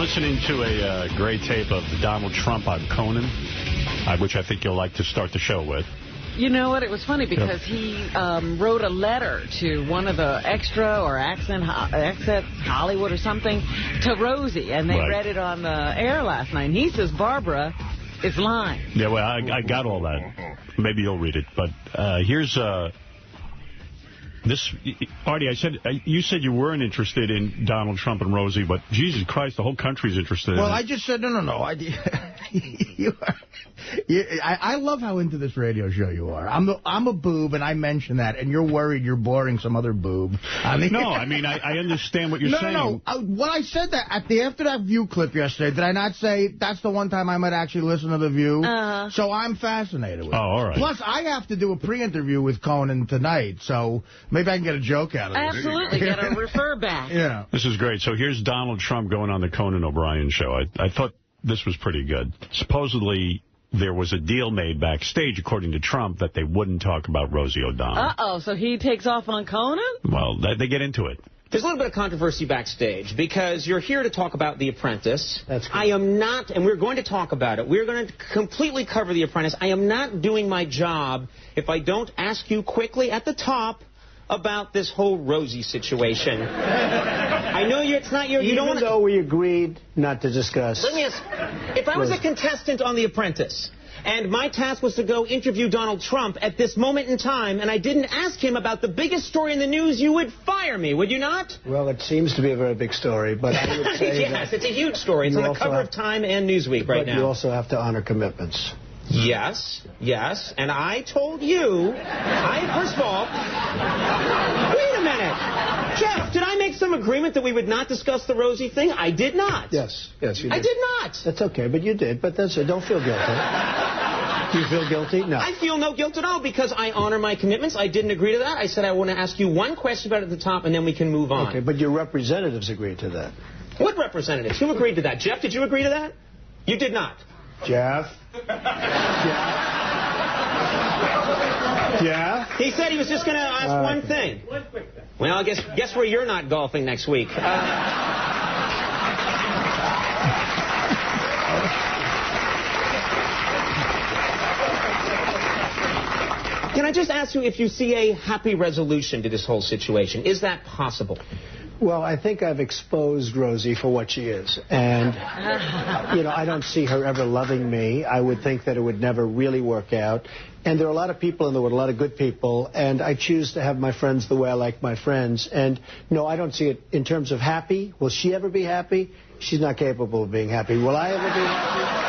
listening to a great tape of Donald Trump on Conan, which I think you'll like to start the show with. You know what? It was funny because he wrote a letter to one of the Extra or Accent Hollywood or something to Rosie, and they read it on the air last night. And he says Barbara is lying. Yeah, well, I got all that. Maybe you'll read it. But here's this. Artie, you said you weren't interested in Donald Trump and Rosie, but Jesus Christ, the whole country's interested in it. Well, I just said, no. I love how into this radio show you are. I'm a boob, and I mention that, and you're worried you're boring some other boob. I understand what you're saying. No. When I said that, after that View clip yesterday, did I not say that's the one time I might actually listen to The View? So I'm fascinated with it. All right. Plus, I have to do a pre-interview with Conan tonight, so maybe I can get a joke out of it. Absolutely. Got to refer back. Yeah. This is great. So here's Donald Trump going on the Conan O'Brien show. I thought this was pretty good. Supposedly, there was a deal made backstage, according to Trump, that they wouldn't talk about Rosie O'Donnell. Uh-oh, so he takes off on Conan? Well, they get into it. There's a little bit of controversy backstage because you're here to talk about The Apprentice. That's good. I am not, and we're going to talk about it. We're going to completely cover The Apprentice. I am not doing my job if I don't ask you quickly at the top about this whole Rosie situation. I know it's not your... Even though we agreed not to discuss... Let me ask, if I was a contestant on The Apprentice, and my task was to go interview Donald Trump at this moment in time, and I didn't ask him about the biggest story in the news, you would fire me, would you not? Well, it seems to be a very big story, but I would say yes, it's a huge story. It's on the cover of Time and Newsweek right now. But you also have to honor commitments. Yes, and I told you, first of all, wait a minute. Jeff, did I make some agreement that we would not discuss the Rosie thing? I did not. Yes, you did. I did not. That's okay, but you did. But that's it. Don't feel guilty. Do you feel guilty? No. I feel no guilt at all because I honor my commitments. I didn't agree to that. I said I want to ask you one question about it at the top, and then we can move on. Okay, but your representatives agreed to that. What representatives? Who agreed to that? Jeff, did you agree to that? You did not. Jeff? Yeah? He said he was just going to ask one thing. One quick thing. Well, I guess where you're not golfing next week. Can I just ask you if you see a happy resolution to this whole situation? Is that possible? Well, I think I've exposed Rosie for what she is. And, I don't see her ever loving me. I would think that it would never really work out. And there are a lot of people in the world, a lot of good people, and I choose to have my friends the way I like my friends. And, no, I don't see it in terms of happy. Will she ever be happy? She's not capable of being happy. Will I ever be happy?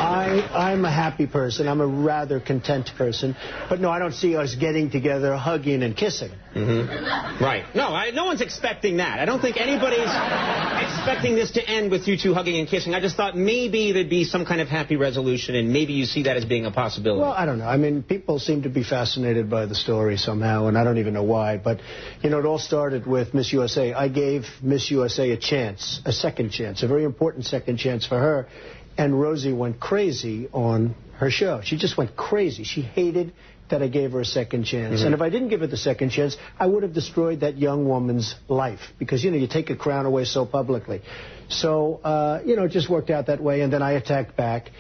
I'm a happy person. I'm a rather content person. But, no, I don't see us getting together, hugging and kissing. Mm-hmm. Right. No one's expecting that. I don't think anybody's expecting this to end with you two hugging and kissing. I just thought maybe there'd be some kind of happy resolution, and maybe you see that as being a possibility. Well, I don't know. I mean, people seem to be fascinated by the story somehow, and I don't even know why. But, it all started with Miss USA. I gave Miss USA a chance, a second chance, a very important second chance for her. And Rosie went crazy on her show. She just went crazy. She hated that I gave her a second chance. Mm-hmm. And if I didn't give her the second chance, I would have destroyed that young woman's life. Because, you take a crown away so publicly. So, it just worked out that way. And then I attacked back.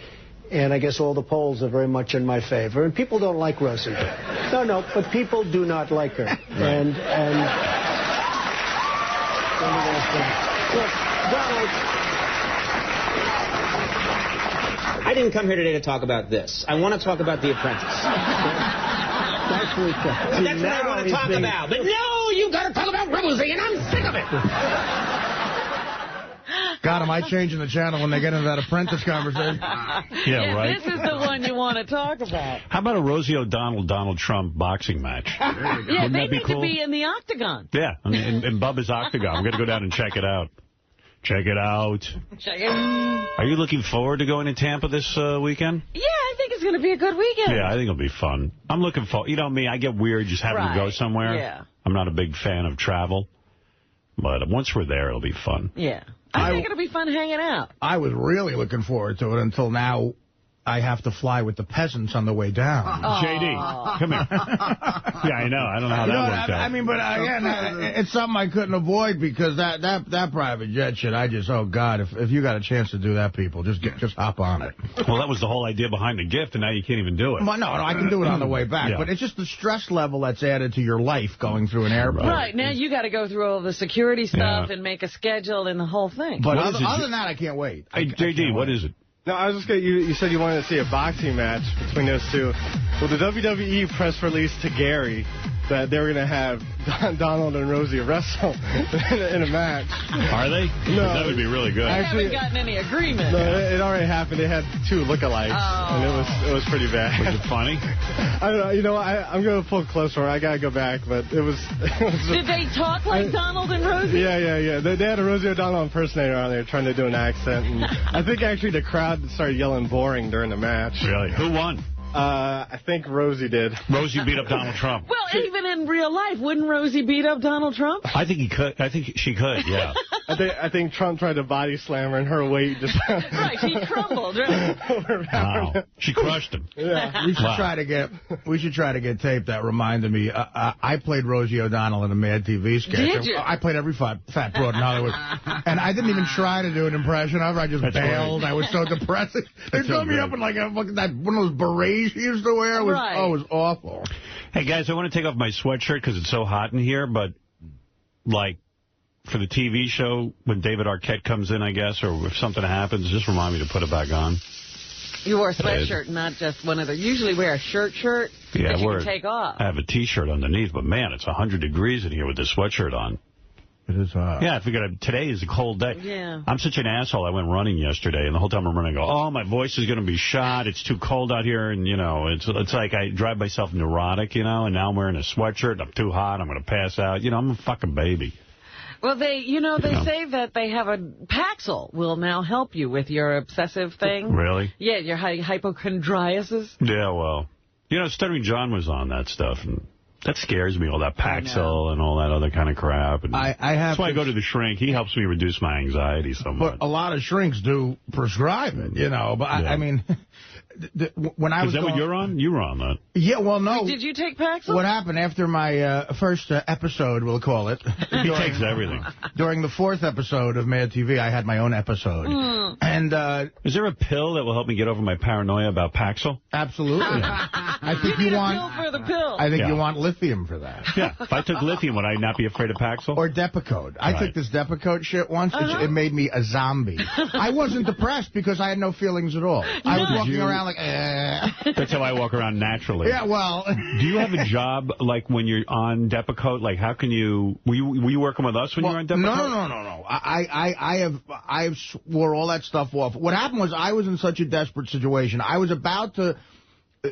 And I guess all the polls are very much in my favor. And people don't like Rosie. No, but people do not like her. Right. And look, Donald... I didn't come here today to talk about this. I want to talk about The Apprentice. That's what I want to talk about. But no, you got to talk about Rosie, and I'm sick of it. God, am I changing the channel when they get into that Apprentice conversation? Yeah, right. This is the one you want to talk about. How about a Rosie O'Donnell, Donald Trump boxing match? Yeah, they need to be in the Octagon. Yeah, in Bubba's Octagon. I'm going to go down and check it out. Check it out. Are you looking forward to going to Tampa this weekend? Yeah, I think it's going to be a good weekend. Yeah, I think it'll be fun. I'm looking forward. You know me, I get weird just having to go somewhere. Yeah. I'm not a big fan of travel. But once we're there, it'll be fun. Yeah. I think it'll be fun hanging out. I was really looking forward to it until now. I have to fly with the peasants on the way down. JD, come here. Yeah, I know. I don't know how that worked out. I mean, but again, it's something I couldn't avoid because that private jet shit, oh, God, if you got a chance to do that, people, just hop on it. Well, that was the whole idea behind the gift, and now you can't even do it. Well, no, I can do it on the way back, but it's just the stress level that's added to your life going through an airplane. Right, now you got to go through all the security stuff and make a schedule and the whole thing. But other than that, I can't wait. Hey, JD, what is it? No, I was just going to, you said you wanted to see a boxing match between those two. Well, the WWE press release to Gary that they were going to have Donald and Rosie wrestle in a match. Are they? No. That would be really good. I haven't gotten any agreement. No, it already happened. They had two lookalikes, and it was pretty bad. Was it funny? I don't know. You know, I'm going to pull closer. I got to go back, but it was Did they talk like Donald and Rosie? Yeah. They had a Rosie O'Donnell impersonator on there trying to do an accent. And I think actually the crowd started yelling boring during the match. Really? Who won? I think Rosie did. Rosie beat up Donald Trump. Well, even in real life, wouldn't Rosie beat up Donald Trump? I think he could. I think she could, yeah. I think Trump tried to body slam her, and her weight just... Right, she crumbled, right? Wow. She crushed him. Yeah. We should try to get tape that reminded me. I played Rosie O'Donnell in a Mad TV sketch. Did you? I played every fat broad in Hollywood. And I didn't even try to do an impression of her. I just bailed. Right. I was so depressing. They threw me up in like one of those berets she used to wear. It was awful. Hey, guys, I want to take off my sweatshirt because it's so hot in here, but, like, for the TV show, when David Arquette comes in, I guess, or if something happens, just remind me to put it back on. You wore a sweatshirt, not just one of the... Usually wear a shirt that you can take off. I have a T-shirt underneath, but, man, it's 100 degrees in here with this sweatshirt on. It is hot. Yeah, I figured today is a cold day. Yeah. I'm such an asshole. I went running yesterday, and the whole time I'm running, I go, oh, my voice is going to be shot. It's too cold out here, and, you know, it's like I drive myself neurotic, you know, and now I'm wearing a sweatshirt. I'm too hot. I'm going to pass out. You know, I'm a fucking baby. Well, they say that they have a Paxil will now help you with your obsessive thing. Really? Yeah, your hypochondriasis. Yeah, well, you know, Stuttering John was on that stuff, and that scares me, all that Paxil and all that other kind of crap. And that's why I go to the shrink. He helps me reduce my anxiety so much. But a lot of shrinks do prescribe it, you know. But I mean, when I was... Is that what you're on? You were on that. Yeah, well, no. Wait, did you take Paxil? What happened after my first episode, we'll call it. He takes everything. During the 4th episode of Mad TV, I had my own episode. And is there a pill that will help me get over my paranoia about Paxil? Absolutely. I think you want a pill for the pill. I think you want lithium for that. Yeah. If I took lithium, would I not be afraid of Paxil? Or Depakote. I took this Depakote shit once. It made me a zombie. I wasn't depressed because I had no feelings at all. I was walking around like, That's how I walk around naturally. Yeah, well. Do you have a job, like, when you're on Depakote? Like, how can you... Were you working with us when you were on Depakote? No. I swore all that stuff off. What happened was I was in such a desperate situation. I was about to...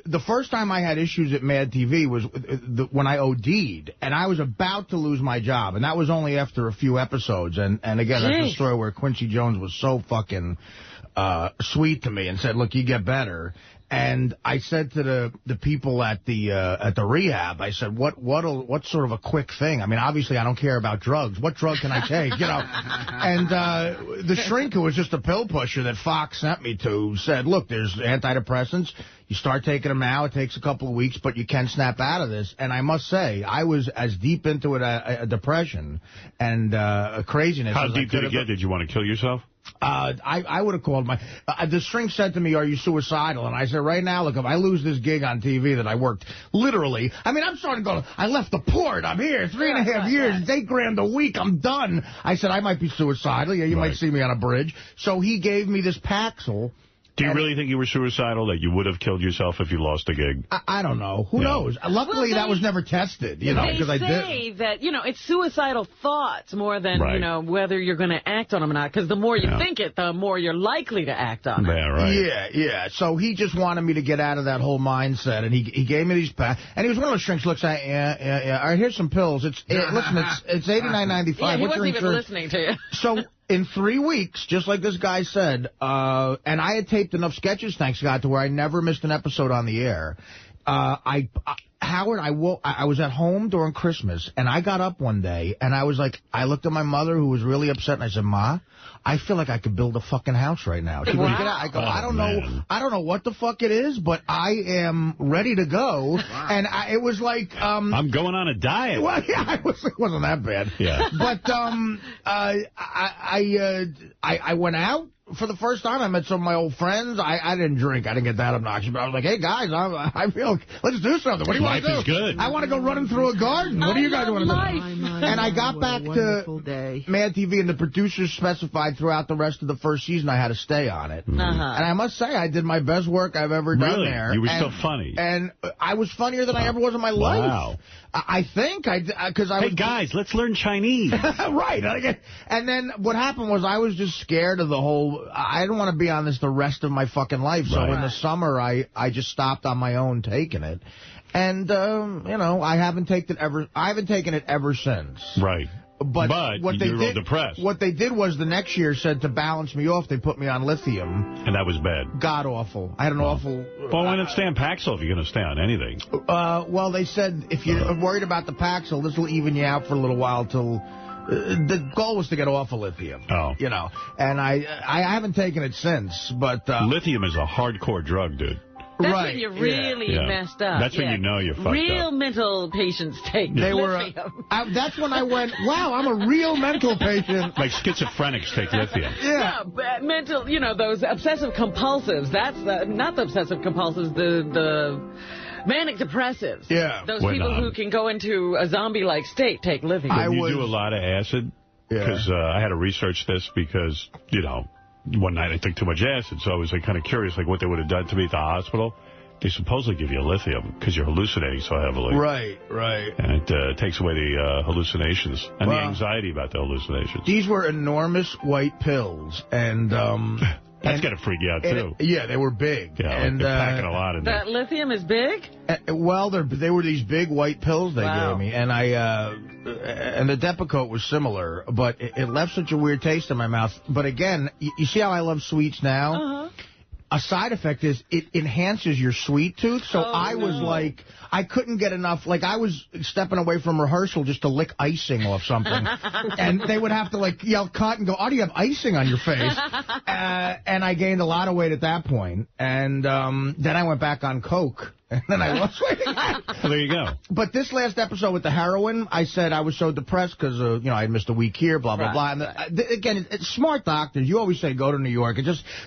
The first time I had issues at Mad TV was when I OD'd, and I was about to lose my job, and that was only after a few episodes. And again, that's a story where Quincy Jones was so fucking sweet to me and said, look, you get better. And I said to the people at the rehab, I said, what's sort of a quick thing? I mean, obviously, I don't care about drugs. What drug can I take? You know? And the shrink, who was just a pill pusher that Fox sent me to, said, look, there's antidepressants. You start taking them now. It takes a couple of weeks, but you can snap out of this. And I must say, I was as deep into it, a depression and a craziness. How deep did it get? Did you want to kill yourself? I would have called the shrink said to me, are you suicidal? And I said, right now, look, if I lose this gig on TV that I worked literally, I mean, I'm starting to go, I left the port, I'm here, 3.5 years, it's $8 grand a week, I'm done. I said, I might be suicidal, yeah, you might see me on a bridge. So he gave me this Paxil. Do you really think you were suicidal, that you would have killed yourself if you lost a gig? I don't know. Who knows? Luckily, that was never tested, you know, because I did. They say that, you know, it's suicidal thoughts more than, you know, whether you're going to act on them or not, because the more you think it, the more you're likely to act on it. Yeah, right. Yeah. So he just wanted me to get out of that whole mindset, and he gave me these packs, and he was one of those shrinks, looks at, yeah. All right, here's some pills. Listen, it's $89.95. Yeah, he wasn't even listening to you. So... In 3 weeks, just like this guy said, and I had taped enough sketches, thanks God, to where I never missed an episode on the air. Howard, I was at home during Christmas, and I got up one day, and I was like, I looked at my mother, who was really upset, and I said, Ma, I feel like I could build a fucking house right now. She goes, get out. I go, I don't know what the fuck it is, but I am ready to go. Wow. And it was like... I'm going on a diet. Well, yeah, it wasn't that bad. Yeah. But I went out. For the first time, I met some of my old friends. I didn't drink. I didn't get that obnoxious. But I was like, hey, guys, I feel, let's do something. What do you want to do? Life is good. I want to go running through a garden. What do you guys want to do? And I got back to Mad TV, and the producers specified throughout the rest of the first season I had to stay on it. And I must say, I did my best work I've ever done there. You were so funny. And I was funnier than I ever was in my life. Wow. I think, because I was... Hey, guys, let's learn Chinese. Right. And then what happened was I was just scared of the whole... I didn't want to be on this the rest of my fucking life. So in the summer, I just stopped on my own taking it. And, I haven't taken it ever since. Right. But what they did, depressed. What they did was the next year said to balance me off, they put me on lithium. And that was bad. God awful. I had an awful... Well, why not stay on Paxil if you're going to stay on anything? Well, they said if you're worried about the Paxil, this will even you out for a little while till... the goal was to get off of lithium. Oh. And I haven't taken it since, but... lithium is a hardcore drug, dude. That's when you're really messed up. That's when you know you're fucked up. Real mental patients take lithium. That's when I went, wow, I'm a real mental patient. Like schizophrenics take lithium. Yeah. Mental, those obsessive compulsives. That's not the obsessive compulsives, the manic depressives. Yeah. Those people who can go into a zombie-like state take lithium. You do a lot of acid? Because I had to research this because, one night I took too much acid, so I was kind of curious what they would have done to me at the hospital. They supposedly give you lithium because you're hallucinating so heavily. Right. And it takes away the hallucinations and the anxiety about the hallucinations. These were enormous white pills, and... That's going to freak you out, too. They were big. Yeah, and they're packing a lot in there. That lithium is big? Well, they were these big white pills they gave me, and and the Depakote was similar, but it left such a weird taste in my mouth. But again, you see how I love sweets now? Uh-huh. A side effect is it enhances your sweet tooth. So I was like, I couldn't get enough. Like, I was stepping away from rehearsal just to lick icing off something. And they would have to, yell cut and go, oh, do you have icing on your face? And I gained a lot of weight at that point. And then I went back on Coke. And then I lost weight again. Well, there you go. But this last episode with the heroin, I said I was so depressed because, I had missed a week here, blah, blah, blah. And again, it's smart doctors. You always say go to New York.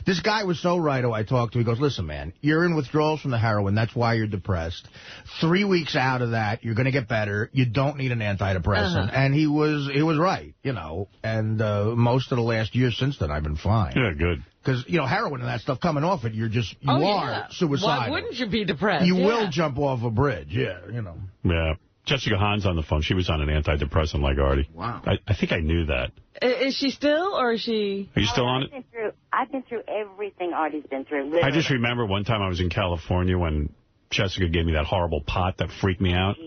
This guy was so right who I talked to. He goes, listen, man, you're in withdrawals from the heroin. That's why you're depressed. 3 weeks out of that, you're going to get better. You don't need an antidepressant. And he was right, And most of the last year since then, I've been fine. Yeah, good. Because, heroin and that stuff coming off it, you are suicidal. Why wouldn't you be depressed? You will jump off a bridge, Yeah. Jessica Hahn's on the phone. She was on an antidepressant like Artie. Wow. I think I knew that. Is she still, or is she... Are you still on it? I've been through everything Artie's been through, literally. I just remember one time I was in California when Jessica gave me that horrible pot that freaked me out.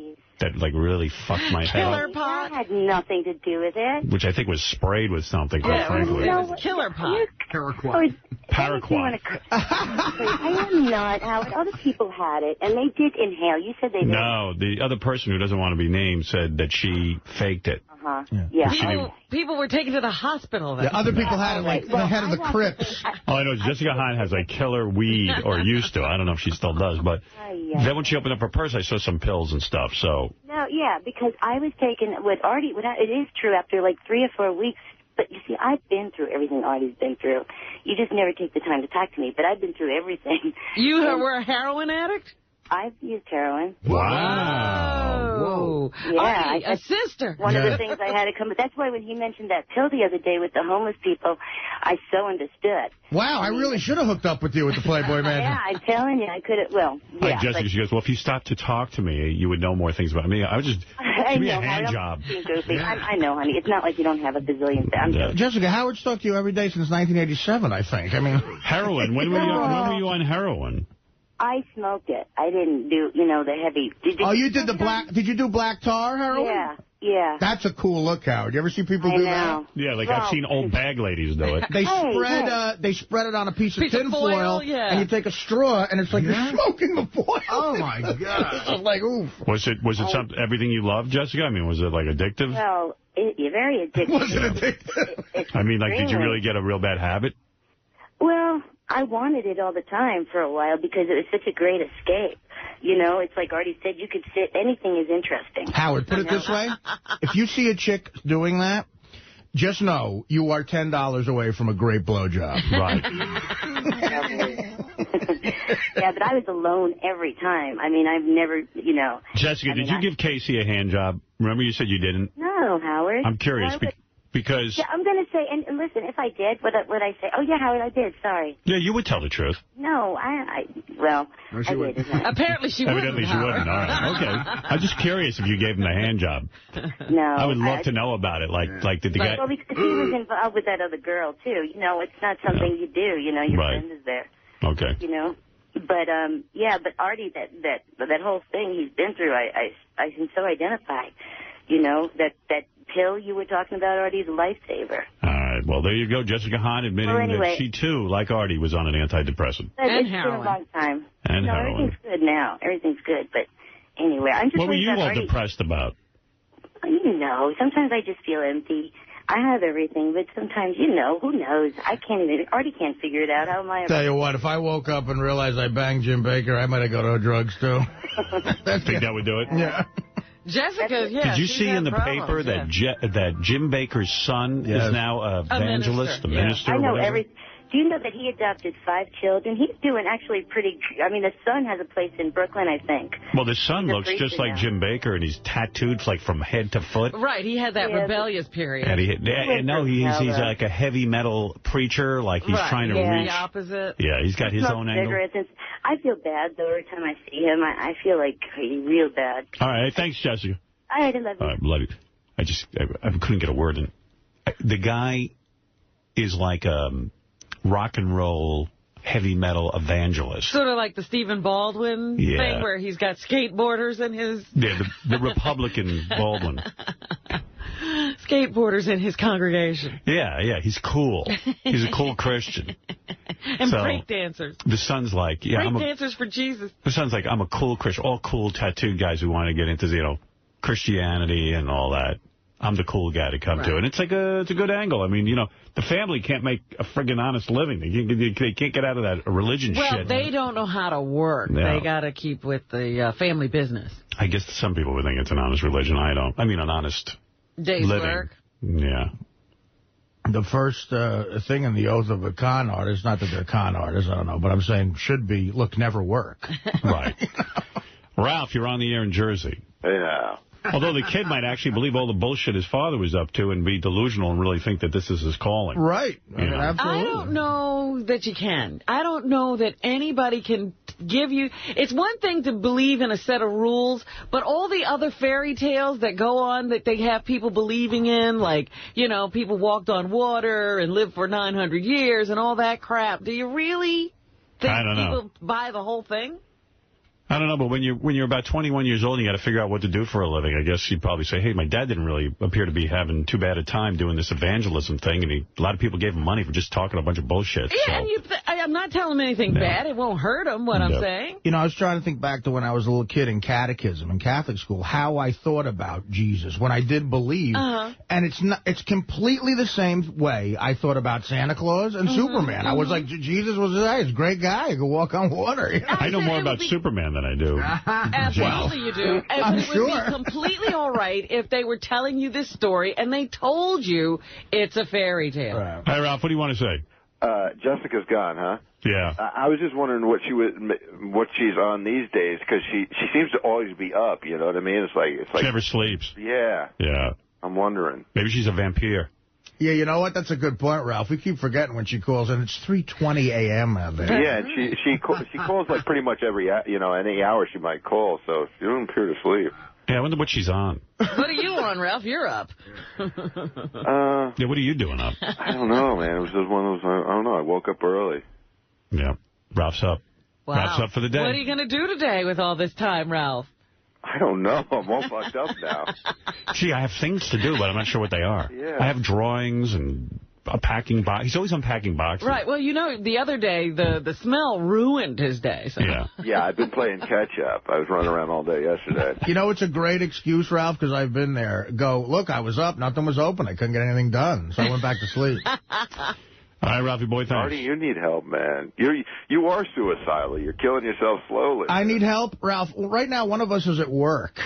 That, really fucked my head up. Killer pot? That had nothing to do with it. Which I think was sprayed with something, quite frankly. It was killer pot. Paraquat. Paraquat. I am not, Howard. Other people had it, and they did inhale. You said they did. No, the other person who doesn't want to be named said that she faked it. Uh-huh. Yeah. People were taken to the hospital then. Yeah, other people had it the head of the Crips. All I know is Jessica Hahn has killer weed, or used to. I don't know if she still does, but then when she opened up her purse, I saw some pills and stuff, so... No, yeah, because I was taking with Artie, it is true, after 3 or 4 weeks, but you see, I've been through everything Artie's been through. You just never take the time to talk to me, but I've been through everything. You were a heroin addict? I've used heroin. Wow. Whoa. Yeah. Artie, a sister. One of the things I had to come... That's why when he mentioned that pill the other day with the homeless people, I so understood. Wow, I really should have hooked up with you with the Playboy Mansion. Yeah, I'm telling you, I could have... Well, yeah. Like Jessica, she goes, well, if you stopped to talk to me, you would know more things about me. I would just... Give me a hand job. I know, honey. It's not like you don't have a bazillion... Jessica, Howard's talked to you every day since 1987, I think. I mean... Heroin. When were you on heroin? I smoked it. I didn't do, the heavy... you did the black... Did you do black tar heroin? Yeah. Yeah. That's a cool look, Howard. You ever see people do that? Yeah, like I've seen old bag ladies do it. They spread it on a piece of tin foil, yeah. and you take a straw, and it's like you're smoking the foil. Oh my God! It's like oof. Was it something everything you loved, Jessica? I mean, was it like addictive? Well, you're very addictive. Was it addictive? I mean, like, did you really get a real bad habit? Well, I wanted it all the time for a while because it was such a great escape. You know, it's like Artie said, you could sit, anything is interesting. Howard, put it this way. If you see a chick doing that, just know you are $10 away from a great blowjob. Right. Yeah, but I was alone every time. I mean, I've never, you know. Jessica, did you give Casey a hand job? Remember you said you didn't? No, Howard. I'm curious because... Yeah, I'm going to say, and listen, if I did, would I say, oh, yeah, Howard, I did, sorry. Yeah, you would tell the truth. No, I did. Apparently she wouldn't. Evidently she wouldn't. All right, okay. I'm just curious if you gave him the hand job. No. I would love to know about it. Like did the guy... Well, because he was involved with that other girl, too. You know, it's not something you do. You know, your friend is there. Okay. You know? But, yeah, but Artie, that whole thing he's been through, I can so identify. You know, that pill you were talking about, Artie, is a lifesaver. All right. Well, there you go. Jessica Hahn admitting that she, too, like Artie, was on an antidepressant. It's been a long time. And heroin. Everything's good now. Everything's good. But anyway, I'm just... What were you all depressed about? You know, sometimes I just feel empty. I have everything, but sometimes, you know, who knows? I can't even... Artie can't figure it out. How am I... Tell you what, if I woke up and realized I banged Jim Baker, I might have go to drugs, too. Think that would do it? Yeah. Jessica, yeah. Did you see in the paper that Jim Baker's son is now an evangelist, a minister? I know everything. Do you know that he adopted 5 children? He's doing actually pretty... I mean, the son has a place in Brooklyn, I think. Well, the son looks just like Jim Baker, and he's tattooed like from head to foot. Right, he had that rebellious period. And he's like a heavy metal preacher, like he's trying to reach... the opposite. Yeah, he's got his own angle. I feel bad, though, every time I see him. I feel like real bad. All right, thanks, Jessica. All right, I love you. All right, love you. I couldn't get a word in. The guy is like rock and roll, heavy metal evangelist. Sort of like the Stephen Baldwin thing where he's got skateboarders in his... Yeah, the Republican Baldwin. Skateboarders in his congregation. Yeah, he's cool. He's a cool Christian. And break dancers. The son's like... break dancers for Jesus. The son's like, I'm a cool Christian. All cool tattooed guys who want to get into, Christianity and all that. I'm the cool guy to come to. And it's like it's a good angle. I mean, the family can't make a friggin' honest living. They can't get out of that religion shit. Well, they don't know how to work. No. They got to keep with the family business. I guess some people would think it's an honest religion. I don't. I mean, an honest day's living. Work. Yeah. The first thing in the oath of a con artist, not that they're con artists, I don't know, but I'm saying should be, look, never work. Right. Ralph, you're on the air in Jersey. Yeah. Although the kid might actually believe all the bullshit his father was up to and be delusional and really think that this is his calling. Right. Absolutely. I don't know that you can. I don't know that anybody can give you... It's one thing to believe in a set of rules, but all the other fairy tales that go on that they have people believing in, like, people walked on water and lived for 900 years and all that crap, do you really think people buy the whole thing? I don't know, but when you're about 21 years old and you got to figure out what to do for a living, I guess you'd probably say, hey, my dad didn't really appear to be having too bad a time doing this evangelism thing, and a lot of people gave him money for just talking a bunch of bullshit. Yeah, so. And I'm not telling him anything bad. It won't hurt him, what I'm saying. I was trying to think back to when I was a little kid in catechism in Catholic school, how I thought about Jesus when I did believe. And it's completely the same way I thought about Santa Claus and Superman. I was like, Jesus was a great guy. He could walk on water. I know more about Superman than I do. Absolutely you do. And it would be completely all right if they were telling you this story and they told you it's a fairy tale. Right. Hi, Ralph. What do you want to say? Jessica's gone, huh? Yeah. I was just wondering what she's on these days, because she seems to always be up. You know what I mean? It's like she never sleeps. Yeah. Yeah. I'm wondering. Maybe she's a vampire. Yeah, you know what? That's a good point, Ralph. We keep forgetting when she calls, and it's 3:20 a.m. out there. Yeah, and she calls like pretty much any hour she might call, so she doesn't appear to sleep. Yeah, I wonder what she's on. What are you on, Ralph? You're up. Yeah, what are you doing up? I don't know, man. It was just one of those, I don't know, I woke up early. Yeah, Ralph's up. Wow. Ralph's up for the day. What are you going to do today with all this time, Ralph? I don't know. I'm all fucked up now. Gee, I have things to do, but I'm not sure what they are. Yeah. I have drawings and a packing box. He's always unpacking boxes. Right. Well, you know, the other day, the smell ruined his day. So. Yeah. Yeah, I've been playing catch-up. I was running around all day yesterday. You know, it's a great excuse, Ralph, because I've been there. Go, look, I was up. Nothing was open. I couldn't get anything done. So I went back to sleep. All right, Ralphie boy, thanks. Artie, you need help, man. You are suicidal. You're killing yourself slowly. I need help, Ralph. Well, right now, one of us is at work.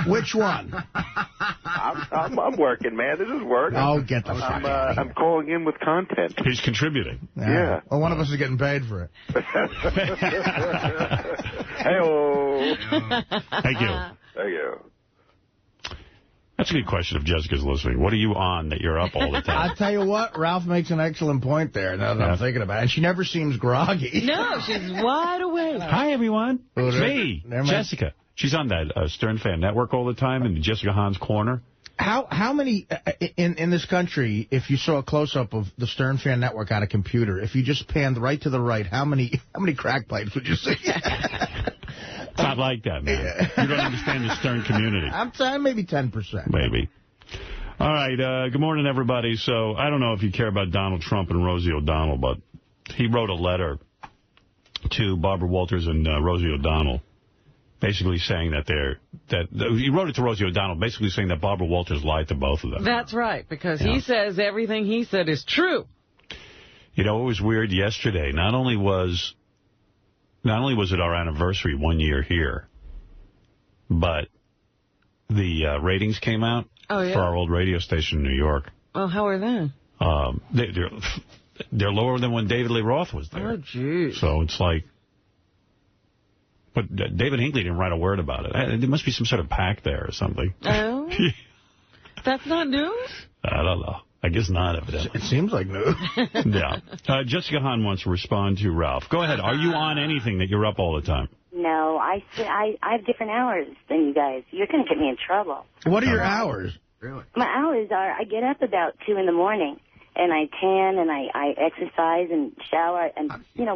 Which one? I'm working, man. This is work. Oh, get the fuck out of here. I'm calling in with content. He's contributing. Yeah. Well, one of us is getting paid for it. Hey-oh. Thank you. Thank you. That's a good question if Jessica's listening. What are you on that you're up all the time? I'll tell you what, Ralph makes an excellent point there, now that I'm thinking about it. And she never seems groggy. No, she's wide awake. Hi, everyone. Oh, It's me, Jessica. She's on that Stern Fan Network all the time in Jessica Hahn's Corner. How many, in this country, if you saw a close-up of the Stern Fan Network on a computer, if you just panned right to the right, how many crack pipes would you see? It's not like that, man. Yeah. You don't understand the Stern community. I'm saying maybe 10%. Maybe. All right, good morning, everybody. So, I don't know if you care about Donald Trump and Rosie O'Donnell, but he wrote a letter to Barbara Walters and Rosie O'Donnell, basically saying he wrote it to Rosie O'Donnell, basically saying that Barbara Walters lied to both of them. That's right, because he says everything he said is true. You know, it was weird yesterday. Not only was it our anniversary 1 year here, but the ratings came out for our old radio station in New York. Well, how are they? They're lower than when David Lee Roth was there. Oh, geez. So it's like... But David Hinckley didn't write a word about it. There must be some sort of pact there or something. Oh? That's not news? I don't know. I guess not, evidently. It seems like news. Yeah. Jessica Hahn wants to respond to Ralph. Go ahead. Are you on anything that you're up all the time? No, I have different hours than you guys. You're going to get me in trouble. What are your hours? Really? My hours are, I get up about 2 in the morning, and I tan, and I exercise and shower and,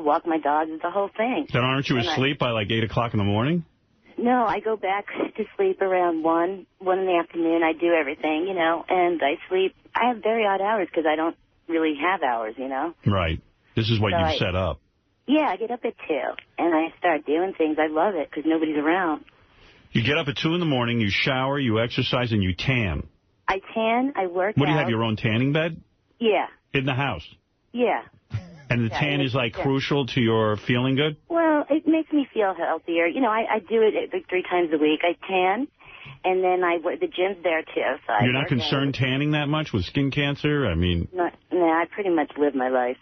walk my dogs. It's the whole thing. Then aren't you asleep by like 8 o'clock in the morning? No, I go back to sleep around 1 in the afternoon. I do everything, and I sleep. I have very odd hours because I don't really have hours, Right. This is what you've set up. Yeah, I get up at 2, and I start doing things. I love it because nobody's around. You get up at 2 in the morning, you shower, you exercise, and you tan. I tan, I work What, do you out. have your own tanning bed? Yeah. In the house? Yeah. And the tan is, crucial to your feeling good? Well, it makes me feel healthier. I do it like 3 times a week. I tan, and then the gym's there, too. So You're not concerned tanning that much with skin cancer? I mean... No, I pretty much live my life.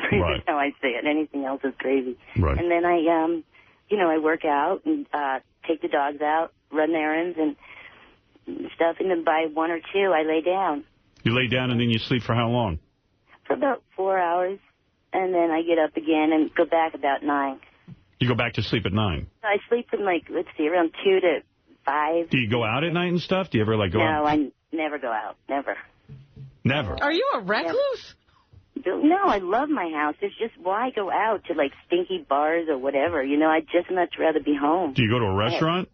Pretty much how I see it. Anything else is crazy. Right. And then I work out and take the dogs out, run errands and stuff, and then by 1 or 2, I lay down. You lay down and then you sleep for how long? For about 4 hours, and then I get up again and go back about 9. You go back to sleep at 9? So I sleep from, around 2 to 5. Do you go out at night and stuff? Do you ever, go out? No, I never go out. Never. Never? Are you a recluse? No, I love my house. It's just why go out to, stinky bars or whatever. I'd just much rather be home. Do you go to a restaurant?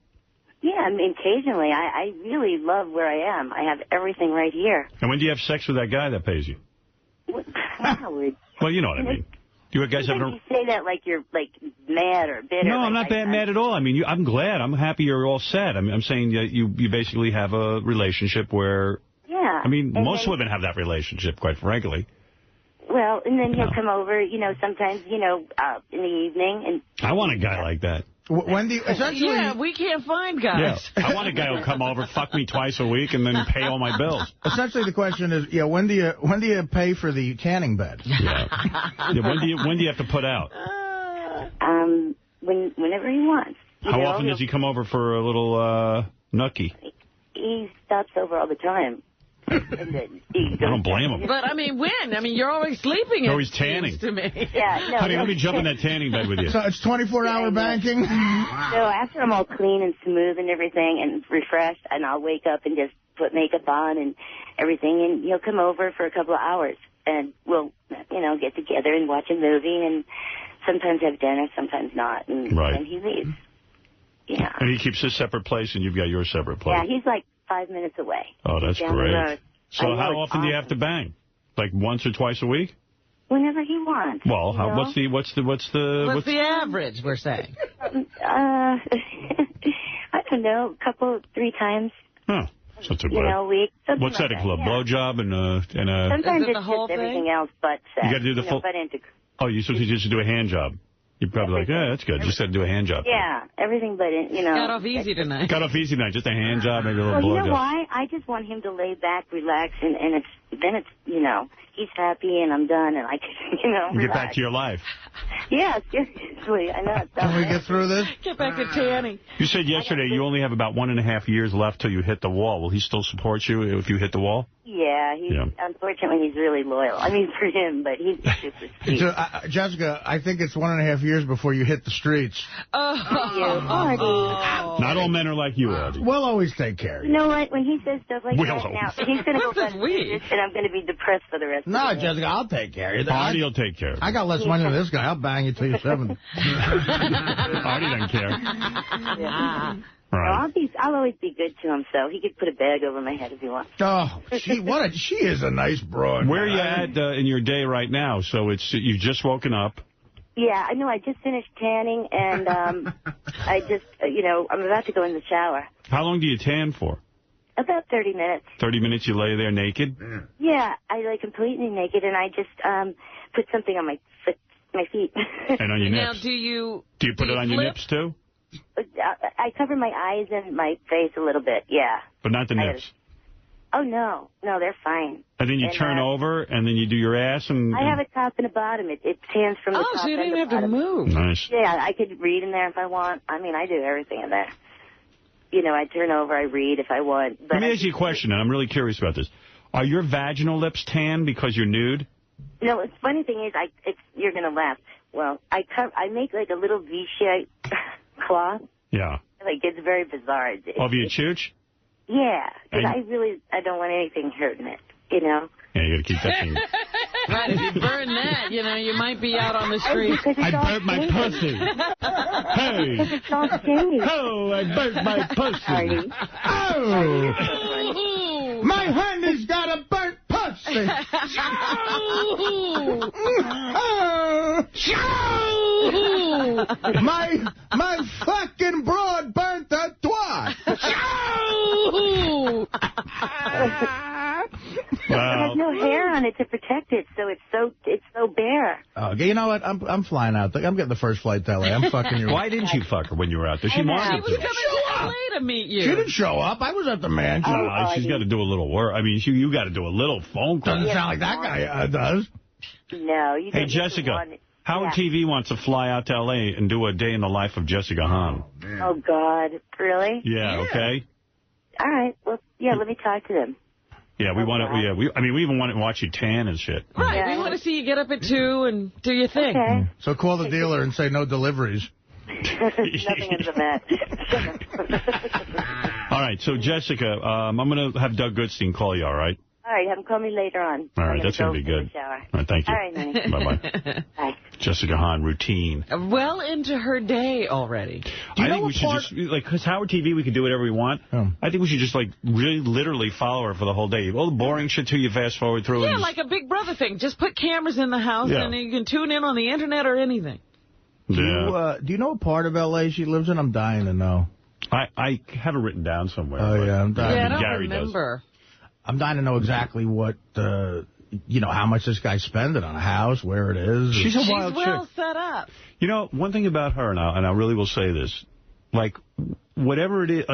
Yeah, I mean, occasionally. I really love where I am. I have everything right here. And when do you have sex with that guy that pays you? Howard. Well, you know what I mean. Do you guys have... You say that like you're, mad or bitter. No, I'm not mad at all. I mean, I'm glad. I'm happy you're all set. I'm saying that you basically have a relationship where... Yeah. I mean, most women have that relationship, quite frankly. Well, and then he'll come over, sometimes, in the evening. And I want a guy like that. Wendy, essentially... Yeah, we can't find guys. Yeah. I want a guy who'll come over, fuck me twice a week, and then pay all my bills. Essentially, the question is, when do you pay for the tanning bed? Yeah. When do you have to put out? Whenever he wants. How often does he come over for a little nookie? He stops over all the time. I don't blame him. But, when? You're always sleeping. You're always tanning. To me. Yeah, no. Honey, let me jump in that tanning bed with you. So it's 24-hour banking? So after I'm all clean and smooth and everything and refreshed, and I'll wake up and just put makeup on and everything, and he'll come over for a couple of hours, and we'll, get together and watch a movie and sometimes have dinner, sometimes not, and then he leaves. Yeah. And he keeps his separate place, and you've got your separate place. Yeah, he's like 5 minutes away. Oh, that's down the great. road. So I how know, often do you have to bang? Like once or twice a week? Whenever he wants. Well, you know? what's the average, we're saying? I don't know, three times. Huh. That's not too bad. You know, a week. What's that, a blowjob and a... Sometimes it's just everything else but sex. You got to do the full... But into... Oh, you're supposed to just do a hand job. You're probably like, yeah, that's good. Just got to do a hand job. Yeah, everything but, Got off easy tonight. Got off easy tonight. Just a hand job, maybe a little blowjob. Well, you know blowjob. why? I just want him to lay back, relax, and then it's, you know, he's happy and I'm done and I can, you know, Get back to your life. Yeah, seriously. I know. Can we get through this? Get back to tanning. You said yesterday you only have about 1.5 years left till you hit the wall. Will he still support you if you hit the wall? Yeah, unfortunately, he's really loyal. I mean, for him, but he's super sweet. So, Jessica, I think it's 1.5 years before you hit the streets. Artie. Not all men are like you, Artie. We'll always take care of you. You know what? When he says stuff like that, now, he's going to go back to this, and I'm going to be depressed for the rest of the day. No, Jessica, I'll take care of you. Artie will take care of you. I got less money than this guy. I'll bang you till you're 70. Artie doesn't care. Yeah. Right. I'll always be good to him, so he could put a bag over my head if he wants. Oh, she is a nice broad. Where are you at in your day right now? So you've just woken up. Yeah, I know. I just finished tanning, and I just, I'm about to go in the shower. How long do you tan for? About 30 minutes. 30 minutes you lay there naked? Yeah, I lay completely naked, and I just put something on my feet. And on your nips? Now, do you put it on your nips, too? I cover my eyes and my face a little bit, yeah. But not the nips? Oh, no. No, they're fine. And then you turn over, and then you do your ass? And I have a top and a bottom. It tans from the top so you and don't the have to move. Nice. Yeah, I could read in there if I want. I mean, I do everything in there. I turn over, I read if I want. But Let me ask you a question, and I'm really curious about this. Are your vaginal lips tan because you're nude? No, the funny thing is, you're going to laugh. Well, I make like a little V-shaped cloth. Yeah. Like, it's very bizarre. Over your chooch? Yeah, because I don't want anything hurting it, Yeah, you got to keep that thing. Right, if you burn that, you might be out on the street. I burnt my pussy. Hey. Because it's all skinny. Oh, I burnt my pussy. Oh. My honey's got a burnt pussy. My fucking broad burnt a twat. It has no hair on it to protect it, so it's so bare. Okay, you know what? I'm flying out. I'm getting the first flight to L.A. I'm fucking you. Why didn't you fuck her when you were out there? She wanted to. She was coming to L.A. to meet you. She didn't show up. I was at the mansion. She's got to do a little work. I mean, you got to do a little phone call. Doesn't sound like that guy does. No, you don't. Hey, Jessica, Howard TV wants to fly out to L.A. and do a day in the life of Jessica Hahn. Oh, God. Really? Yeah, okay. All right. Well, yeah, let me talk to them. Yeah, we want to. Yeah, we even want to watch you tan and shit. Right, we want to see you get up at 2 and do your thing. Okay. So call the dealer and say no deliveries. Nothing into that. All right, so Jessica, I'm going to have Doug Goodstein call you, all right? All right, have him call me later on. All right, that's going to be good. All right, thank you. All right, honey. Bye-bye. Bye. Jessica Hahn, routine. Well into her day already. I think we should just, because Howard TV, we can do whatever we want. I think we should just, really literally follow her for the whole day. All the boring shit, too, you fast forward through. Yeah, like a Big Brother thing. Just put cameras in the house, and you can tune in on the Internet or anything. Do you know what part of L.A. she lives in? I'm dying to know. I have it written down somewhere. Oh, yeah, I'm dying. Yeah, I don't Gary remember. I'm dying to know exactly what, how much this guy's spending on a house, where it is. She's a wild chick. She's well set up. One thing about her, and I really will say this, whatever it is,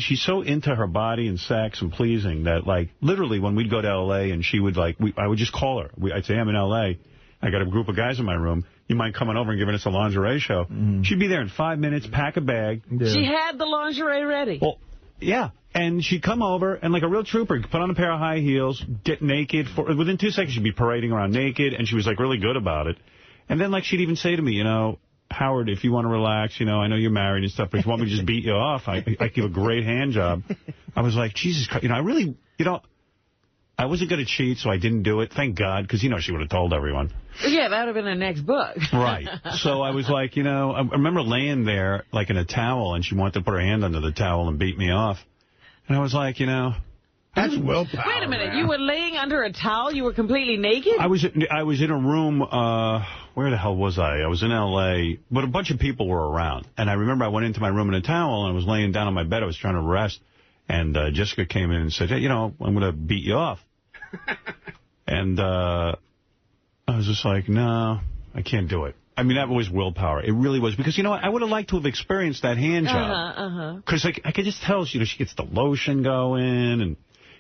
she's so into her body and sex and pleasing that, literally when we'd go to L.A. and she would, I would just call her. I'd say, I'm in L.A., I got a group of guys in my room. You mind coming over and giving us a lingerie show? She'd be there in 5 minutes, pack a bag. Yeah. She had the lingerie ready. Well, yeah. And she'd come over, and like a real trooper, put on a pair of high heels, get naked. Within 2 seconds, she'd be parading around naked, and she was, really good about it. And then, she'd even say to me, Howard, if you want to relax, I know you're married and stuff, but if you want me to just beat you off, I give a great hand job. I was like, Jesus Christ, I really, I wasn't going to cheat, so I didn't do it. Thank God, because, she would have told everyone. Yeah, that would have been the next book. Right. So I was like, I remember laying there, like, in a towel, and she wanted to put her hand under the towel and beat me off. And I was like, That's willpower. Wait a minute. Man. You were laying under a towel? You were completely naked? I was in a room, where the hell was I? I was in L.A., but a bunch of people were around. And I remember I went into my room in a towel, and I was laying down on my bed. I was trying to rest. And Jessica came in and said, hey, I'm going to beat you off. And I was just like, no, I can't do it. I mean, that was willpower. It really was. Because, I would have liked to have experienced that hand job. Because I could just tell, she gets the lotion going.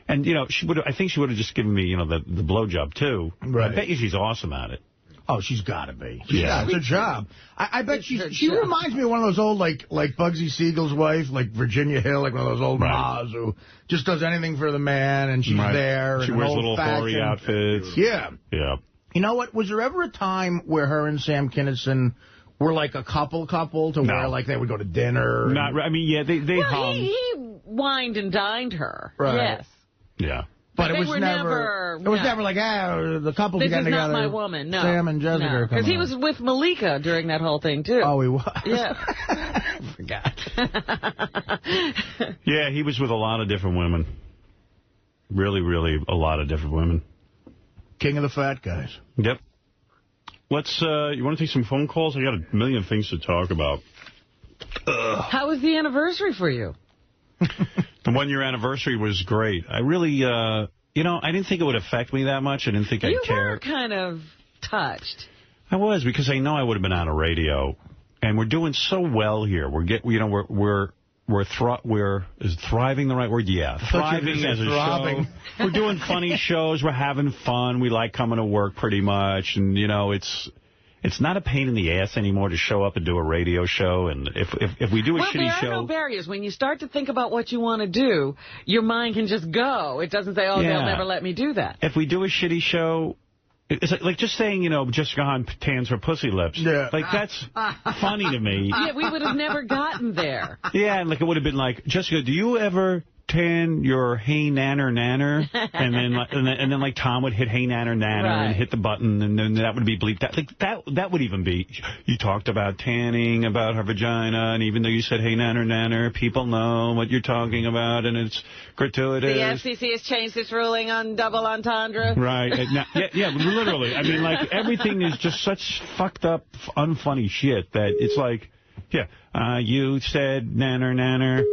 And I think she would have just given me, the blowjob, too. Right. I bet you she's awesome at it. Oh, she's got to be. Yeah, it's a job. I bet she reminds me of one of those old, like Bugsy Siegel's wife, like Virginia Hill, like one of those old mas who just does anything for the man, and she's there. She wears little hoary outfits. Yeah. Yeah. You know what? Was there ever a time where her and Sam Kinison were like a couple to where like they would go to dinner? Not. I mean, yeah, they hung. He wined and dined her. Right. Yes. Yeah. But it was never like, the couple getting together. This is not my woman, no. Sam and Jessica. Because he was with Malika during that whole thing, too. Oh, he was? Yeah. I forgot. Yeah, he was with a lot of different women. Really, really a lot of different women. King of the fat guys. Yep. Let's, you want to take some phone calls? I got a million things to talk about. How was the anniversary for you? The one-year anniversary was great. I really, I didn't think it would affect me that much. I didn't think I'd care. You were kind of touched. I was, because I know I would have been on a radio. And we're doing so well here. Is thriving the right word? Yeah. Thriving as a show. We're doing funny shows. We're having fun. We like coming to work pretty much. And, it's not a pain in the ass anymore to show up and do a radio show. And if we do a shitty show... there are no barriers. When you start to think about what you want to do, your mind can just go. It doesn't say, they'll never let me do that. If we do a shitty show... It's like just saying, Jessica Hahn tans her pussy lips. Yeah. Like, that's funny to me. Yeah, we would have never gotten there. Yeah, and like it would have been like, Jessica, do you ever tan your hey nanner nanner? And then like Tom would hit hey nanner nanner and hit the button, and then that would be bleeped out. Like that would even be, you talked about tanning, about her vagina, and even though you said hey nanner nanner, people know what you're talking about, and it's gratuitous. The FCC has changed its ruling on double entendre. Right. Yeah, literally. I mean, like, everything is just such fucked up, unfunny shit that it's like, you said nanner nanner.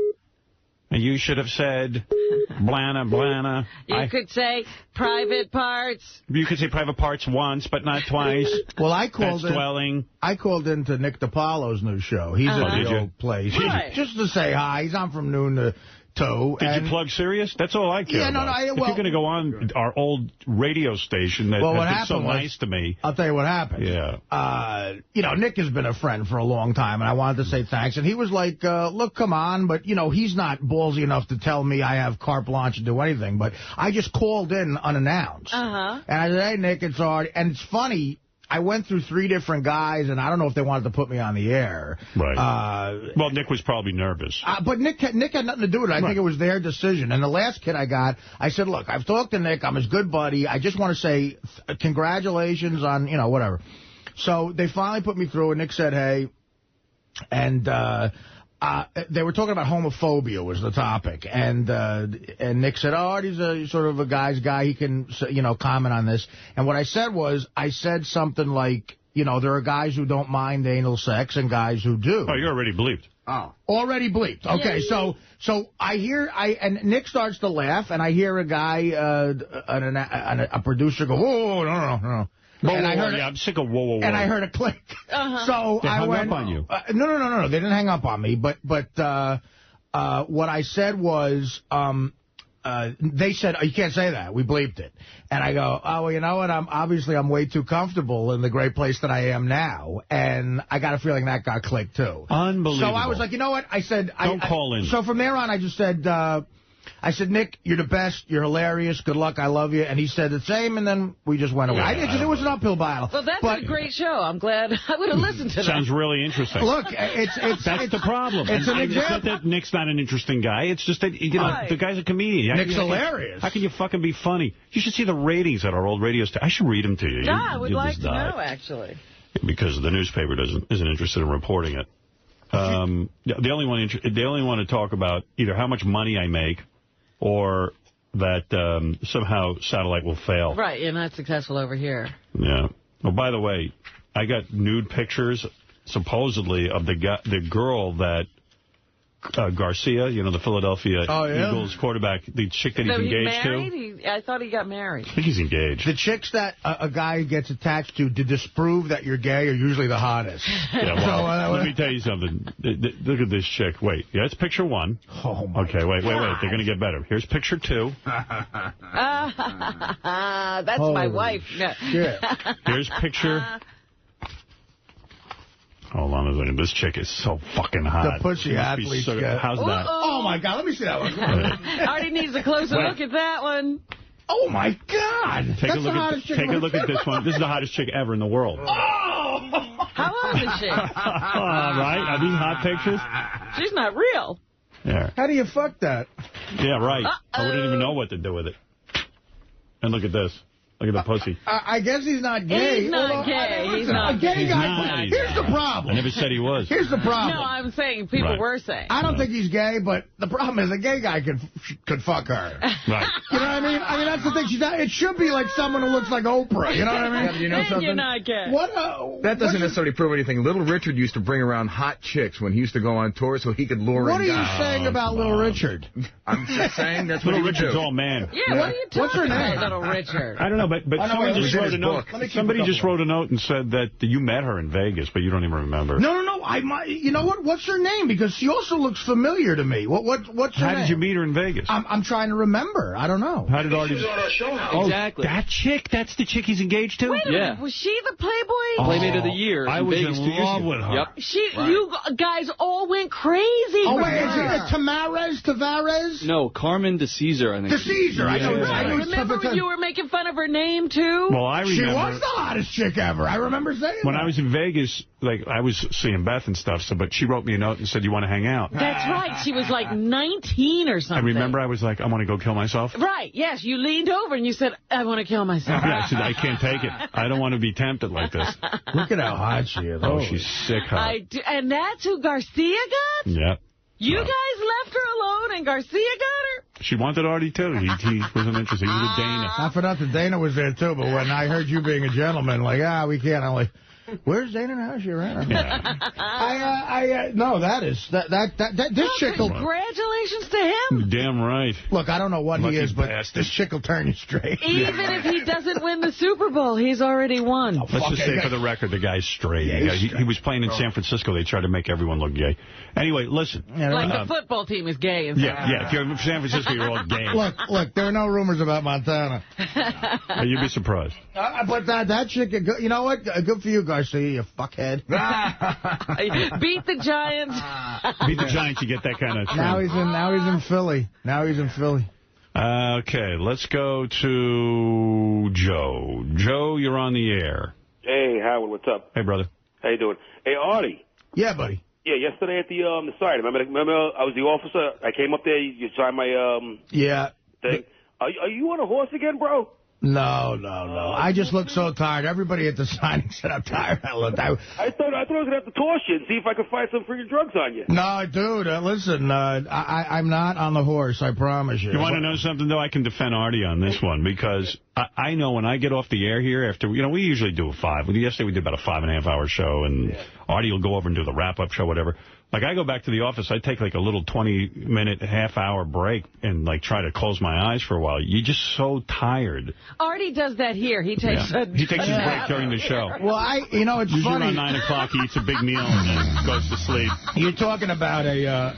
You should have said blana, blana. You could say private parts. You could say private parts once, but not twice. Well, I called into Nick DiPaolo's new show. He's at the old place. Right. Just to say hi. He's on from noon to 2. Did you plug Sirius? That's all I care about. If you're going to go on our old radio station that has been so nice to me. I'll tell you what happened. Yeah. Nick has been a friend for a long time, and I wanted to say thanks. And he was like, look, come on. But, he's not ballsy enough to tell me I have carte blanche to do anything. But I just called in unannounced. And I said, hey, Nick, it's hard. And it's funny. I went through 3 different guys, and I don't know if they wanted to put me on the air. Right. Well, Nick was probably nervous. But Nick had nothing to do with it. I think it was their decision. And the last kid I got, I said, look, I've talked to Nick. I'm his good buddy. I just want to say congratulations on, whatever. So they finally put me through, and Nick said, hey. And they were talking about homophobia was the topic. And Nick said, Artie's sort of a guy's guy. He can, comment on this. And what I said was, something like, there are guys who don't mind anal sex and guys who do. Oh, you're already bleeped. Oh. Already bleeped. Okay, so I hear, and Nick starts to laugh, and I hear a guy, a producer go, oh, no. I'm sick of whoa. And I heard a click. So they hung up on you. No. They didn't hang up on me. But what I said was, they said, you can't say that. We bleeped it. And I go, oh, well, you know what? I'm way too comfortable in the great place that I am now. And I got a feeling that got clicked, too. Unbelievable. So I was like, you know what? I said... Don't call in. So from there on, I just said... I said, Nick, you're the best. You're hilarious. Good luck. I love you. And he said the same, and then we just went away. It was an uphill battle. Well, that's a great show. I'm glad I would have listened to that. Sounds really interesting. Look, that's the problem. It's an example. It's not that Nick's not an interesting guy. It's just that, the guy's a comedian. Nick's hilarious. How can you fucking be funny? You should see the ratings at our old radio station. I should read them to you. Yeah, I would like to know, actually. Because the newspaper isn't interested in reporting it. They only want to talk about either how much money I make or that somehow satellite will fail. Right, you're not successful over here. Yeah. Oh, by the way, I got nude pictures, supposedly, of the girl that Garcia, the Philadelphia Eagles quarterback, the chick that he's engaged to. I thought he got married. I think he's engaged. The chicks that a guy gets attached to disprove that you're gay are usually the hottest. Yeah, well, let me tell you something. Look at this chick. Wait, that's picture 1. Oh, my Okay, wait. They're going to get better. Here's picture 2. That's my wife. Shit. Here's picture... Hold on a second. This chick is so fucking hot. The pussy athlete. How's that? Oh, my God. Let me see that one. Artie needs a closer look at that one. Oh, my God. Take a look at this one. This is the hottest chick ever in the world. Oh! How old is she? Right? Are these hot pictures? She's not real. Yeah. How do you fuck that? Yeah, right. I wouldn't even know what to do with it. And look at this. Look at the pussy. I guess he's not gay. He's not gay. He's not a gay guy. Here's the problem. I never said he was. Here's the problem. No, I'm saying people were saying. I don't think he's gay, but the problem is a gay guy could fuck her. Right. You know what I mean? I mean, that's the thing. She's not, it should be like someone who looks like Oprah. You know what I mean? Yeah, you know something? You're not gay. That doesn't necessarily prove anything. Little Richard used to bring around hot chicks when he used to go on tour so he could lure What are in you guys. saying about Little Richard? I'm just saying that's what Little he would Richard's do. all man. Yeah, what are you talking about, Little Richard? I don't know, but someone just wrote a note. Somebody just wrote a note and said that you met her in Vegas, but you don't even remember. No. You know what? What's her name? Because she also looks familiar to me. What's her name? How did you meet her in Vegas? I'm trying to remember. I don't know. How did Artie... She was on our show now. Oh, exactly. That chick? That's the chick he's engaged to? Wait a minute. Was she the Playboy? Playmate of the Year. I was Vegas in love with her. Yep. You guys all went crazy. Oh, wait, is it Tavares? No, Carmen DeCesar, I think. DeCesar. Yeah. I know. Remember when you were making fun of her name, too? Well, I remember. She was the hottest chick ever. I remember saying when that. I was in Vegas, I was seeing Beth and stuff, but she wrote me a note and said, you want to hang out? That's right. She was like 19 or something. I remember I was like, I want to go kill myself. Right, yes. You leaned over and you said, I want to kill myself. Yeah, I said, I can't take it. I don't want to be tempted like this. Look at how hot she is. Oh, she's sick hot. And that's who Garcia got? Yeah. You guys left her alone and Garcia got her? She wanted Artie, too. He wasn't interested. He was with Dana. Not for nothing. Dana was there, too, but when I heard you being a gentleman, we can't. I'm like, where's Dana now? Is she around? Yeah. No, this chick will... Congratulations to him. Damn right. Look, I don't know what he is, but bastard. this chick will turn you straight. Even if he doesn't win the Super Bowl, he's already won. Let's just say for the record, the guy's straight. Yeah, he was playing in San Francisco. They tried to make everyone look gay. Anyway, listen. Like the football team is gay. Yeah. If you're in San Francisco, you're all gay. Look, there are no rumors about Montana. You'd be surprised. But that chick, you know what? Good for you, Garcia, you fuckhead. Beat the Giants. Beat the Giants, you get that kind of thing. Now he's in Philly. Okay, let's go to Joe. Joe, you're on the air. Hey, Howard, what's up? Hey, brother. How you doing? Hey, Artie. Yeah, buddy. Yeah, yesterday at the site. Remember I was the officer. I came up there. You signed my thing. Are you on a horse again, bro? No. I just look so tired. Everybody at the signing said I'm tired. I thought I was going to have to toss you and see if I could find some freaking drugs on you. No, dude, listen, I'm not on the horse, I promise you. You want to know something, though? I can defend Artie on this one, because I know when I get off the air here after, we usually do a 5. Yesterday we did about a 5.5-hour show, and Artie will go over and do the wrap-up show, whatever. Like, I go back to the office, I take like a little 20-minute, half-hour break and like try to close my eyes for a while. You're just so tired. Artie does that here. He takes his break during the show. Well, it's usually funny. Around 9 o'clock, he eats a big meal and then goes to sleep. You're talking about a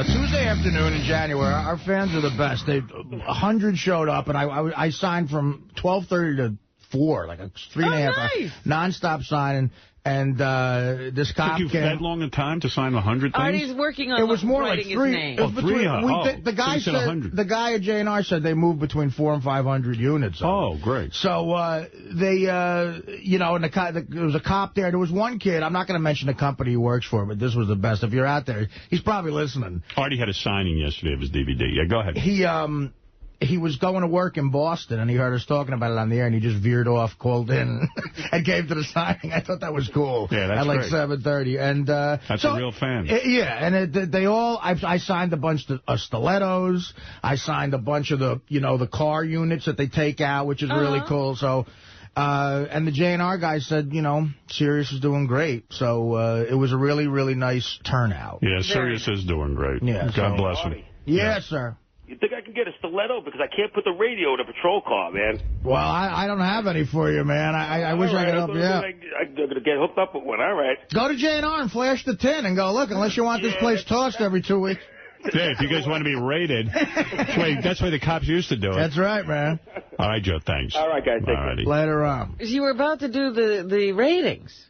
Tuesday afternoon in January. Our fans are the best. 100 showed up, and I signed from 12:30 to 4, like a 3.5 hour nonstop signing. And this cop took you that long a time to sign 100 things? Artie's working on it was more like his 3. name. It was the guy so said the guy at JNR said they moved between 400 and 500 units. Oh, great. So they, you know, and there was a cop there. There was one kid. I'm not going to mention the company he works for, but this was the best. If you're out there, he's probably listening. Artie had a signing yesterday of his DVD. Yeah, go ahead. He was going to work in Boston, and he heard us talking about it on the air, and he just veered off, called in, and came to the signing. I thought that was cool. Yeah, that's at like great. 7:30, and that's a real fan. Yeah, and they all. I signed a bunch of stilettos. I signed a bunch of the car units that they take out, which is really cool. So. And the JNR guy said, you know, Sirius is doing great. So it was a really, really nice turnout. Yeah, Sirius is doing great. Yeah, God bless him. Yes, sir. You think I can get a stiletto? Because I can't put the radio in a patrol car, man. Well, I don't have any for you, man. I wish I could help you out. I'm going to get hooked up with one. All right. Go to JNR and flash the tin and go, look, unless you want this place tossed every 2 weeks. Yeah, if you guys want to be raided, that's why the cops used to do it. That's right, man. All right, Joe, thanks. All right, guys. Take care. Later on. You were about to do the ratings.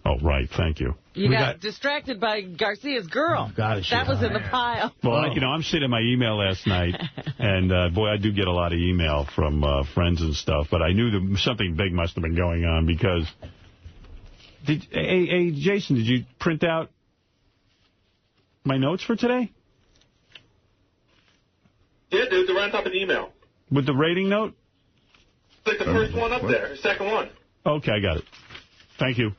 Oh, right. Thank you. You got distracted by Garcia's girl. That was in the pile. Well, I'm sitting in my email last night, and, boy, I do get a lot of email from friends and stuff, but I knew that something big must have been going on because... Hey, Jason, did you print out my notes for today? Yeah, dude, they're right on top of the email. With the rating note? It's like the first one up there, the second one. Okay, I got it. Thank you.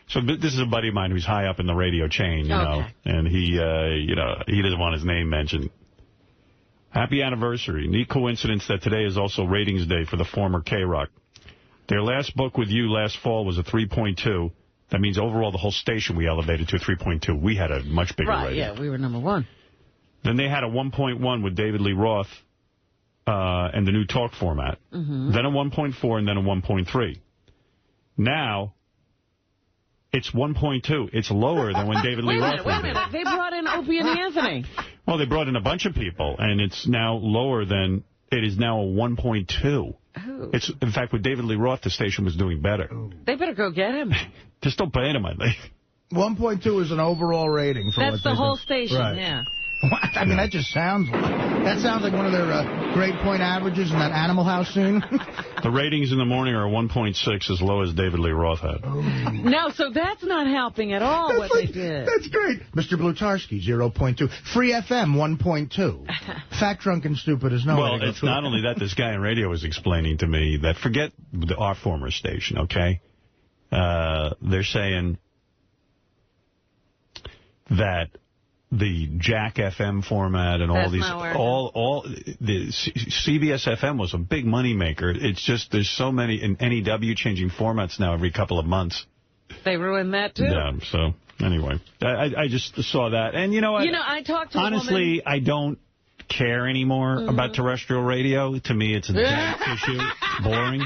So this is a buddy of mine who's high up in the radio chain, you know, and he, he doesn't want his name mentioned. Happy anniversary. Neat coincidence that today is also ratings day for the former K-Rock. Their last book with you last fall was a 3.2. That means overall the whole station we elevated to a 3.2. We had a much bigger rating. Yeah, we were number 1. Then they had a 1.1 with David Lee Roth and the new talk format. Mm-hmm. Then a 1.4 and then a 1.3. Now... it's 1.2. It's lower than when David Lee Roth was Wait a minute. They brought in Opie and Anthony. Well, they brought in a bunch of people, and it's now lower than... it is now a 1.2. It's in fact, with David Lee Roth, the station was doing better. They better go get him. Just don't pay him, I think. 1.2 is an overall rating. That's the whole station, yeah. I mean, that just sounds like one of their grade point averages in that Animal House scene. The ratings in the morning are 1.6, as low as David Lee Roth had. No, so that's not helping at all they did. That's great. Mr. Blutarski, 0.2. Free FM, 1.2. Fat, drunk, and stupid is no. Well, it's not only that. This guy on radio was explaining to me that, forget our former station, okay? They're saying that the Jack FM format and all the CBS FM was a big moneymaker. It's just there's so many in NEW changing formats now every couple of months. They ruined that too. Yeah. So anyway, I just saw that, and you know what? You know, I talked to honestly, I don't care anymore about terrestrial radio. To me, it's a dead issue, boring.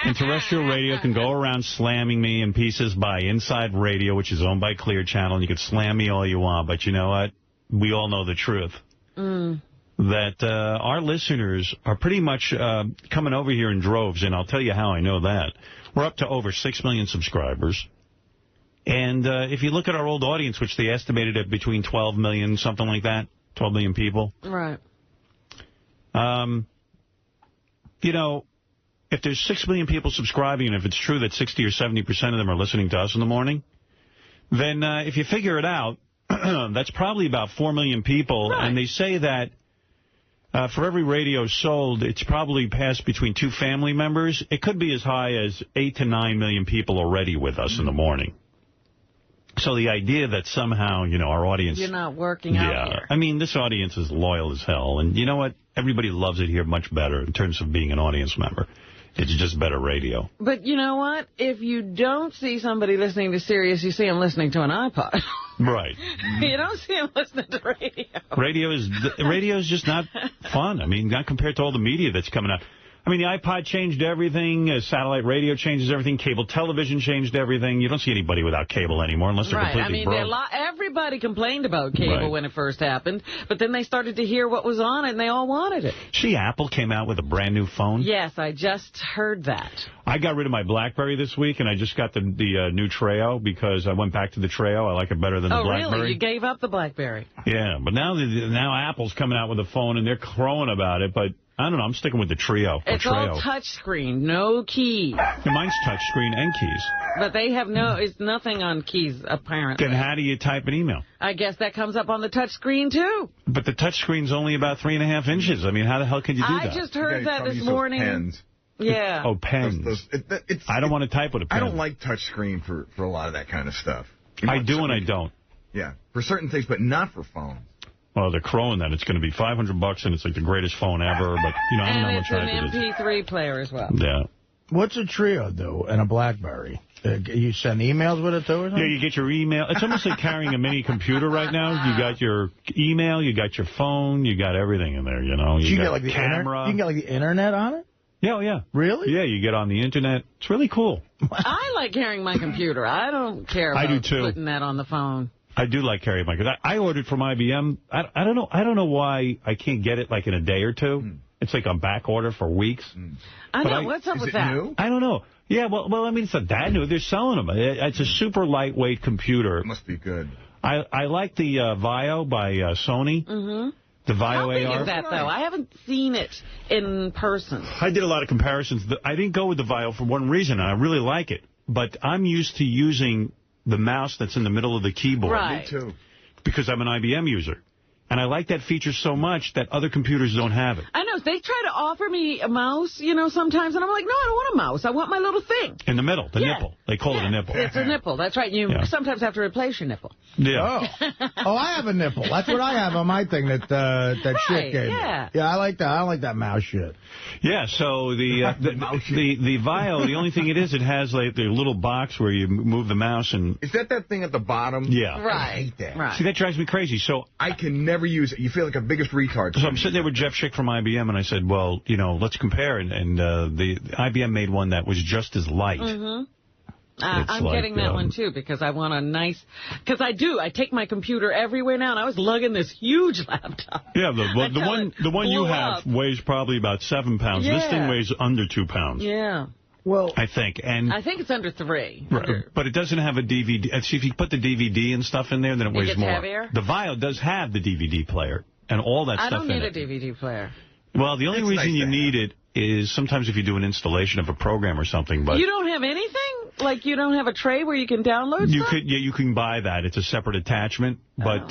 And terrestrial radio can go around slamming me in pieces by Inside Radio, which is owned by Clear Channel, and you can slam me all you want. But you know what? We all know the truth. That our listeners are pretty much coming over here in droves, and I'll tell you how I know that. We're up to over 6 million subscribers. And if you look at our old audience, which they estimated at between 12 million, something like that, 12 million people. Right. You know, if there's 6 million people subscribing, and if it's true that 60 or 70% of them are listening to us in the morning, then if you figure it out, that's probably about 4 million people. Right. And they say that for every radio sold, it's probably passed between 2 family members. It could be as high as 8 to 9 million people already with us in the morning. So the idea that somehow, you know, our audience... You're not working out here. I mean, this audience is loyal as hell. And you know what? Everybody loves it here much better in terms of being an audience member. It's just better radio. But you know what? If you don't see somebody listening to Sirius, you see them listening to an iPod. Right. You don't see them listening to radio. Radio is just not fun. I mean, not compared to all the media that's coming out. I mean, the iPod changed everything. Satellite radio changes everything. Cable television changed everything. You don't see anybody without cable anymore unless they're completely broke. Everybody complained about cable when it first happened, but then they started to hear what was on it, and they all wanted it. See, Apple came out with a brand-new phone? Yes, I just heard that. I got rid of my BlackBerry this week, and I just got the new Treo because I went back to the Treo. I like it better than the BlackBerry. Oh, really? You gave up the BlackBerry? Yeah, but now Apple's coming out with a phone, and they're crowing about it, but I don't know. I'm sticking with the Treo. It's all touchscreen, no keys. Yeah, mine's touchscreen and keys. But they have it's nothing on keys, apparently. Then how do you type an email? I guess that comes up on the touchscreen, too. But the touchscreen's only about 3.5 inches. I mean, how the hell can you do that? I just heard that this morning. Pens. Yeah. Oh, pens. I don't want to type with a pen. I don't like touchscreen for a lot of that kind of stuff. I do and I don't. Yeah, for certain things, but not for phones. Well, they're crowing that it's going to be $500 and it's like the greatest phone ever, but you know, I don't know how much it is. And it's an MP3 player as well. Yeah. What's a Treo do and a BlackBerry? You send emails with it too or something? Yeah, you get your email. It's almost like carrying a mini computer right now. You got your email, you got your phone, you got everything in there, you know. You get like the camera. You can get like the internet on it? Yeah, yeah. Really? Yeah, you get on the internet. It's really cool. I like carrying my computer. I don't care about putting that on the phone. I do like carrying my computer. I ordered from IBM. I don't know. I don't know why I can't get it like in a day or two. It's like on back order for weeks. I know. What's up with that? New? I don't know. Yeah, well, I mean, it's not that new. They're selling them. It's a super lightweight computer. It must be good. I like the Vaio by Sony. Mm-hmm. The Vaio AR. How big is that, though? I haven't seen it in person. I did a lot of comparisons. I didn't go with the Vaio for one reason, and I really like it. But I'm used to using the mouse that's in the middle of the keyboard. Right. Me too. Because I'm an IBM user. And I like that feature so much that other computers don't have it. I know. They try to offer me a mouse, you know, sometimes. And I'm like, no, I don't want a mouse. I want my little thing. In the middle, the nipple. They call it a nipple. It's a nipple. That's right. You sometimes have to replace your nipple. Yeah. Oh, I have a nipple. That's what I have on my thing that shit gave me. Yeah, I like that. I don't like that mouse shit. Yeah, so the Vaio, the only thing it is, it has like the little box where you move the mouse and... Is that thing at the bottom? Yeah. Right. I hate that. Right. See, that drives me crazy. So I can never use it. You feel like a biggest retard. So I'm sitting there with Jeff Schick from IBM, and I said, well, you know, let's compare. And the IBM made one that was just as light. Mm-hmm. I'm getting that one, too, because I want a nice... Because I take my computer everywhere now, and I was lugging this huge laptop. Yeah, the one you have weighs probably about 7 pounds. Yeah. This thing weighs under 2 pounds. Yeah. Well, I think it's under 3. Right, but it doesn't have a DVD. See, if you put the DVD and stuff in there, then it weighs more. Heavier? The Vaio does have the DVD player and all that stuff in it. I don't need a DVD player. Well, the only reason you need it is sometimes if you do an installation of a program or something. But you don't have anything? Like you don't have a tray where you can download stuff? You can buy that. It's a separate attachment. But,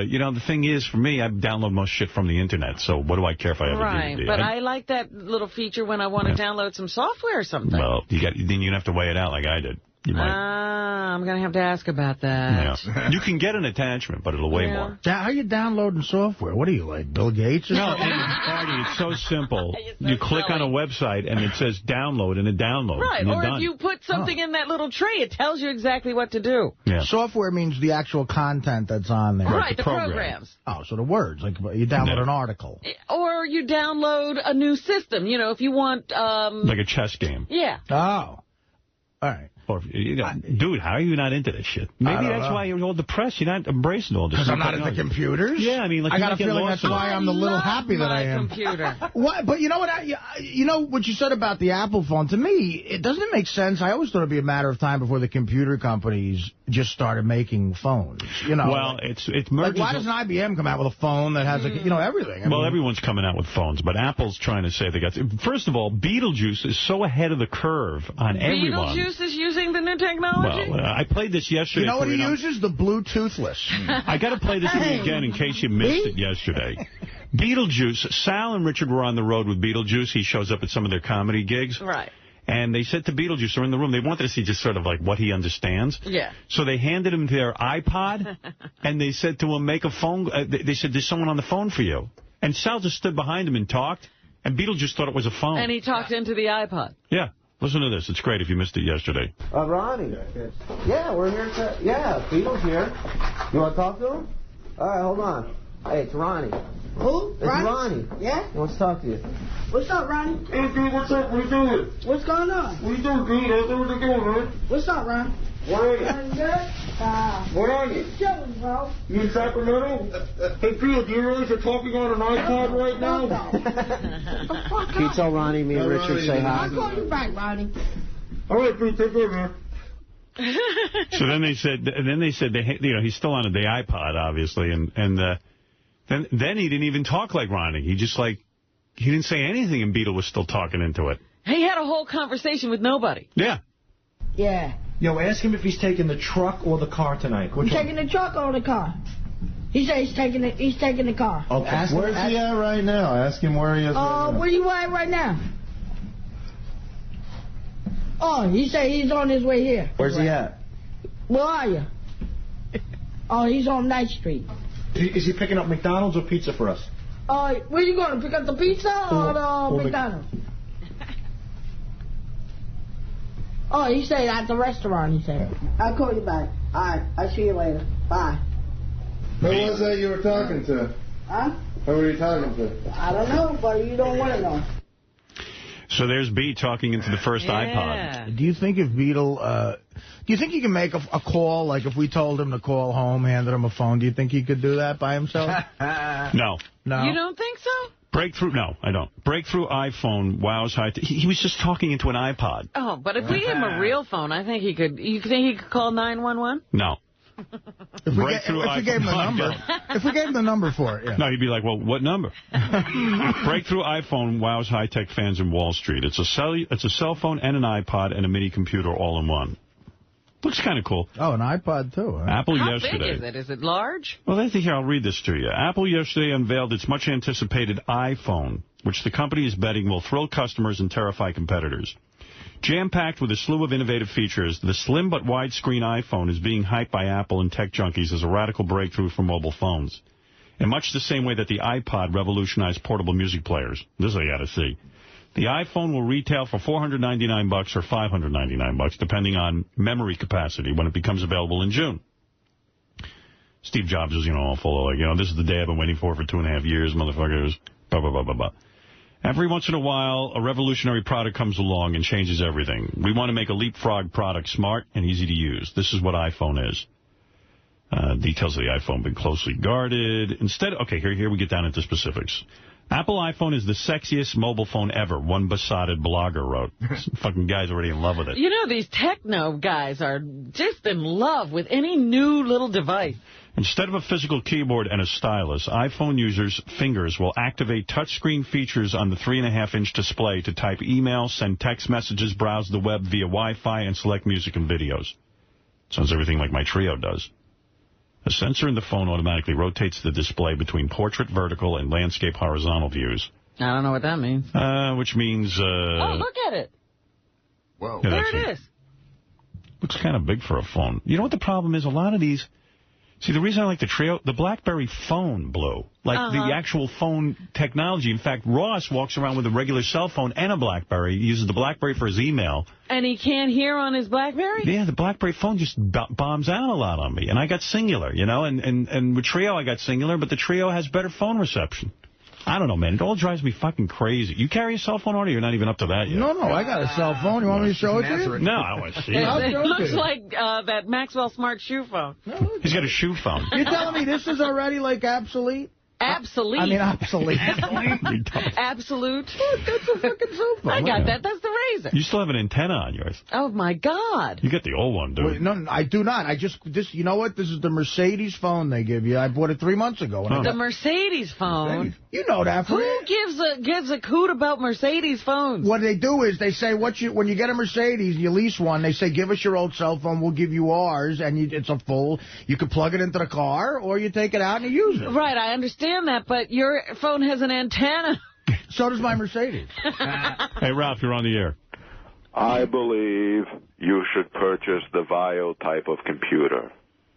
you know, the thing is, for me, I download most shit from the Internet. So what do I care if I have a DVD? But I like that little feature when I want to download some software or something. Well, then you have to weigh it out like I did. You might. I'm going to have to ask about that. Yeah. You can get an attachment, but it'll weigh more. How are you downloading software? What are you, like Bill Gates? Or no, Marty, it's so simple. You click on a website, and it says download, and it downloads. Right, or done. if you put something in that little tray, it tells you exactly what to do. Yeah. Software means the actual content that's on there. Right, the programs. Oh, so the words. Like you download an article. Or you download a new system, you know, if you want... like a chess game. Yeah. Oh. All right. Or, you know, dude, how are you not into this shit? Maybe that's why you're all depressed. You're not embracing all this. Because I'm not into computers? Yeah, I mean, like I got a feeling that's why I'm the little happy that I am. Computer. What? But you know what? You know what you said about the Apple phone? To me, it doesn't make sense. I always thought it'd be a matter of time before the computer companies just started making phones. You know. Well, it's merging. Like, why doesn't IBM come out with a phone that has, you know, everything? I mean, everyone's coming out with phones, but Apple's trying to say they got... First of all, Beetlejuice is so ahead of the curve on everyone. Beetlejuice is using the new technology? Well, I played this yesterday. You know what he uses? The Bluetoothless. I got to play this again in case you missed it yesterday. Beetlejuice, Sal and Richard were on the road with Beetlejuice. He shows up at some of their comedy gigs. Right. And they said to Beetlejuice, they're in the room, they wanted to see just sort of like what he understands. Yeah. So they handed him their iPod, and they said to him, make a phone. They said, there's someone on the phone for you. And Sal just stood behind him and talked, and Beetlejuice thought it was a phone. And he talked into the iPod. Yeah. Listen to this. It's great if you missed it yesterday. Ronnie. Yeah, we're here. Yeah, Beetle's here. You want to talk to him? All right, hold on. Hey, it's Ronnie. Who? It's Ronnie. Yeah? He wants to talk to you. What's up, Ronnie? Hey, dude, what's up? What you doing? What's going on? What you doing, dude? How's everything going, man? What's up, Ron? Where are you? Everything good? Where are you? Chilling, bro. You in Sacramento? Hey, Peter, do you realize you're talking on an iPod right now? Can you tell Ronnie me and Richard say hi? I'll call you back, Ronnie. All right, Pete, take care, man. So then they said, he's still on the iPod, obviously, and then he didn't even talk like Ronnie. He just he didn't say anything, and Beetle was still talking into it. He had a whole conversation with nobody. Yeah. Yeah. Yo, ask him if he's taking the truck or the car tonight. He's taking the truck or the car? He said he's taking the car. Okay. Where's he at right now? Ask him where he is right now. Where you at right now? Oh, he said he's on his way here. Where's he at? Where are you? Oh, he's on Night Street. Is he picking up McDonald's or pizza for us? Where you going? To pick up the pizza or the McDonald's? Oh, he said at the restaurant, he said. I'll call you back. All right, I'll see you later. Bye. Who was that you were talking to? Huh? Who were you talking to? I don't know, but you don't want to know. So there's B talking into the first iPod. Do you think if Beetle, do you think he can make a call, like if we told him to call home, handed him a phone, do you think he could do that by himself? No. No? You don't think so? Breakthrough, no, I don't. Breakthrough iPhone, wows high. He was just talking into an iPod. Oh, but if we gave him a real phone, I think he could. You think he could call 911? No. If we gave him the number. If we gave him the number for it, yeah. No, he'd be like, well, what number? Breakthrough iPhone wows high-tech fans in Wall Street. It's a cell phone and an iPod and a mini computer all in one. Looks kind of cool. Oh, an iPod, too. Huh? Apple How yesterday. big is it? Is it large? Well, here, I'll read this to you. Apple yesterday unveiled its much-anticipated iPhone, which the company is betting will thrill customers and terrify competitors. Jam-packed with a slew of innovative features, the slim but widescreen iPhone is being hyped by Apple and tech junkies as a radical breakthrough for mobile phones. In much the same way that the iPod revolutionized portable music players. This is what you got to see. The iPhone will retail for $499 or $599, depending on memory capacity, when it becomes available in June. Steve Jobs is, all full of, this is the day I've been waiting for 2.5 years, motherfuckers, blah, blah, blah, blah, blah. Every once in a while, a revolutionary product comes along and changes everything. We want to make a leapfrog product smart and easy to use. This is what iPhone is. Details of the iPhone have been closely guarded. Instead, okay, here we get down into specifics. Apple iPhone is the sexiest mobile phone ever, one besotted blogger wrote. Fucking guy's already in love with it. These techno guys are just in love with any new little device. Instead of a physical keyboard and a stylus, iPhone users' fingers will activate touchscreen features on the 3.5-inch display to type email, send text messages, browse the web via Wi-Fi, and select music and videos. Sounds everything like my Trio does. A sensor in the phone automatically rotates the display between portrait vertical and landscape horizontal views. I don't know what that means. Which means... oh, look at it. Whoa. Yeah, there it is. Looks kind of big for a phone. You know what the problem is? A lot of these... See, the reason I like the Trio, the BlackBerry phone blew. Like the actual phone technology. In fact, Ross walks around with a regular cell phone and a BlackBerry. He uses the BlackBerry for his email. And he can't hear on his BlackBerry? Yeah, the BlackBerry phone just bombs out a lot on me. And I got Singular, and with Trio I got Singular, but the Trio has better phone reception. I don't know, man. It all drives me fucking crazy. You carry a cell phone, or you're not even up to that yet? No, I got a cell phone. You want me to show it to you? No, I don't want to see it. It looks like that Maxwell Smart shoe phone. He's got a shoe phone. You're telling me this is already, obsolete? Absolute. I mean, obsolete. Absolute. That's a fucking cell phone. I got that. That's the Razor. You still have an antenna on yours. Oh, my God. You got the old one, dude. Wait, no, I do not. You know what? This is the Mercedes phone they give you. I bought it 3 months ago. The Mercedes phone? You know that. Who gives a coot about Mercedes phones? What they do is they say, when you get a Mercedes, you lease one, they say, give us your old cell phone, we'll give you ours, and it's a full, you can plug it into the car, or you take it out and you use it. Right, I understand that, but your phone has an antenna. So does my Mercedes. Hey, Ralph, you're on the air. I believe you should purchase the Vio type of computer.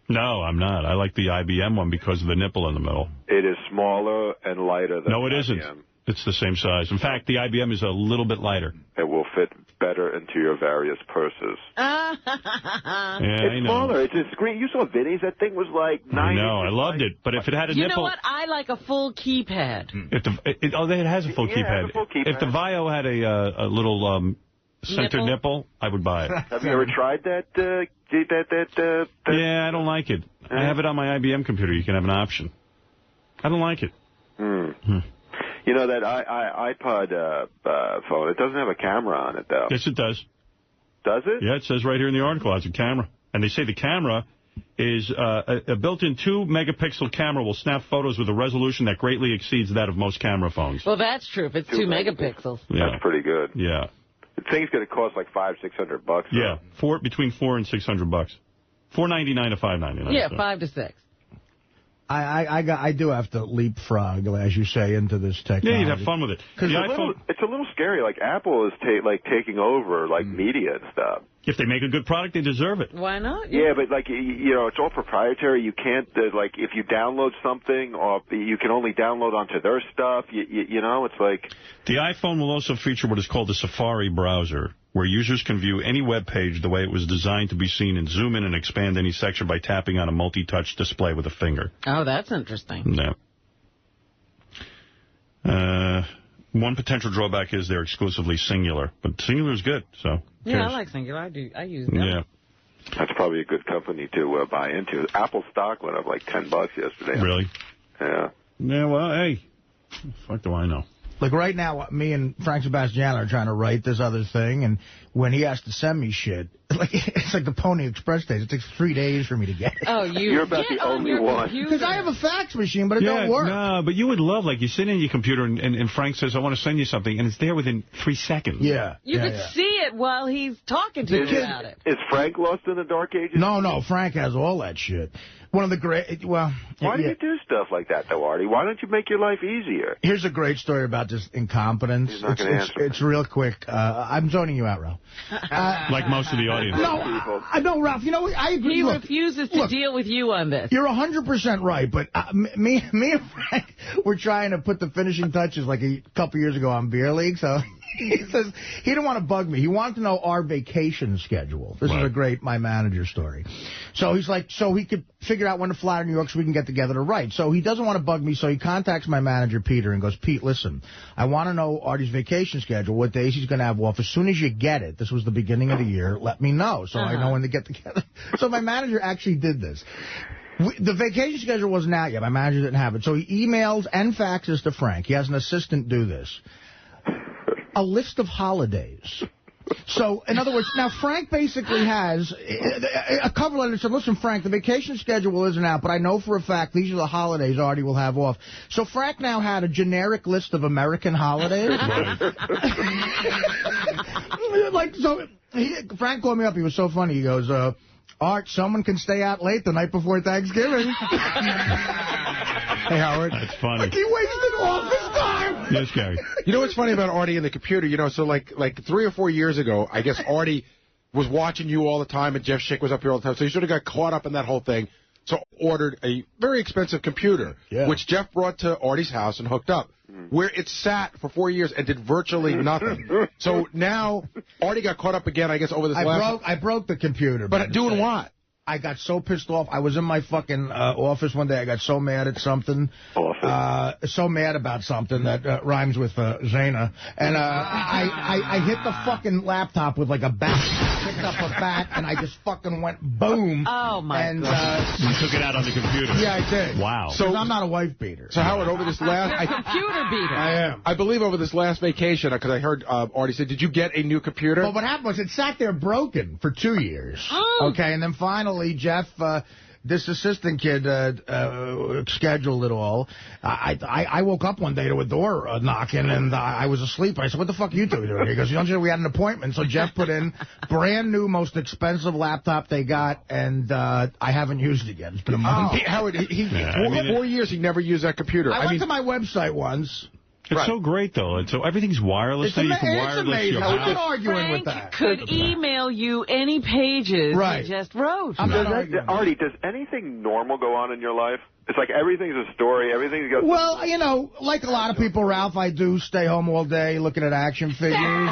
No, I'm not. I like the IBM one because of the nipple in the middle. It is smaller and lighter than No, it IBM. isn't. It's the same size. In fact, the IBM is a little bit lighter. It will fit better into your various purses. Yeah, it's smaller. It's a screen. You saw Vinny's. That thing was like 9 I know. I loved it. But if it had a nipple... You know what? I like a full keypad. It has a full keypad. It has a full keypad. If the Vio had a little center nipple, I would buy it. Have you ever tried that? Yeah, I don't like it. I have it on my IBM computer. You can have an option. I don't like it. You know, that iPod phone, it doesn't have a camera on it, though. Yes, it does. Does it? Yeah, it says right here in the article it has a camera. And they say the camera is a built-in 2-megapixel camera will snap photos with a resolution that greatly exceeds that of most camera phones. Well, that's true. If it's 2 megapixels. Yeah. That's pretty good. Yeah. The thing's going to cost like $500-600. Yeah, between $400 and $600. $4.99 to $5.99. Yeah, 5 to 6. I do have to leapfrog, as you say, into this technology. Yeah, you'd have fun with it. It's a little scary. Like, Apple is taking over, like, media and stuff. If they make a good product, they deserve it. Why not? Yeah, but, like, you know, it's all proprietary. You can't, like, if you download something, or you can only download onto their stuff. You know, it's like... The iPhone will also feature what is called the Safari browser, where users can view any web page the way it was designed to be seen and zoom in and expand any section by tapping on a multi-touch display with a finger. Oh, that's interesting. No. One potential drawback is they're exclusively singular, but singular is good, so... Yeah, I like singular. I use them. Yeah. That's probably a good company to buy into. Apple stock went up like $10 yesterday. Really? Yeah. Yeah, well, hey, fuck do I know? Like right now, me and Frank Sebastiano are trying to write this other thing, and when he has to send me shit, it's like the Pony Express days. It takes 3 days for me to get it. Oh, you're about the only one. Because I have a fax machine, but it don't work. No, but you would love, like, you sit in your computer and Frank says, I want to send you something, and it's there within 3 seconds. Yeah. You could see it while he's talking to you about it. Is Frank lost in the dark ages? No, Frank has all that shit. One of the great, well... Why do you do stuff like that, though, Artie? Why don't you make your life easier? Here's a great story about just incompetence. He's not going to answer. It's real quick. I'm zoning you out, Ralph. Like most of the audience. No, Ralph, you know, I agree. He refuses to deal with you on this. You're 100% right, but me and Frank were trying to put the finishing touches like a couple years ago on Beer League, so... He says he didn't want to bug me. He wanted to know our vacation schedule. This is a great My Manager story. So he's like, so he could figure out when to fly to New York so we can get together to write. So he doesn't want to bug me, so he contacts my manager, Peter, and goes, Pete, listen, I want to know Artie's vacation schedule, what days he's going to have off. As soon as you get it, this was the beginning of the year, let me know so I know when to get together. So my manager actually did this. The vacation schedule wasn't out yet. My manager didn't have it. So he emails and faxes to Frank. He has an assistant do this. A list of holidays. So, in other words, now Frank basically has a cover letter that said, listen, Frank, the vacation schedule isn't out, but I know for a fact these are the holidays Artie will have off. So Frank now had a generic list of American holidays. Frank called me up. He was so funny. He goes, Art, someone can stay out late the night before Thanksgiving. Hey, Howard. That's funny. Like he wasted all his time. Yes, Gary. You know what's funny about Artie and the computer? You know, so like 3 or 4 years ago, I guess Artie was watching you all the time, and Jeff Schick was up here all the time. So he sort of got caught up in that whole thing. So ordered a very expensive computer, which Jeff brought to Artie's house and hooked up, where it sat for 4 years and did virtually nothing. So now Artie got caught up again, I guess, over this I broke the computer. But doing what? I got so pissed off. I was in my fucking office one day. I got so mad at something. So mad about something that rhymes with Zana. And I hit the fucking laptop with like a bat. I picked up a bat, and I just fucking went boom. Oh, my God. You took it out on the computer. Yeah, I did. Wow. So I'm not a wife beater. So, Howard, over this last... computer beater. I am. I believe over this last vacation, because I heard Artie say, did you get a new computer? Well, what happened was it sat there broken for 2 years. Okay, and then finally Jeff, this assistant kid, scheduled it all. I woke up one day to a door knocking, and I was asleep. I said, what the fuck are you two doing? He goes, you don't know we had an appointment. So Jeff put in brand new, most expensive laptop they got, and I haven't used it yet. It's been a month. Howard, 4 years he never used that computer. I went to my website once. It's so great, though. So everything's wireless now. You can wireless your house. I'm not arguing with that. Could email you any pages Right. he just wrote. Artie, does anything normal go on in your life? It's like everything's a story. Everything goes. Well, you know, like a lot of people, Ralph, I do stay home all day looking at action figures, and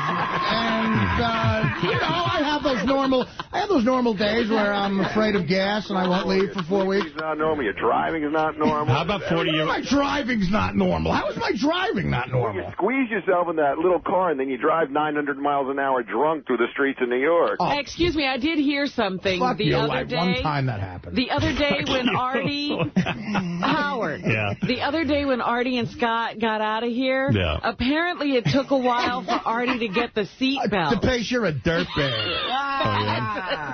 you know, I have those normal days where I'm afraid of gas and I won't leave for 4 weeks. It's not normal. Your driving is not normal. How about 40 years? My driving's not normal. How is my driving not normal? You squeeze yourself in that little car and then you drive 900 miles an hour drunk through the streets of New York. Oh. Excuse me, I did hear something Fuck the you, other like day. one time that happened. The other day when Artie... Howard. Yeah. The other day when Artie and Scott got out of here, apparently it took a while for Artie to get the seatbelt. DePace, you're a dirtbag.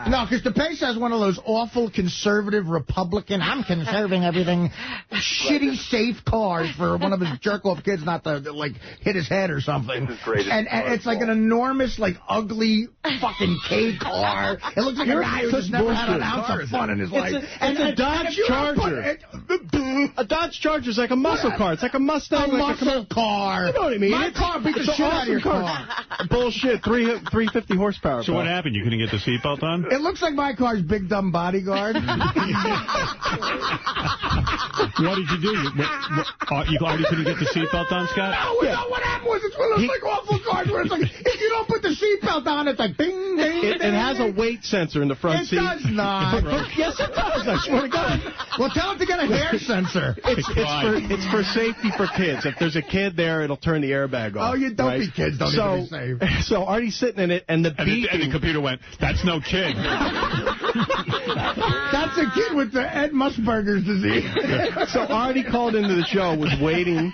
No, because DePace has one of those awful conservative Republican, I'm conserving everything, shitty safe cars for one of his jerk-off kids not to, like, hit his head or something. This is great. And it's like an enormous, like, ugly fucking K car. It looks like a guy who just never had an ounce of fun in his life. It's a Dodge Charger. A Dodge Charger is like a muscle car. It's like a Mustang. A muscle car. You know what I mean? My car beat the shit out of your car. Bullshit. 350 horsepower. So what happened? You couldn't get the seatbelt on? It looks like my car's Big Dumb Bodyguard. What did you do? You already couldn't get the seatbelt on, Scott? No, what happened was it's one of those like awful cars where it's like, if you don't put the seatbelt on, it's like ding, ding, It has a weight sensor in the front seat. It does not. Yes, it does. I swear to God. Well, tell it to get a hair sensor. It's for safety for kids. If there's a kid there, it'll turn the airbag off. Oh, you don't be kids. Don't even be safe. So Artie's sitting in it, and the computer went, that's no kid. That's a kid with the Ed Musburger's disease. So Artie called into the show, was waiting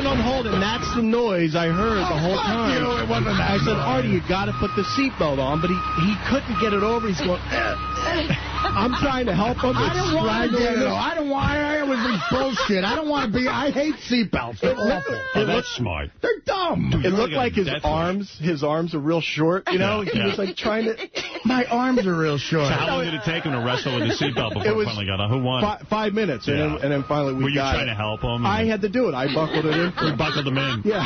on hold, and that's the noise I heard the whole time. It wasn't that. I said, Artie, you got to put the seatbelt on, but he couldn't get it over. He's going, I'm trying to help him. I don't want to get it. I don't want it. Was bullshit. I don't want to be. I hate seatbelts. They're awful. Oh, that's smart. They're dumb. It looked like his arms are real short. You know, he was like trying to. My arms are real short. So how long did it take him to wrestle with the seatbelt before he finally got on? Who won? 5 minutes, and then finally we got it. Were you trying to help him? I had to do it. I buckled it in. You buckled him in. Yeah.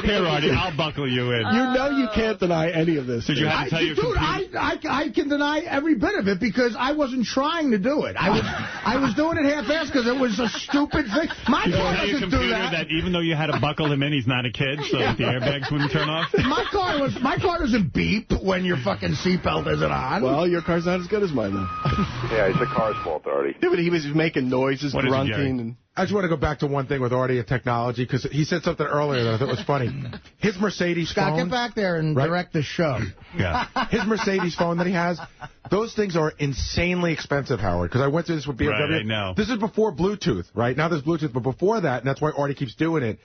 Here, Artie, I'll buckle you in. You know you can't deny any of this. Did you have to tell your computer? I can deny every bit of it because I wasn't trying to do it. I was doing it half-assed because it was a stupid thing. My car doesn't do that. Even though you had to buckle him in, he's not a kid, so that the airbags wouldn't turn off? My car doesn't beep when your fucking seatbelt isn't on. Well, your car's not as good as mine, then. Yeah, it's the car's fault, Artie. Yeah, but he was making noises, grunting. I just want to go back to one thing with Artie and technology, because he said something earlier that I thought was funny. His Mercedes phone. Scott, get back there and direct the show. Yeah. His Mercedes phone that he has, those things are insanely expensive, Howard, because I went through this with BMW. Right, I know. This is before Bluetooth, right? Now there's Bluetooth, but before that, and that's why Artie keeps doing it,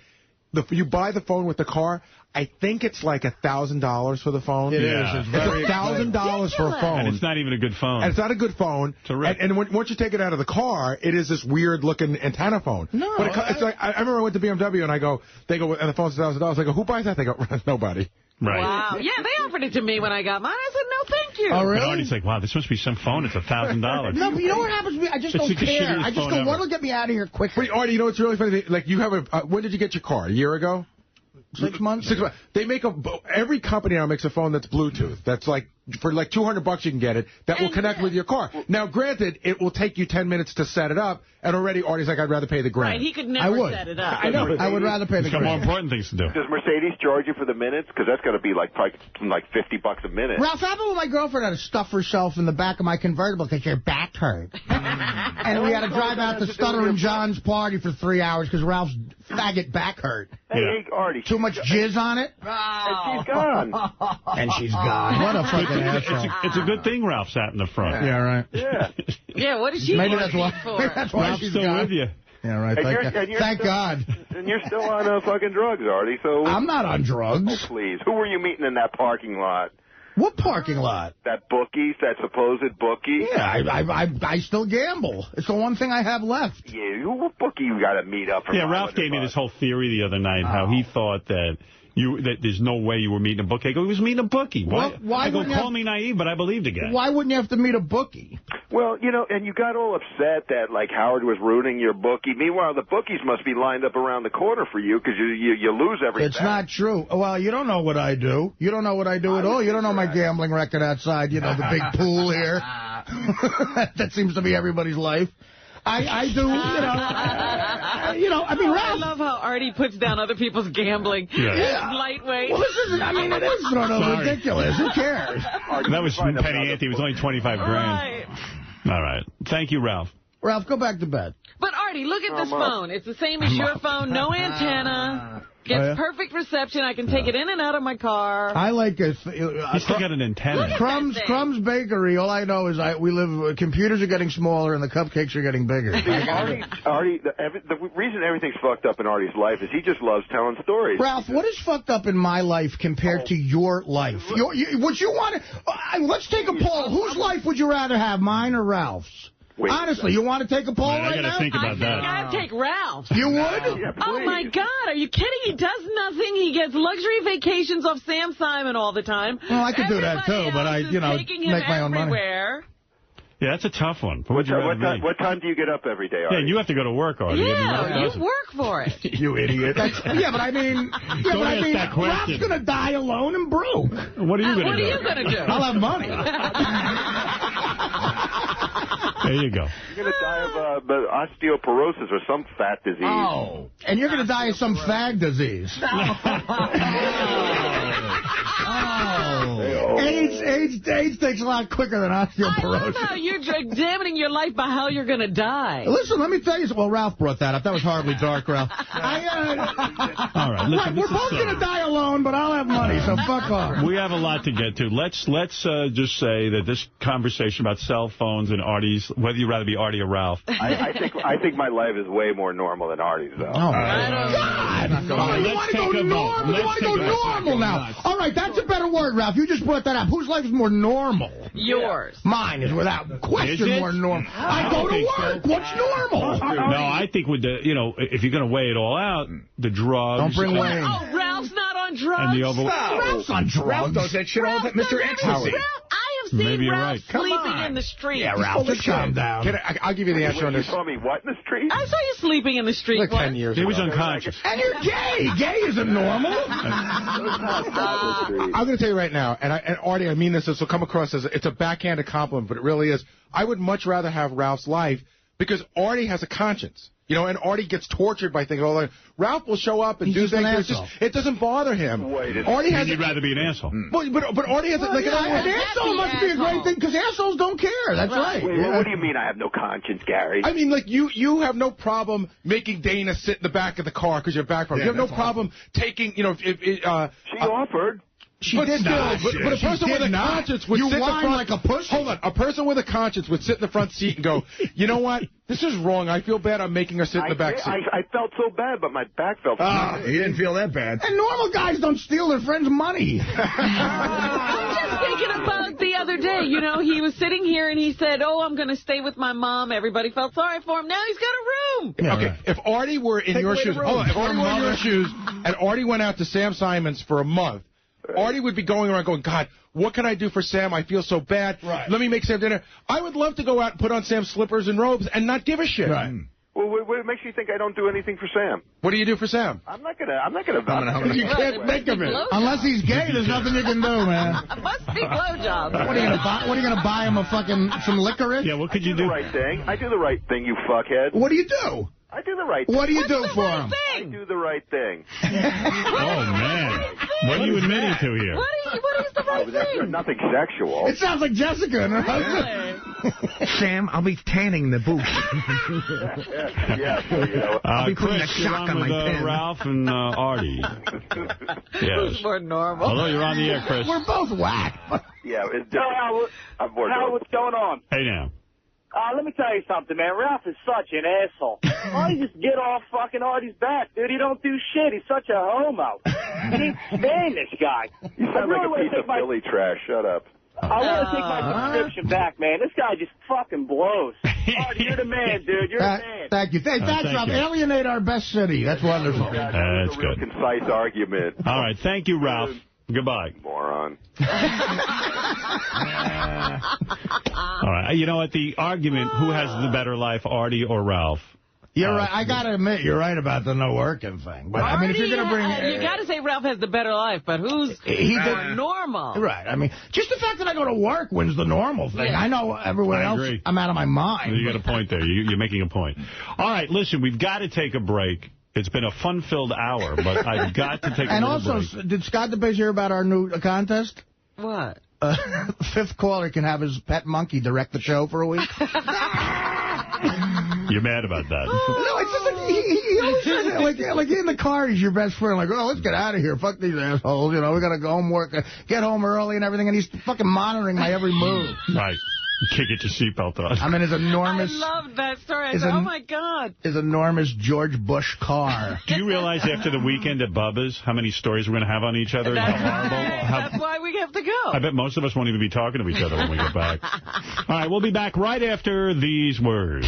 you buy the phone with the car, I think it's like $1,000 for the phone. It is. It's $1,000 for a phone. And it's not even a good phone. And it's not a good phone. And once you take it out of the car, it is this weird-looking antenna phone. No. But it's like, I remember I went to BMW, and they go, and the phone's $1,000. I go, who buys that? They go, nobody. Right. Wow. Yeah, they offered it to me when I got mine. I said, no, thank you. Oh, really? And Artie's like, wow, this must be some phone. It's $1,000. No, but you know what happens to me? I just don't care. I just go, what'll get me out of here quickly? Wait, Artie, you know what's really funny? Like, you have when did you get your car? A year ago? 6 months? 6 months. They make every company now makes a phone that's Bluetooth. That's like, for like $200 you can get it, that will connect with your car. Now, granted, it will take you 10 minutes to set it up, and already Artie's like, I'd rather pay the grand. Right, he could never set it up. I know. I would rather pay the grand. There's more important things to do. Does Mercedes charge you for the minutes? Because that's got to be like probably like $50 a minute. Ralph, how about when my girlfriend had to stuff herself in the back of my convertible because your back hurt? And we had to drive out to Stuttering John's party for 3 hours because Ralph's faggot back hurt. Hey, Artie. Too much jizz on it? And she's gone. And she's gone. What a fucking asshole. It's a good thing Ralph sat in the front. Yeah, right. Yeah. Yeah, what is she Maybe want that's to why, for? that's why Ralph's she's still gone. with you. Yeah, right. Thank God. And you're still on fucking drugs, Artie. So I'm not on drugs. Oh, please. Who were you meeting in that parking lot? What parking lot? That bookie, that supposed bookie? Yeah, I still gamble. It's the one thing I have left. Yeah, what bookie you got to meet up for? Yeah, Ralph gave me this whole theory the other night, how he thought that There's no way you were meeting a bookie. I go, he was meeting a bookie. Why I go, call me naive, but I believe the guy. Why wouldn't you have to meet a bookie? Well, and you got all upset that, like, Howard was ruining your bookie. Meanwhile, the bookies must be lined up around the corner for you because you lose everything. It's not true. Well, you don't know what I do. You don't know what I do at all. You don't know my gambling record outside, the big pool here. That seems to be everybody's life. I do, I mean, Ralph. I love how Artie puts down other people's gambling. Yeah. Lightweight. Well, this isn't, it is sort of ridiculous. Who cares? That was Penny Ante. It was only 25 grand. Right. All right. Thank you, Ralph. Ralph, go back to bed. But, Artie, look at this phone. It's the same as your phone. No antenna. Gets perfect reception. I can take it in and out of my car. I like it. You still got an antenna. Crumbs Bakery. All I know is computers are getting smaller and the cupcakes are getting bigger. Artie, the reason everything's fucked up in Artie's life is he just loves telling stories. Ralph, what is fucked up in my life compared to your life? Would you want to? Let's take a poll. Whose life would you rather have, mine or Ralph's? Honestly, you want to take a poll right now? I got to think about that. I'd take Ralph. You would? Yeah, oh, my God. Are you kidding? He does nothing. He gets luxury vacations off Sam Simon all the time. Well, I could do that, too, but I, make my own money. Yeah, that's a tough one. What time do you get up every day, Artie? Yeah, and you have to go to work, Artie. Yeah, you work for it. You idiot. Yeah, but I mean... Don't ask that question. Ralph's going to die alone and broke. What are you going to do? What are you going to do? I'll have money. There you go. You're going to die of osteoporosis or some fat disease. Oh. And you're going to die of some fag disease. AIDS takes a lot quicker than osteoporosis. I love how you're examining your life by how you're going to die. Listen, let me tell you something. Well, Ralph brought that up. That was horribly dark, Ralph. All right, listen, we're both going to die alone, but I'll have money, so fuck off. We have a lot to get to. Let's just say that this conversation about cell phones and Artie's, whether you'd rather be Artie or Ralph. I think my life is way more normal than Artie's, though. Oh, God! You want to go normal? You want to go normal now? All right, that's a better word, Ralph. You just brought that up. Whose life is more normal? Yours. Mine is without question more normal. I go to work. What's normal? No, I think with the, if you're going to weigh it all out, the drugs. Don't bring Wayne. Oh, Ralph's not on drugs? And the Ralph's on drugs. Ralph does that shit all the time. Mr. Ecstasy. I have seen Ralph sleeping in the street. Yeah, Ralph, just calm down. I'll give you the answer on this. You saw me what in the street? I saw you sleeping in the street. Like 10 years ago. He was unconscious. And you're gay. Gay isn't normal. I'm going to tell you right now, and Artie, I mean this will come across as it's a backhanded compliment, but it really is. I would much rather have Ralph's life because Artie has a conscience. And Artie gets tortured by things all the time. Ralph will show up and do things. It doesn't bother him. Artie has. You'd rather be an asshole. But Artie has an asshole must be a great thing because assholes don't care. That's right. Wait, what do you mean I have no conscience, Gary? I mean, like you have no problem making Dana sit in the back of the car because you're back from. You have no problem taking. She offered. She did not. But a person with a conscience would sit in the front. Like a pussy. Hold on. A person with a conscience would sit in the front seat and go, you know what? This is wrong. I feel bad. I'm making her sit in the back seat. I felt so bad, but my back felt bad. He didn't feel that bad. And normal guys don't steal their friends' money. I'm just thinking about the other day. He was sitting here and he said, I'm going to stay with my mom. Everybody felt sorry for him. Now he's got a room. Yeah, okay. Right. If Artie were in your shoes, if Artie were in your shoes and Artie went out to Sam Simon's for a month, Artie would be going around going, God, what can I do for Sam? I feel so bad. Right. Let me make Sam dinner. I would love to go out and put on Sam's slippers and robes and not give a shit. Right. Well, what makes you think I don't do anything for Sam? What do you do for Sam? I'm not gonna. You can't think of it. Unless he's gay, there's nothing you can do, man. Must be blowjobs. What are you gonna buy him some licorice? Yeah, what could you do? I do the right thing, you fuckhead. What do you do? I do the right thing. What do you do for him? I do the right thing. Oh, man. What are you admitting to here? What is the right thing? Nothing sexual. It sounds like Jessica and her husband. Sam, I'll be tanning the boots. I'll be putting a shock on my pen. Ralph and Artie. Yes. Who's more normal? Hello, you're on the air, Chris. We're both whack. Yeah. Howard, what's going on? Hey, now. Let me tell you something, man. Ralph is such an asshole. Why don't you just get off fucking Artie's back, dude? He don't do shit. He's such a homo. You can't stand this guy. You sound like a piece of Philly trash. Shut up. I want to take my subscription back, man. This guy just fucking blows. Artie, you're the man, dude. You're the man. Thank you. Thanks, Rob. Alienate our best city. That's wonderful. That's good. Concise argument. All right. Thank you, Ralph. Goodbye. Moron. All right. You know what? The argument, who has the better life, Artie or Ralph? You're right. I got to admit, you're right about the no working thing. But I mean, if you're going to bring... you got to say Ralph has the better life, but who's more normal? Right. I mean, just the fact that I go to work wins the normal thing. Yeah. I know everywhere else I'm out of my mind. You got a point there. You're making a point. All right, listen, we've got to take a break. It's been a fun-filled hour, but I've got to take a break. And also, did Scott DePace hear about our new contest? What? Fifth caller can have his pet monkey direct the show for a week. You're mad about that? No, it's just he always says it, like in the car, he's your best friend. Like, oh, let's get out of here. Fuck these assholes. You know, we got to go home, get home early and everything. And he's fucking monitoring my every move. Right. You can't get your seatbelt on. I'm in his enormous... I loved that story. I said, oh, my God. His enormous George Bush car. Do you realize after the weekend at Bubba's how many stories we're going to have on each other? How horrible? That's why we have to go. I bet most of us won't even be talking to each other when we get back. All right, we'll be back right after these words.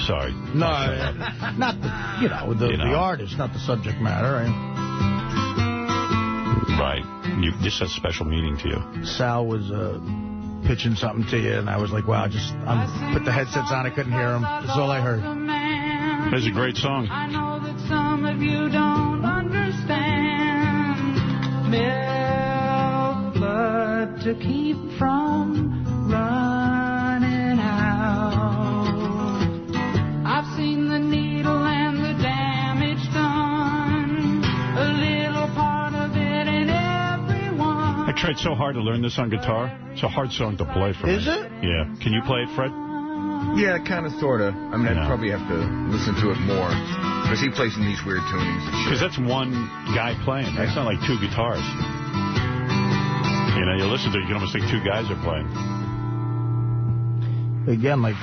Sorry. No, not the artist, not the subject matter. Right. This has special meaning to you. Sal was pitching something to you, and I was like, wow, I put the headsets on, I couldn't hear him. That's all I heard. It's a great song. I know that some of you don't understand. Milk blood to keep from running out. I've seen the needle and the damage done, a little part of it in everyone. I tried so hard to learn this on guitar. It's a hard song to play for me. Is it? Yeah. Can you play it, Fred? Yeah, kind of, sort of. I mean, I'd probably have to listen to it more, because he plays in these weird tunings and shit. Because that's one guy playing. That's not like two guitars. You know, you listen to it, you can almost think two guys are playing. Again, like...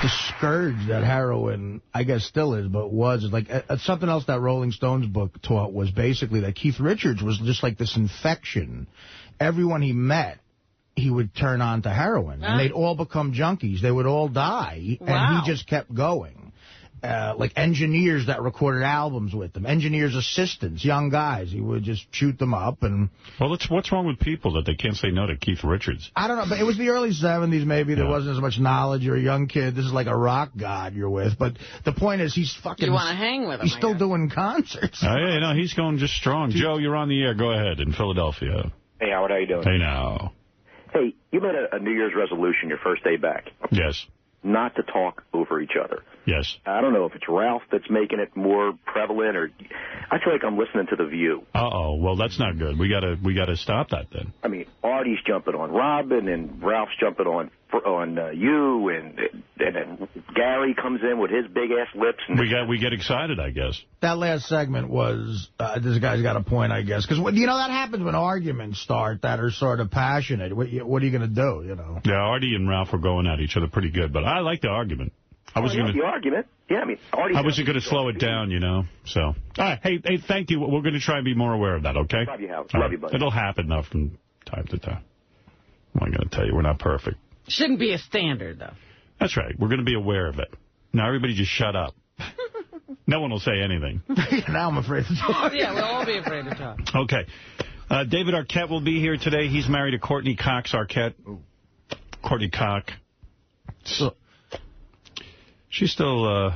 the scourge that heroin, I guess still is, but was, like, something else that Rolling Stones book taught was basically that Keith Richards was just like this infection. Everyone he met, he would turn on to heroin, and they'd all become junkies. They would all die, and he just kept going. Like engineers that recorded albums with them, engineers' assistants, young guys. He would just shoot them up. And well, what's wrong with people that they can't say no to Keith Richards? I don't know, but it was the early 70s maybe. There wasn't as much knowledge. You're a young kid. This is like a rock god you're with. But the point is he's fucking... You want to hang with him. He's still doing concerts. Oh, yeah, no, he's going just strong. Joe, you're on the air. Go ahead in Philadelphia. Hey, Howard, how you doing? Hey, now. Hey, you made a New Year's resolution your first day back. Yes. Not to talk over each other. Yes. I don't know if it's Ralph that's making it more prevalent, or I feel like I'm listening to The View. Uh-oh. Well, that's not good. We gotta stop that then. I mean, Artie's jumping on Robin, and Ralph's jumping on you, and then Gary comes in with his big-ass lips. And we get excited, I guess. That last segment was, this guy's got a point, I guess. Because, you know, that happens when arguments start that are sort of passionate. What are you going to do, you know? Yeah, Artie and Ralph were going at each other pretty good, but I like the argument. The argument. Yeah, I mean, Artie... I wasn't going to slow it down, you know, so... All right, hey, thank you. We're going to try and be more aware of that, okay? Love you, Howard. Love you, buddy. It'll happen, though, from time to time. I'm going to tell you, we're not perfect. Shouldn't be a standard, though. That's right. We're going to be aware of it. Now, everybody just shut up. No one will say anything. Now I'm afraid to talk. Yeah, we'll all be afraid to talk. Okay. David Arquette will be here today. He's married to Courtney Cox Arquette. Courtney Cox. So, she's still...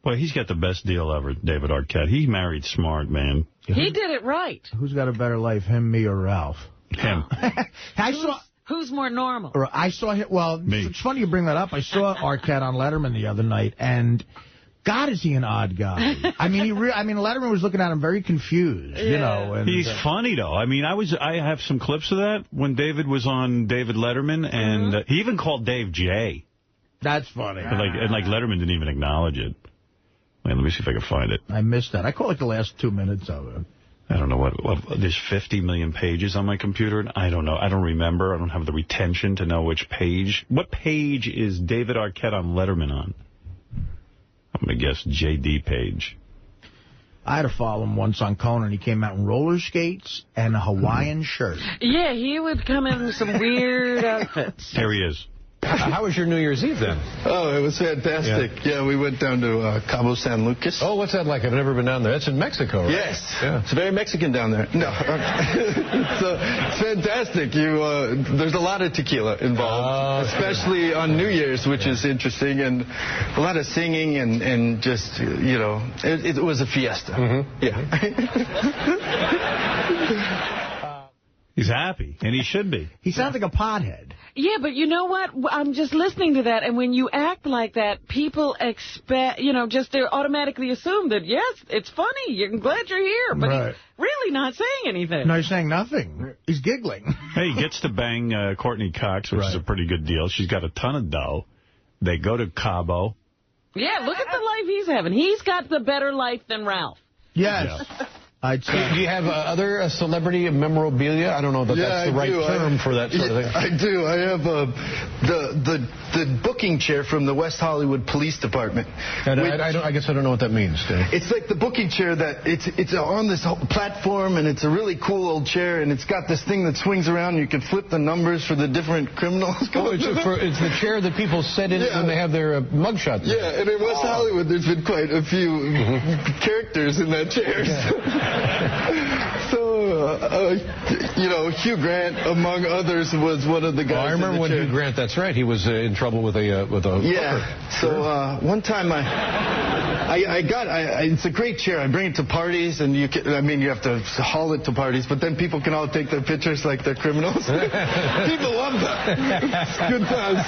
Boy, he's got the best deal ever, David Arquette. He married smart, man. He did it right. Who's got a better life, him, me, or Ralph? Him. Who's more normal? I saw him. Well, me. It's funny you bring that up. I saw Arquette on Letterman the other night, and God, is he an odd guy. I mean, Letterman was looking at him very confused, you know. And, he's funny, though. I mean, I have some clips of that when David was on David Letterman, and he even called Dave J. That's funny. And Letterman didn't even acknowledge it. Wait, let me see if I can find it. I missed that. I caught the last 2 minutes of it. I don't know what. There's 50 million pages on my computer, and I don't know. I don't remember. I don't have the retention to know which page. What page is David Arquette on Letterman on? I'm going to guess JD page. I had to follow him once on Conan. He came out in roller skates and a Hawaiian shirt. Yeah, he would come in some weird outfits. There he is. How was your New Year's Eve then? Oh, it was fantastic. Yeah, we went down to Cabo San Lucas. Oh, what's that like? I've never been down there. That's in Mexico, right? Yes. Yeah. It's very Mexican down there. No. It's fantastic. There's a lot of tequila involved, especially on New Year's, which is interesting, and a lot of singing and just, you know, it was a fiesta. Yeah. He's happy, and he should be. He sounds like a pothead. Yeah, but you know what? I'm just listening to that, and when you act like that, people expect, you know, just they automatically assume that, yes, it's funny. I'm glad you're here, but he's really not saying anything. No, he's saying nothing. He's giggling. Hey, he gets to bang Courtney Cox, which is a pretty good deal. She's got a ton of dough. They go to Cabo. Yeah, look at the life he's having. He's got the better life than Ralph. Yes. Yeah. Do you have other celebrity memorabilia? I don't know that that's the right term for that sort of thing. I do. I have the booking chair from the West Hollywood Police Department. I guess I don't know what that means, Dave. It's like the booking chair that it's on this platform, and it's a really cool old chair, and it's got this thing that swings around, and you can flip the numbers for the different criminals. It's the chair that people sit in when they have their mugshot. Yeah, and in West Hollywood, there's been quite a few characters in that chair. So, you know, Hugh Grant, among others, was one of the guys. I remember when Hugh Grant. That's right. He was in trouble with a. Yeah. So one time it's a great chair. I bring it to parties, and you have to haul it to parties, but then people can all take their pictures like they're criminals. People love that. It's good times.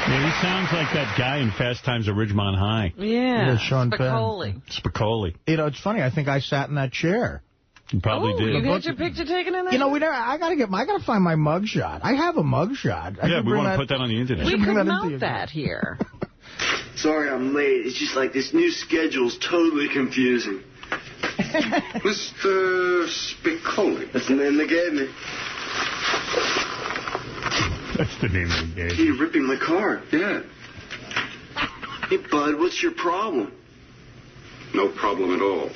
Yeah, he sounds like that guy in Fast Times at Ridgemont High. Yeah, Sean Spicoli. Spicoli. You know, it's funny. I think I sat in that chair. You probably did. You had your picture taken in there? You know, I gotta find my mugshot. I have a mugshot. Yeah, we want to put that on the internet. We could mount that here. Sorry I'm late. It's just like this new schedule's totally confusing. Mr. Spicoli. That's the name they gave me. That's the name of the game. You're ripping my car. Yeah. Hey, bud, what's your problem? No problem at all.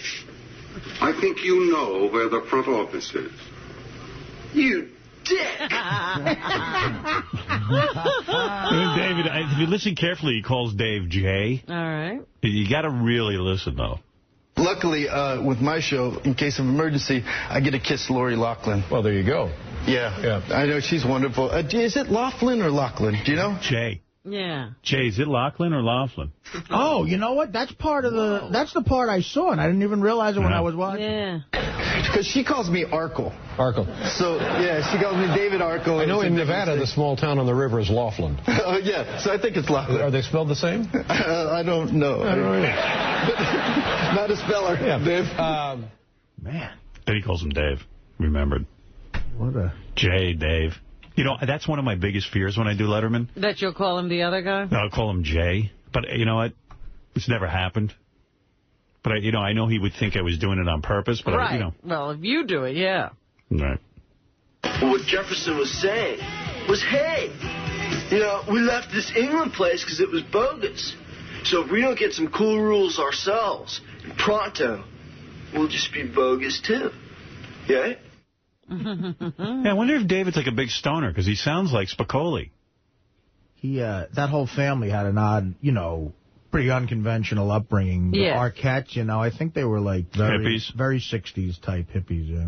I think you know where the front office is. You dick! David, if you listen carefully, he calls Dave J. All right. You got to really listen, though. Luckily, with my show, in case of emergency, I get to kiss Lori Loughlin. Well, there you go. Yeah. I know, she's wonderful. Is it Loughlin or Loughlin? Do you know? Jay. Yeah. Jay, is it Loughlin or Loughlin? Oh, you know what? That's that's the part I saw, and I didn't even realize it when I was watching. Yeah. Because she calls me Arkle. So, yeah, she calls me David Arkle. I know in Nevada, the small town on the river is Laughlin. Oh, yeah. So I think it's Loughlin. Are they spelled the same? I don't know. Not a speller, Dave. Man. Then he calls him Dave. Remembered. What a... Jay, Dave. You know, that's one of my biggest fears when I do Letterman. That you'll call him the other guy? No, I'll call him Jay. But you know what? It's never happened. But, I know he would think I was doing it on purpose. But right. Well, if you do it, yeah. Right. What Jefferson was saying was, hey, we left this England place because it was bogus. So if we don't get some cool rules ourselves, pronto, we'll just be bogus too. Yeah? I wonder if David's like a big stoner, because he sounds like Spicoli. That whole family had an odd, pretty unconventional upbringing. The Yes. Arquette, you know, I think they were like Hippies? very 60s type hippies. Yeah.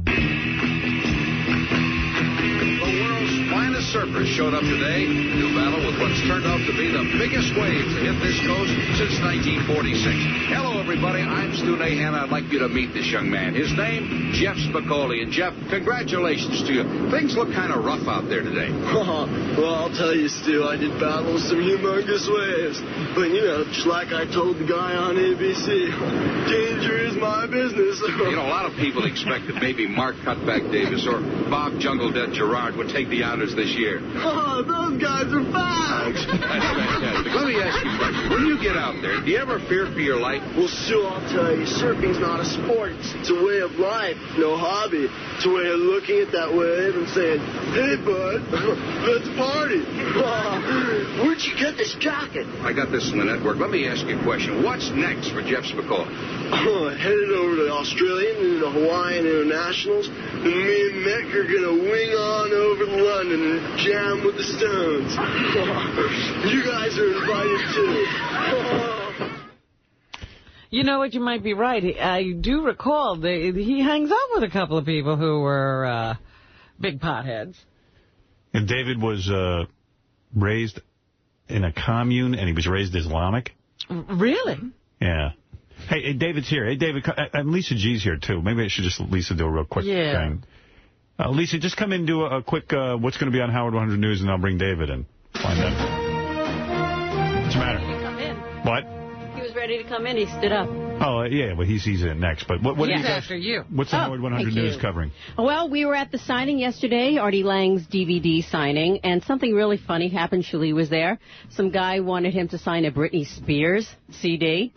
The world's finest surfers showed up today to battle with what's turned out to be the biggest waves to hit this coast since 1946. Hello, everybody. I'm Stu Nahan. I'd like you to meet this young man. His name, Jeff Spicoli. And, Jeff, congratulations to you. Things look kind of rough out there today. Well, I'll tell you, Stu, I did battle some humongous waves. But, you know, just like I told the guy on ABC, danger is my business. You know, a lot of people expect that maybe Mark Cutback Davis or Bob Jungle Dead Gerard would take the honors this year. Oh, those guys are facts. That's fantastic. Let me ask you a question. When you get out there, do you ever fear for your life? Well, Stu, I'll tell you, surfing's not a sport. It's a way of life, no hobby. It's a way of looking at that wave and saying, hey, bud, let's party. Where'd you get this jacket? I got this in the network. Let me ask you a question. What's next for Jeff Spicoli? Oh, headed over to the Australian and the Hawaiian Internationals, and me and Mick are going to wing on over to London and jam with the Stones. You guys are invited, too. You know what? You might be right. I do recall he hangs out with a couple of people who were big potheads. And David was raised in a commune, and he was raised Islamic. Really? Yeah. Hey, David's here. Hey, David, and Lisa G's here, too. Maybe I should just, Lisa, do a real quick thing. Lisa, just come in and do a quick what's going to be on Howard 100 News, and I'll bring David in. Find out. What's the matter? Come in. What? He was ready to come in. He stood up. Oh, yeah, well, he's in next. But what He's do you guys, after you. What's the Howard 100 News covering? Well, we were at the signing yesterday, Artie Lang's DVD signing, and something really funny happened. Shuli was there. Some guy wanted him to sign a Britney Spears CD.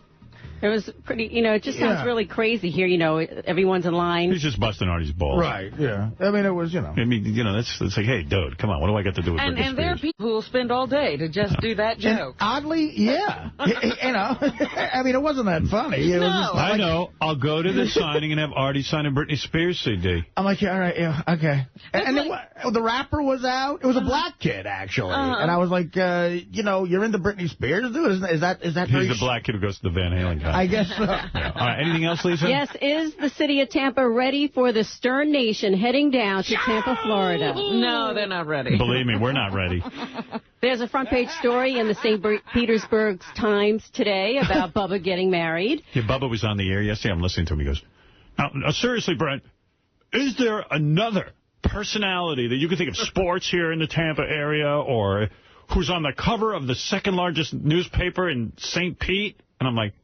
It was pretty, you know, it just sounds really crazy here, you know, everyone's in line. He's just busting Artie's balls. Right, yeah. I mean, it was, you know. I mean, you know, it's like, hey, dude, come on, what do I got to do with Britney Spears? And there are people who will spend all day to just do that joke. And oddly, yeah. You know, I mean, it wasn't that funny. It was just like, I know. I'll go to the signing and have Artie sign a Britney Spears CD. I'm like, yeah, all right, yeah, okay. And then the rapper was out. It was a black kid, actually. And I was like, you know, you're into Britney Spears, dude? Is that He's the black kid who goes to the Van Halen concert. I guess so. Yeah. All right, anything else, Lisa? Yes, is the city of Tampa ready for the Stern Nation heading down to Tampa, Florida? No, they're not ready. Believe me, we're not ready. There's a front page story in the St. Petersburg Times today about Bubba getting married. Yeah, Bubba was on the air yesterday. I'm listening to him. He goes, now, seriously, Brent, is there another personality that you can think of sports here in the Tampa area or who's on the cover of the second largest newspaper in St. Pete? And I'm like,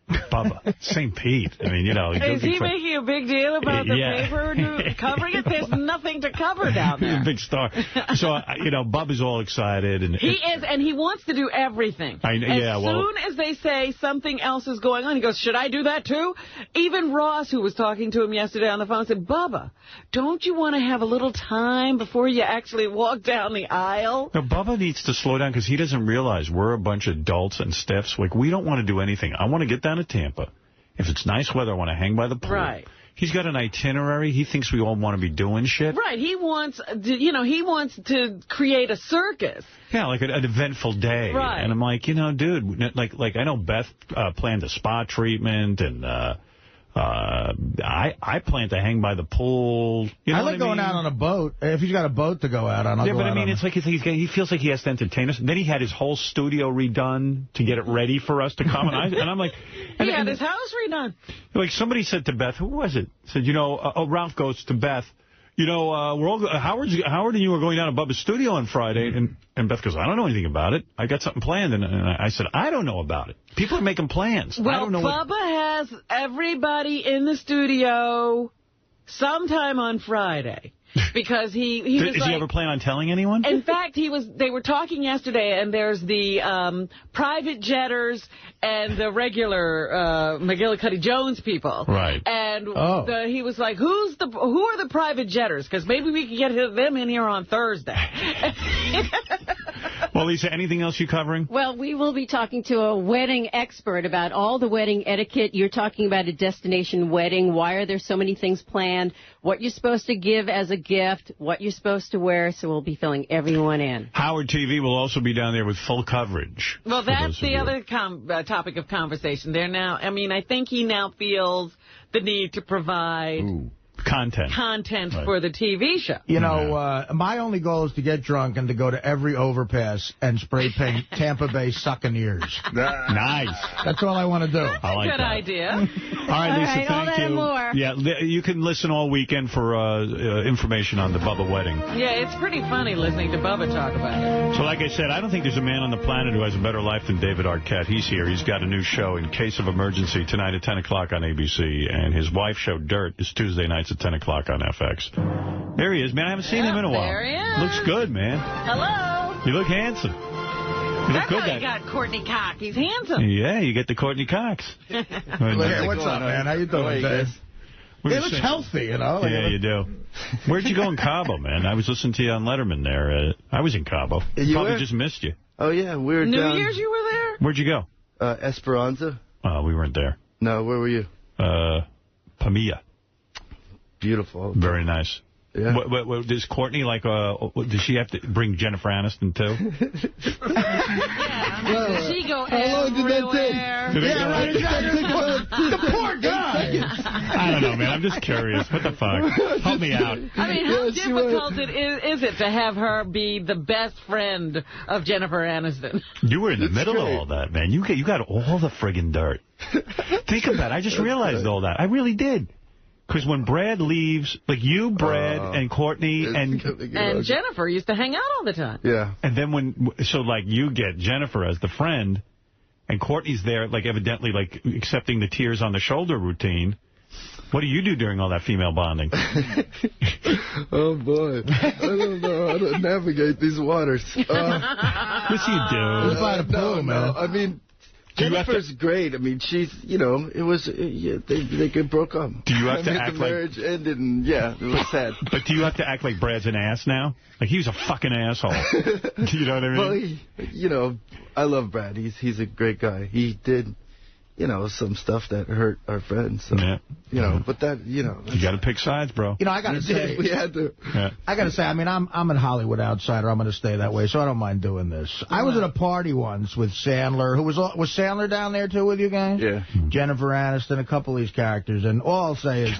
Bubba, St. Pete. I mean, you know. Is he making a big deal about the paper covering it? There's nothing to cover down there. He's a big star. So, you know, Bubba's all excited. And he is, and he wants to do everything. As soon as they say something else is going on, he goes, should I do that too? Even Ross, who was talking to him yesterday on the phone, said, Bubba, don't you want to have a little time before you actually walk down the aisle? No, Bubba needs to slow down because he doesn't realize we're a bunch of adults and stiffs. Like, we don't want to do anything. I want to get down to Tampa. If it's nice weather, I want to hang by the pool. Right. He's got an itinerary. He thinks we all want to be doing shit. Right. He wants to create a circus. Yeah, like an eventful day. Right. And I'm like, you know, dude, like I know Beth planned a spa treatment, and I plan to hang by the pool. You know I like going out on a boat. If he's got a boat to go out on, I'll go but out I mean, it's like he feels like he has to entertain us. Then he had his whole studio redone to get it ready for us to come. And I'm like... He had his house redone. Like, somebody said to Beth, who was it? Said, you know, Ralph goes to Beth, you know, Howard and you are going down to Bubba's studio on Friday. And Beth goes, I don't know anything about it. I got something planned. And I said, I don't know about it. People are making plans. Well, I don't know Bubba has everybody in the studio sometime on Friday. Because he was Does he ever plan on telling anyone? In fact, they were talking yesterday, and there's the private jetters and the regular McGillicuddy Jones people. Right. And he was like, who are the private jetters? Because maybe we can get them in here on Thursday. Well, Lisa, anything else you covering? Well, we will be talking to a wedding expert about all the wedding etiquette. You're talking about a destination wedding. Why are there so many things planned? What you're supposed to give as a gift, what you're supposed to wear. So we'll be filling everyone in. Howard TV will also be down there with full coverage. Well, that's the other topic of conversation. They're now, I mean, I think he now feels the need to provide content right. for the TV show. You know, my only goal is to get drunk and to go to every overpass and spray paint Tampa Bay Succaneers. Nice. That's all I want to do. That's a good idea. All right, Lisa, thank all that you. And more. Yeah, you can listen all weekend for information on the Bubba wedding. Yeah, it's pretty funny listening to Bubba talk about it. So like I said, I don't think there's a man on the planet who has a better life than David Arquette. He's here. He's got a new show, In Case of Emergency, tonight at 10 o'clock on ABC. And his wife's show, Dirt, is Tuesday nights at 10 o'clock on FX. There he is, man. I haven't seen him in a while. There he is. Looks good, man. Hello. You look handsome. You look That's good. how you got Courtney Cox. He's handsome. Yeah, you get the Courtney Cox. Hey, what's up, man? How you doing, Dave? He looks healthy, you know. Yeah, you do. Where'd you go in Cabo, man? I was listening to you on Letterman there. I was in Cabo. Probably just missed you. Oh, yeah. We were New down... Year's you were there? Where'd you go? Esperanza. Oh, we weren't there. No, where were you? Pamilla. Beautiful. Very nice. Yeah. What, does Courtney, does she have to bring Jennifer Aniston, too? Does she go everywhere? Yeah, right, exactly. The poor guy. I don't know, man. I'm just curious. What the fuck? Help me out. I mean, how difficult is it to have her be the best friend of Jennifer Aniston? You were in the middle of all that, man. You got all the friggin' dirt. Think about it. I just realized all that. I really did. Because when Brad leaves, like you, Brad, and Courtney, and Jennifer used to hang out all the time. Yeah. And then you get Jennifer as the friend, and Courtney's there, evidently, accepting the tears on the shoulder routine. What do you do during all that female bonding? Oh, boy. I don't know how to navigate these waters. Yes, you do. By the pool, man. I mean... Jennifer's great. I mean, she's, it was, they broke up. Do you have to act the marriage ended, and it was sad. But do you have to act like Brad's an ass now? Like, he was a fucking asshole. Do you know what I mean? Well, I love Brad. He's a great guy. He did, some stuff that hurt our friends. So, but that, You got to pick sides, bro. I got to say. We had to. Yeah. I got to say, I mean, I'm a Hollywood outsider. I'm going to stay that way, so I don't mind doing this. I was at a party once with Sandler. Was Sandler down there, too, with you guys? Yeah. Jennifer Aniston, a couple of these characters. And all I'll say is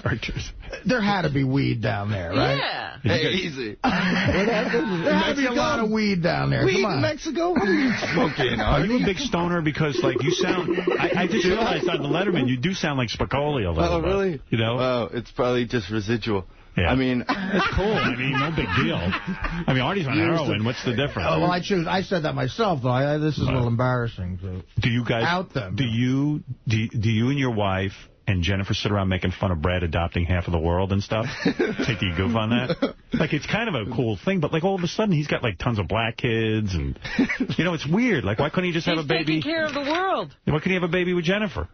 there had to be weed down there, right? Yeah. Hey, easy. What happened? There had to be a lot of weed down there. Weed Come on. in Mexico? Smoking. Are you a big stoner? Because, you sound... I just realized on the Letterman, you do sound like Spicoli a little bit. Oh, really? Oh, it's probably just residual. Yeah. I mean... It's cool. I mean, no big deal. I mean, Artie's on heroin. What's the difference? Oh, well, I said that myself, though. This is a little embarrassing. Do you guys... Out them. Do you and your wife and Jennifer sit around making fun of Brad adopting half of the world and stuff? Take a goof on that? It's kind of a cool thing, but, all of a sudden, he's got, tons of black kids, and, it's weird. Why couldn't he just have a baby? He's taking care of the world. Why couldn't he have a baby with Jennifer?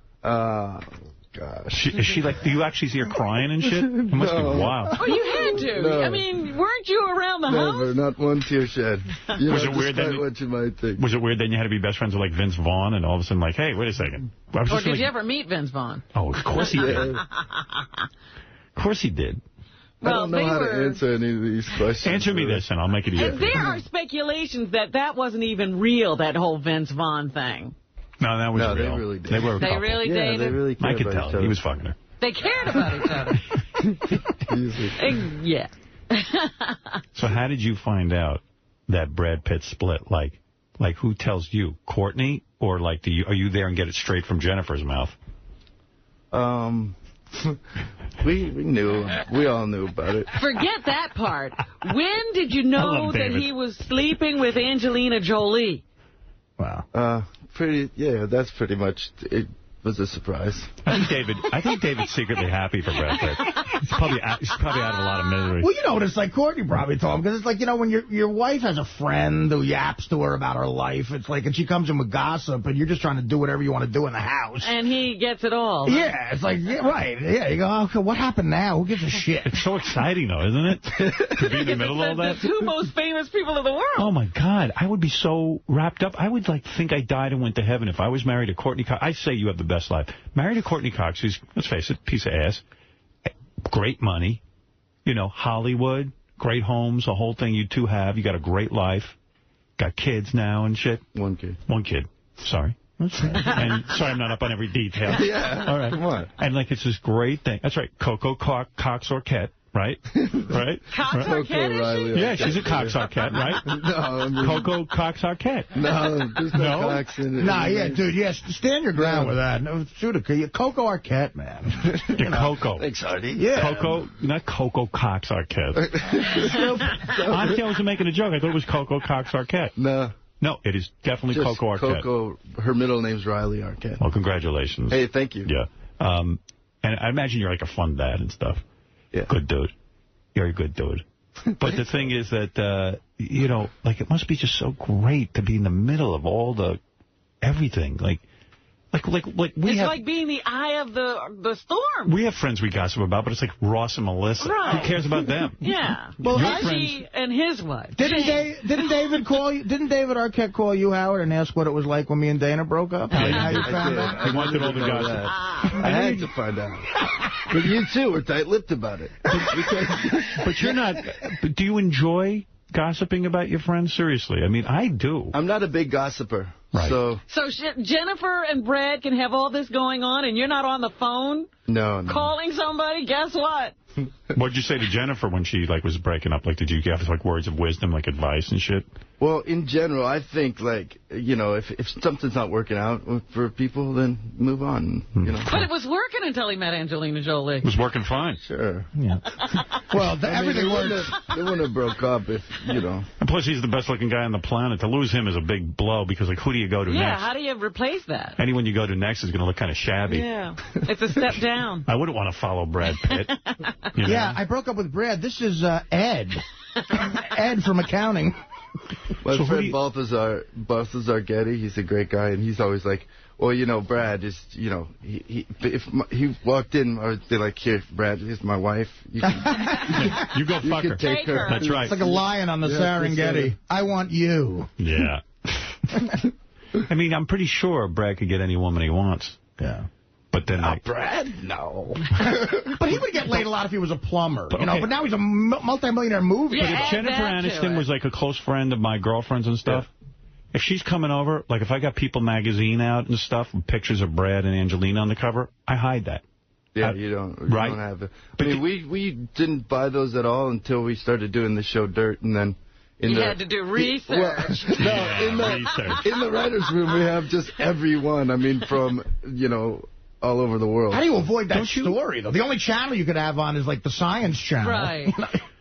Gosh. Is she do you actually see her crying and shit? It must be wild. Oh, you had to. No. I mean, weren't you around the Never, house? not one tear shed. Was it weird then? What you might think. Was it weird then you had to be best friends with Vince Vaughn and all of a sudden hey, wait a second. Or did you ever meet Vince Vaughn? Oh, of course he did. Of course he did. Well, I don't know how to answer any of these questions. Answer me this and I'll make it easier. And there are speculations that wasn't even real, that whole Vince Vaughn thing. No, that was real. They really did. They were a couple. Really dated? They really cared I could about tell. He was fucking her. They cared about each other. Yeah. So how did you find out that Brad Pitt split? Like who tells you? Courtney? Or are you there and get it straight from Jennifer's mouth? We knew. We all knew about it. Forget that part. When did you know that he was sleeping with Angelina Jolie? Wow. That's pretty much it. was a surprise. I think David's secretly happy for Brad Pitt. He's probably out of a lot of misery. Well, you know what it's like. Courtney probably told him, because it's like, you know, when your wife has a friend who yaps to her about her life, it's like, and she comes in with gossip, and you're just trying to do whatever you want to do in the house. And he gets it all. Huh? Yeah, it's like, yeah, right. Yeah, you go, okay, what happened now? Who gives a shit? It's so exciting, though, isn't it? To be in the middle of all that. The two most famous people in the world. Oh, my God. I would be so wrapped up. I would, like, think I died and went to heaven if I was married to Courtney Cox. I say you have the best life. Married to Courtney Cox, who's, let's face it, piece of ass. Great money. You know, Hollywood, great homes, the whole thing you two have. You got a great life. Got kids now and shit. One kid. Sorry. And sorry I'm not up on every detail. Yeah. All right. Come on. And, like, it's this great thing. That's right. Coco Cox Arquette. Right? Right? Cox Arquette, is she? Yeah, she's a Cox Arquette, right? No, I mean, Coco Cox Arquette. No, there's no Cox in it. Nah, yeah, dude, yes, stand your ground with that. No, shoot it, Coco Arquette, man. Coco. Thanks, Artie. Yeah. Coco, not Coco Cox Arquette. Honestly, I wasn't making a joke. I thought it was Coco Cox Arquette. No, it is definitely just Coco Arquette. Coco, her middle name's Riley Arquette. Well, congratulations. Hey, thank you. Yeah. And I imagine you're like a fun dad and stuff. Yeah. Good dude. You're a good dude. But the thing is that, you know, like, it must be just so great to be in the middle of all the everything. Like we it's have, like being the eye of the storm. We have friends we gossip about, but it's like Ross and Melissa. Right. Who cares about them? Yeah. Well, Reggie and his wife. Didn't David call you? Didn't David Arquette call you, Howard, and ask what it was like when me and Dana broke up? How you found out? He wanted all the gossip. I had to find out. But you, too, were tight-lipped about it. But you're not... But do you enjoy gossiping about your friends? Seriously. I mean, I do. I'm not a big gossiper. Right. So Jennifer and Brad can have all this going on, and you're not on the phone? No. Calling somebody? Guess what? What'd you say to Jennifer when she, like, was breaking up? Like, did you give, like, words of wisdom, like advice and shit? Well, in general, I think, like, you know, if something's not working out for people, then move on, you know. But it was working until he met Angelina Jolie. It was working fine. Sure. Yeah. Well, everything works. They wouldn't have broke up if, you know. And plus, he's the best-looking guy on the planet. To lose him is a big blow, because, like, who do you go to next? Yeah, how do you replace that? Anyone you go to next is going to look kind of shabby. Yeah, it's a step down. I wouldn't want to follow Brad Pitt. You know? Yeah, I broke up with Brad. This is Ed. Ed from accounting. My friend Balthazar Getty, he's a great guy, and he's always like, well, you know, Brad is, you know, if he walked in, I would be like, here, Brad, here's my wife. You can, you go fuck her. Take her. That's right. It's like a lion on the Serengeti. I want you. Yeah. I mean, I'm pretty sure Brad could get any woman he wants. Yeah. But then, Brad? No. But he would get laid a lot if he was a plumber, you know. But now he's a multi-millionaire movie. But if Jennifer Aniston was like a close friend of my girlfriend's and stuff, if she's coming over, like if I got People magazine out and stuff with pictures of Brad and Angelina on the cover, I hide that. Yeah, you don't have it. I mean, we didn't buy those at all until we started doing the show Dirt, and then. You had to do research. In the writer's room, we have just every one. I mean, from, you know, all over the world. How do you avoid that story, though? The only channel you could have on is, like, the Science Channel. Right.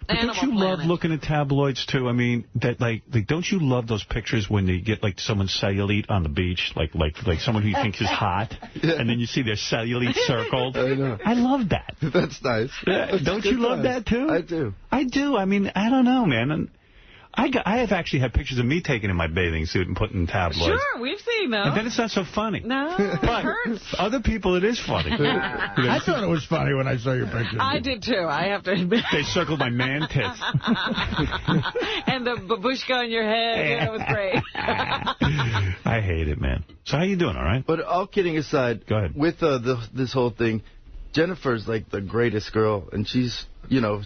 Don't you love looking at tabloids, too? I mean, that like don't you love those pictures when they get, like, someone's cellulite on the beach, like someone who you think is hot, and then you see their cellulite circled? I know. I love that. That's nice. Yeah, don't you love that, too? I do. I do. I mean, I don't know, man. And I have actually had pictures of me taken in my bathing suit and put in tabloids. Sure, we've seen those. And then it's not so funny. No, it hurts. Other people, it is funny. I thought it was funny when I saw your picture. I did, too, I have to admit. They circled my man tits. And the babushka on your head. Yeah, it was great. I hate it, man. So how you doing, all right? But all kidding aside, go ahead. With this whole thing, Jennifer's like the greatest girl, and she's, you know,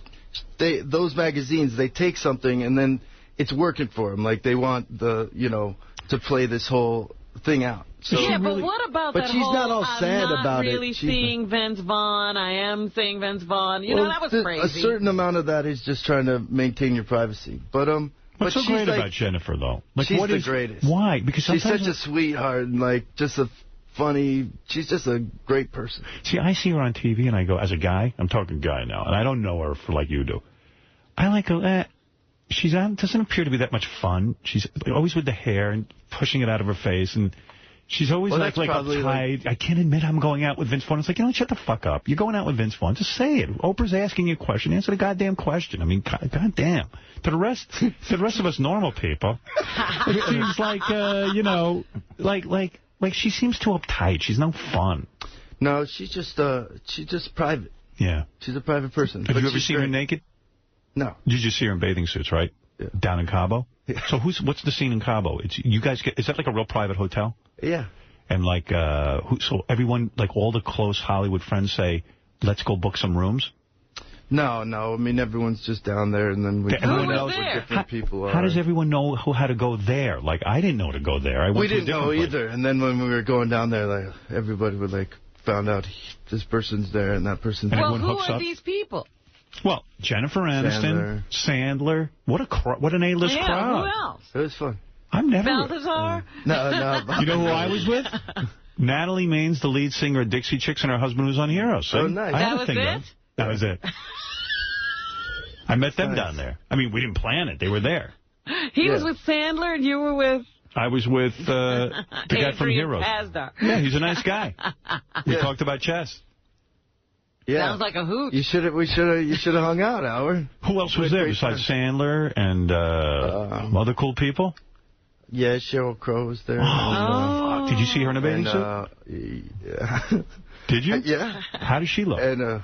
those magazines, they take something and then it's working for them. Like, they want you know, to play this whole thing out. So yeah, but what about that she's whole, not all sad I'm not about really it. seeing Vince Vaughn, I am seeing Vince Vaughn. You know, that was crazy. A certain amount of that is just trying to maintain your privacy. But what's so great about Jennifer, though? Like, she's the greatest. Why? Because she's such a sweetheart and, like, just a funny, she's just a great person. See, I see her on TV and I go, as a guy, I'm talking guy now, and I don't know her for like you do. I like her, doesn't appear to be that much fun. She's always with the hair and pushing it out of her face, and She's always like uptight. I can't admit I'm going out with Vince Vaughn. It's like, shut the fuck up. You're going out with Vince Vaughn. Just say it. Oprah's asking you a question. Answer the goddamn question. I mean, goddamn. To the rest of us normal people, it seems like, like she seems too uptight. She's no fun. No, she's just private. Yeah. She's a private person. Have you ever seen her naked? No. You just see her in bathing suits, right? Yeah. Down in Cabo? Yeah. So what's the scene in Cabo? You guys is that like a real private hotel? Yeah. And like, so everyone, like all the close Hollywood friends say, let's go book some rooms? No. I mean, everyone's just down there, and then we everyone know where different people are. How does everyone know how to go there? Like, I didn't know to go there. We didn't know either. And then when we were going down there, like everybody would found out this person's there and that person's there. Well, who are these people? Well, Jennifer Aniston, Sandler. What an A-list crowd. Who else? It was fun. I'm never... Balthazar? No. You know who I was with? Natalie Maines, the lead singer of Dixie Chicks, and her husband was on Heroes. Oh, nice. That was it? That was it. I met them down there. I mean, we didn't plan it. They were there. He was with Sandler, and you were with... I was with the guy from Heroes. Asdar. Yeah, he's a nice guy. We talked about chess. Yeah. Sounds like a hoot. You should have hung out, Howard. Who else was there besides Sandler and other cool people? Yeah, Sheryl Crow was there. Fuck. Did you see her in a bathing suit? Yeah. Did you? Yeah. How does she look? And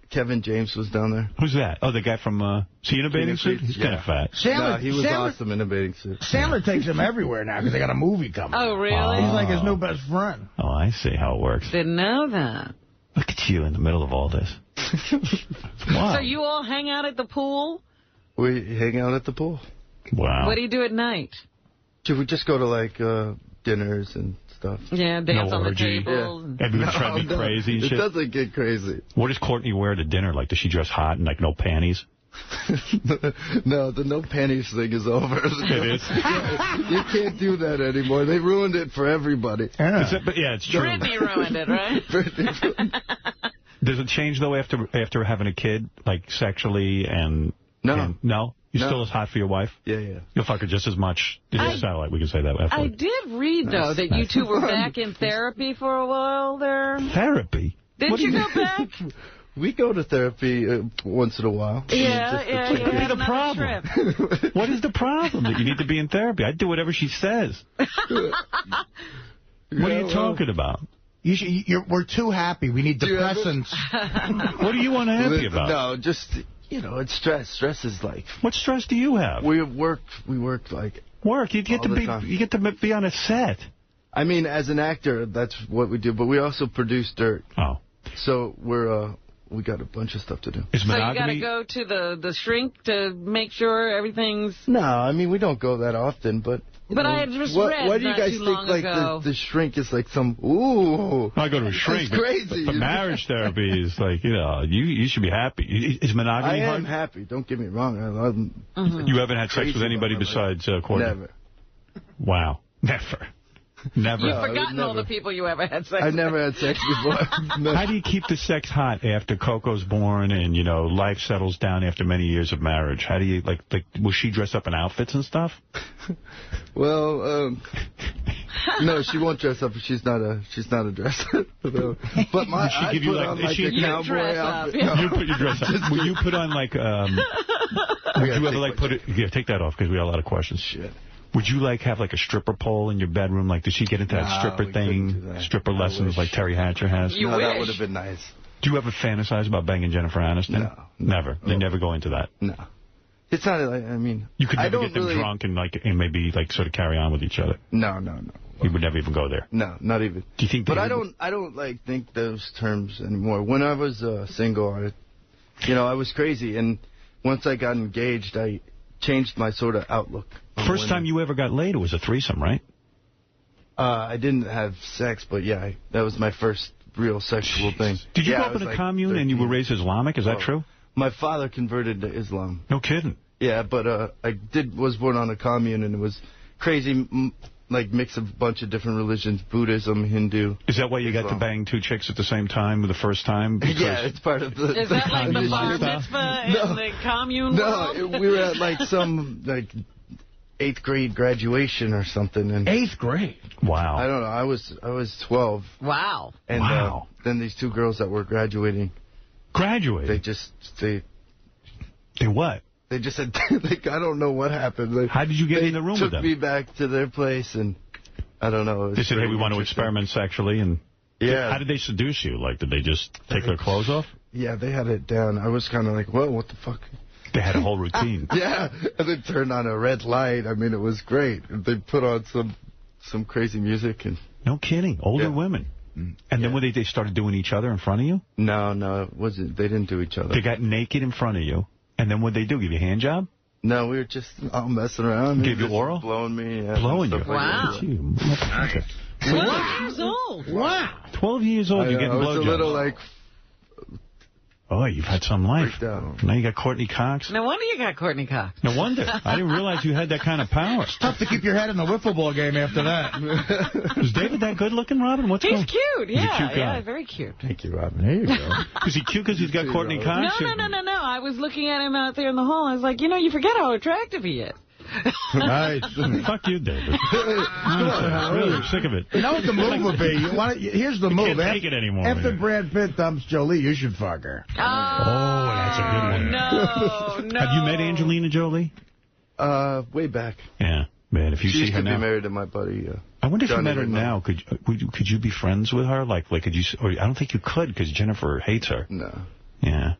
Kevin James was down there. Who's that? Oh, the guy from... is he in a bathing suit? He's kind of fat. Sandler, he was awesome in a bathing suit. Sandler takes him everywhere now because they got a movie coming. Oh, really? He's like his new best friend. Oh, I see how it works. Didn't know that. Look at you in the middle of all this. Wow. So you all hang out at the pool? We hang out at the pool. Wow. What do you do at night? We just go to, dinners and stuff. Yeah, dance on the table. Yeah. Everyone's trying to be crazy and shit. It doesn't get crazy. What does Courtney wear to dinner? Like, does she dress hot and, no panties? No, the no panties thing is over. It is? You can't do that anymore. They ruined it for everybody. Yeah, it's true. Brittany ruined it, right? Does it change, though, after having a kid, sexually and... No. No? You're still as hot for your wife? Yeah. You'll fuck her just as much. It's satellite, we can say that. I did read, though, that you two were back in therapy for a while there. Therapy? Didn't you go back? We go to therapy once in a while. Yeah. What is the problem? What is the problem that you need to be in therapy? I'd do whatever she says. What are you talking about? We're too happy. We need depressants. What do you want to happy about? No, just... it's stress. Stress is What stress do you have? We work Work? You get to be on a set. I mean, as an actor, that's what we do. But we also produce dirt. Oh. So we got a bunch of stuff to do. Is monogamy... So you got to go to the shrink to make sure everything's... No, I mean, we don't go that often, but... But I had just read why do you guys think the shrink is some ooh? I go to a shrink. It's crazy. But marriage therapy is you should be happy. Is monogamy hard? I am happy. Don't get me wrong. You haven't had sex with anybody besides Courtney? Never. Wow. Never. Never. You've forgotten all the people you ever had sex with. I've never had sex before. How do you keep the sex hot after Coco's born and, life settles down after many years of marriage? How do you, will she dress up in outfits and stuff? Well, no, she won't dress up. She's not a dresser. But I put on a cowboy outfit. You put your dress up. Will you put on, would you ever, put it... Yeah, take that off, because we got a lot of questions. Shit. Would you, have a stripper pole in your bedroom? Does she get into that stripper thing? Stripper lessons like Terry Hatcher has? No, that would have been nice. Do you ever fantasize about banging Jennifer Aniston? No. Never? They never go into that? No. It's not You could never get them drunk and maybe, sort of carry on with each other? No. You would never even go there? No, not even. Do you think? But I don't think those terms anymore. When I was single, I was crazy. And once I got engaged, I changed my sort of outlook. First time you ever got laid, it was a threesome, right? I didn't have sex, but yeah, that was my first real sexual thing. Did you grow up in a commune 13. And you were raised Islamic? Is that true? My father converted to Islam. No kidding. Yeah, but I was born on a commune, and it was crazy, mix of a bunch of different religions, Buddhism, Hindu. Is that why you got to bang two chicks at the same time the first time? Yeah, it's part of the... Is that like the bar mitzvah in the commune world? No, we were at some 8th grade graduation or something. And 8th grade? Wow. I don't know. I was 12. Wow. And then these 2 girls that were graduating. Graduating? They what? They just said, like, I don't know what happened. How did you get in the room with them? They took me back to their place, and I don't know. They said, hey, we want to experiment sexually. And yeah. How did they seduce you? Like, did they just take their clothes off? Yeah, they had it down. I was kind of like, whoa, what the fuck? They had a whole routine. Yeah, and they turned on a red light. I mean, it was great. They put on some crazy music. And no kidding. Older women. And then when they started doing each other in front of you? No, it wasn't. They didn't do each other. They got naked in front of you. And then what did they do? Give you a hand job? No, we were just all messing around. Gave you oral? Blowing me. Yeah, blowing you? Wow. Okay. 12 years old. Wow. 12 years old, you're getting blowjobs. I was a little like... Oh, you've had some life. Now you got Courtney Cox. No wonder you got Courtney Cox. No wonder. I didn't realize you had that kind of power. It's tough to keep your head in the wiffle ball game after that. Is David that good looking, Robin? He's cute. Yeah, he's a cute guy. Yeah, very cute. Thank you, Robin. There you go. Is he cute because he's got Courtney Cox? No. I was looking at him out there in the hall. I was like, you forget how attractive he is. Nice. Fuck you, David. I'm really sick of it. You know what the move would be? Here's the move. Can't take it anymore. After Brad Pitt dumps Jolie, you should fuck her. Oh, that's a good one. No. Have you met Angelina Jolie? Way back. Yeah. Man, if you see her now. She used to be married to my buddy. I wonder if you met her now. Could you be friends with her? Like could you? Or I don't think you could because Jennifer hates her. No. Yeah.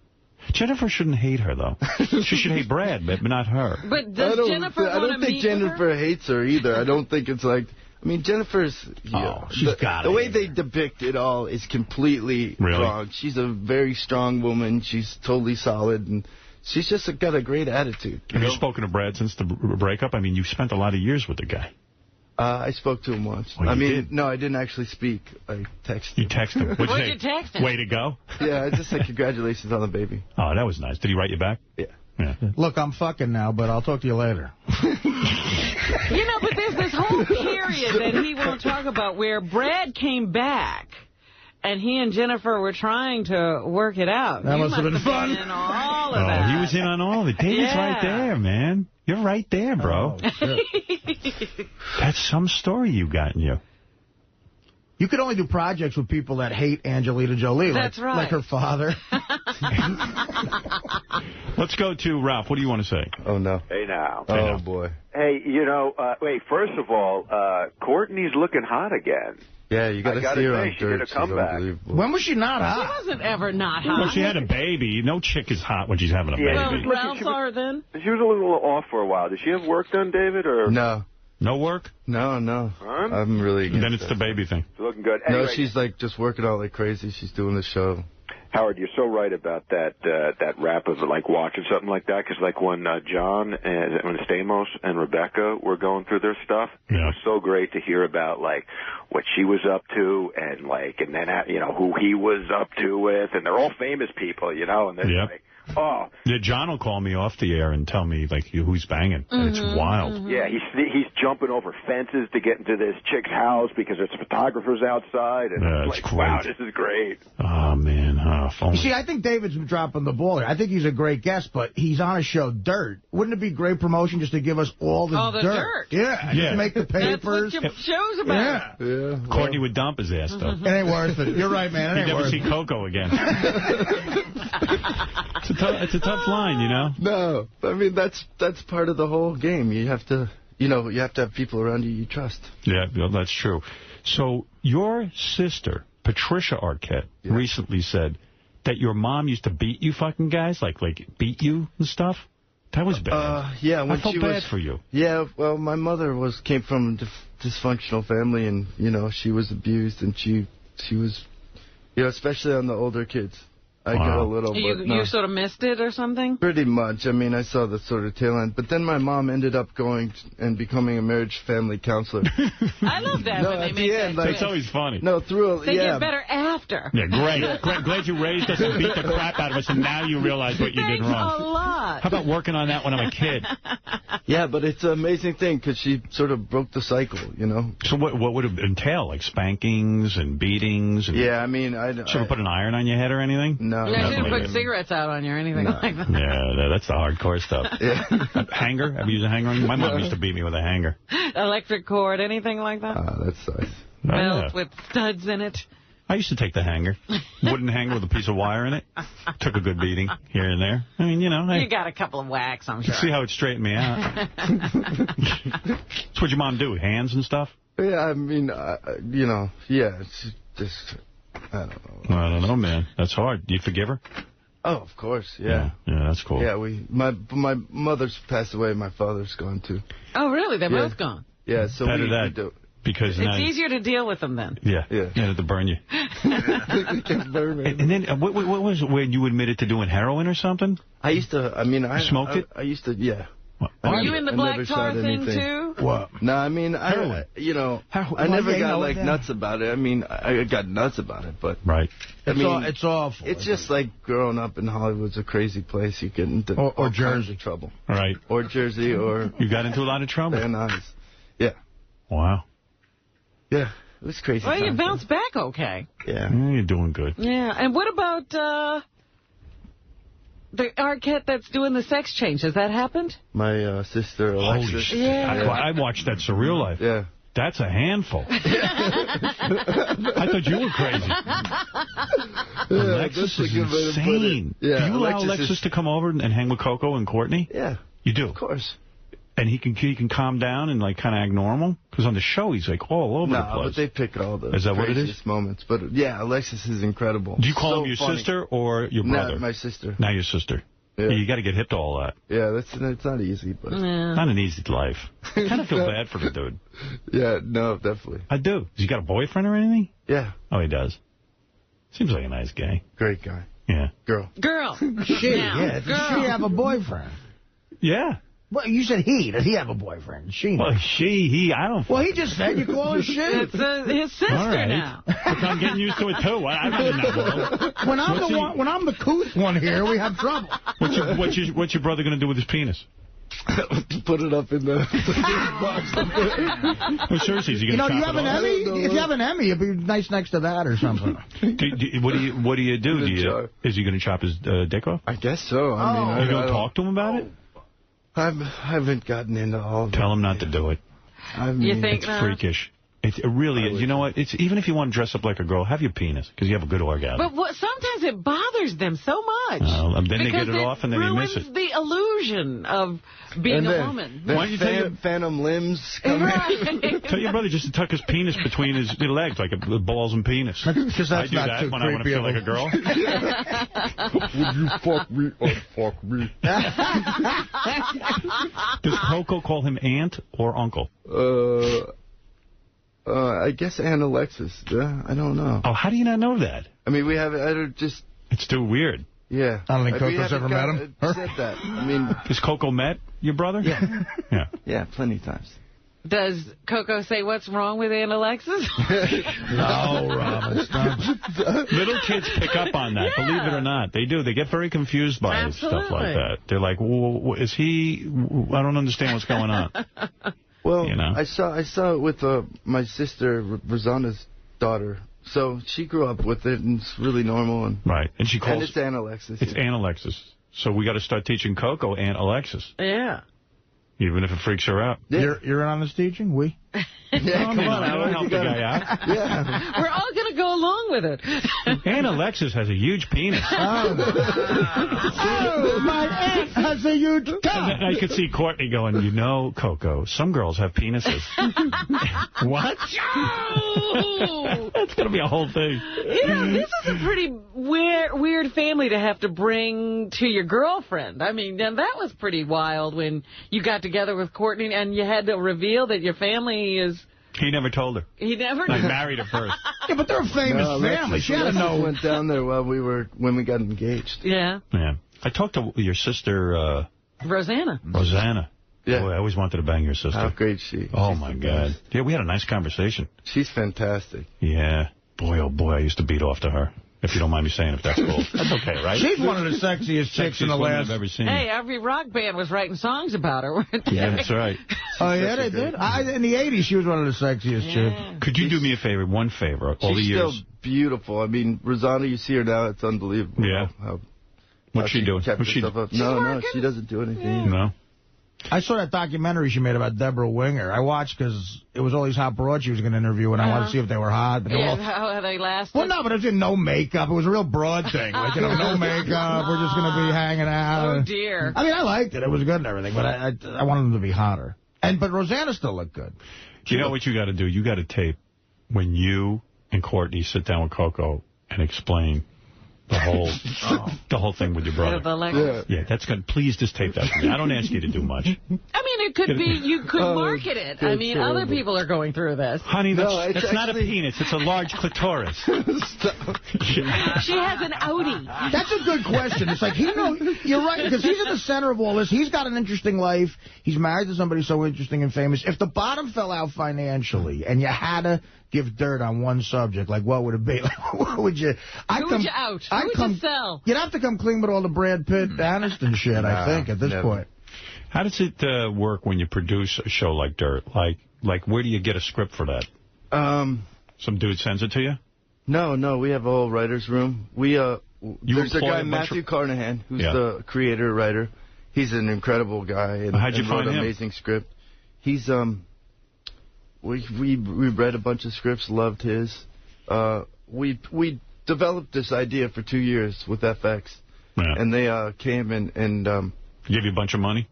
Jennifer shouldn't hate her, though. She should hate Brad, but not her. But does Jennifer want to meet I don't think Jennifer hates her either. I don't think it's like... I mean, Jennifer's... she's got it. The way they depict it all is completely wrong. She's a very strong woman. She's totally solid, and she's just got a great attitude. Have you spoken to Brad since the breakup? I mean, you spent a lot of years with the guy. I spoke to him once. No, I didn't actually speak. I texted him. You texted him? What'd you text him? Way to go? Yeah, I just said congratulations on the baby. Oh, that was nice. Did he write you back? Yeah. Look, I'm fucking now, but I'll talk to you later. But there's this whole period that he won't talk about where Brad came back. And he and Jennifer were trying to work it out. That must have been fun. In all of that. He was in on all of it. David's right there, man. You're right there, bro. That's some story you got in you. You could only do projects with people that hate Angelina Jolie. That's right. Like her father. Let's go to Ralph. What do you want to say? Oh, no. Hey, now. Oh, boy. Hey, wait, first of all, Courtney's looking hot again. Yeah, you got to see her on Dirt. She's unbelievable. When was she not hot? She wasn't ever not hot. Well, she had a baby. No chick is hot when she's having a baby. Well, Ralph saw her then? She was a little off for a while. Did she have work done, David? Or No. No work? No. Huh? I'm really against Then it's the baby thing. She's looking good. Anyway, no, she's like just working out like crazy. She's doing the show. Howard, you're so right about that rap of like watching something like that, because like when John and when Stamos and Rebecca were going through their stuff, it was so great to hear about like what she was up to and then who he was up to with, and they're all famous people, and they're like, oh. Yeah, John will call me off the air and tell me like who's banging, and it's wild. Yeah, he's jumping over fences to get into this chick's house because there's photographers outside, and Yeah, it's it's like, great. wow, this is great. Oh man, You see, I think David's been dropping the ball here. I think he's a great guest, but he's on a show, Dirt. Wouldn't it be great promotion just to give us all the dirt? Yeah, just make the papers. That's what your show's about. Yeah. Courtney would dump his ass, though. It ain't worth it. You're right, man. It You'd ain't never worth see it. Coco again. It's a tough line, No, I mean that's part of the whole game. You have to, you have to have people around you trust. Yeah, well, that's true. So your sister, Patricia Arquette, recently said that your mom used to beat you fucking guys, like beat you and stuff. That was bad. Yeah, when I felt bad for you. Yeah, well, my mother came from a dysfunctional family, and she was abused, and she was, especially on the older kids. I got a little, but you sort of missed it or something? Pretty much. I mean, I saw the sort of tail end. But then my mom ended up going and becoming a marriage family counselor. I love that when they make that. It's always funny. No, They get better after. Yeah, great. Glad you raised us and beat the crap out of us, and now you realize what you did wrong. Thanks a lot. How about working on that when I'm a kid? Yeah, but it's an amazing thing because she sort of broke the cycle, you know. So what would it entail? Like spankings and beatings? And yeah, I mean, Should have put an iron on your head or anything? No. Yeah, she didn't put cigarettes out on you or anything like that. Yeah, that's the hardcore stuff. Yeah. Hanger? Have you used a hanger? My mom used to beat me with a hanger. Electric cord, anything like that? That's nice. Belt with studs in it. I used to take the hanger. Wooden hanger with a piece of wire in it. Took a good beating here and there. I mean, you know. You got a couple of whacks, I'm sure. See how it straightened me out. That's what your mom do, hands and stuff? Yeah, I mean, you know, yeah, it's just, I don't know. I don't know, man. That's hard. Do you forgive her? Oh, of course, yeah. Yeah, that's cool. Yeah, my mother's passed away, my father's gone too. Oh, really? They're both gone? Yeah, so Better we that. do. Because it's easier to deal with them then. Yeah. To burn you. And then, what was it when you admitted to doing heroin or something? I used to, I mean, I smoked it? I used to, yeah. Were you in the black tar thing, too? What? No, I mean, I never got, like, nuts about it. I mean, I got nuts about it, but... Right. It's awful. It's just like growing up in Hollywood's a crazy place. You get into all kinds of trouble. Right. Or Jersey, or... You got into a lot of trouble? Van Nuys. Yeah. Wow. Yeah, it was crazy. Well, you bounced back okay. Yeah. You're doing good. Yeah, and what about the Arquette that's doing the sex change? Has that happened? My sister, Alexis. Holy shit. Yeah. I watched that Surreal Life. Yeah. That's a handful. I thought you were crazy. Alexis is insane. Yeah, do you allow Alexis to come over and hang with Coco and Courtney? Yeah. You do? Of course. And he can calm down and, like, kind of act normal? Because on the show, he's, like, all over the place. No, but they pick all the craziest moments. But, yeah, Alexis is incredible. Do you call him your sister or your brother? No, my sister. Now your sister. Yeah. You got to get hip to all that. Yeah, it's not easy, but... Not an easy life. I kind of feel bad for the dude. Yeah, no, definitely. I do. Has he got a boyfriend or anything? Yeah. Oh, he does. Seems like a nice guy. Great guy. Yeah. Girl. Does she have a boyfriend? Yeah. Well, you said he. Does he have a boyfriend? She. Well, he, I don't... Well, he just said you call her she. It's his sister now. Look, I'm getting used to it, too. I'm not in that world. When I'm the couth one here, we have trouble. What's your brother going to do with his penis? Put it up in the box. Well, seriously, is he going to chop you have an Emmy? If you have an Emmy, it'd be nice next to that or something. What do you do? Is he going to chop his dick off? I guess so. I mean, you don't talk to him about it? I haven't gotten into all of that. Tell him not to do it. You think it's freakish. It really is. You know what? It's even if you want to dress up like a girl, have your penis, because you have a good orgasm. But sometimes it bothers them so much. Then they get it off and then you miss it. It ruins the illusion of being a woman. Why don't you tell phantom limbs come in? Tell your brother just to tuck his penis between his legs, like balls and penis. Because that's I do that when I want to feel like a girl. Would you fuck me or fuck me? Does Coco call him aunt or uncle? I guess Aunt Alexis. I don't know. Oh, how do you not know that? I mean, we have. It's too weird. Yeah. I don't think Coco's ever met him. Said that. I mean, has Coco met your brother? Yeah. Yeah. Yeah, plenty of times. Does Coco say what's wrong with Aunt Alexis? No, Robin. Little kids pick up on that, believe it or not. They do. They get very confused by stuff like that. They're like, well, is he... I don't understand what's going on. Well, I saw it with my sister, Rosanna's daughter. So she grew up with it, and it's really normal. Right. And she calls... And it's Aunt Alexis. It's Aunt Alexis. So we got to start teaching Coco Aunt Alexis. Yeah. Even if it freaks her out. Yeah. You're in on this teaching? We? Yeah, come on. I don't help the guy out. Yeah. We're all going to go along with it. Aunt Alexis has a huge penis. Oh, my aunt has a huge cock. I could see Courtney going, Coco, some girls have penises. What? That's going to be a whole thing. This is a pretty weird family to have to bring to your girlfriend. I mean, that was pretty wild when you got together with Courtney and you had to reveal that your family is... He never told her. He never did. I married her first. Yeah, but they're a famous family. She had to know. Went down there when we got engaged. Yeah. Yeah. I talked to your sister... Rosanna. Yeah. Boy, I always wanted to bang your sister. How great she. Oh, my God. Yeah, we had a nice conversation. She's fantastic. Yeah. Boy, oh, boy, I used to beat off to her. If you don't mind me saying, if that's cool. That's okay, right? She's one of the sexiest chicks in the last... I've ever seen. Hey, every rock band was writing songs about her. Yeah, that's right. Oh, yeah, they did? In the 80s, she was one of the sexiest chicks. Could you do me a favor, one favor, all the years? She's still beautiful. I mean, Rosanna, you see her now, it's unbelievable. Yeah. What's she doing? What's she doing? No, she doesn't do anything either. No. I saw that documentary she made about Deborah Winger. I watched because it was all these hot broads she was going to interview, and I wanted to see if they were hot. But how they lasted? Well, no, but it was no makeup. It was a real broad thing. Like, no makeup. We're just going to be hanging out. Oh, dear. I mean, I liked it. It was good and everything, but I wanted them to be hotter. But Rosanna still looked good. You know what you got to do? You got to tape when you and Courtney sit down with Coco and explain the whole thing with your brother. Yeah, that's good. Please just tape that for me. I don't ask you to do much. I mean, it could be, you could market it. I mean, other people are going through this. Honey, that's not a penis. It's a large clitoris. She has an Audi. That's a good question. It's like, you're right, because he's in the center of all this. He's got an interesting life. He's married to somebody so interesting and famous. If the bottom fell out financially and you had to give dirt on one subject, like what would it be? Like, what would you... Who would you out? Who would you sell? You'd have to come clean with all the Brad Pitt, Aniston shit, I think, at this point. How does it work when you produce a show like Dirt? Like, where do you get a script for that? Some dude sends it to you? No, we have a whole writer's room. There's a guy, Matthew Carnahan, who's the creator, writer. He's an incredible guy. And how'd you find him? Wrote an amazing script. He's, we read a bunch of scripts, loved his. We developed this idea for 2 years with FX. Yeah. And they came and give you a bunch of money?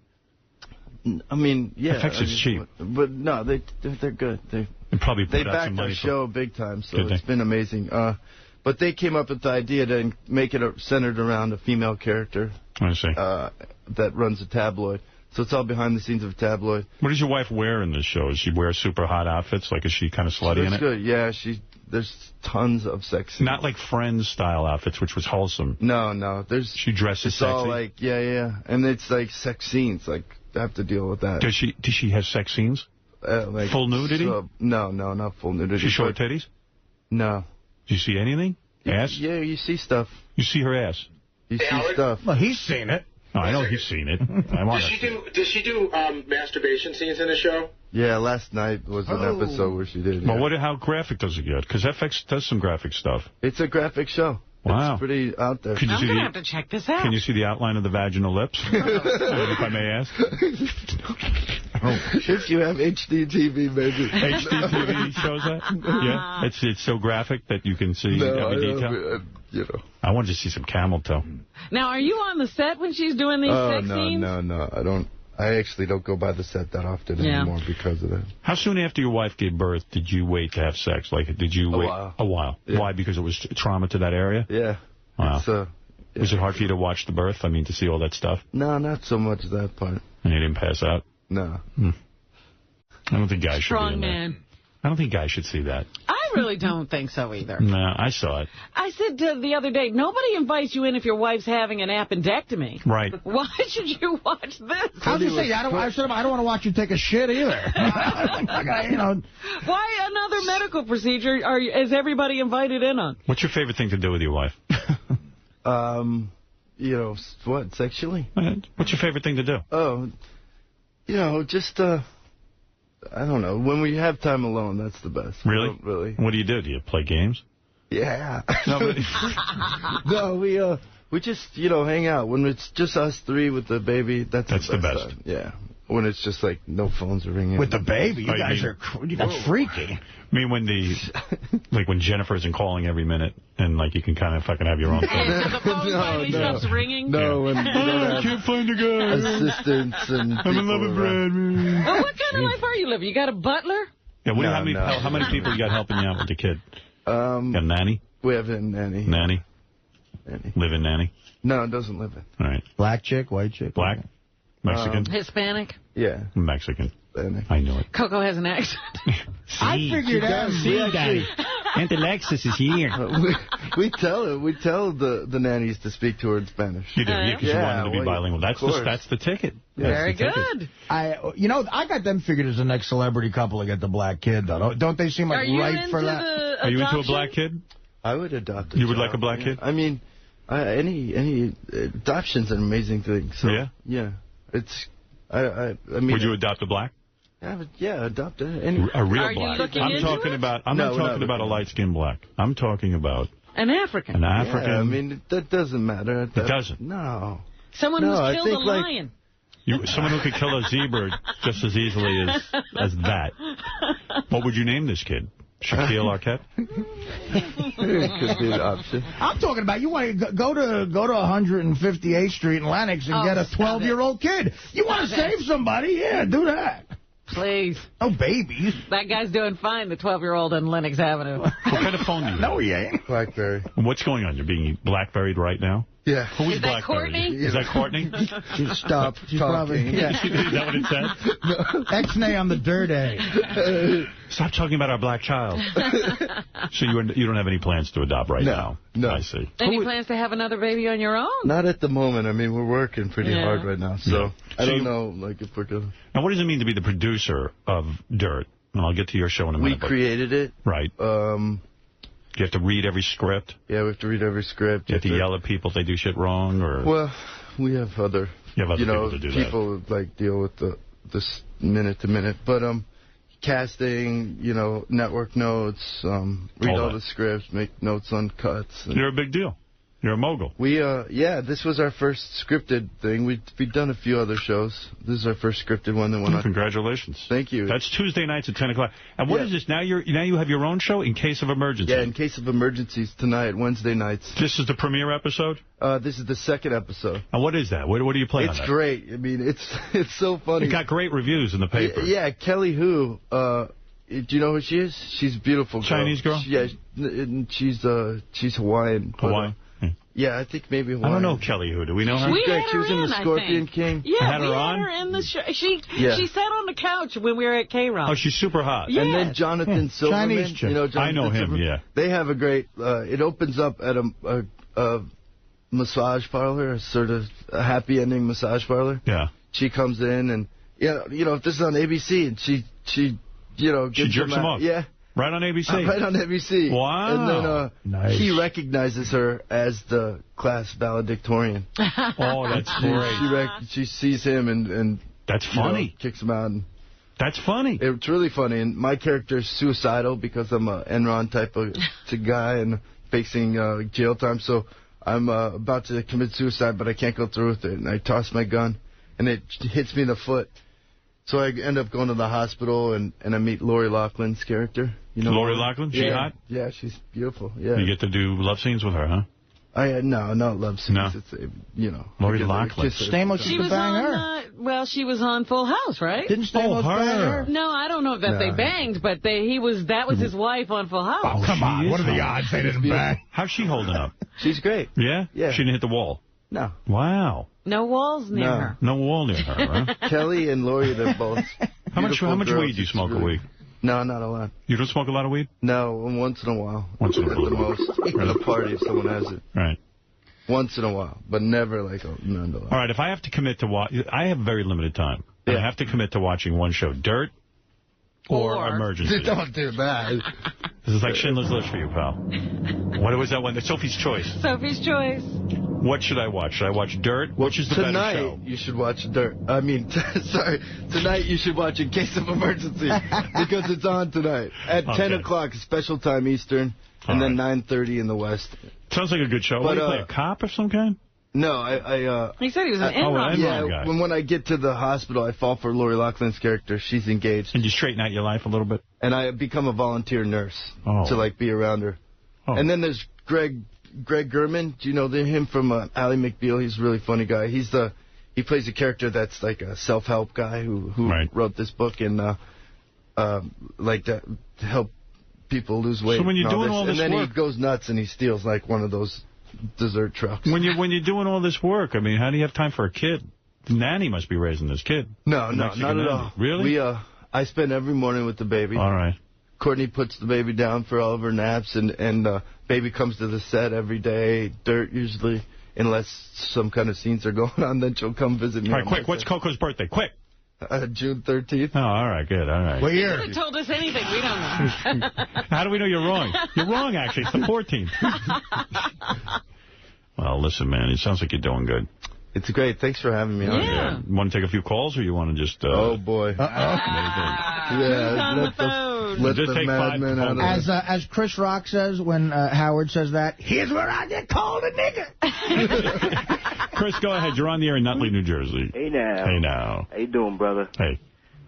I mean, yeah. FX is cheap. But no, they're good. They probably put out some money. They backed our show big time, so it's been amazing. But they came up with the idea to make it centered around a female character. I see. That runs a tabloid. So it's all behind the scenes of a tabloid. What does your wife wear in this show? Does she wear super hot outfits? Like, is she kind of slutty in it? Good. Yeah, there's tons of sexy. Not like Friends-style outfits, which was wholesome. No. She dresses sexy? It's all like, yeah. And it's like sex scenes. Like, I have to deal with that. Does she have sex scenes? Like full nudity? No, not full nudity. She short titties? No. Do you see anything? Ass? Yeah, you see stuff. You see her ass? You see stuff. Well, he's seen it. Oh, I know he's seen it. Does she do masturbation scenes in the show? Yeah, last night was an episode where she did. Well, how graphic does it get? Because FX does some graphic stuff. It's a graphic show. Wow. It's pretty out there. I'm going to have to check this out. Can you see the outline of the vaginal lips? If I may ask. If you have HD TV, maybe. HD TV shows that? Yeah. It's so graphic that you can see every detail? I wanted to see some camel toe. Now, are you on the set when she's doing these sex scenes? No. I don't. I actually don't go by the set that often anymore because of that. How soon after your wife gave birth did you wait to have sex? Like, did you wait? A while. Yeah. Why? Because it was trauma to that area? Yeah. Wow. Was it hard for you to watch the birth? I mean, to see all that stuff? No, not so much that part. And you didn't pass out? No. I don't think guys should be in Strong man. I don't think guys should see that. I really don't think so either. No, I saw it. I said the other day, nobody invites you in if your wife's having an appendectomy. Right. Why should you watch this? How'd you say? I don't want to watch you take a shit either. Why another medical procedure is everybody invited in on? What's your favorite thing to do with your wife? What, sexually? What's your favorite thing to do? Oh, just... I don't know. When we have time alone, that's the best. Really? Really. What do? Do you play games? Yeah. No, we just, hang out. When it's just us three with the baby, that's the best. Time. Yeah. When it's just like no phones are ringing. With the baby? You guys are freaky. I mean, when Jennifer isn't calling every minute, and like you can kind of fucking have your own phone. The phone finally stops ringing? No, and I can't find a guy. Assistants and I'm in love with Brad. Well, what kind of life are you living? You got a butler? Yeah. How many people you got helping you out with the kid? Got a nanny? We have a nanny. Nanny? Live-in nanny? No, it doesn't live in. All right. Black chick, white chick? Black? Mexican? Hispanic? Yeah. Mexican. I knew it. Coco has an accent. I figured out. Aunt Alexis is here. We tell the nannies to speak to her in Spanish. You do, because you want them to be bilingual. That's the ticket. Very good. I got them figured as the next celebrity couple to get the black kid, though. Don't they seem like right for that? Are you into a black kid? I would adopt a You would child, like a black kid? I mean, any adoption's an amazing thing. So, yeah. It's, I mean... Would you adopt a black? Yeah, adopt any... A real black. I'm not talking about a light-skinned black. I'm talking about... An African. An African. Yeah, I mean, that doesn't matter. It doesn't? No. Someone who's killed a lion. Someone who could kill a zebra just as easily as that. What would you name this kid? Shaquille Arquette? It could be an option. I'm talking about you want to go to 158th Street in Lenox and get a 12-year-old kid. You want to save somebody? Yeah, do that. Please. Oh, babies. That guy's doing fine, the 12-year-old on Lenox Avenue. What kind of phone do you have? No, he ain't. BlackBerry. What's going on? You're being BlackBerried right now? Yeah. Who is that Courtney? Is that Courtney? Stop talking. Probably, Is that what it says? No. X-nay on the dirty. Stop talking about our black child. So you don't have any plans to adopt now? No. I see. Any plans to have another baby on your own? Not at the moment. I mean, we're working pretty hard right now, so I don't know if we're going to... Now, what does it mean to be the producer of Dirt? And I'll get to your show in a minute. We created it. Right. You have to read every script? Yeah, we have to read every script. You have to yell at people if they do shit wrong? Or Well, we have other... people to do that. People like deal with this minute to minute. But casting, network notes, read all the scripts, make notes on cuts. You're a big deal. You're a mogul. This was our first scripted thing. We've done a few other shows. This is our first scripted one that went on. Congratulations. Thank you. That's Tuesday nights at 10 o'clock. And what is this? Now you have your own show in case of emergency? Yeah, in case of emergencies tonight, Wednesday nights. This is the premiere episode? This is the second episode. And what is that? What do you play on that? It's great. I mean, it's so funny. It got great reviews in the paper. Yeah, Kelly Hu. Do you know who she is? She's a beautiful girl. Chinese girl? Yeah, she's Hawaiian. Hawaiian? Yeah, I think maybe Hawaiian. I don't know Kelly Hu. Do we know her? She was in The Scorpion King. Yeah, we had her in the show. She sat on the couch when we were at K-Rock. Oh, she's super hot. Yeah. And then Jonathan Silverman. Chinese chick. I know him, Silverman. They have a great... it opens up at a massage parlor, a sort of a happy ending massage parlor. Yeah. She comes in and, if this is on ABC, and she jerks him off. Yeah. Right on ABC? Right on ABC. Wow. And then he recognizes her as the class valedictorian. Oh, that's great. She sees him and that's funny. Kicks him out. And that's funny. It's really funny. And my character is suicidal because I'm a Enron type of guy and facing jail time. So I'm about to commit suicide, but I can't go through with it. And I toss my gun, and it hits me in the foot. So I end up going to the hospital, and I meet Lori Loughlin's character. Lori Loughlin? She hot? Yeah, she's beautiful. Yeah. You get to do love scenes with her, huh? No, not love scenes. No. It's, Lori Loughlin. Stamos used to bang her. She was on Full House, right? Didn't Stamos bang her? No, I don't know that they banged, but that was his wife on Full House. Oh, come on. What are the odds they didn't bang? How's she holding up? She's great. Yeah? Yeah. She didn't hit the wall? No. Wow. No walls near her. No wall near her, huh? Kelly and Lori, they're both How much weed do you smoke a week? No, not a lot. You don't smoke a lot of weed? No, once in a while. Once in a while. At the most. At a party if someone has it. Right. Once in a while, but never like a lot. All right, if I have to commit to watch, I have very limited time. I have to commit to watching one show, Dirt or Emergency. Don't do that. This is like Schindler's List for you, pal. What was that one? Sophie's Choice. Sophie's Choice. What should I watch? Should I watch Dirt? Which is the better show? Tonight, you should watch Dirt. I mean, sorry. Tonight, you should watch In Case of Emergency because it's on tonight at 10 o'clock, special time Eastern, and then 9:30 in the West. Sounds like a good show. What do you play, a cop of some kind? No, he said he was an Enron guy. When I get to the hospital, I fall for Lori Loughlin's character. She's engaged. And you straighten out your life a little bit? And I become a volunteer nurse to, be around her. Oh. And then there's Greg German. Do you know him from Ally McBeal? He's a really funny guy. He plays a character that's like a self-help guy who wrote this book and to help people lose weight. So when you're doing all this work... And then he goes nuts and he steals like one of those dessert trucks. When you're doing all this work, I mean, how do you have time for a kid? The nanny must be raising this kid. No, not at all. Really? I spend every morning with the baby. All right. Courtney puts the baby down for all of her naps, and baby comes to the set every day. Dirt usually, unless some kind of scenes are going on, then she'll come visit me. All right, quick. What's Coco's birthday? Quick. June 13th. Oh, all right, good, all right. What You year? could have told us anything. We don't know. How do we know you're wrong? You're wrong, actually. It's the 14th. Well, listen, man, it sounds like you're doing good. It's great. Thanks for having me on. Yeah. You want to take a few calls, or you want to just... Oh, boy. Yeah, let just the take 5 madmen out of As Chris Rock says when Howard says that, here's where I get called a nigger. Chris, go ahead. You're on the air in Nutley, New Jersey. Hey, now. Hey, now. How you doing, brother? Hey.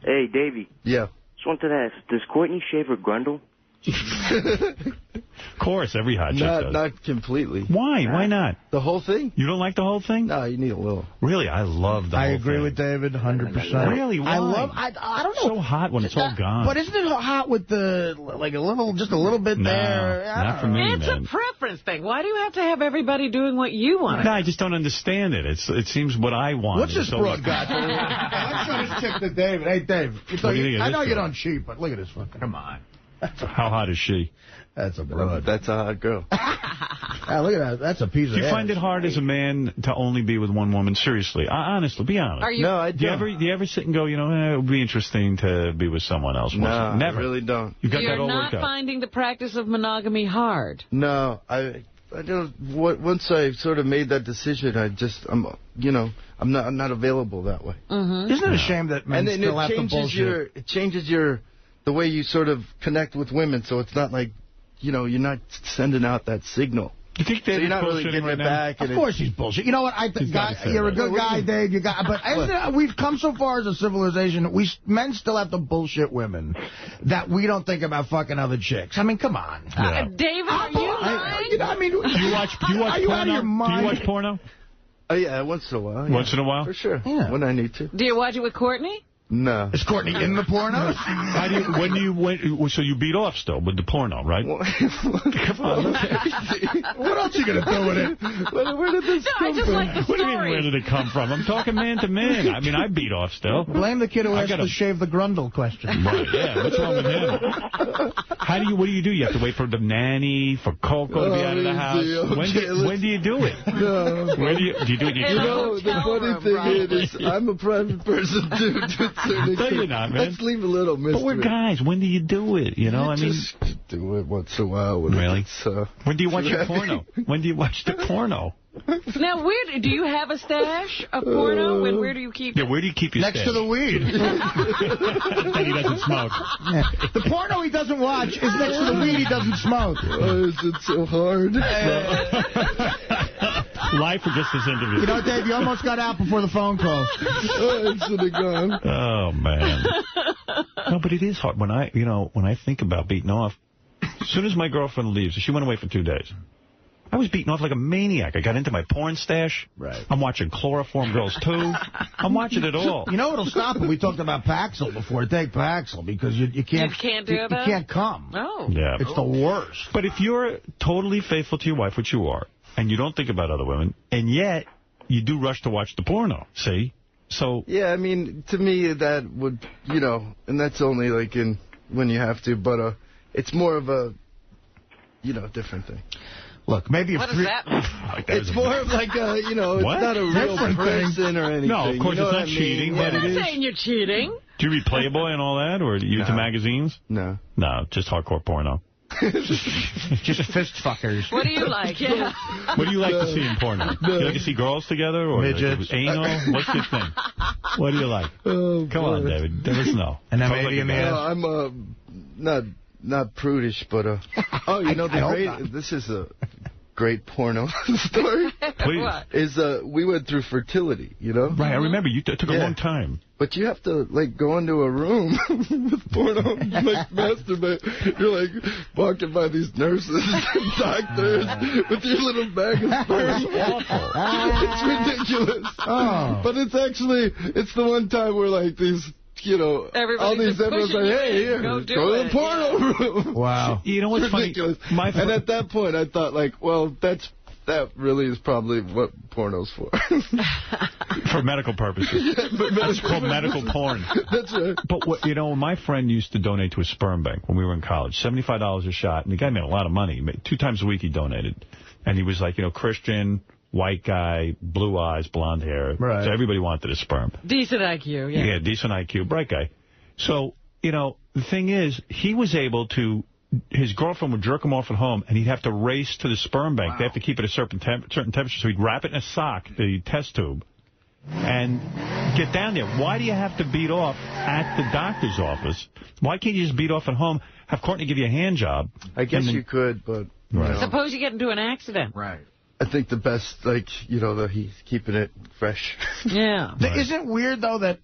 Hey, Davey. Yeah. Just wanted to ask, does Courtney shave her grundle? Of course, every hot chick does. Not completely. Why? Why not? The whole thing? You don't like the whole thing? No, you need a little. Really? I love the whole thing. I agree with David 100%. Really? Why? I don't know. So hot when it's all gone. But isn't it hot with the, like just a little bit there? Not for me, It's man. a preference thing. Why do you have to have everybody doing what you want? No, I just don't understand it. It seems what I want. What's this broad got? Let's show this chick to David. Hey, Dave. What do you think of I this know you girl? don't cheat, but look at this fucking. Come on. How hot is she? That's a broad. That's a hot girl. Look at that. That's a piece of Do you find it hard as a man to only be with one woman? Seriously. Honestly, be honest. Are you? No, I don't. Do you ever sit and go, it would be interesting to be with someone else? No, Never. I really don't. You got You're that all not worked out. finding the practice of monogamy hard. No, I don't. Once I sort of made that decision, I'm not available that way. Mm-hmm. Isn't it a shame that men And still have to bullshit? it changes the way you sort of connect with women, so it's not like, you're not sending out that signal. You think so you're not really bullshitting getting right it now? back. Of course he's bullshit. You know what? You're a good guy, Dave. But we've come so far as a civilization that men still have to bullshit women that we don't think about fucking other chicks. I mean, come on. Yeah. David, are you lying? Do you watch are you porno? out of your mind? Do you watch porno? Oh, yeah, once in a while. Yeah. Once in a while? For sure. Yeah. When I need to. Do you watch it with Courtney? No. Is Courtney in the pornos? So you beat off still with the porno, right? Come on. What else are you going to do with it? Where did this come from? Like the What do you mean, where did it come from? I'm talking man to man. I mean, I beat off still. Blame the kid who asked the shave the grundle question. Right, yeah. What's wrong with him? What do you do? You have to wait for the nanny, for Coco to be out of the house? Okay, when do you do it? No. Where do you do it in your the funny thing is, I'm a private person, too. No, you're not, man. Let's leave a little mystery. But we're guys. When do you do it? Just do it once in a while. Really? When do you watch your porno? When do you watch the porno? Now, do you have a stash of porno? Where do you keep it? Yeah, where do you keep your Next stash? to the weed. That he doesn't smoke. Yeah. The porno he doesn't watch is next to the weed he doesn't smoke. Oh, is it so hard? Live for just this interview. You know, Dave, you almost got out before the phone call. I should have gone. Oh, man. No, but it is hard. When I think about beating off, as soon as my girlfriend leaves, she went away for 2 days. I was beating off like a maniac. I got into my porn stash. Right. I'm watching Chloroform Girls 2. I'm watching it all. You know what'll stop it? We talked about Paxil before. Take Paxil because you can't. You can't do that? You can't come. No. Yeah. It's the worst. But if you're totally faithful to your wife, which you are, and you don't think about other women, and yet you do rush to watch the porno, see? So. Yeah, I mean, to me, that would, and that's only like when you have to, but it's more of a, different thing. Look, maybe what does that mean? It's more of like a, it's not a real person or anything. No, of course it's not cheating. We're not saying you're cheating. Do you read Playboy and all that, or are you into magazines? No. No, just hardcore porno. Just fist fuckers. What do you like? Yeah. What do you like to see in porno? Do you like to see girls together or midgets? Anal? What's your thing? What do you like? Come on, David. Let us know. And then maybe in the ass. I'm not prudish, but this is a great porno story. Please. We went through fertility, Right, I remember. It took a long time. But you have to, go into a room with porno, masturbate. You're, walking by these nurses and doctors with your little bag of sperm. It's ridiculous. Oh. But it's the one time where, these... all these everyone's like, hey, here, go to the porno room. Wow. You know what's ridiculous. funny? And at that point, I thought, that really is probably what porno's for. For medical purposes. That's called medical porn. That's right. But, my friend used to donate to a sperm bank when we were in college, $75 a shot, and the guy made a lot of money. 2 times a week he donated. And he was like, Christian, white guy, blue eyes, blonde hair. Right. So everybody wanted a sperm. Decent IQ, yeah. Yeah, decent IQ, bright guy. So, you know, the thing is, he was able to, his girlfriend would jerk him off at home, and he'd have to race to the sperm bank. Wow. They have to keep it at a certain temperature, so he'd wrap it in a sock, the test tube, and get down there. Why do you have to beat off at the doctor's office? Why can't you just beat off at home, have Courtney give you a hand job? I guess you could, but... Right. Suppose you get into an accident. Right. I think the best, like, you know, he's keeping it fresh. Yeah. Right. Isn't it weird, though, that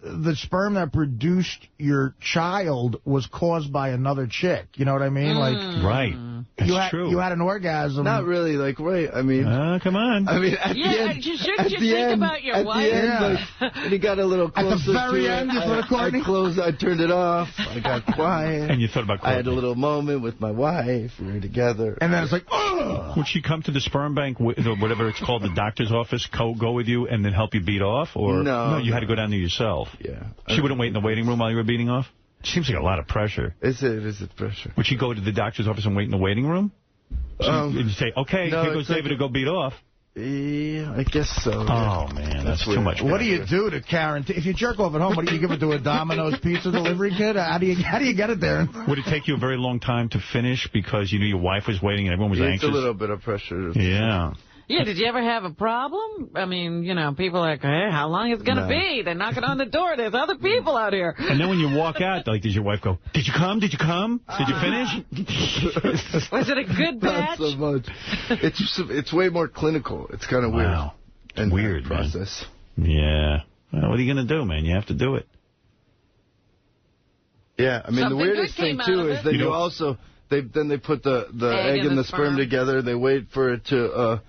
the sperm that produced your child was caused by another chick? You know what I mean? Like, right. That's true. You had an orgasm. Not really, like, right. I mean... come on. I mean, at the end... Shouldn't you think about your wife? At the end, like, when he got a little closer at the very end, you thought of Courtney? I turned it off. I got quiet. And you thought about Courtney. I had a little moment with my wife. We were together. And then it's like, oh! Would she come to the sperm bank, whatever it's called, the doctor's office, go with you and then help you beat off? Or no, you had to go down there yourself? Yeah. She wouldn't wait in the waiting room while you were beating off? Seems like a lot of pressure. Is it pressure? Would she go to the doctor's office and wait in the waiting room? And you say, okay, here goes David to go beat off. Yeah, I guess so. Oh, man, that's too much pressure. What do you do to Karen? If you jerk off at home, what do you give it to a Domino's pizza delivery kid? How do you get it there? Would it take you a very long time to finish because you knew your wife was waiting and everyone was anxious? It's a little bit of pressure. Yeah. Yeah, did you ever have a problem? I mean, you know, people are like, hey, how long is it going to be? They're knocking on the door. There's other people out here. And then when you walk out, like, does your wife go, did you come? Did you come? Did you finish? Was it a good batch? Not so much. It's way more clinical. It's kind of weird. Wow. And weird process. Man. Yeah. Well, what are you going to do, man? You have to do it. Yeah, I mean, the weirdest thing, too, is that you also... They put the egg and the sperm together. They wait for it to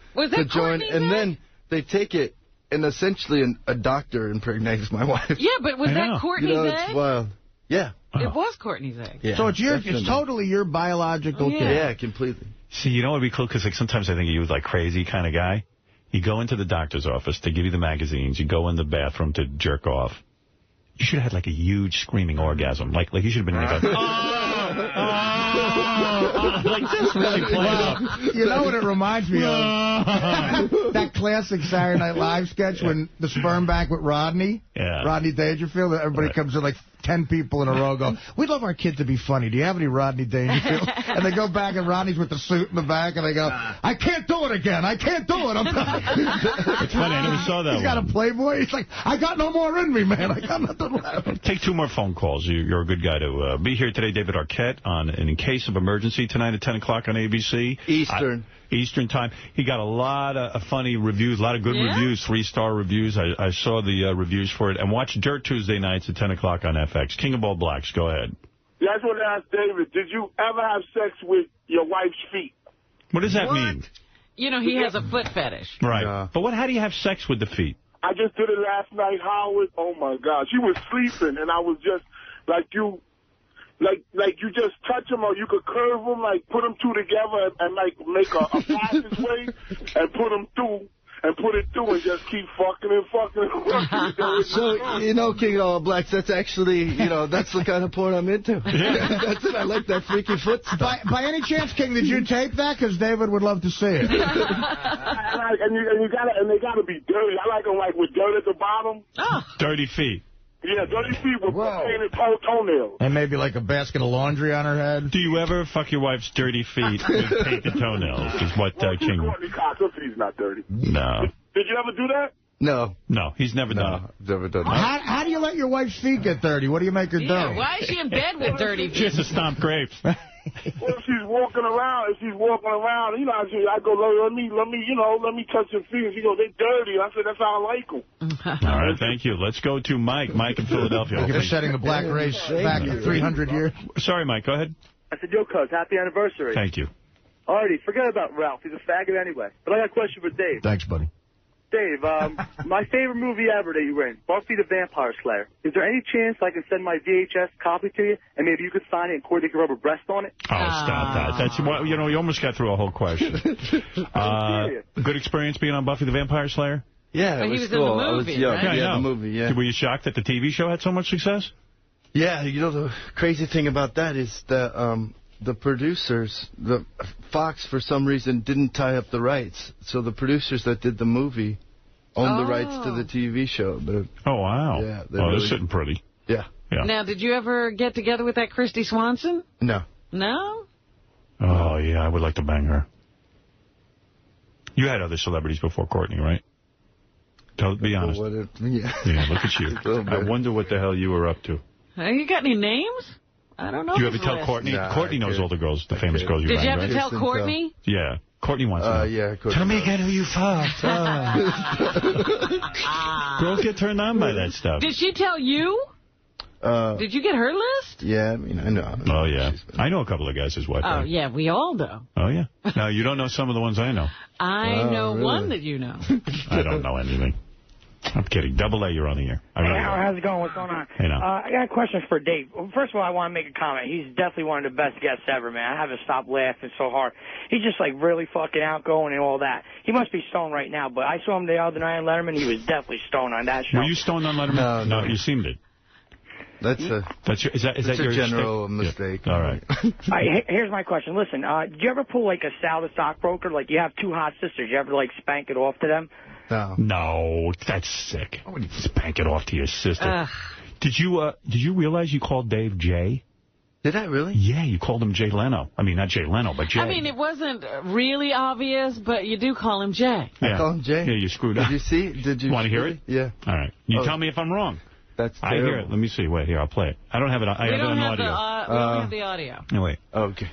join, and then they take it, and essentially a doctor impregnates my wife. Yeah, but was that Courtney's egg? It's wild. Yeah. It was Courtney's egg. Yeah, so it's totally your biological kid. Yeah, completely. See, you know what would be cool? Because like, sometimes I think of you as like crazy kind of guy. You go into the doctor's office to give you the magazines. You go in the bathroom to jerk off. You should have had like a huge screaming orgasm. Like you should have been like, like this really played up. You know what it reminds me of? That classic Saturday Night Live sketch when the sperm bank with Rodney. Yeah. Rodney Dangerfield. Everybody comes in like 10 people in a row go, we'd love our kid to be funny. Do you have any Rodney Dangerfield? And they go back and Rodney's with the suit in the back and they go, I can't do it again. I can't do it. It's funny. I never saw that He's got a Playboy. He's like, I got no more in me, man. I got nothing left. Take 2 more phone calls. You're a good guy to be here today. David Arquette on In Case of Emergency tonight at 10 o'clock on ABC. Eastern time. He got a lot of funny reviews, a lot of good reviews, 3-star reviews. I saw the reviews for it. And watch Dirt Tuesday nights at 10 o'clock on FX. King of All Blacks, go ahead. Yeah, I just want to ask David, did you ever have sex with your wife's feet? What does that mean? You know, he has a foot fetish. Right. But how do you have sex with the feet? I just did it last night, Howard. Oh, my God. She was sleeping, and I was just, like you just touch them, or you could curve them, like put them 2 together and like make a passageway and put them through and put it through and just keep fucking and fucking and fucking. So, you know, King of All Blacks, that's actually, you know, that's the kind of porn I'm into. That's it. I like that freaky foot stuff. By any chance, King, did you tape that? Because David would love to see it. and they gotta be dirty. I like them like with dirt at the bottom. Oh. Dirty feet. Yeah, dirty feet with painted toenails. And maybe like a basket of laundry on her head. Do you ever fuck your wife's dirty feet with painted toenails? Is what King... Courtney Cox, her feet's not dirty. No. Did you ever do that? No. No, he's never done it. Never done that. How do you let your wife's feet get dirty? What do you make her do? Why is she in bed with dirty feet? She has to stomp grapes. Well, if she's walking around, you know, I go, let me touch your feet. And she goes, they dirty. I said, that's how I like them. All right, thank you. Let's go to Mike. Mike in Philadelphia. You're setting the black race back 300 years. Sorry, Mike, go ahead. I said, yo, cuz, happy anniversary. Thank you. Alrighty, forget about Ralph. He's a faggot anyway. But I got a question for Dave. Thanks, buddy. Dave, my favorite movie ever that you were in, Buffy the Vampire Slayer. Is there any chance I can send my VHS copy to you, and maybe you could sign it and Courtney could rub her breast on it? Oh, stop that. That's you know, you almost got through a whole question. Good experience being on Buffy the Vampire Slayer? Yeah, it was cool. In the movie, right? Yeah, the movie, yeah. Were you shocked that the TV show had so much success? Yeah, you know, the crazy thing about that is that the producers, the Fox, for some reason, didn't tie up the rights. So the producers that did the movie owned the rights to the TV show. Oh, wow. Yeah, they're sitting pretty. Yeah. Now, did you ever get together with that Christy Swanson? No. No? Oh, yeah, I would like to bang her. You had other celebrities before Courtney, right? Be honest. Yeah, look at you. I wonder what the hell you were up to. You got any names? I don't know. Do you ever tell Courtney? Nah, Courtney knows all the girls, the famous girls you Did banged, you ever right? tell Courtney? Yeah. Courtney wants to know. Yeah, Courtney. Tell me again who you fucked. Girls get turned on by that stuff. Did she tell you? Did you get her list? Yeah, I mean, I know. Oh, yeah. I know a couple of guys his wife. Oh, yeah, we all do. Oh, yeah. No, you don't know some of the ones I know. I know one that you know. I don't know anything. I'm kidding. Double A, you're on the air. Hey, Howard, how's it going? What's going on? Hey, now. I got a question for Dave. First of all, I want to make a comment. He's definitely one of the best guests ever, man. I haven't stopped laughing so hard. He's just, like, really fucking outgoing and all that. He must be stoned right now, but I saw him the other night on Letterman. He was definitely stoned on that show. Were you stoned on Letterman? No, you seemed it. That's is that your general mistake. Yeah. All right. Here's my question. Listen, did you ever pull, like, a Sal the stockbroker? Like, you have two hot sisters. Did you ever, like, spank it off to them? No, that's sick. I wouldn't spank it off to your sister. Did you realize you called Dave Jay? Did I really? Yeah, you called him Jay Leno. I mean, not Jay Leno, but Jay. I mean, it wasn't really obvious, but you do call him Jay. I call him Jay. Yeah, you screwed up. Did you see? Did you want to hear it? Yeah. All right. You tell me if I'm wrong. That's I hear it. Let me see. Wait, here, I'll play it. I don't have it. I have it on audio. We don't have the audio. No, wait. Okay.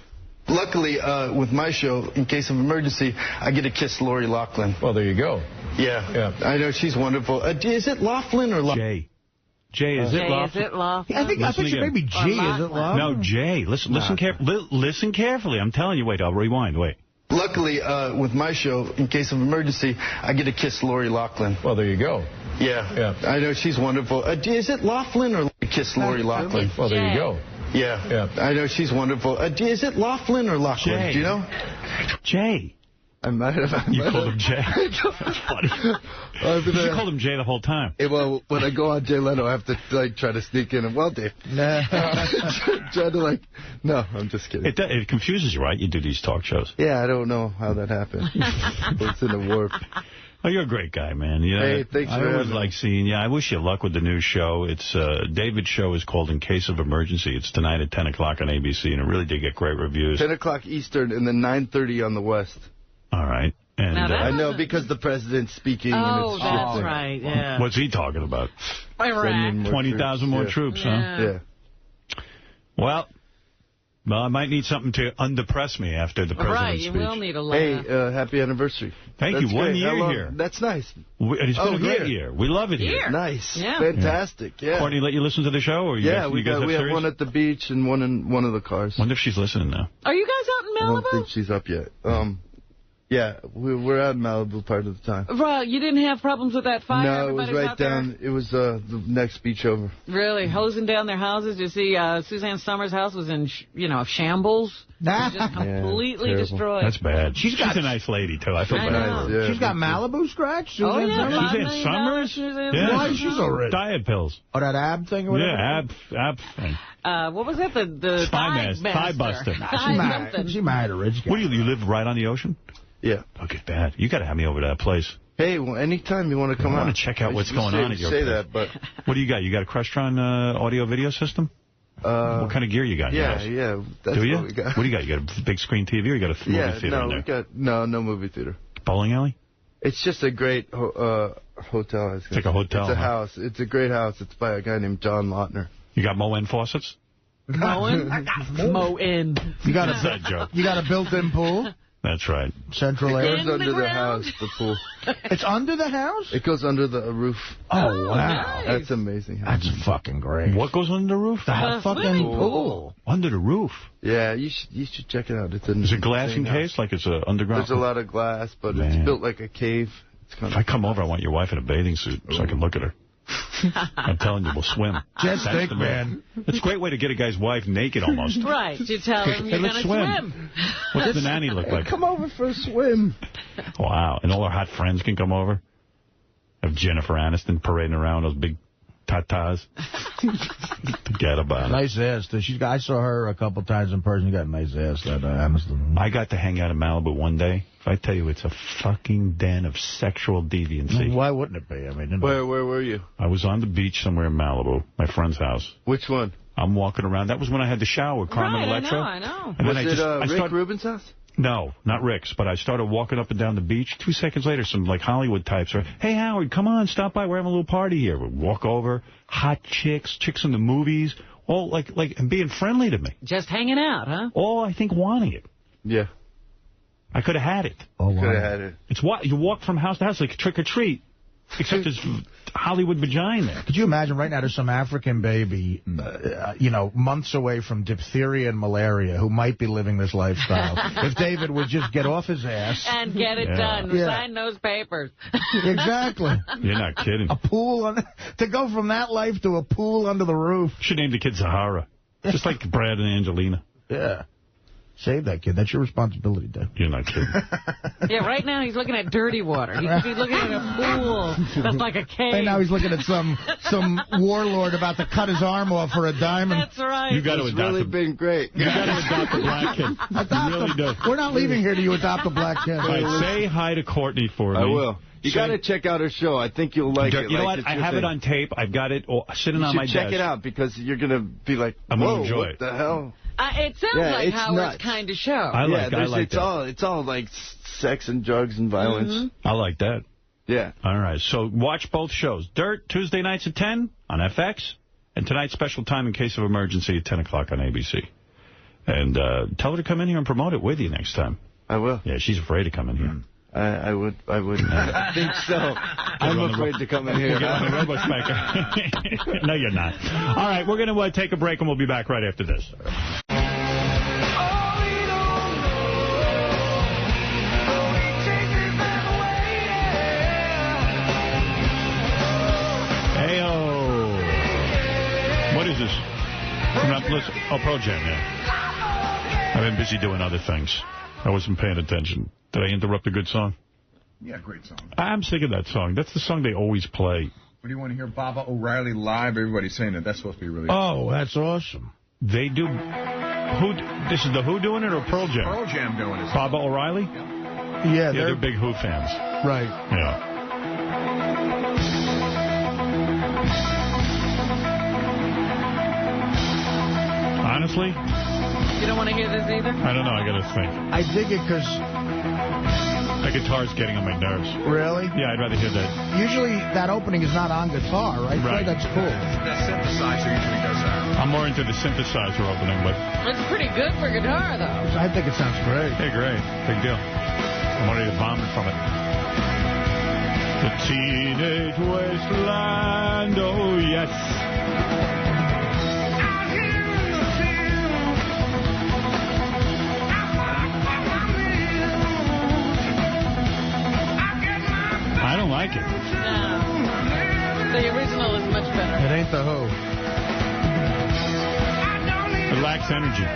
Luckily, with my show, in case of emergency, I get to kiss Lori Loughlin. Well, there you go. Yeah. I know, she's wonderful. Is it Loughlin or Jay? Jay, is it Loughlin? Is it Loughlin? I think you maybe G. Is it Loughlin? No, Jay. Listen carefully. I'm telling you. Wait, I'll rewind. Wait. Luckily, with my show, in case of emergency, I get to kiss Lori Loughlin. Well, there you go. Yeah. I know, she's wonderful. Is it Loughlin or kiss Lori Loughlin? Well, there you go. Yeah. I know, she's wonderful. Is it Loughlin or Loughlin? Jay. Do you know? Jay. I might have. You called him Jay. That's funny. You called him Jay the whole time. Well, when I go on Jay Leno, I have to try to sneak in. Well, Dave. Try to No, I'm just kidding. It confuses you, right? You do these talk shows. Yeah, I don't know how that happened. It's in a warp. Oh, you're a great guy, man. Hey, thanks for having me. I always like seeing you. I wish you luck with the new show. It's David's show is called In Case of Emergency. It's tonight at 10 o'clock on ABC, and it really did get great reviews. 10 o'clock Eastern and then 9:30 on the West. All right. And I know, because the president's speaking. Oh, and it's that's shifting. right, yeah. What's he talking about? Iraq. 20,000 more troops, huh? Yeah. Well, I might need something to undepress me after the president's speech. Right, you will need a laugh. Hey, happy anniversary. Thank you. 1 year here. That's nice. It's been a great year. We love it here. Nice. Yeah. Fantastic. Yeah. Courtney let you listen to the show? Or we have one at the beach and one in one of the cars. Wonder if she's listening now. Are you guys out in Malibu? I don't think she's up yet. Yeah, we're out in Malibu part of the time. Well, you didn't have problems with that fire? No, it was Everybody's right out there? down. It was the next beach over. Really? Hosing down their houses? You see, Suzanne Summers' house was in, shambles. Just completely destroyed. That's bad. She's a nice lady, too. I feel bad. Yeah, she's got Malibu scratch? Suzanne Summers? Yeah. Why is she so rich? Diet pills. Oh, that ab thing or whatever? Yeah, ab thing. What was that? The Thigh buster. She married a rich guy. What do you live right on the ocean? Yeah. Okay, bad. You got to have me over to that place. Hey, well, anytime you want to come out. I want to check out what's going on at your place. That, but what do you got? You got a Crestron audio-video system? What kind of gear you got? Yeah. That's do you? What we got. What do you got? You got a big screen TV or you got a movie theater in there? We got no movie theater. Bowling alley? It's just a great hotel. It's like a hotel. It's a house. It's a great house. It's by a guy named John Lautner. You got Moen faucets? Moen? Moen. You got a built-in pool? That's right. Central air. It goes under the house, the pool. It's under the house? It goes under the roof. Oh, wow. Nice. That's amazing. That's fucking great. What goes under the roof? The fucking pool. Under the roof? Yeah, you should check it out. Is it glass encased, like it's underground? There's a lot of glass, but it's built like a cave. If I come over, I want your wife in a bathing suit so I can look at her. I'm telling you, we'll swim. Jet stick, man. It's a great way to get a guy's wife naked almost. Right. You tell him you're going to swim. What's the nanny look like? Come over for a swim. Wow. And all our hot friends can come over. Have Jennifer Aniston parading around those big tatas. Forget about it. Nice ass. I saw her a couple times in person. You got a nice ass, that Aniston. I got to hang out in Malibu one day. If I tell you, it's a fucking den of sexual deviancy. Why wouldn't it be? I mean, where were you? I was on the beach somewhere in Malibu, my friend's house. Which one? I'm walking around. That was when I had the shower with Carmen Electra. I know. And was it Rick Rubin's house? No, not Rick's, but I started walking up and down the beach. 2 seconds later, some like Hollywood types are, hey, Howard, come on, stop by. We're having a little party here. We walk over, hot chicks in the movies, all like and being friendly to me. Just hanging out, huh? All, I think, wanting it. Yeah. I could have had it. Oh, wow. Could have had it. It's what you walk from house to house like a trick or treat. Except there's Hollywood vagina there. Could you imagine right now there's some African baby, months away from diphtheria and malaria who might be living this lifestyle. If David would just get off his ass. And get it done. Sign those papers. Exactly. You're not kidding. A pool, to go from that life to a pool under the roof. Should name the kid Sahara. Just like Brad and Angelina. Yeah. Save that kid. That's your responsibility, Dad. You're not kidding. Yeah, right now he's looking at dirty water. He's looking at a pool that's like a cave. Right now he's looking at some warlord about to cut his arm off for a diamond. That's right. You got to adopt really been great. You got to adopt a black kid. You really do. We're not leaving here till you adopt a black kid. All right, say hi to Courtney for me. I will. You got to check out her show. I think you'll like it. You know what? I have it on tape. I've got it sitting on my desk. Check it out because you're going to be like, I'm going to enjoy what the hell? It sounds like Howard's kind of show. I like that. It's all like sex and drugs and violence. Mm-hmm. I like that. Yeah. All right. So watch both shows. Dirt, Tuesday nights at 10 on FX. And tonight's special time in case of emergency at 10 o'clock on ABC. And tell her to come in here and promote it with you next time. I will. Yeah, she's afraid to come in here. I would. I think so. I'm afraid to come in here. No, you're not. All right, we're going to take a break, and we'll be back right after this. Hey-oh. What is this? Pearl Jam, yeah. I've been busy doing other things. I wasn't paying attention. Did I interrupt a good song? Yeah, great song. I'm sick of that song. That's the song they always play. What do you want to hear? Baba O'Reilly live? Everybody's saying that. That's supposed to be really awesome. That's awesome. They do... This is the Who doing it or Pearl Jam? Pearl Jam doing it. Baba O'Reilly? Yeah, they're big Who fans. Right. Yeah. Honestly? You don't want to hear this either? I don't know. I got to think. I dig it because... The guitar's getting on my nerves. Really? Yeah, I'd rather hear that. Usually that opening is not on guitar, right? Right. So that's cool. That synthesizer usually does that. I'm more into the synthesizer opening, but... It's pretty good for guitar, though. I think it sounds great. Hey, great. Big deal. I'm ready to vomit from it. The Teenage Wasteland, oh, yes. I don't like it. No. The original is much better. It ain't the Who. It lacks energy.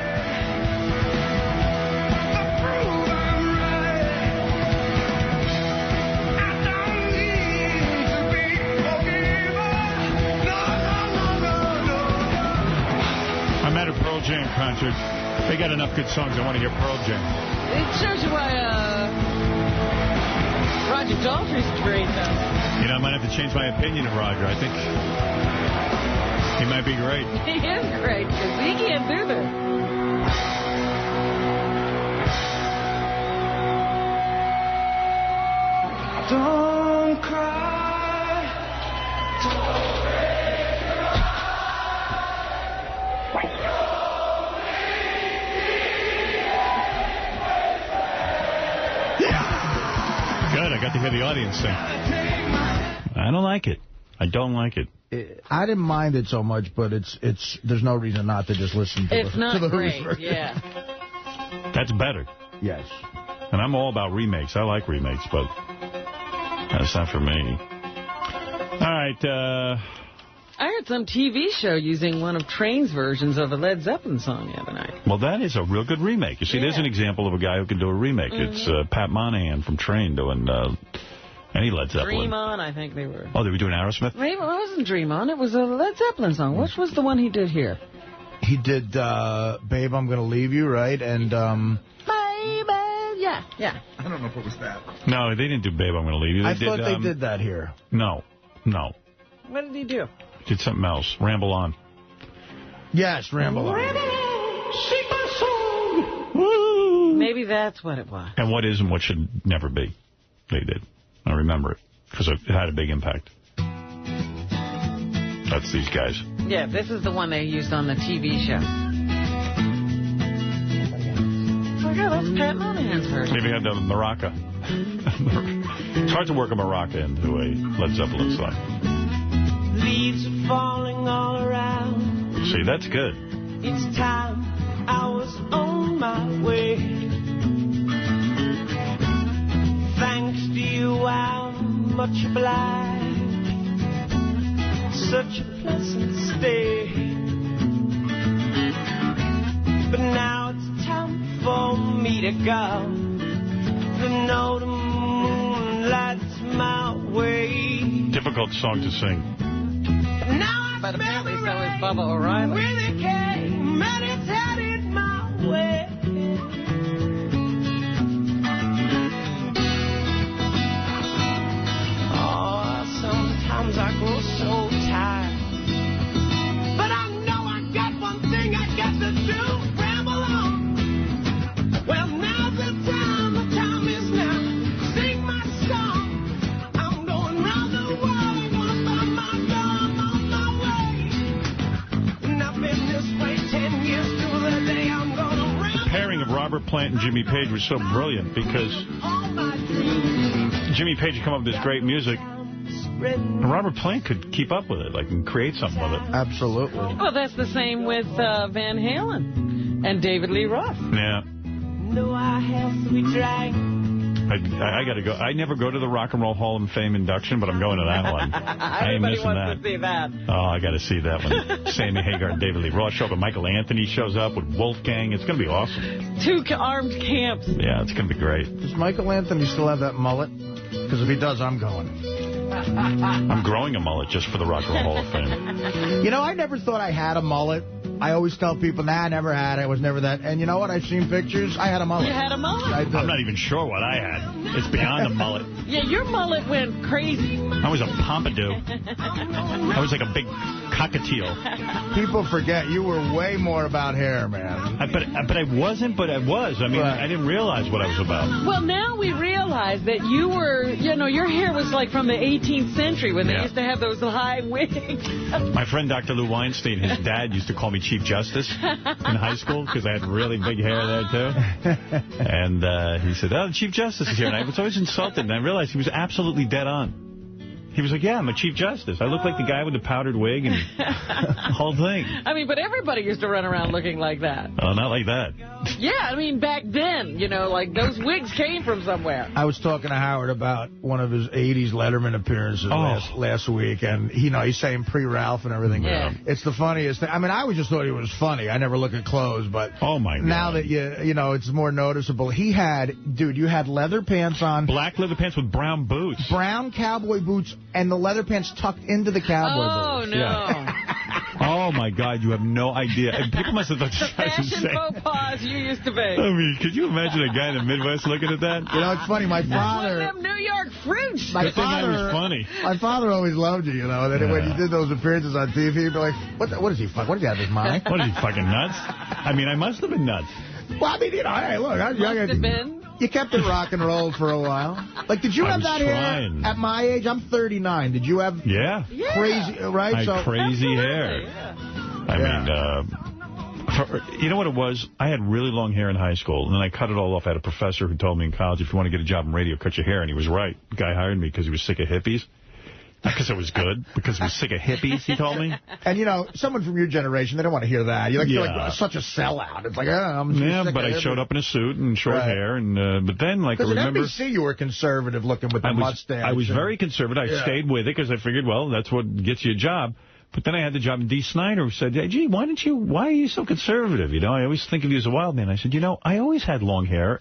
I'm at a Pearl Jam concert. They got enough good songs. I want to hear Pearl Jam. It shows you why Roger Daltrey's great, though. You know, I might have to change my opinion of Roger. I think he might be great. He is great, because he can't do this. Don't cry. Don't Good, I got to hear the audience sing. I don't like it. I don't like it. I didn't mind it so much, but there's no reason not to just listen to it's not to the great, Who's yeah. That's better. Yes. And I'm all about remakes. I like remakes, but that's not for me. All right. I heard some TV show using one of Train's versions of a Led Zeppelin song the other night. Well, that is a real good remake. You see, there's an example of a guy who can do a remake. It's Pat Monahan from Train doing Any Led Zeppelin. Dream On, I think they were. Oh, they were doing Aerosmith? Maybe it wasn't Dream On. It was a Led Zeppelin song. Which was the one he did here? He did Babe, I'm Gonna Leave You, right? And Baby, yeah. I don't know if it was that. No, they didn't do Babe, I'm Gonna Leave You. I thought they did that here. No. What did he do? Did something else. Ramble On. Yes, Ramble On. Sing my song. Maybe that's what it was. And What Is and What Should Never Be. They did. I remember it because it had a big impact. That's these guys. Yeah, this is the one they used on the TV show. Oh, yeah, that's Pat Monahan's version. Maybe had the maraca. It's hard to work a maraca into a Led Zeppelin song. Leaves are falling all around. See, that's good. Each time I was on my way. Thanks to you, I'm much obliged. Such a pleasant stay. But now it's time for me to go. The note of moon lights my way. Difficult song to sing. But apparently so is Bubba O'Reilly. Really came and it's headed my way. Oh, sometimes I grow so tired. But I know I got one thing I got to do. Ramble on. Well, now's the time is now. Sing my song. I'm going round the world. I'm gonna find my girl. I'm on my way. And I've been this way 10 years through the day. I'm gonna ramble. The pairing of Robert Plant and Jimmy Page was so brilliant because Jimmy Page had come up with this great music. And Robert Plant could keep up with it, and create something with it. Absolutely. Well, that's the same with Van Halen and David Lee Roth. Yeah. No, I have sweet drag. I got to go. I never go to the Rock and Roll Hall of Fame induction, but I'm going to that one. I ain't missing that. To see that. Oh, I got to see that one. Sammy Hagar and David Lee Roth show up, and Michael Anthony shows up with Wolfgang. It's going to be awesome. 2 armed camps. Yeah, it's going to be great. Does Michael Anthony still have that mullet? Because if he does, I'm going. I'm growing a mullet just for the Rock and Roll Hall of Fame. You know, I never thought I had a mullet. I always tell people, nah, I never had it. I was never that. And you know what? I've seen pictures. I had a mullet. You had a mullet? I'm not even sure what I had. It's beyond a mullet. Yeah, your mullet went crazy. I was a pompadour. I was like a big cockatiel. People forget you were way more about hair, man. But I wasn't, but I was. I mean, I didn't realize what I was about. Well, now we realize that you were, your hair was like from the 18th century when they used to have those high wigs. My friend Dr. Lou Weinstein, his dad used to call me Chief Justice in high school because I had really big hair there, too. And he said, the Chief Justice is here. And I was always insulted, and I realized he was absolutely dead on. He was like, yeah, I'm a Chief Justice. I look like the guy with the powdered wig and the whole thing. I mean, but everybody used to run around looking like that. Oh, not like that. Yeah, I mean, back then, like those wigs came from somewhere. I was talking to Howard about one of his 80s Letterman appearances last week, and, he's saying pre-Ralph and everything. Yeah. It's the funniest thing. I mean, I always just thought he was funny. I never look at clothes, but oh my God. Now that it's more noticeable. You had leather pants on. Black leather pants with brown boots. Brown cowboy boots. And the leather pants tucked into the cowboy boots. Oh, no. Yeah. Oh, my God, you have no idea. And people must have thought this guy was insane. Fashion faux pas you used to be. I mean, could you imagine a guy in the Midwest looking at that? It's funny. My father... One of them New York fruits. My father was funny. My father always loved you, That when he did those appearances on TV, he'd be like, what is he, what did he have his mind? What is he, fucking nuts? I mean, I must have been nuts. Well, I mean, hey, look, I was young. Must have been. You kept it rock and roll for a while. Did you have that hair at my age? I'm 39. Did you have crazy, right? Crazy hair. Yeah. I mean, you know what it was? I had really long hair in high school, and then I cut it all off. I had a professor who told me in college, if you want to get a job in radio, cut your hair. And he was right. The guy hired me because he was sick of hippies. Not because it was good, because he was sick of hippies, he told me. And, someone from your generation, they don't want to hear that. You're like such a sellout. It's like, I'm sick but of I showed up in a suit and short hair. And but then, I remember... Because at NBC, you were conservative looking with the mustache. I was very conservative. I stayed with it because I figured, well, that's what gets you a job. But then I had the job, and Dee Snider who said, gee, why are you so conservative? I always think of you as a wild man. I said, I always had long hair.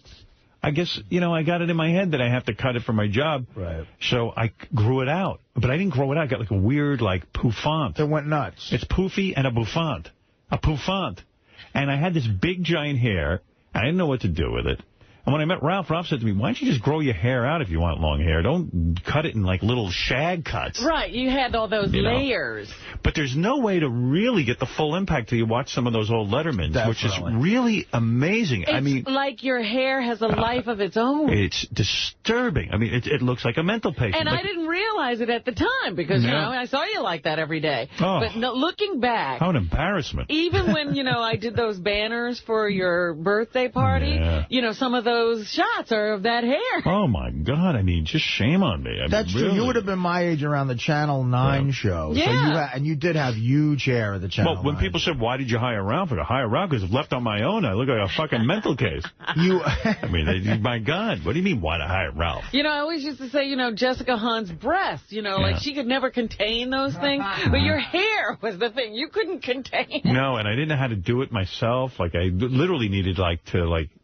I guess, you know, I got it in my head that I have to cut it for my job. Right. So I grew it out. But I didn't grow it out. I got like a weird, like, pouffant. It went nuts. It's poofy and a bouffant. A pouffant. And I had this big, giant hair. I didn't know what to do with it. And when I met Ralph said to me, why don't you just grow your hair out if you want long hair? Don't cut it in, like, little shag cuts. Right, you had all those layers. But there's no way to really get the full impact till you watch some of those old Lettermans, which is really amazing. It's like your hair has a life of its own. It's disturbing. I mean, it looks like a mental patient. And I didn't realize it at the time because, you know, I saw you like that every day. Oh. But no, looking back. How an embarrassment. Even when, you know, I did those banners for your birthday party, you know, some of those shots are of that hair. Oh, my God. I mean, just shame on me. That's true. You would have been my age around the Channel 9 show. Yeah. So you did have huge hair at the Channel 9. Well, when people said, why did you hire Ralph? I go, hire Ralph because if left on my own, I look like a fucking mental case. I mean, my God, what do you mean, why to hire Ralph? You know, I always used to say, you know, Jessica Hahn's breasts, you know, like she could never contain those things. But your hair was the thing you couldn't contain. No, and I didn't know how to do it myself. Like, I literally needed,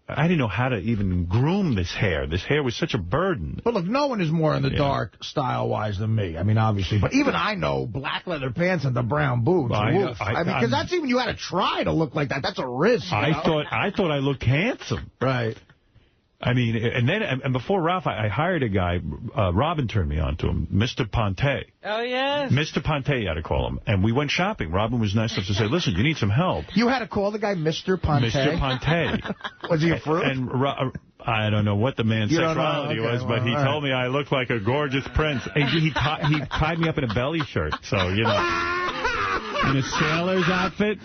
I didn't know how to even groom this hair. This hair was such a burden. But look, no one is more in the dark style-wise than me. I mean, obviously. But even I know black leather pants and the brown boots. I mean, because that's even, you had to try to look like that. That's a risk. I thought I looked handsome. Right. I mean, and before Ralph, I hired a guy, Robin turned me on to him, Mr. Ponte. Oh, yes. Mr. Ponte, you had to call him. And we went shopping. Robin was nice enough to say, listen, you need some help. You had to call the guy Mr. Ponte? Mr. Ponte. Was he a fruit? And I don't know what the man's sexuality was, but he told me I looked like a gorgeous prince. And he tied me up in a belly shirt, so, you know, in a sailor's outfit.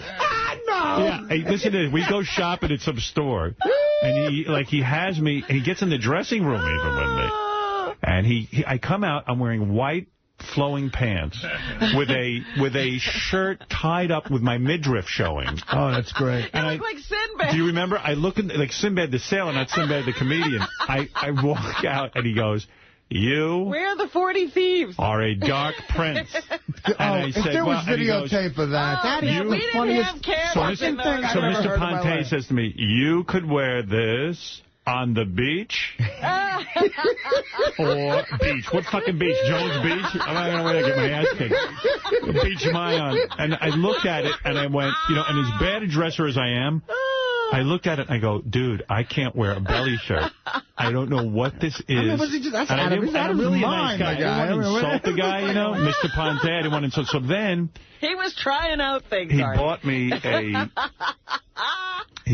No. Yeah, hey, listen to this. We go shopping at some store, and he has me, and he gets in the dressing room even with me. And I come out, I'm wearing white flowing pants with a shirt tied up with my midriff showing. Oh, that's great. You look like Sinbad. Do you remember? I look like Sinbad the sailor, not Sinbad the comedian. I walk out, and he goes, you Where are the 40 thieves? Are a dark prince. And I said, if there was videotape of that, that is the funniest fucking thing I've ever heard in my life. So Mr. Ponte says to me, you could wear this on the beach or beach. What fucking beach? Jones Beach? I'm not going to wear that, get my ass kicked. What beach am I on? And I looked at it and I went, you know, and as bad a dresser as I am, I looked at it and I go, dude, I can't wear a belly shirt. I don't know what this is. I mean, that's out of his mind. I didn't want to insult the guy, you know, Mr. Ponte. I didn't want to insult. So then he was trying out things. He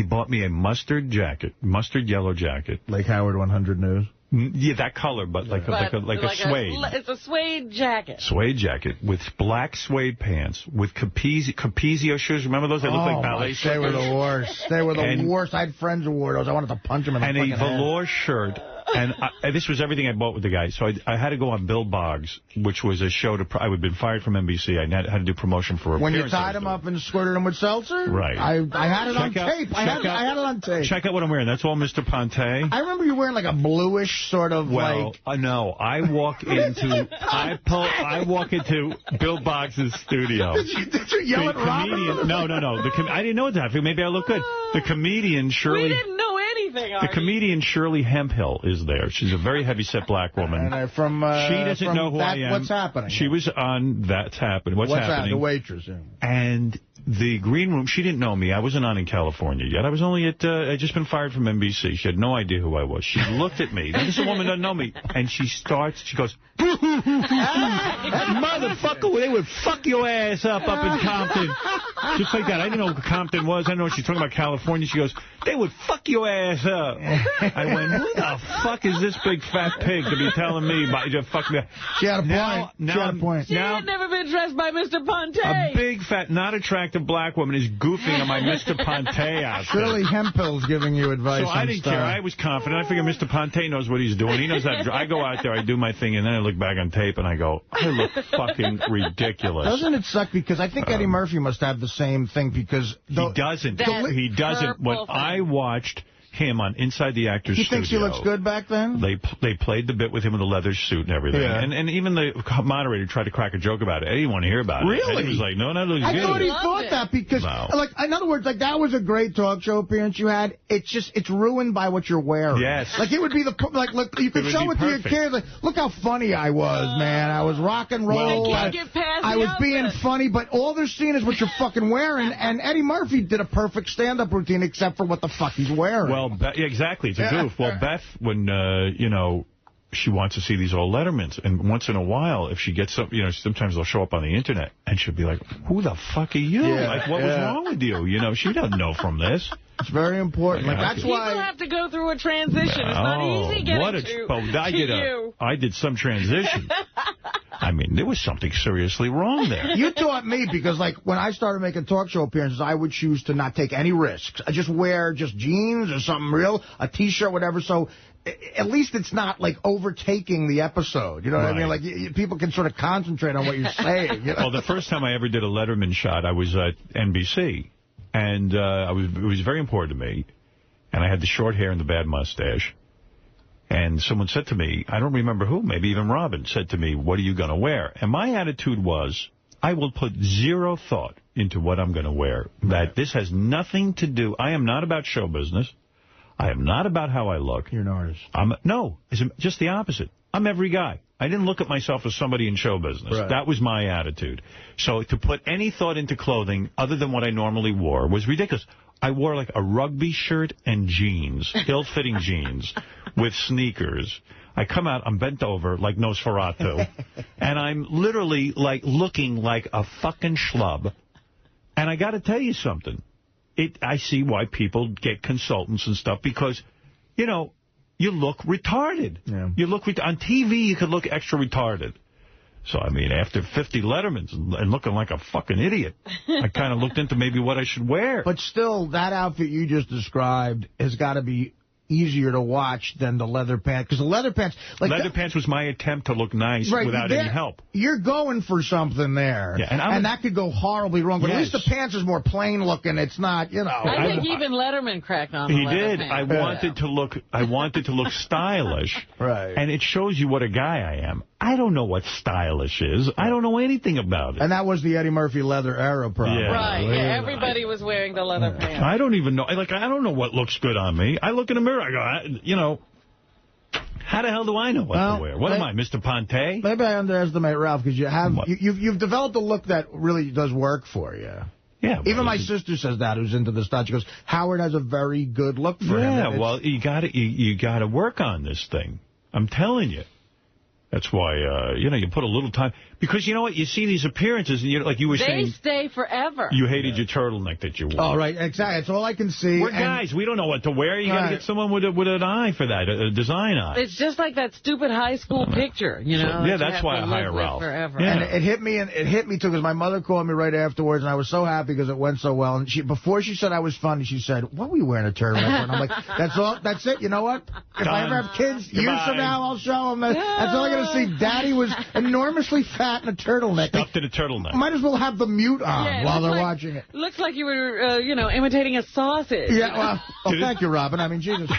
bought me a mustard yellow jacket. Like Howard 100 News. Yeah, that color, but like a suede. It's a suede jacket. Suede jacket with black suede pants with Capezio shoes. Remember those? They look like ballet shoes. They were the worst. They were the worst. I had friends who wore those. I wanted to punch them in the fucking head. And a velour shirt. And this was everything I bought with the guy. So I had to go on Bill Boggs, which was a show I had been fired from NBC. I had to do promotion for a When you tied him up and squirted him with seltzer? Right. I had it on tape. I had it on tape. Check out what I'm wearing. That's all Mr. Ponte. I remember you wearing like a bluish sort of no. I walk into Bill Boggs' studio. Did you yell at Robin? No. I didn't know what to have. Maybe I look good. The comedian Shirley. We didn't know anything. The comedian Shirley Hemphill is there. She's a very heavyset black woman. And she doesn't know who I am. What's Happening? She was on That's Happening. What's Happening? The waitress. Yeah. And the green room, she didn't know me. I wasn't on in California yet. I was only I'd just been fired from NBC. She had no idea who I was. She looked at me. This woman doesn't know me. And she goes, motherfucker, they would fuck your ass up in Compton. Just like that. I didn't know what Compton was. I didn't know she's talking about California. She goes, they would fuck your ass up. I went, who the fuck is this big fat pig to be telling me about you fuck me? She had a point. She had never been dressed by Mr. Ponte. A big fat, not attractive black woman is goofing on my Mr. Ponte outfit. Shirley Hemphill's giving you advice. So I didn't care. I was confident. I figured Mr. Ponte knows what he's doing. He knows how to. I go out there, I do my thing, and then I look back on tape and I go, I look fucking ridiculous. Doesn't it suck? Because I think Eddie Murphy must have the same thing because... He doesn't. He doesn't. When I watched him on Inside the Actors Studio. He thinks he looks good back then? They played the bit with him in the leather suit and everything. Yeah. And even the moderator tried to crack a joke about it. He didn't want to hear about it. Really? And he was like, no, that looks good. I thought he thought that because, like, in other words, like, that was a great talk show appearance you had. It's ruined by what you're wearing. Yes. Like, it would be look, you could show it to your kids. Like, look how funny I was, man. I was rock and roll. I was being funny, but all they're seeing is what you're fucking wearing. And Eddie Murphy did a perfect stand-up routine except for what the fuck he's wearing. Well, exactly. It's a goof. Well, Beth, when, she wants to see these old Lettermans, and once in a while, if she gets some, sometimes they'll show up on the Internet, and she'll be like, who the fuck are you? Yeah, like, what was wrong with you? She doesn't know from this. It's very important. Like, that's why people have to go through a transition. It's not easy getting to I did some transition. I mean, there was something seriously wrong there. You taught me because, like, when I started making talk show appearances, I would choose to not take any risks. I just wear jeans or something real, a T-shirt, whatever. So at least it's not, like, overtaking the episode. You know what I mean? Like, people can sort of concentrate on what you're saying. Well, the first time I ever did a Letterman shot, I was at NBC. And it was very important to me. And I had the short hair and the bad mustache. And someone said to me, I don't remember who, maybe even Robin, said to me, what are you going to wear? And my attitude was, I will put zero thought into what I'm going to wear. That this has nothing to do. I am not about show business. I am not about how I look. You're an artist. No, it's just the opposite. I'm every guy. I didn't look at myself as somebody in show business. Right. That was my attitude. So to put any thought into clothing other than what I normally wore was ridiculous. I wore like a rugby shirt and jeans, ill-fitting jeans, with sneakers. I come out, I'm bent over like Nosferatu, and I'm literally like looking like a fucking schlub. And I got to tell you something. I see why people get consultants and stuff because, you look retarded. Yeah. You look on TV, you could look extra retarded. So, I mean, after 50 Lettermans and looking like a fucking idiot, I kind of looked into maybe what I should wear. But still, that outfit you just described has got to be easier to watch than the leather pants. Because the leather pants... leather pants was my attempt to look nice without any help. You're going for something there. Yeah, and that could go horribly wrong. But at least the pants is more plain looking. It's not, I think even Letterman cracked on He the leather did. pants. I wanted to look stylish. Right. And it shows you what a guy I am. I don't know what stylish is. I don't know anything about it. And that was the Eddie Murphy leather era, probably. Yeah. Right. Yeah, everybody was wearing the leather pants. I don't even know. I don't know what looks good on me. I look in the mirror. I go, how the hell do I know what to wear? What am I, Mr. Ponte? Maybe I underestimate Ralph because you've developed a look that really does work for you. Yeah. Even my sister says that, who's into the stuff. She goes, Howard has a very good look for him. Yeah, well, you got to work on this thing. I'm telling you. That's why, you put a little time. Because you know what? You see these appearances, and like you were saying... They stay forever. You hated your turtleneck that you wore. Oh, right. Exactly. That's all I can see. We're guys. We don't know what to wear. You got to get someone with an eye for that, a design eye. It's just like that stupid high school picture, that's why I hire Ralph. Forever. Yeah. And it hit me, too, because my mother called me right afterwards, and I was so happy because it went so well. And before she said I was funny, she said, what were you wearing a turtleneck for? And I'm like, that's it. You know what? If I ever have kids, years from now, I'll show them. That's all I got to see. Daddy was enormously fat in a turtleneck. Stuffed in a turtleneck. Might as well have the mute on while they're watching it. Looks like you were, imitating a sausage. Yeah, well, thank you, Robin. I mean, Jesus.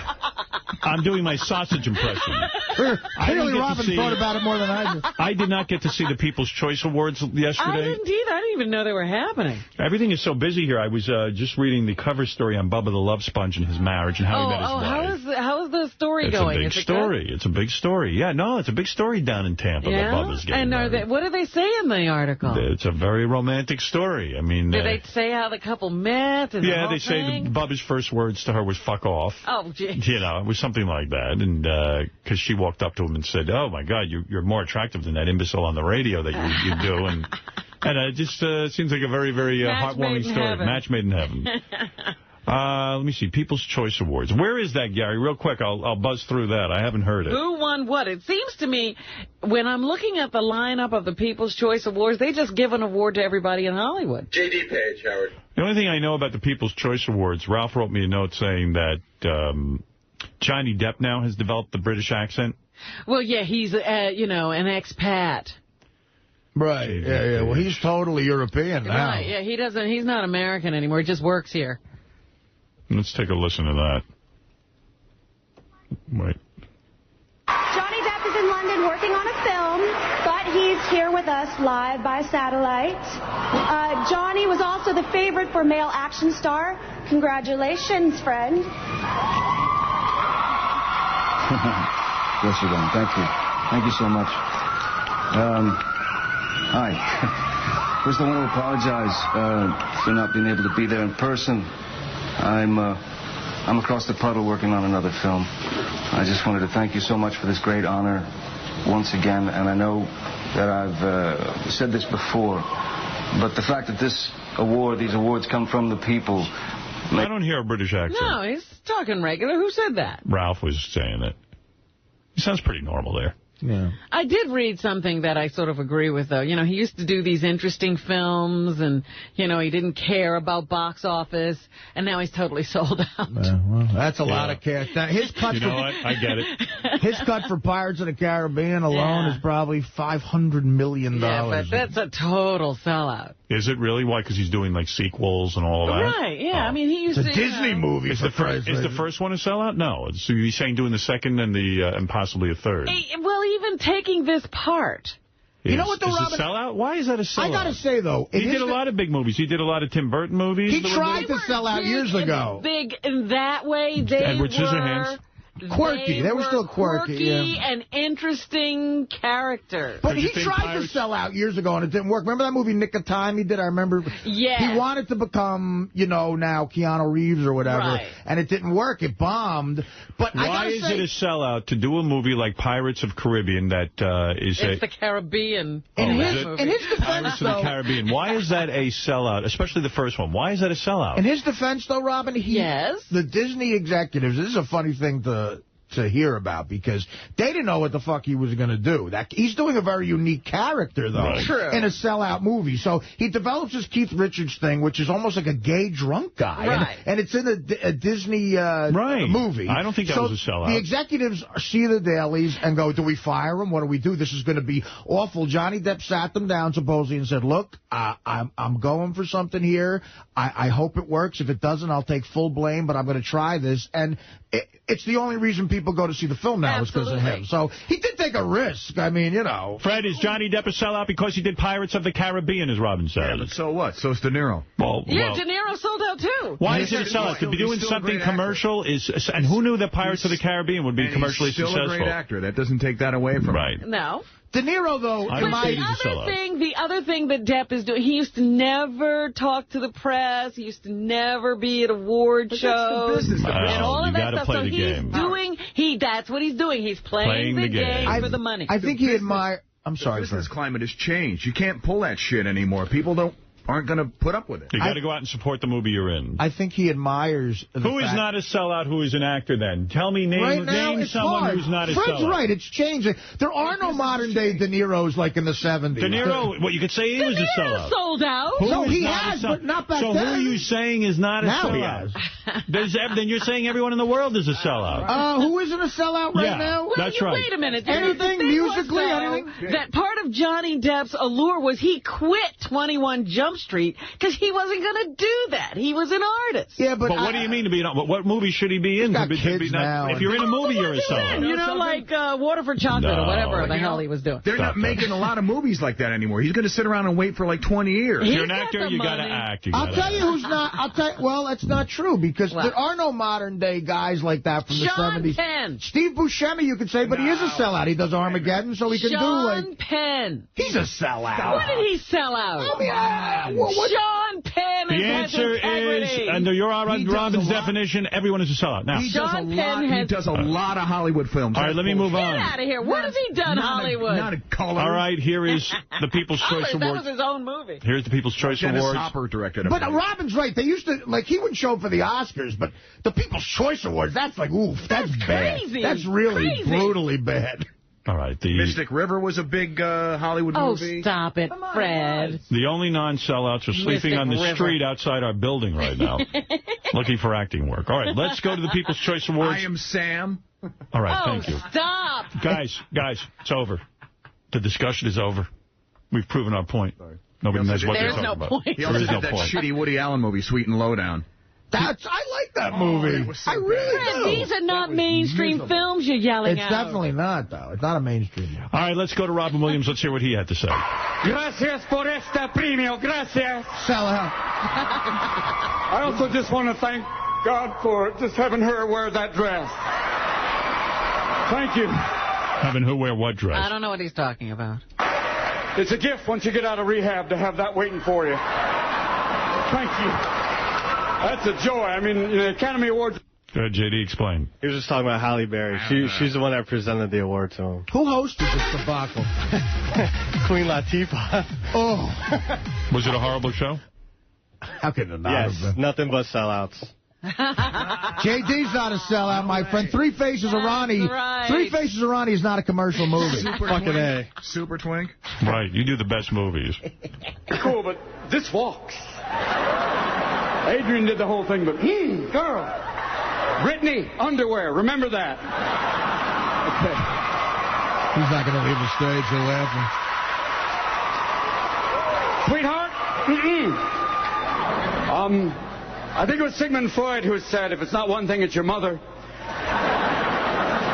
I'm doing my sausage impression. Clearly, Robin thought about it more than I did. I did not get to see the People's Choice Awards yesterday. I didn't either. I didn't even know they were happening. Everything is so busy here. I was just reading the cover story on Bubba the Love Sponge and his marriage and how he met his wife. How is the story going? It's a big story. It's a big story. Yeah, no, it's a big story down in Tampa that Bubba's getting married. What do they say in the article? It's a very romantic story. I mean... Did they say how the couple met? And yeah, they say Bubba's first words to her was, fuck off. Oh, gee. It was something like that. And because she walked up to him and said, oh, my God, you're more attractive than that imbecile on the radio that you do. And it just seems like a very, very heartwarming story. Match made in heaven. Let me see. People's Choice Awards. Where is that, Gary? Real quick, I'll buzz through that. I haven't heard it. Who won what? It seems to me, when I'm looking at the lineup of the People's Choice Awards, they just give an award to everybody in Hollywood. J.D. Page, Howard. The only thing I know about the People's Choice Awards, Ralph wrote me a note saying that Johnny Depp now has developed the British accent. Well, yeah, he's, an expat. Right. Yeah. Well, he's totally European now. Right. Yeah, he's not American anymore. He just works here. Let's take a listen to that. Wait. Johnny Depp is in London working on a film, but he's here with us live by satellite. Johnny was also the favorite for male action star. Congratulations, friend. Yes, you're done. Thank you. Thank you so much. Hi. First, I want to apologize for not being able to be there in person. I'm across the puddle working on another film. I just wanted to thank you so much for this great honor once again. And I know that I've said this before, but the fact that these awards come from the people. I don't hear a British accent. No, he's talking regular. Who said that? Ralph was saying it. He sounds pretty normal there. Yeah. I did read something that I sort of agree with, though. You know, he used to do these interesting films, and, you know, he didn't care about box office, and now he's totally sold out. Well, that's a lot of cash. His cut you know what? I get it. His cut for Pirates of the Caribbean alone is probably $500 million. Yeah, but that's a total sellout. Is it really? Why? Because he's doing, like, sequels and all of that? Right, yeah. I mean, he used it's to... a Disney movie. Is the first one a sellout? No. So you're saying doing the second and possibly a third? Well, even taking this part. You know what, is a sellout? Why is that a sellout? I got to say, though... He did a lot of big movies. He did a lot of Tim Burton movies. He tried to sell out years ago. Big in that way. Edward Scissorhands. Quirky. They were still quirky and interesting characters. But he tried to sell out years ago, and it didn't work. Remember that movie Nick of Time he did? I remember. Yeah. He wanted to become, you know, now Keanu Reeves or whatever, right. And it didn't work. It bombed. But why is it a sellout to do a movie like Pirates of Caribbean that is it's the Caribbean. In his defense, Pirates of the Caribbean. Why is that a sellout, especially the first one? Why is that a sellout? In his defense, though, Robin, the Disney executives, this is a funny thing to hear about, because they didn't know what the fuck he was going to do. He's doing a very unique character, though, in a sellout movie. So he develops this Keith Richards thing, which is almost like a gay drunk guy. Right. And it's in a Disney movie. I don't think that was a sellout. The executives see the dailies and go, do we fire him? What do we do? This is going to be awful. Johnny Depp sat them down, supposedly, and said, look, I'm going for something here. I hope it works. If it doesn't, I'll take full blame, but I'm going to try this. And it's the only reason people go to see the film now is because of him. So he did take a risk. I mean, you know. Fred, is Johnny Depp a sellout because he did Pirates of the Caribbean, as Robin said? Yeah, but so what? So is De Niro. Well, De Niro sold out, too. Why is it a sellout? To be doing something commercial and who knew that Pirates of the Caribbean would be commercially successful? He's still a great actor. That doesn't take that away from him. No. De Niro, though, the other thing that Depp is doing, he used to never talk to the press. He used to never be at award shows. That's the business. And all of that stuff. So that's what he's doing. He's playing the game for the money. I think he admires... I'm sorry, the business climate has changed. You can't pull that shit anymore. People aren't going to put up with it. You got to go out and support the movie you're in. I think he admires... Who is not a sellout? Who is an actor, then? Tell me, name someone who's not a sellout. Fred's right. It's changing. There are no modern-day De Niros like in the 70s. De Niro, you could say he was a sellout. Sold out. No, he has, but not back then. So who are you saying is not a sellout? Then you're saying everyone in the world is a sellout. Who isn't a sellout right now? Well, that's right. Wait a minute. Anything musically, anything? That part of Johnny Depp's allure was he quit 21 Jump Street because he wasn't going to do that. He was an artist. Yeah, but what do you mean to be? What movie should he be in? If you're in a movie, you're a sellout. You know, like Water for Chocolate or whatever the hell he was doing. They're not making a lot of movies like that anymore. He's going to sit around and wait for like 20 years. If you're an actor, you got to act. I'll tell you who's not. Well, that's not true, because there are no modern-day guys like that from the 70s. Sean Penn. Steve Buscemi, you could say, but he is a sellout. He does Armageddon, so he can do like... Sean Penn. He's a sellout. What did he sell out? Sean Penn. The answer is, under your Robin's definition, everyone is a sellout. Now, he does a lot of Hollywood films. All right, let me move on. Get out of here. What has he done, Hollywood? Not a color. All right, here is the People's Choice Award. That was his own movie. Here's the People's Choice Dennis Awards. Hopper directed it. But Robin's right. They used to, like, he would show up for the Oscars, but the People's Choice Awards, that's like, oof, that's bad. Crazy. That's really brutally bad. All right. Mystic River was a big Hollywood movie. Oh, stop it, Fred. The only non-sellouts are sleeping on the street outside our building right now, looking for acting work. All right, let's go to the People's Choice Awards. I Am Sam. All right, thank you. Stop. Guys, it's over. The discussion is over. We've proven our point. Nobody knows what they're talking about. He also did that shitty Woody Allen movie, Sweet and Lowdown. I like that movie. I really do. These are not mainstream films you're yelling It's out. definitely not, though. It's not a mainstream movie. All right, let's go to Robin Williams. Let's hear what he had to say. Gracias por esta premio. Gracias. Sell out. I also just want to thank God for just having her wear that dress. Thank you. Having who wear what dress? I don't know what he's talking about. It's a gift once you get out of rehab to have that waiting for you. Thank you. That's a joy. I mean, the Academy Awards. Go ahead, J.D., explain. He was just talking about Halle Berry. She's the one that presented the award to him. Who hosted this debacle? Queen Latifah. Oh. Was it a horrible show? How could it not have been? Nothing but sellouts. JD's not a sellout, my friend. Three Faces of Ronnie. Right. Three Faces of Ronnie is not a commercial movie. Fucking A. Super Twink. Right, you do the best movies. Cool, but this walks. Adrian did the whole thing, but girl. Brittany, underwear. Remember that. Okay. He's not going to leave the stage. They're laughing. Sweetheart? I think it was Sigmund Freud who said, if it's not one thing, it's your mother.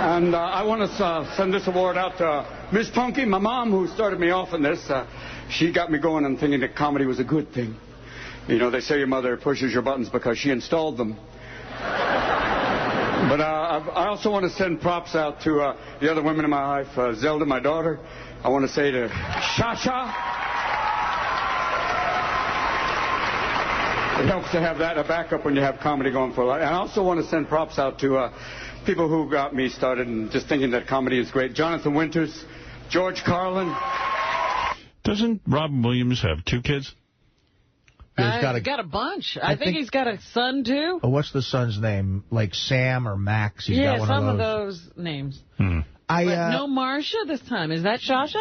And I want to send this award out to Miss Punky, my mom, who started me off in this. She got me going and thinking that comedy was a good thing. You know, they say your mother pushes your buttons because she installed them. But I also want to send props out to the other women in my life. Zelda, my daughter. I want to say to Shasha. It helps to have that a backup when you have comedy going for a lot. And I also want to send props out to people who got me started and just thinking that comedy is great. Jonathan Winters, George Carlin. Doesn't Robin Williams have 2 kids? He's got a bunch. I think he's got a son, too. Oh, what's the son's name? Like Sam or Max? He's got one some of those. of those names. Hmm. But no Marsha this time. Is that Shasha?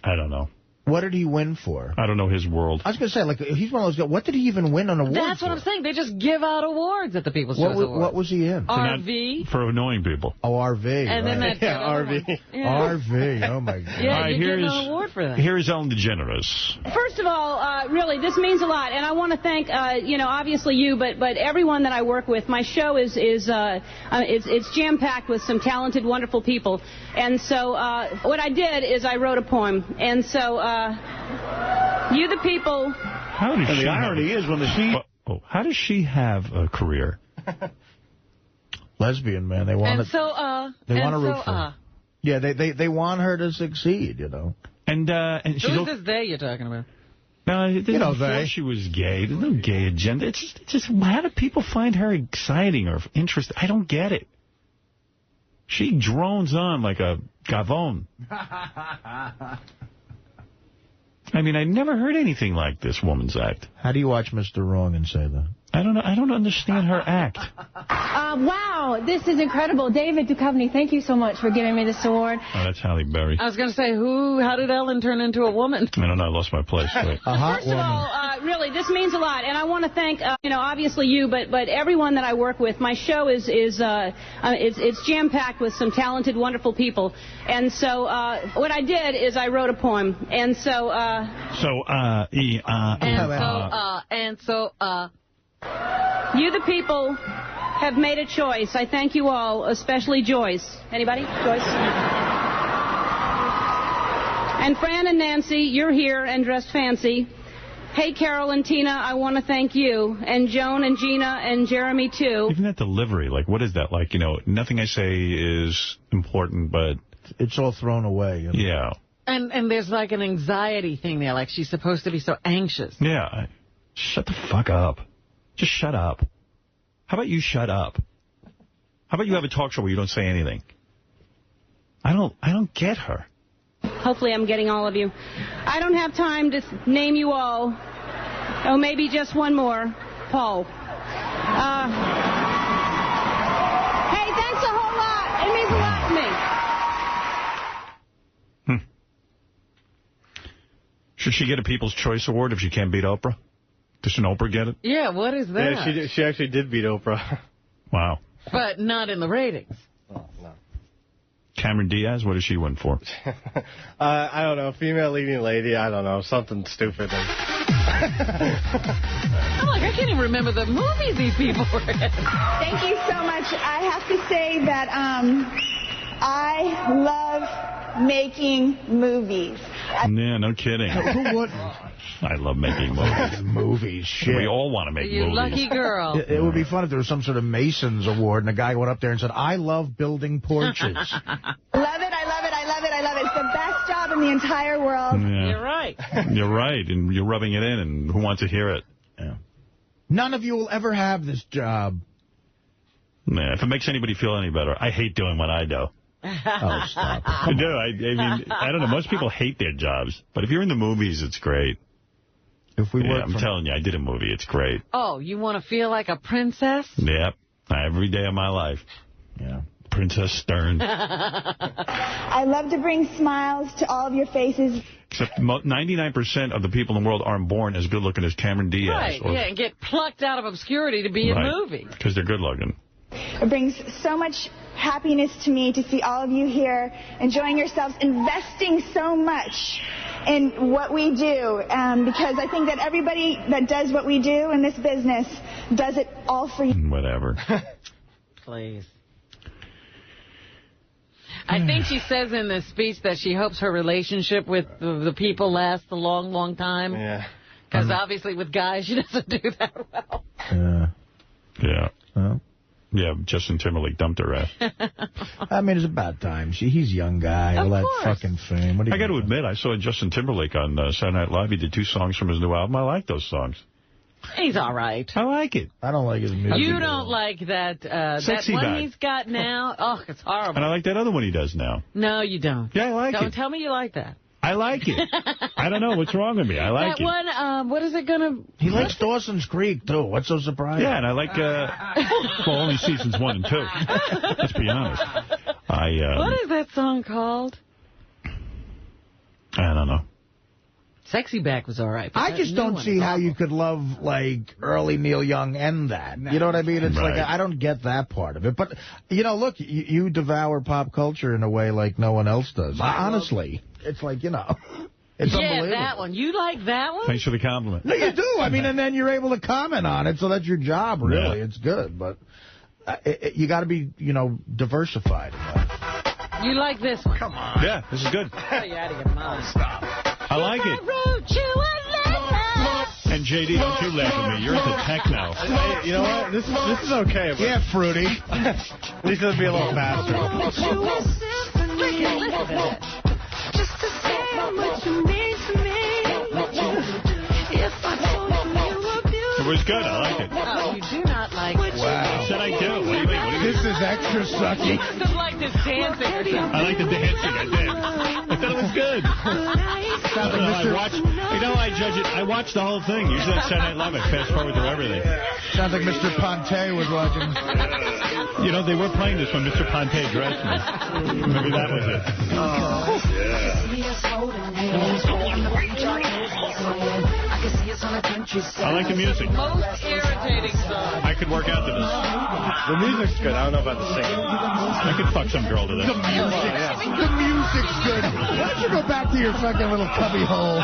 I don't know. What did he win for? I don't know his world. I was going to say, like, he's one of those guys. What did he even win an award That's what for? I'm saying. They just give out awards at the People's Choice Awards. What was he in? RV. For annoying people. Oh, RV. And then right. that RV. RV. Oh, my God. Yeah, you get an award for that. Here's Ellen DeGeneres. First of all, really, this means a lot, and I want to thank, obviously you, but everyone that I work with. My show is it's jam-packed with some talented, wonderful people, and so what I did is I wrote a poem, and so you, the people. How does and she the irony is when how does she have a career? Lesbian, man. They want to root for her. Yeah, they want her to succeed, you know. And she's who's this they you're talking about? Before she was gay. There's no gay agenda. It's just how do people find her exciting or interesting? I don't get it. She drones on like a gavone. I mean, I never heard anything like this woman's act. How do you watch Mr. Wrong and say that? I don't know. I don't understand her act. Wow, this is incredible. David Duchovny, thank you so much for giving me this award. Oh, that's Halle Berry. I was going to say, how did Ellen turn into a woman? I don't know. I lost my place. Wait. A hot First of all, really, this means a lot, and I want to thank, obviously you, but everyone that I work with. My show is it's jam-packed with some talented, wonderful people, and so what I did is I wrote a poem, and so. You, the people, have made a choice. I thank you all, especially Joyce. Anybody? Joyce? And Fran and Nancy, you're here and dressed fancy. Hey, Carol and Tina, I want to thank you. And Joan and Gina and Jeremy, too. Even that delivery, like, what is that? Like, nothing I say is important, but... It's all thrown away. You know? Yeah. And there's like an anxiety thing there, like she's supposed to be so anxious. Yeah. Shut the fuck up. Just shut up. How about you shut up? How about you have a talk show where you don't say anything? I don't get her. Hopefully I'm getting all of you. I don't have time to name you all. Oh, maybe just one more. Paul. Hey, thanks a whole lot. It means a lot to me. Should she get a People's Choice Award if she can't beat Oprah? Doesn't Oprah get it? Yeah, what is that? Yeah, she actually did beat Oprah. Wow. But not in the ratings. Oh, no. Cameron Diaz, what does she win for? I don't know. Female leading lady. I don't know. Something stupid. I'm like, I can't even remember the movies these people were in. Thank you so much. I have to say that I love making movies. Yeah, no kidding. Who wouldn't? I love making movies. Movies, shit. We all want to make You movies. lucky girl. It would be fun if there was some sort of Masons award and a guy went up there and said, I love building porches. Love it, I love it, I love it, I love it. It's the best job in the entire world. Yeah. You're right. You're right, and you're rubbing it in, and who wants to hear it? Yeah. None of you will ever have this job. Yeah, if it makes anybody feel any better, I hate doing what I do. Oh, stop. I do. I mean, I don't know. Most people hate their jobs, but if you're in the movies, it's great. If we work I'm telling you, I did a movie. It's great. Oh, you want to feel like a princess? Yep. Every day of my life. Yeah. Princess Stern. I love to bring smiles to all of your faces. Except 99% of the people in the world aren't born as good looking as Cameron Diaz. Right, yeah, and get plucked out of obscurity to be in movies. Because they're good looking. It brings so much happiness to me to see all of you here enjoying yourselves, investing so much in what we do, because I think that everybody that does what we do in this business does it all for you. Whatever. Please. I think she says in the speech that she hopes her relationship with the people lasts a long, long time. Yeah. Because obviously with guys, she doesn't do that well. Yeah. Yeah, Justin Timberlake dumped her ass. I mean, it's about time. He's a young guy. All that fucking fame. What I got to admit, I saw Justin Timberlake on Saturday Night Live. He did 2 songs from his new album. I like those songs. He's all right. I like it. I don't like his music. You don't like that Sexy one Back. he's got now? Oh, it's horrible. And I like that other one he does now. No, you don't. Yeah, I like it. Don't tell me you like that. I like it. I don't know. What's wrong with me? I like that it. one, what is it going to... He likes Dawson's Creek, too. What's so surprising? Yeah, and I like... well, only seasons 1 and 2. Let's be honest. What is that song called? I don't know. Sexy Back was all right. I just don't see how you could love, like, early Neil Young and that. You know what I mean? It's like, I don't get that part of it. But, you know, look, you devour pop culture in a way like no one else does. Honestly, it's like, you know, it's unbelievable. Yeah, that one. You like that one? Thanks for the compliment. No, you do. I mean, and then you're able to comment on it, so that's your job, really. Yeah. It's good. But you got to be, you know, diversified. You like this one? Come on. Yeah, this is good. Oh, you're out of your mind. Stop. I like it. And J.D., don't you laugh at me. You're into techno. Hey, you know what? This is okay. But yeah, Fruity. At least it'll be a little faster. Just to say what you mean to me. If I told you were beautiful. It was good. I like it. Oh, you do not like it. Wow. I said I do. What do you mean? This is extra sucky. You must have liked this dancing or something. I like the dancing. I did. I thought it was good. I judge it. I watched the whole thing. Usually on Saturday Night Live, I fast forward through everything. Sounds like Mr. Ponte was watching. You know, they were playing this when Mr. Ponte dressed me. Maybe that was it. Oh, I like the music. Most irritating song. I could work out to this. The music's good. I don't know about the singing. I could fuck some girl to this. The music's good. Why don't you go back to your fucking little cubby hole?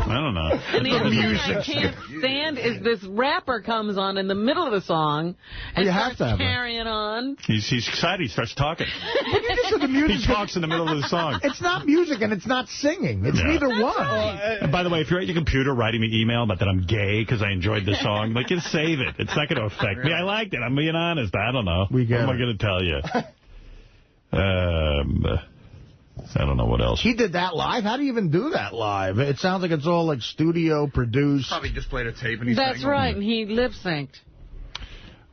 I don't know. And the other thing I can't stand is this rapper comes on in the middle of the song and starts carrying on. He's excited. He starts talking. But you just said the music. He talks in the middle of the song. It's not music and it's not singing. It's neither one. Right. And by the way, if you're at your computer writing me email about that I'm gay because I enjoyed the song, like, just save it. It's not going to affect me. I liked it. I'm being honest. I don't know. What am I going to tell you? I don't know what else. He did that live? How do you even do that live? It sounds like it's all like studio produced. Probably just played a tape and he's That's right, and he lip-synced.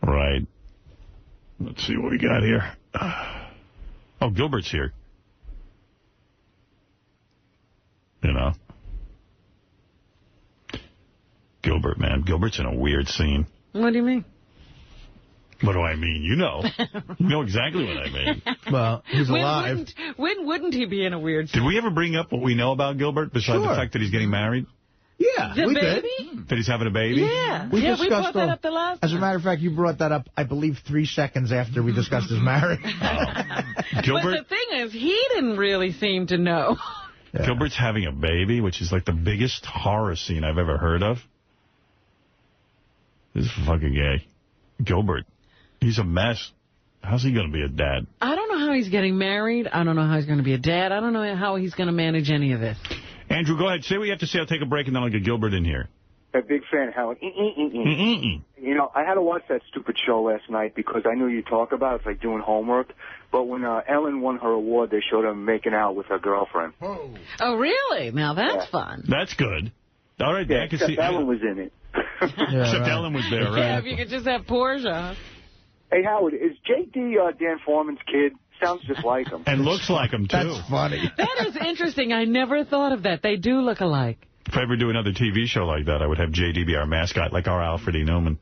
Right. Let's see what we got here. Oh, Gilbert's here. You know. Gilbert, man. Gilbert's in a weird scene. What do you mean? What do I mean? You know. You know exactly what I mean. Well, he's alive. When wouldn't he be in a weird scene? Did we ever bring up what we know about Gilbert besides the fact that he's getting married? Yeah, The we baby? did. That he's having a baby? Yeah. We we discussed brought that up the last As a matter of fact, you brought that up, I believe, 3 seconds after we discussed his marriage. Gilbert? But the thing is, he didn't really seem to know. Yeah. Gilbert's having a baby, which is like the biggest horror scene I've ever heard of. This is fucking gay. Gilbert, he's a mess. How's he going to be a dad? I don't know how he's getting married. I don't know how he's going to be a dad. I don't know how he's going to manage any of this. Andrew, go ahead. Say what you have to say. I'll take a break, and then I'll get Gilbert in here. A big fan, Howard. You know, I had to watch that stupid show last night because I knew you'd talk about it. It's like doing homework. But when Ellen won her award, they showed her making out with her girlfriend. Oh, really? Now that's fun. That's good. All right, Yeah, I can except see. Ellen was in it. Except Ellen was there, right? Yeah, if you could just have Portia. Hey, Howard, is J.D. Dan Foreman's kid? Sounds just like him. And looks like him, too. That's funny. That is interesting. I never thought of that. They do look alike. If I ever do another TV show like that, I would have J.D. be our mascot, like our Alfred E. Newman.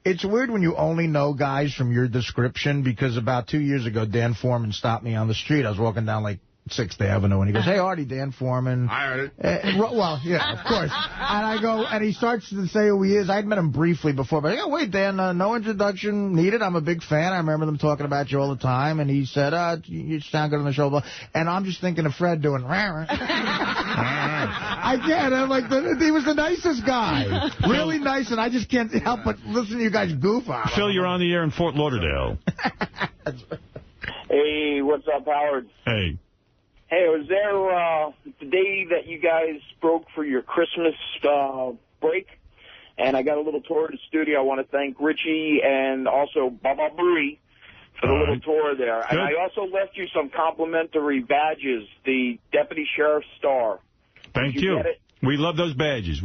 It's weird when you only know guys from your description, because about 2 years ago, Dan Foreman stopped me on the street. I was walking down, like, 6th Avenue, and he goes, "Hey, Artie, Dan Foreman." I heard it. Well, yeah, of course. And I go, and he starts to say who he is. I'd met him briefly before, but I go, "Wait, Dan, no introduction needed. I'm a big fan. I remember them talking about you all the time." And he said, "You sound good on the show." And I'm just thinking of Fred doing, rah, rah. I can't. I'm like, he was the nicest guy. Really nice, and I just can't help but listen to you guys goof on him. Phil, you're on the air in Fort Lauderdale. Hey, what's up, Howard? Hey. Hey, was there the day that you guys broke for your Christmas break? And I got a little tour of the studio. I want to thank Richie and also Baba Booey for the little tour there. Good. And I also left you some complimentary badges, the Deputy Sheriff's Star. Thank Did you. get it? We love those badges.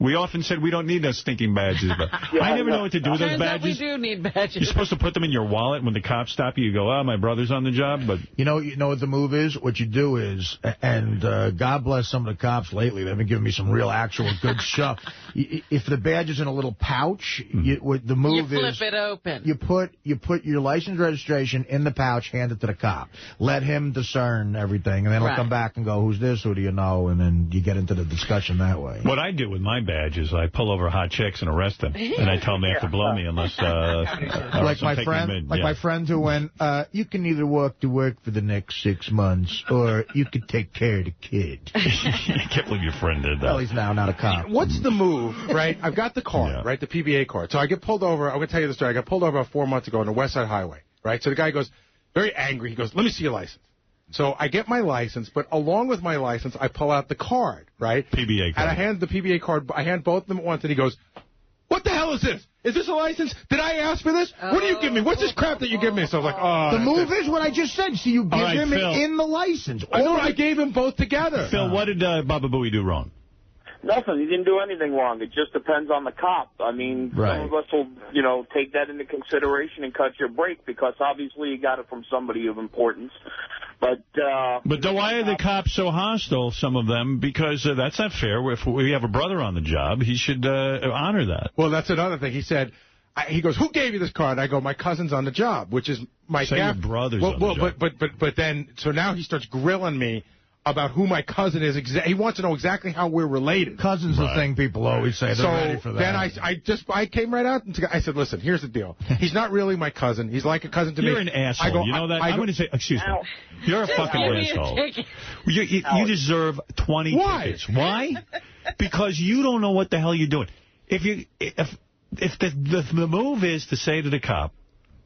We often said we don't need those stinking badges, but Yeah, I never know what to do with those Turns out we badges. do need badges. You're supposed to put them in your wallet. When the cops stop you, you go, "Oh, my brother's on the job." But You know what the move is? What you do is, and God bless some of the cops lately, they've been giving me some real actual good stuff. If the badge is in a little pouch, the move You is... flip it open. You put your license registration in the pouch, hand it to the cop. Let him discern everything, and then he'll come back and go, "Who's this? Who do you know?" And then you get into the discussion that way. what I do with my badge is I pull over hot chicks and arrest them, and I tell them they have to blow me unless Like my friend who went, "You can either walk to work for the next 6 months, or you could take care of the kid." I can't believe your friend did that. Well, he's now not a cop. What's the move, right? I've got the card, right, the PBA card. So I get pulled over. I'm going to tell you the story. I got pulled over about 4 months ago on the West Side Highway, right? So the guy goes, very angry. He goes, "Let me see your license." So I get my license, but along with my license, I pull out the card, right? PBA card. And I hand the PBA card. I hand both of them at once, and he goes, "What the hell is this? Is this a license? Did I ask for this? What do you give me? What's this crap that you give me?" So I was like, "Oh." The move is what I just said. So you give him Phil. it in the license. I know. I gave him both together. Phil, what did Baba Booey do wrong? Nothing. He didn't do anything wrong. It just depends on the cop. I mean, some of us will, take that into consideration and cut your break because obviously you got it from somebody of importance. But why are the cops so hostile, some of them? Because that's not fair. If we have a brother on the job, he should honor that. Well, that's another thing. He said, he goes, "Who gave you this card?" I go, "My cousin's on the job," which is my Say your brother's on the job. But then, so now he starts grilling me about who my cousin is. He wants to know exactly how we're related. Cousin's the thing people always say. They're ready for that. Then I came right out and I said, "Listen, here's the deal. He's not really my cousin. He's like a cousin to me." You're an asshole. You know that? I'm going to say, excuse me. You're a fucking asshole. You deserve 20 tickets. Why? Because you don't know what the hell you're doing. If the move is to say to the cop,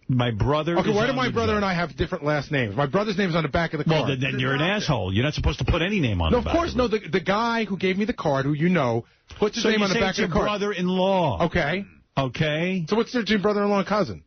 "My brother." Okay, why do my brother and I have different last names? My brother's name is on the back of the card. Well, then you're an asshole. You're not supposed to put any name on the back. No, of course, no. The guy who gave me the card, who you know, puts his name on the back of the card. Brother-in-law. Okay. Okay. So what's the difference between brother-in-law and cousin?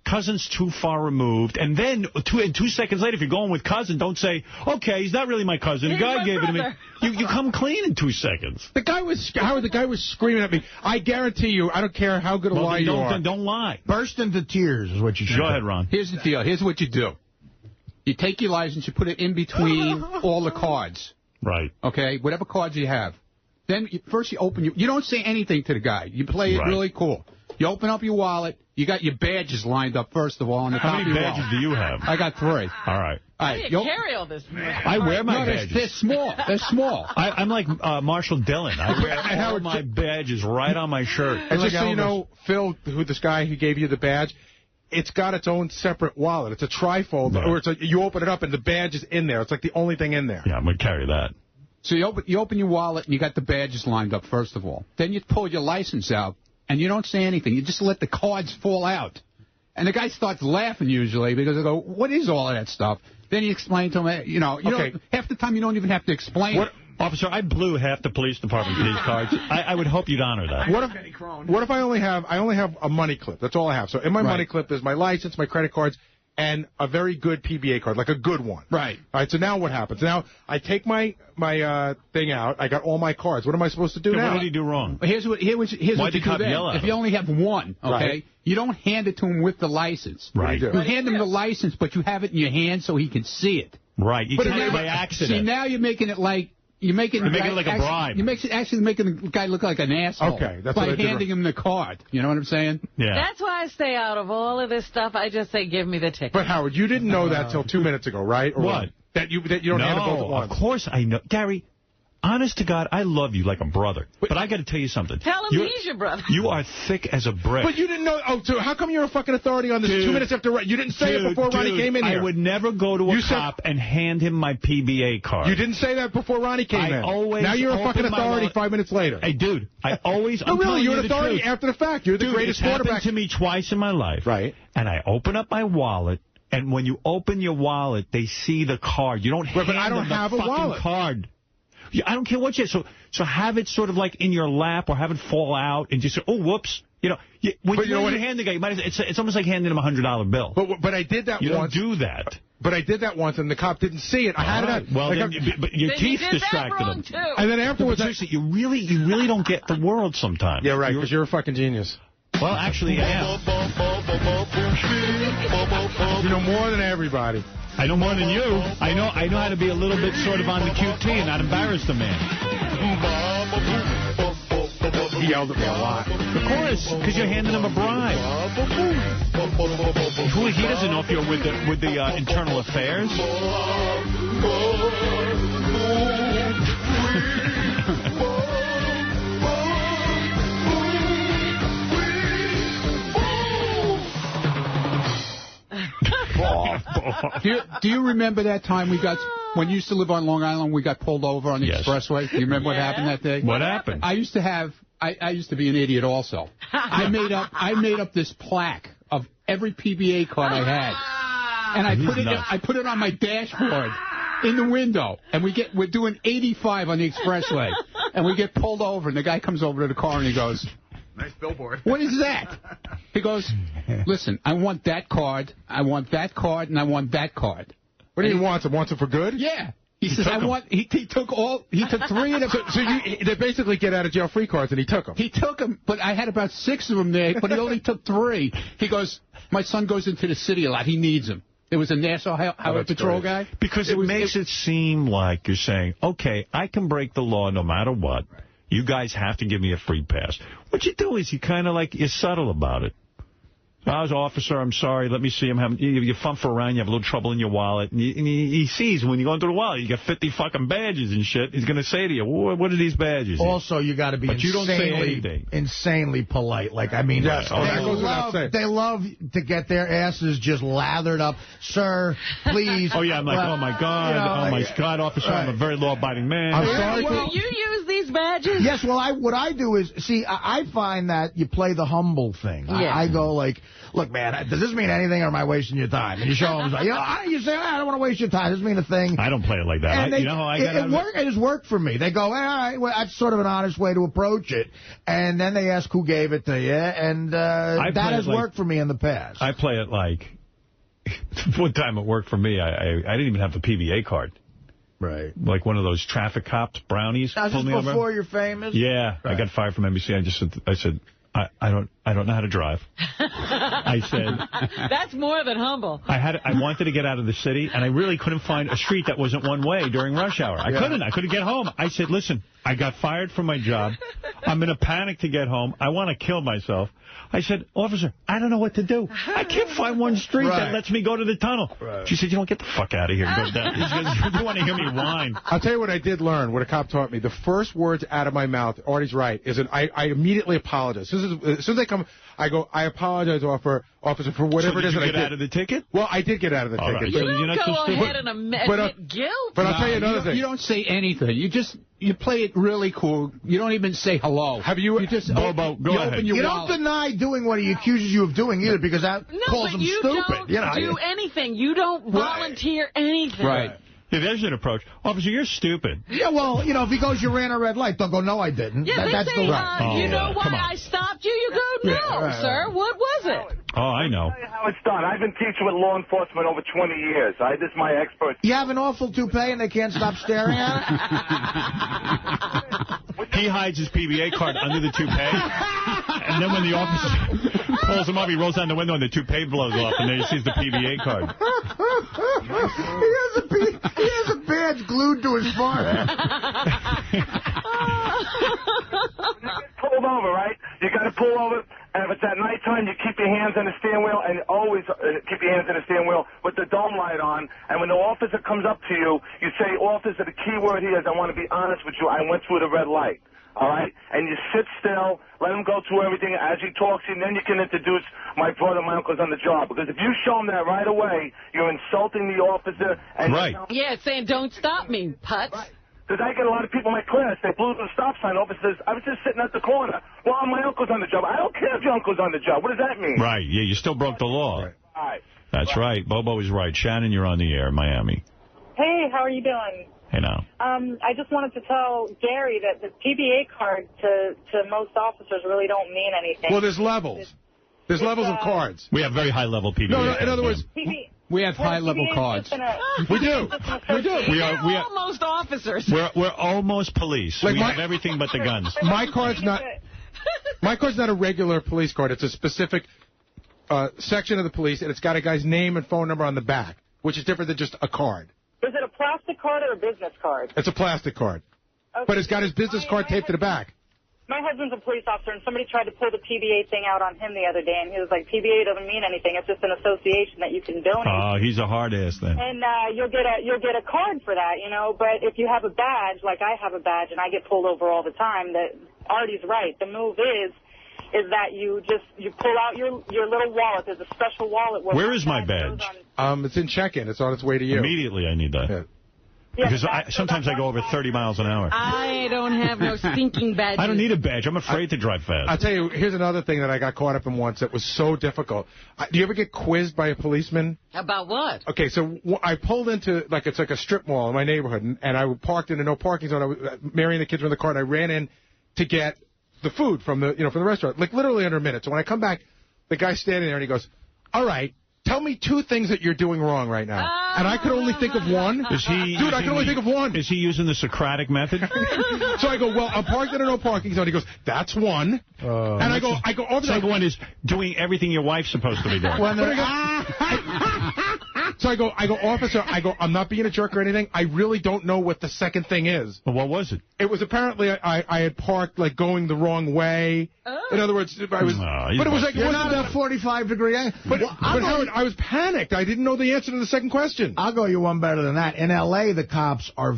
Cousin's too far removed. And then 2 seconds later, if you're going with cousin, don't say, "Okay, he's not really my cousin. The guy gave it to me." You come clean in 2 seconds. The guy was screaming at me. I guarantee you, I don't care how good a liar you are. Don't lie. Burst into tears is what you should Go ahead, Ron. Here's the deal. Here's what you do. You take your license, you put it in between all the cards. Right. Okay? Whatever cards you have. Then first you open you don't say anything to the guy. You play it really cool. You open up your wallet. You got your badges lined up, first of all. On the How top many of your badges wallet. do you have? I got 3. All right. All How right. do you carry all this? I wear my badges. They're small. They're small. I'm like Marshall Dillon. I wear all my badges right on my shirt. And just so you know, Phil, this guy who gave you the badge, it's got its own separate wallet. It's a trifold, or you open it up and the badge is in there. It's like the only thing in there. Yeah, I'm going to carry that. So you open your wallet and you got the badges lined up, first of all. Then you pull your license out and you don't say anything. You just let the cards fall out. And the guy starts laughing usually because they go, what is all of that stuff? Then you explain to him, you know, half the time you don't even have to explain it. Officer, I blew half the police department for these cards. I would hope you'd honor that. What if I only have a money clip? That's all I have. So in my money clip is my license, my credit cards, and a very good PBA card, like a good one. Right. All right, so now what happens? Now I take my thing out. I got all my cards. What am I supposed to do now? What did he do wrong? Here's what you do then. If you only have one, okay, you don't hand it to him with the license. Right. You hand him the license, but you have it in your hand so he can see it. Right. You can't by accident. See, now you're making it like... You're making it like a bribe. You're actually making the guy look like an asshole. Okay, that's by what I do. handing him the card. You know what I'm saying? Yeah. That's why I stay out of all of this stuff. I just say, give me the ticket. But Howard, you didn't know that till 2 minutes ago, right? Or what? That you don't hand it both at once. Of course I know. Gary, honest to God, I love you like a brother. But I got to tell you something. Tell him he's your brother. You are thick as a brick. But you didn't know. Oh, so how come you're a fucking authority on this 2 minutes after? You didn't say it before Ronnie came in here. I would never go to a cop and hand him my PBA card. You didn't say that before Ronnie came in. Now you're a fucking authority 5 minutes later. Hey, dude, I always... No, really, you're an authority after the fact. You're the greatest quarterback. It's happened to me twice in my life. Right. And I open up my wallet, and when you open your wallet, they see the card. You don't hand but I don't have a wallet. Card. I don't care what you... So have it sort of like in your lap or have it fall out and just say, oh, whoops. You know, when you hand the guy, it's almost like handing him a $100 bill. But I did that once. You don't do that. But I did that once, and the cop didn't see it. I had it out. Well, but your teeth distracted him. Too. And then afterwards... Seriously, you really don't get the world sometimes. Yeah, right, because you're a fucking genius. Well, actually, I am. You know more than everybody. I know more than you. I know how to be a little bit sort of on the QT and not embarrass the man. He yelled at me a lot. Of course, because you're handing him a bribe. He doesn't know if you're with the internal affairs. Do you remember that time when you used to live on Long Island, we got pulled over on the expressway? Do you remember what happened that day? What happened? I used to be an idiot also. I made up this plaque of every PBA card I had. And I put it on my dashboard in the window. And we're doing 85 on the expressway. And we get pulled over, and the guy comes over to the car and he goes, nice billboard. What is that? He goes, listen, I want that card, I want that card, and I want that card. What do you want? Wants it for good? Yeah. He says, he took 3 of them. So they basically get out of jail free cards, and he took them. He took them, but I had about 6 of them there, but he only took 3. He goes, my son goes into the city a lot. He needs them. It was a Nassau Highway Patrol guy. Because it makes it seem like you're saying, okay, I can break the law no matter what. You guys have to give me a free pass. What you do is you kind of like, you're subtle about it. I was officer, I'm sorry, let me see him. You fumble around, you have a little trouble in your wallet. And he sees when you go into the wallet, you got 50 fucking badges and shit. He's going to say to you, what are these badges? Also, you got to be insanely polite. Like, I mean, yes, they love to get their asses just lathered up. Sir, please. Oh, yeah, I'm like, oh, my God. My God, officer, I'm a very law-abiding man. I'm sorry. Will you use these badges? Yes, well, what I do is, see, I find that you play the humble thing. Yeah. I go like, look, man, does this mean anything or am I wasting your time? And you show them, like, you say, I don't want to waste your time. Does this mean a thing? I don't play it like that. It has worked for me. They go, all right, well, that's sort of an honest way to approach it. And then they ask who gave it to you. And that has worked for me in the past. I play it like, one time it worked for me. I didn't even have the PBA card. Right. Like one of those traffic cops, brownies. Now, just before you're famous? Yeah. Right. I got fired from NBC. I said, I I don't know how to drive. I said... That's more than humble. I wanted to get out of the city, and I really couldn't find a street that wasn't one way during rush hour. I couldn't get home. I said, listen, I got fired from my job. I'm in a panic to get home. I want to kill myself. I said, officer, I don't know what to do. I can't find one street that lets me go to the tunnel. She said, you don't get the fuck out of here and go down. You want to hear me whine. I'll tell you what I did learn, what a cop taught me. The first words out of my mouth, Artie's right, is I immediately apologize. As soon as they come, I go, I apologize, officer, for whatever it is that I did. Did you get out of the ticket? Well, I did get out of the ticket. Right. You don't go ahead and admit guilt. But I'll tell you another thing. You don't say anything. You play it really cool. You don't even say hello. Have you just Bobo, go ahead. Open your you wallet. don't deny doing what he accuses you of doing either, because that calls him stupid. You don't do anything. You don't volunteer anything. Right. Yeah, there's an approach. Officer, you're stupid. Yeah, well, if he goes, you ran a red light, they'll go, no, I didn't. Yeah, That's say, the right. you know why I stopped you? You go, no, sir. What was it? Oh, I know. I'll tell you how it's done. I've been teaching with law enforcement over 20 years. This is my expert. You have an awful toupee and they can't stop staring at it? He hides his PBA card under the toupee, and then when the officer pulls him up, he rolls down the window and the toupee blows off, and then he sees the PBA card. He has a badge glued to his forehead. When you get pulled over, right? You got to pull over. And if it's at nighttime, you keep your hands on the steering wheel, and always keep your hands on the steering wheel with the dome light on. And when the officer comes up to you, you say, officer, the key word here is, I want to be honest with you. I went through the red light. All right? And you sit still, let him go through everything as he talks, and then you can introduce my brother, my uncle's on the job. Because if you show him that right away, you're insulting the officer. And Yeah, saying, don't stop me, putz. Right. Because I get a lot of people in my class, they blew the stop sign. Officer says, I was just sitting at the corner. Well, my uncle's on the job. I don't care if your uncle's on the job. What does that mean? Right. Yeah, you still broke the law. Right. That's right. Bobo is right. Shannon, you're on the air in Miami. Hey, how are you doing? Hey, now. I just wanted to tell Gary that the PBA card to most officers really don't mean anything. Well, there's levels. There's levels of cards. We have very high-level PBA. No, in other words... We have high-level cards. We do. We are almost officers. We're almost police. We have everything but the guns. My card's not a regular police card. It's a specific section of the police, and it's got a guy's name and phone number on the back, which is different than just a card. Is it a plastic card or a business card? It's a plastic card. Okay. But it's got his business card taped to the back. My husband's a police officer, and somebody tried to pull the PBA thing out on him the other day, and he was like, PBA doesn't mean anything. It's just an association that you can donate. Oh, he's a hard ass then. And you'll get a card for that, But if you have a badge, like I have a badge, and I get pulled over all the time, that Artie's right. The move is that you pull out your little wallet. There's a special wallet. Where is my badge? It's in check-in. It's on its way to you. Immediately I need that. Yeah. Because sometimes I go over 30 miles an hour. I don't have no stinking badges. I don't need a badge. I'm afraid to drive fast. I'll tell you, here's another thing that I got caught up in once that was so difficult. Do you ever get quizzed by a policeman? About what? Okay, so I pulled into, it's like a strip mall in my neighborhood, and I parked in a no parking zone. Mary and the kids were in the car, and I ran in to get the food from the restaurant, literally under a minute. So when I come back, the guy's standing there, and he goes, all right, tell me 2 things that you're doing wrong right now. And I could only think of one. I can only think of one. Is he using the Socratic method? So I go, well, I'm parked in a no parking zone. He goes, that's one. And I go, second one is doing everything your wife's supposed to be doing. So I go, officer, I'm not being a jerk or anything. I really don't know what the second thing is. Well, what was it? It was apparently I had parked going the wrong way. In other words, I was. But it was you're not at a 45-degree angle. But Howard, I was panicked. I didn't know the answer to the second question. I'll go you one better than that. In L.A., the cops are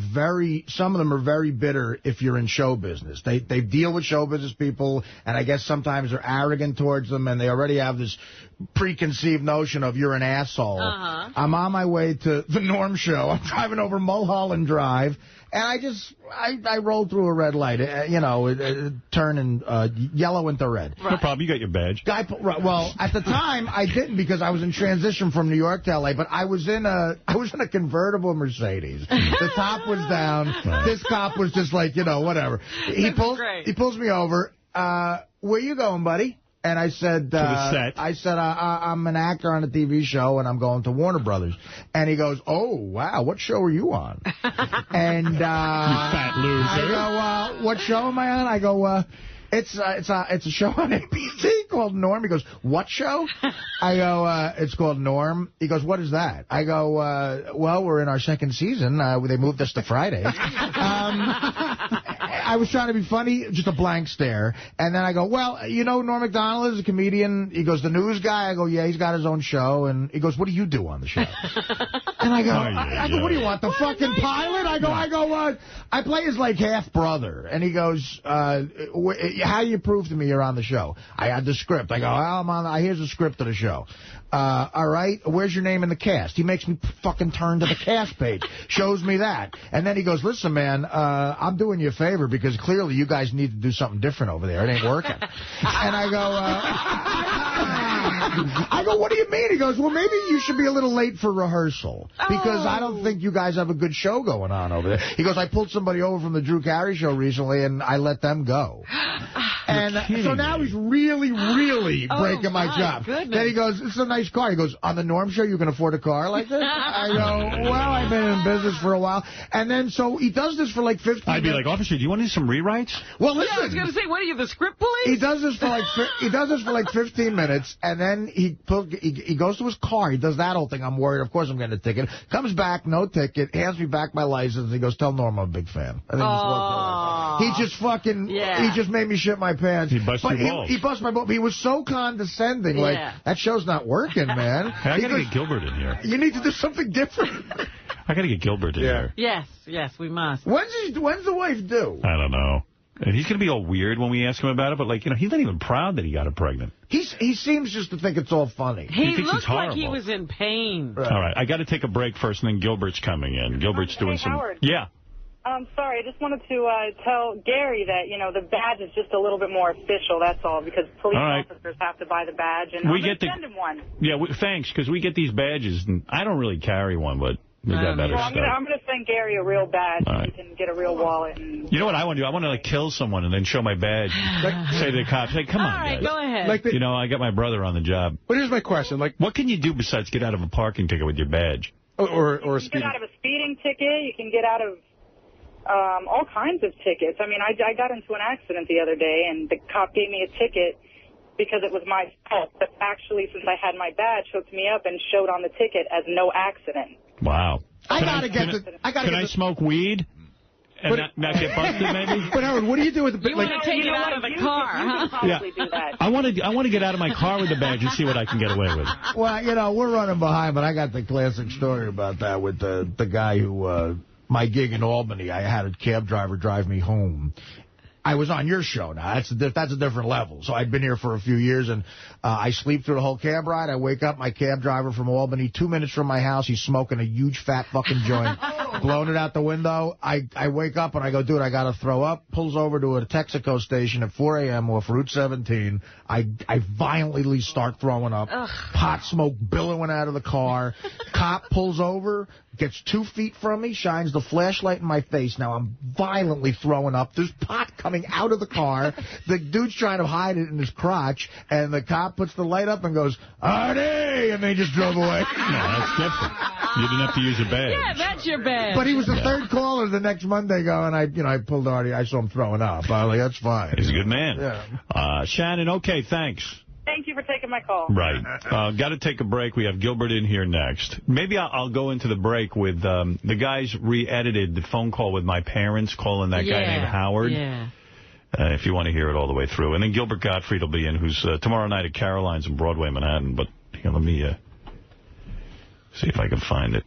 some of them are very bitter if you're in show business. They deal with show business people, and I guess sometimes they're arrogant towards them, and they already have this preconceived notion of you're an asshole. I'm on my way to the Norm show. I'm driving over Mulholland Drive, and I rolled through a red light, turning yellow into red. No problem. You got your badge. Well, at the time, I didn't because I was in transition from New York to L.A., but I was in a convertible Mercedes. The top was down. This cop was just whatever. He pulls me over. Where you going, buddy? And I said, I'm an actor on a TV show, and I'm going to Warner Brothers. And he goes, oh, wow, what show are you on? And you fat loser. I go, what show am I on? I go, it's a show on ABC. called Norm? He goes, what show? I go, it's called Norm. He goes, what is that? I go, well, we're in our second season. They moved us to Friday. I was trying to be funny, just a blank stare. And then I go, well, you know Norm Macdonald is a comedian. He goes, the news guy? I go, yeah, he's got his own show. And he goes, what do you do on the show? And I go, what do you want, the fucking pilot? I go, I play his, like, half-brother. And he goes, how do you prove to me you're on the show? I had the script. I go, well, here's the script of the show. All right, where's your name in the cast? He makes me fucking turn to the cast page, shows me that. And then he goes, listen, man, I'm doing you a favor because clearly you guys need to do something different over there. It ain't working. And I go, what do you mean? He goes, well, maybe you should be a little late for rehearsal because I don't think you guys have a good show going on over there. He goes, I pulled somebody over from the Drew Carey show recently, and I let them go. And so now he's really, really breaking my job. Goodness. Then he goes, it's a nice car. He goes, on the Norm show, you can afford a car like this? I go, well, I've been in business for a while. And then so he does this for like 15 minutes. I'd be like, officer, do you want to do some rewrites? Well, listen. Yeah, I was going to say, what are you, the script police? He does this for like 15 minutes, and then he goes to his car. He does that whole thing. I'm worried. Of course I'm getting a ticket. Comes back, no ticket, hands me back my license. He goes, tell Norm I'm a big fan. I think he just fucking, he just made me shit my pants. He busted your balls. He busted my balls. He was so condescending. Like, that show's not working, man. Hey, I got to get Gilbert in here. You need to do something different. I got to get Gilbert in here. Yes, we must. When's the wife due? I don't know. And he's going to be all weird when we ask him about it, but, like, you know, he's not even proud that he got her pregnant. He seems just to think it's all funny. He looked like he was in pain. Right. All right, I got to take a break first, and then Gilbert's coming in. Gilbert's doing some... Howard. Yeah. Sorry, I just wanted to tell Gary that, you know, the badge is just a little bit more official, that's all, because police officers have to buy the badge, and I'm going to send him one. Yeah, thanks, because we get these badges, and I don't really carry one, but we got better stuff. I'm going to send Gary a real badge so he can get a real wallet. And... You know what I want to do? I want to, like, kill someone and then show my badge. Say to the cops, hey, come on, guys. Go ahead. Like you know, I got my brother on the job. But here's my question. Like, what can you do besides get out of a parking ticket with your badge? Or a speeding? You can get out of a speeding ticket. You can get out of all kinds of tickets. I mean, I got into an accident the other day, and the cop gave me a ticket because it was my fault. But actually, since I had my badge, hooked me up and showed on the ticket as no accident. Wow. Can I smoke weed? And not get busted, maybe? But, Howard, what do you do with the... You want to take it out of the car, huh? Yeah. Do that. I want to get out of my car with the badge and see what I can get away with. Well, you know, we're running behind, but I got the classic story about that with the guy who... my gig in Albany, I had a cab driver drive me home. I was on your show now. That's a different level. So I'd been here for a few years, and I sleep through the whole cab ride. I wake up, my cab driver from Albany, 2 minutes from my house. He's smoking a huge fat fucking joint, blowing it out the window. I wake up, and I go, dude, I got to throw up. Pulls over to a Texaco station at 4 a.m. off Route 17. I violently start throwing up. Pot smoke billowing out of the car. Cop pulls over, gets 2 feet from me, shines the flashlight in my face. Now I'm violently throwing up. There's pot coming out of the car. The dude's trying to hide it in his crotch, and the cop puts the light up and goes, Artie! And they just drove away. No, that's different. You didn't have to use a badge. Yeah, that's your badge. But he was the third caller the next Monday going, I pulled Artie. I saw him throwing up. I was like, that's fine. He's a good man. Yeah. Shannon, okay, thanks. Thank you for taking my call. Right. Got to take a break. We have Gilbert in here next. Maybe I'll go into the break with the guys re-edited the phone call with my parents calling that guy named Howard. Yeah. If you want to hear it all the way through. And then Gilbert Gottfried will be in, who's tomorrow night at Caroline's in Broadway, Manhattan. But here, let me see if I can find it.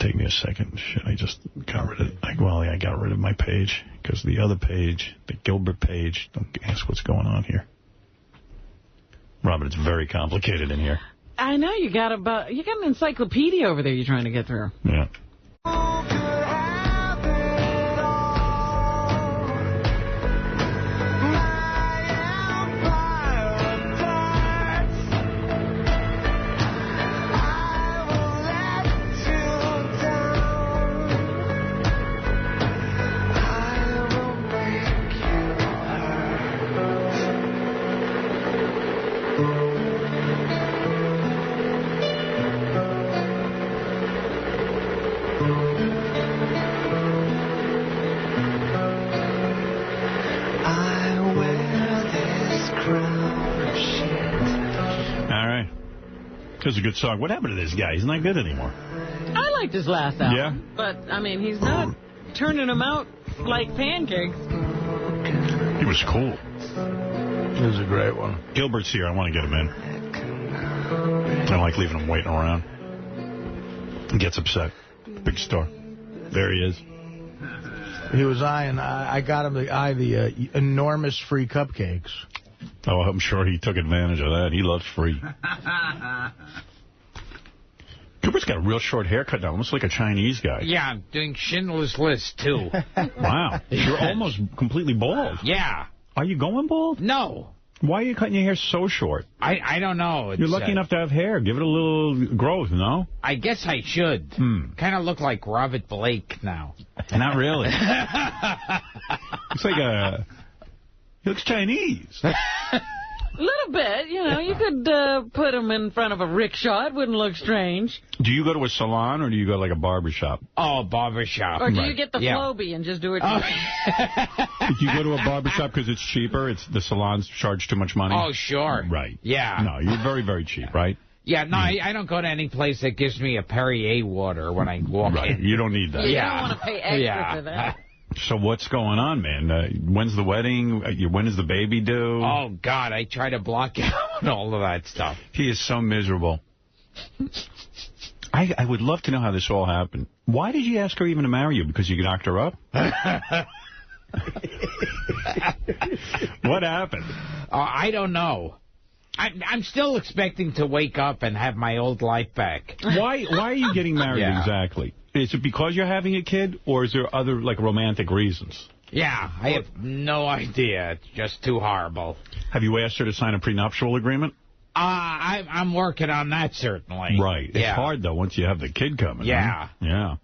Take me a second. Shit, I just got rid of it. I got rid of my page because the other page, the Gilbert page, don't ask what's going on here. Robert, it's very complicated in here. I know. You got an encyclopedia over there you're trying to get through. Yeah. was a good song. What happened to this guy? He's not good anymore. I liked his last album. Yeah? But, I mean, he's not turning them out like pancakes. He was cool. It was a great one. Gilbert's here. I want to get him in. I don't like leaving him waiting around. He gets upset. Big star. There he is. He was eyeing. I got him to eye the enormous free cupcakes. Oh, I'm sure he took advantage of that. He loves free. Gilbert's got a real short haircut now, almost like a Chinese guy. Yeah, I'm doing Schindler's List, too. Wow. You're almost completely bald. Yeah. Are you going bald? No. Why are you cutting your hair so short? I don't know. You're lucky enough to have hair. Give it a little growth, no? I guess I should. Kind of look like Robert Blake now. Not really. It's like he looks Chinese. A little bit, you know. You could put him in front of a rickshaw. It wouldn't look strange. Do you go to a salon or do you go to like a barber shop? Oh, barber shop. Or do you get the Flowbee and just do it? If you go to a barber shop because it's cheaper, the salons charge too much money? Oh, sure. Right. Yeah. No, you're very, very cheap, right? Yeah, no, I don't go to any place that gives me a Perrier water when I walk in. You don't need that. You don't want to pay extra for that. So what's going on, man? When's the wedding? When is the baby due? Oh, God, I try to block out all of that stuff. He is so miserable. I would love to know how this all happened. Why did you ask her even to marry you? Because you knocked her up? What happened? I don't know. I'm still expecting to wake up and have my old life back. Why are you getting married exactly? Is it because you're having a kid, or is there other, like, romantic reasons? Yeah, I have no idea. It's just too horrible. Have you asked her to sign a prenuptial agreement? I'm working on that, certainly. Right. It's hard, though, once you have the kid coming. Yeah. Huh? Yeah.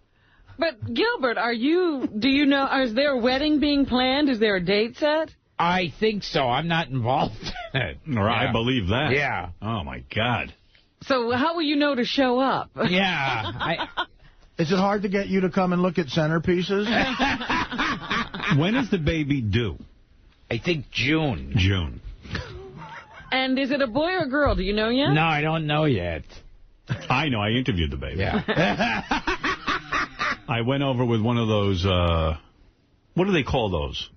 But, Gilbert, do you know, is there a wedding being planned? Is there a date set? I think so. I'm not involved in it. I believe that. Yeah. Oh, my God. So how will you know to show up? Yeah. Is it hard to get you to come and look at centerpieces? When is the baby due? I think June. June. And is it a boy or a girl? Do you know yet? No, I don't know yet. I know. I interviewed the baby. Yeah. I went over with one of those, what do they call those?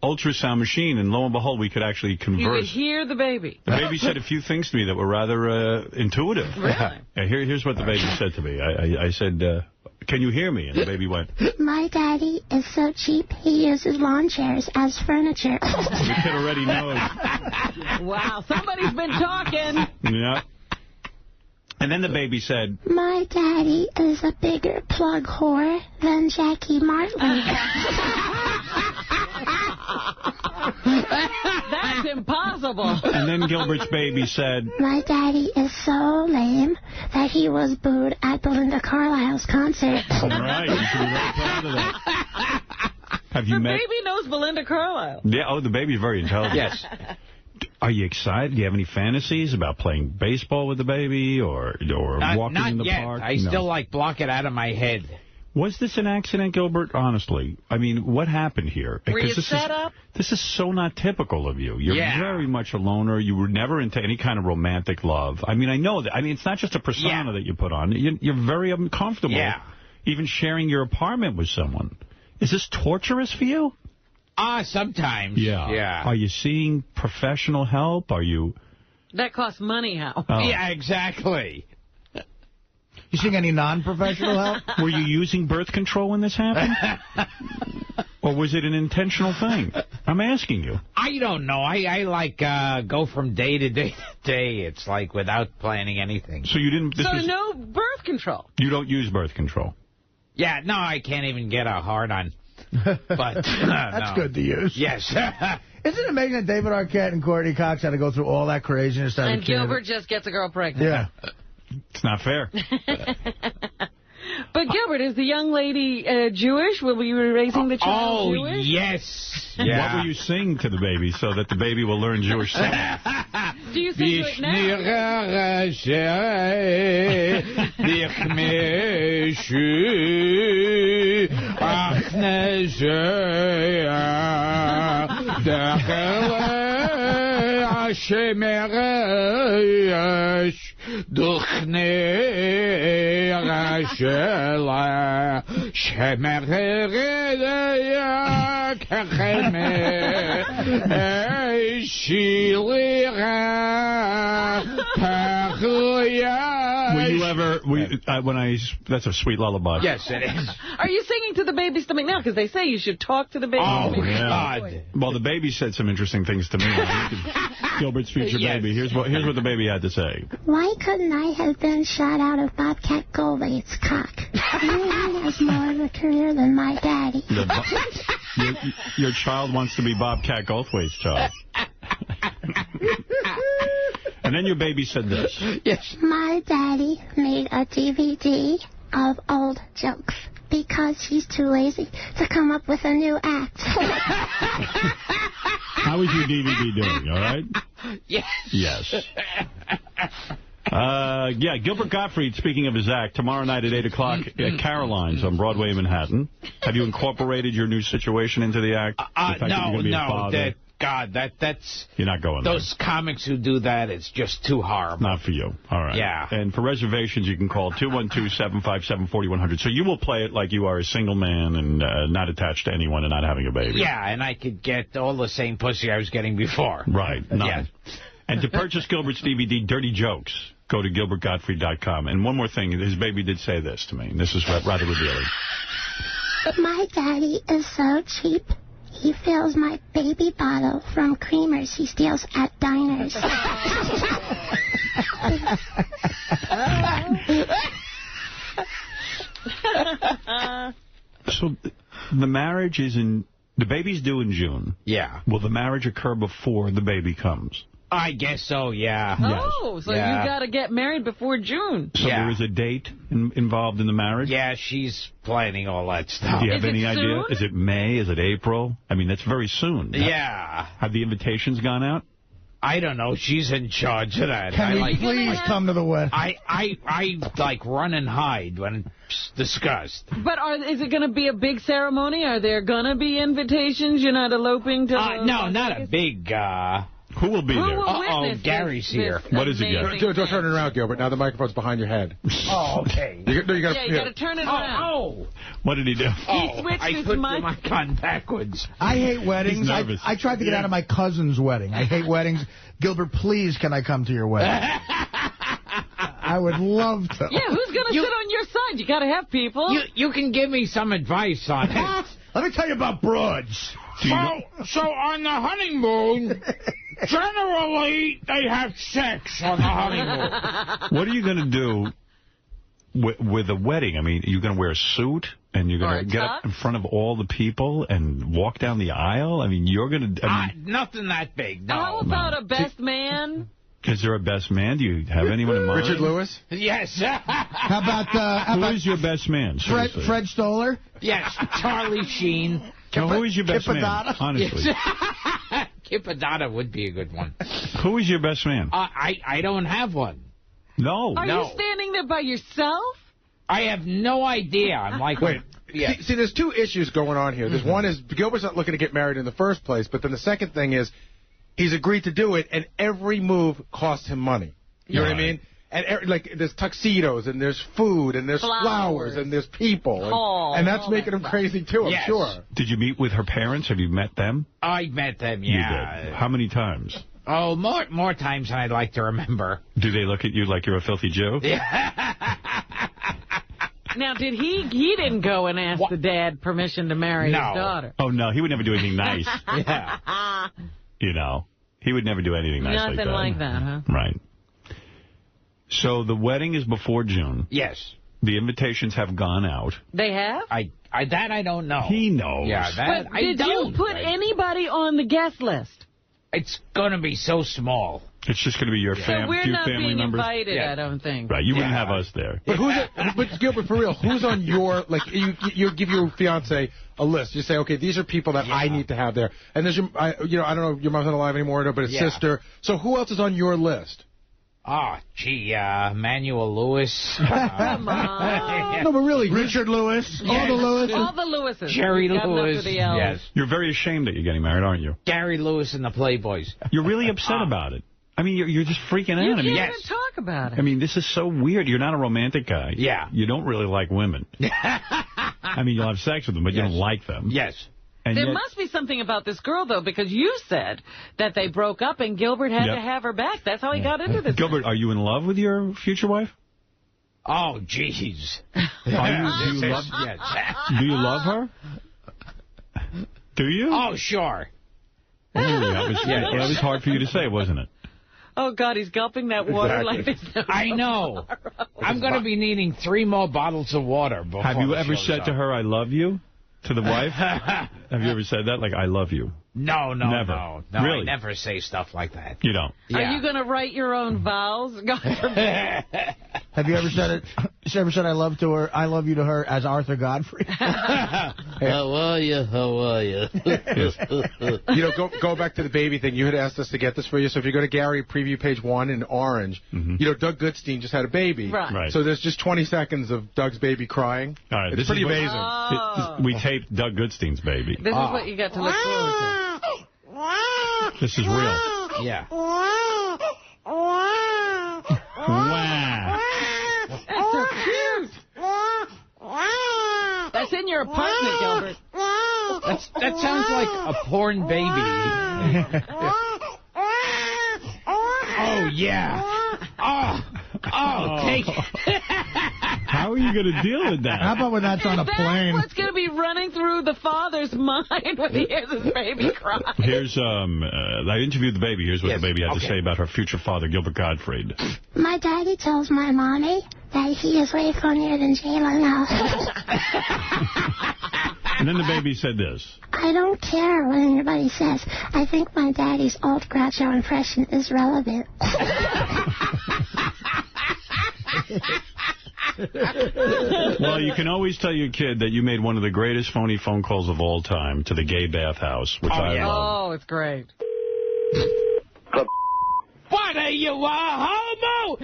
Ultrasound machine, and lo and behold, we could actually converse. You could hear the baby. The baby said a few things to me that were rather intuitive. Really? Here's what the baby said to me. I said, can you hear me? And the baby went, my daddy is so cheap, he uses lawn chairs as furniture. The kid already knows. Wow, somebody's been talking. Yeah. And then the baby said, my daddy is a bigger plug whore than Jackie Martling. That's impossible. And then Gilbert's baby said, my daddy is so lame that he was booed at Belinda Carlisle's concert. Right, you should be very proud of that. Have you met? The baby knows Belinda Carlisle. Yeah, the baby's very intelligent. Yes. Are you excited? Do you have any fantasies about playing baseball with the baby or walking in the park? I still, block it out of my head. Was this an accident, Gilbert? Honestly. I mean, what happened here? Were you set up? This is so not typical of you. You're very much a loner. You were never into any kind of romantic love. I mean, I know that. I mean, it's not just a persona that you put on. You're very uncomfortable. Even sharing your apartment with someone. Is this torturous for you? Sometimes. Yeah. Are you seeing professional help? Are you... That costs money, Hal. Oh. Yeah, exactly. You seeing any non-professional help? Were you using birth control when this happened? Or was it an intentional thing? I'm asking you. I don't know. I go from day to day to day. It's like without planning anything. So you didn't... no birth control? You don't use birth control? Yeah, no, I can't even get a hard-on. But that's good to use. Yes. Isn't it amazing that David Arquette and Courtney Cox had to go through all that craziness? And Gilbert just gets a girl pregnant. Yeah. It's not fair. But, Gilbert, is the young lady Jewish? Will we be raising the child Jewish? Oh, yes. Yeah. What will you sing to the baby so that the baby will learn Jewish songs? Do you sing it now? שמרש דוכניה שלה שמריה כחמר שילירה תחליה. Will you ever, that's a sweet lullaby. Yes, it is. Are you singing to the baby's stomach now? Because they say you should talk to the baby's stomach. Yeah. God. Well, the baby said some interesting things to me. Gilbert's future baby. Here's what the baby had to say. Why couldn't I have been shot out of Bobcat Goldthwait's cock? He has more of a career than my daddy. Your child wants to be Bobcat Goldthwait's child. And then your baby said this. Yes. My daddy made a DVD of old jokes because he's too lazy to come up with a new act. How is your DVD doing, all right? Yes. Yes. Gilbert Gottfried, speaking of his act, tomorrow night at 8 o'clock at Caroline's on Broadway in Manhattan. Have you incorporated your new situation into the act? That's... You're not going there. Those comics who do that, it's just too horrible. Not for you. All right. Yeah. And for reservations, you can call 212-757-4100. So you will play it like you are a single man and not attached to anyone and not having a baby. Yeah, and I could get all the same pussy I was getting before. Right. Yeah. And to purchase Gilbert's DVD, Dirty Jokes, go to GilbertGottfried.com. And one more thing, his baby did say this to me, and this is rather revealing. My daddy is so cheap. He fills my baby bottle from creamers he steals at diners. So the marriage is the baby's due in June. Yeah. Will the marriage occur before the baby comes? I guess so, yeah. Oh, so you got to get married before June. So there is a date involved in the marriage? Yeah, she's planning all that stuff. Do you have any idea? Is it May? Is it April? I mean, that's very soon. Yeah. Have the invitations gone out? I don't know. She's in charge of that. Can we please come to the wedding? I like run and hide when it's discussed. But is it going to be a big ceremony? Are there going to be invitations? You're not eloping to... No, not a big... Who will be there? Uh-oh, Gary's here. What is it, Gary? Don't turn it around, Gilbert. Now the microphone's behind your head. Oh, okay. You got to turn it around. Oh. What did he do? He switched his put mic. my gun backwards. I hate weddings. He's nervous. I tried to get out of my cousin's wedding. I hate weddings. Gilbert, please, can I come to your wedding? I would love to. Yeah, who's going to sit on your side? You got to have people. You can give me some advice on it. Let me tell you about broads. So on the honeymoon, generally they have sex on the honeymoon. What are you going to do with a wedding? I mean, you're going to wear a suit and you're going to get up in front of all the people and walk down the aisle? I mean, you're going to... nothing that big, no. How about a best man? Is there a best man? Do you have anyone in mind? Richard Lewis? Yes. How about who is your best man? Fred Stoller? Yes, Charlie Sheen. Who is your best man? Honestly. Yes. Kip Addotta would be a good one. Who is your best man? I don't have one. No. Are you standing there by yourself? I have no idea. I'm like... Wait. Yeah. See, there's two issues going on here. There's one is Gilbert's not looking to get married in the first place, but then the second thing is he's agreed to do it, and every move costs him money. You know what I mean? And there's tuxedos, and there's food, and there's flowers and there's people. And that's making him crazy, too, I'm sure. Did you meet with her parents? Have you met them? I met them, yeah. You did. How many times? Oh, more times than I'd like to remember. Do they look at you like you're a filthy Jew? Yeah. Now, did he didn't go and ask the dad permission to marry his daughter? Oh, no, he would never do anything nice. Yeah. You know, he would never do anything nice like that. Nothing like that, huh? Right. So the wedding is before June. Yes. The invitations have gone out. They have? I don't know. He knows. Yeah, that but did you put anybody on the guest list? It's going to be so small. It's just going to be your so we're few not family being members. Invited, I don't think. Right, you wouldn't have us there. But but Gilbert, for real, who's on your, like, you give your fiance a list. You say, okay, these are people that I need to have there. And there's I don't know if your mom's not alive anymore, but his sister. So who else is on your list? Manuel Lewis. Come on. No, but really, Richard Lewis, yes. All the Lewises. Jerry Lewis. Yes. You're very ashamed that you're getting married, aren't you? Gary Lewis and the Playboys. You're really upset about it. I mean, you're just freaking out. You I mean, can't even talk about it. I mean, this is so weird. You're not a romantic guy. Yeah. You don't really like women. I mean, you'll have sex with them, but you don't like them. Yes. And there yet, must be something about this girl, though, because you said that they broke up and Gilbert had to have her back. That's how he got into this. Gilbert, are you in love with your future wife? Oh, jeez. Do you love her? Do you? Oh, sure. Ooh, that was hard for you to say, wasn't it? Oh, God, he's gulping that water like this. I know. I'm going to be needing 3 more bottles of water before Have you the ever show's said to up. her, I love you? To the wife? Have you ever said that? Like, I love you? No. Never. No, really? I never say stuff like that. You don't? Are you going to write your own vows? God forbid. Have you ever said it? You ever said I love you to her as Arthur Godfrey? How are you? How are you? You know, go back to the baby thing. You had asked us to get this for you. So if you go to Gary preview page 1 in orange, you know, Doug Goodstein just had a baby. Right. So there's just 20 seconds of Doug's baby crying. All right, it's pretty amazing. We taped Doug Goodstein's baby. This is what you got to look forward to. This is real. Yeah. Wow. That's so cute. That's in your apartment, Gilbert. That sounds like a porn baby. Oh, yeah. Oh, take How are you going to deal with that? How about when that's on a plane? That's what's going to be running through the father's mind when he hears his baby cry. Here's, I interviewed the baby. Here's what the baby had to say about her future father, Gilbert Gottfried. My daddy tells my mommy that he is way funnier than J-Lo now. And then the baby said this. I don't care what anybody says. I think my daddy's old Groucho impression is relevant. Well, you can always tell your kid that you made one of the greatest phony phone calls of all time to the gay bathhouse, which I love. Oh, it's great. What are you, a homo?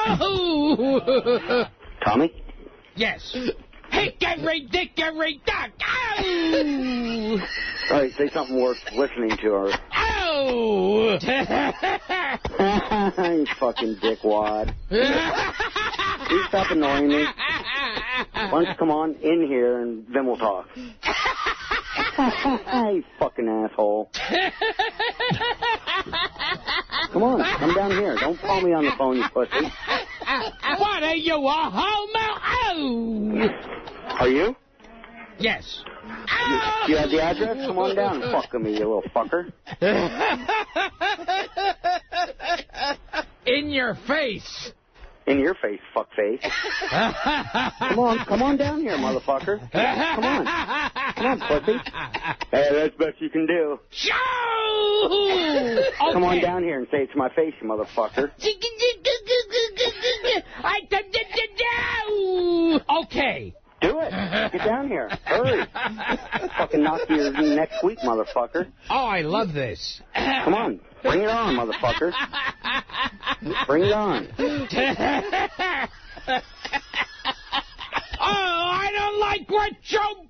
Ow! Tommy? Yes. Hickory dickory dock. Ow! All right, say something worth listening to her. Ow! You fucking dickwad. You stop annoying me. Why don't you come on in here and then we'll talk. You fucking asshole. Come on, come down here. Don't call me on the phone, you pussy. What are you, a homo? Ow! Are you? Yes. You have the address? Come on down and fuck with me, you little fucker. In your face. In your face, fuckface. Come on down here, motherfucker. Come on, pussy. Hey, that's the best you can do. Okay. Come on down here and say it to my face, you motherfucker. Okay. Do it. Get down here. Hurry. Fucking knock you next week, motherfucker. Oh, I love this. Come on. Bring it on, motherfucker. Bring it on. Oh, I don't like what Joe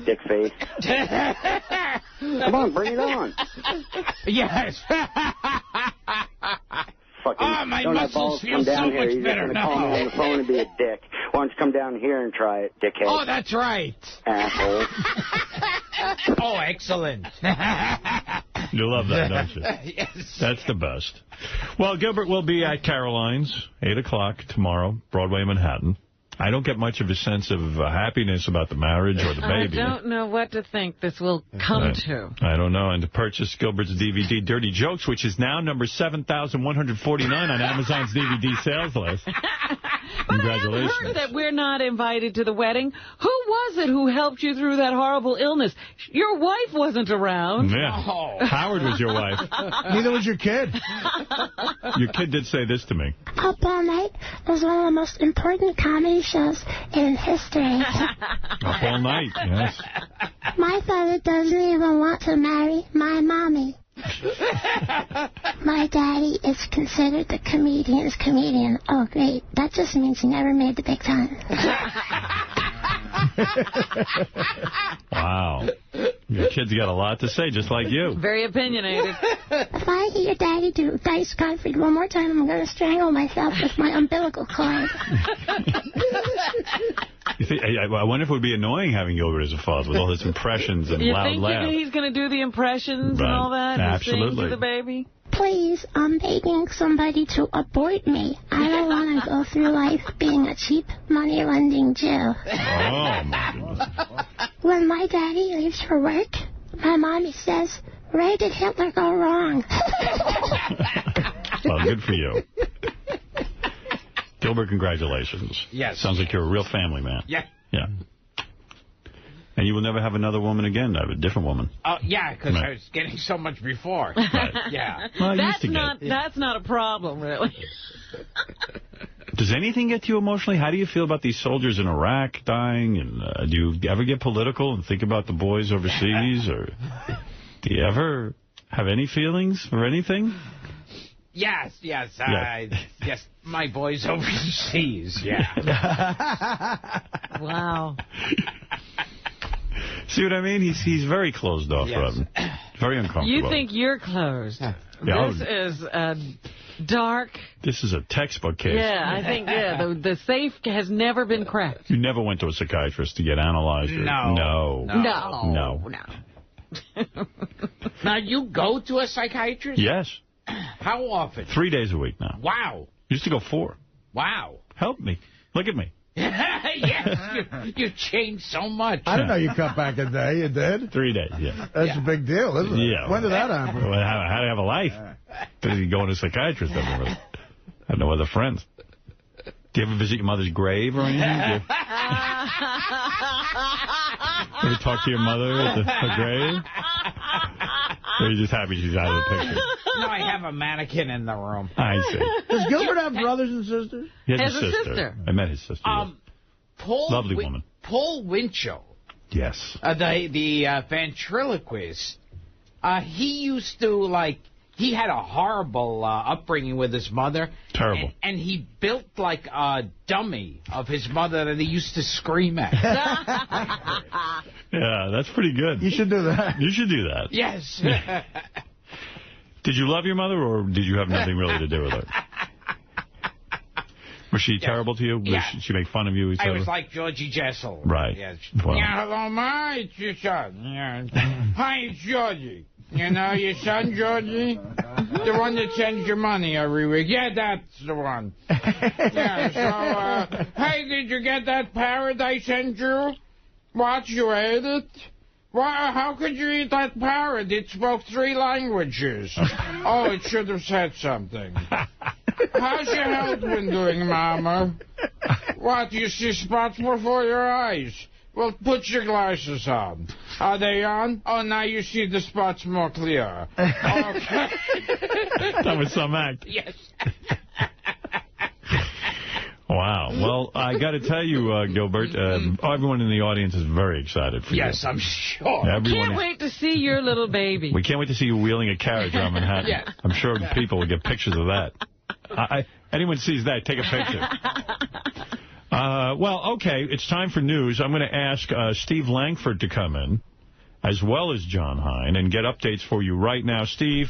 Dick face. Come on, bring it on. Yes. Fucking, oh, my don't muscles have balls feel come down so here. much You're better just going to call me on the phone and be a dick. Why don't you come down here and try it, dickhead? Oh, that's right. Asshole. Oh, excellent. You love that, don't you? Yes. That's the best. Well, Gilbert will be at Caroline's, 8 o'clock tomorrow, Broadway, Manhattan. I don't get much of a sense of happiness about the marriage or the baby. I don't know what to think this will come to. I don't know. And to purchase Gilbert's DVD, Dirty Jokes, which is now number 7,149 on Amazon's DVD sales list. Congratulations. I heard that we're not invited to the wedding. Who was it who helped you through that horrible illness? Your wife wasn't around. Yeah. Oh. Howard was your wife. Neither was your kid. Your kid did say this to me. Up All Night is one of the most important comedy shows in history. Up All Night, yes. My father doesn't even want to marry my mommy. My daddy is considered the comedian's comedian. Oh, great. That just means he never made the big time. Wow. Your kid's got a lot to say, just like you. Very opinionated. If I hear Daddy do Dice Godfrey one more time, I'm going to strangle myself with my umbilical cord. You think, I wonder if it would be annoying having Gilbert as a father with all his impressions and loud laughs. You think he's going to do the impressions and all that? Absolutely. And sing to the baby? Please, I'm begging somebody to abort me. I don't want to go through life being a cheap money-lending Jew. Oh, my goodness. When my daddy leaves for work, my mommy says, "Where did Hitler go wrong?" Well, good for you. Gilbert, congratulations. Yes. Sounds like you're a real family man. Yeah. Yeah. And you will never have another woman again, a different woman. Oh, yeah, because I was getting so much before. Right. Yeah. Well, That's not a problem, really. Does anything get to you emotionally? How do you feel about these soldiers in Iraq dying? And do you ever get political and think about the boys overseas? Or do you ever have any feelings or anything? Yes, yes, my boys overseas, yeah. Wow. See what I mean? He's very closed off, Robin. Very uncomfortable. You think you're closed. This is dark. This is a textbook case. Yeah, I think, the safe has never been cracked. You never went to a psychiatrist to get analyzed? Or, No. Now, you go to a psychiatrist? Yes. How often? 3 days a week now. Wow. Used to go 4. Wow. Help me. Look at me. Yes, you changed so much. I didn't know you cut back a day. You did? 3 days, yeah. That's a big deal, isn't it? Yeah. When did that happen? Well, how do you have a life? Busy going to a psychiatrist every minute. I have no other friends. Do you ever visit your mother's grave or anything? Do you ever talk to your mother at her grave? Or are you just happy she's out of the picture? No, I have a mannequin in the room. I see. Does Gilbert have brothers and sisters? He has a sister. I met his sister. Lovely woman. Paul Winchell. Yes. The ventriloquist. He used to, he had a horrible upbringing with his mother. Terrible. And he built, a dummy of his mother that he used to scream at. Yeah, that's pretty good. You should do that. You should do that. Yes. Did you love your mother, or did you have nothing really to do with her? Was she terrible to you? Yeah. Did she make fun of you? I was like Georgie Jessel. Right. Yes. Well. Yeah, hello, Ma. It's your son. Yeah. Hi, it's Georgie. You know your son, Georgie? The one that sends your money every week. Yeah, that's the one. Yeah, so, hey, did you get that parrot I sent you? What, you ate it? Why, how could you eat that parrot? It spoke 3 languages. Oh, it should have said something. How's your health been doing, Mama? What, you see spots before your eyes? Well, put your glasses on. Are they on? Oh, now you see the spots more clear. Okay. That was some act. Yes. Wow. Well, I got to tell you, Gilbert, everyone in the audience is very excited for you. Yes, I'm sure. Can't wait to see your little baby. We can't wait to see you wheeling a carriage around Manhattan. Yeah. I'm sure people will get pictures of that. Anyone sees that, take a picture. Well, okay, it's time for news. I'm going to ask Steve Langford to come in, as well as John Hein, and get updates for you right now. Steve,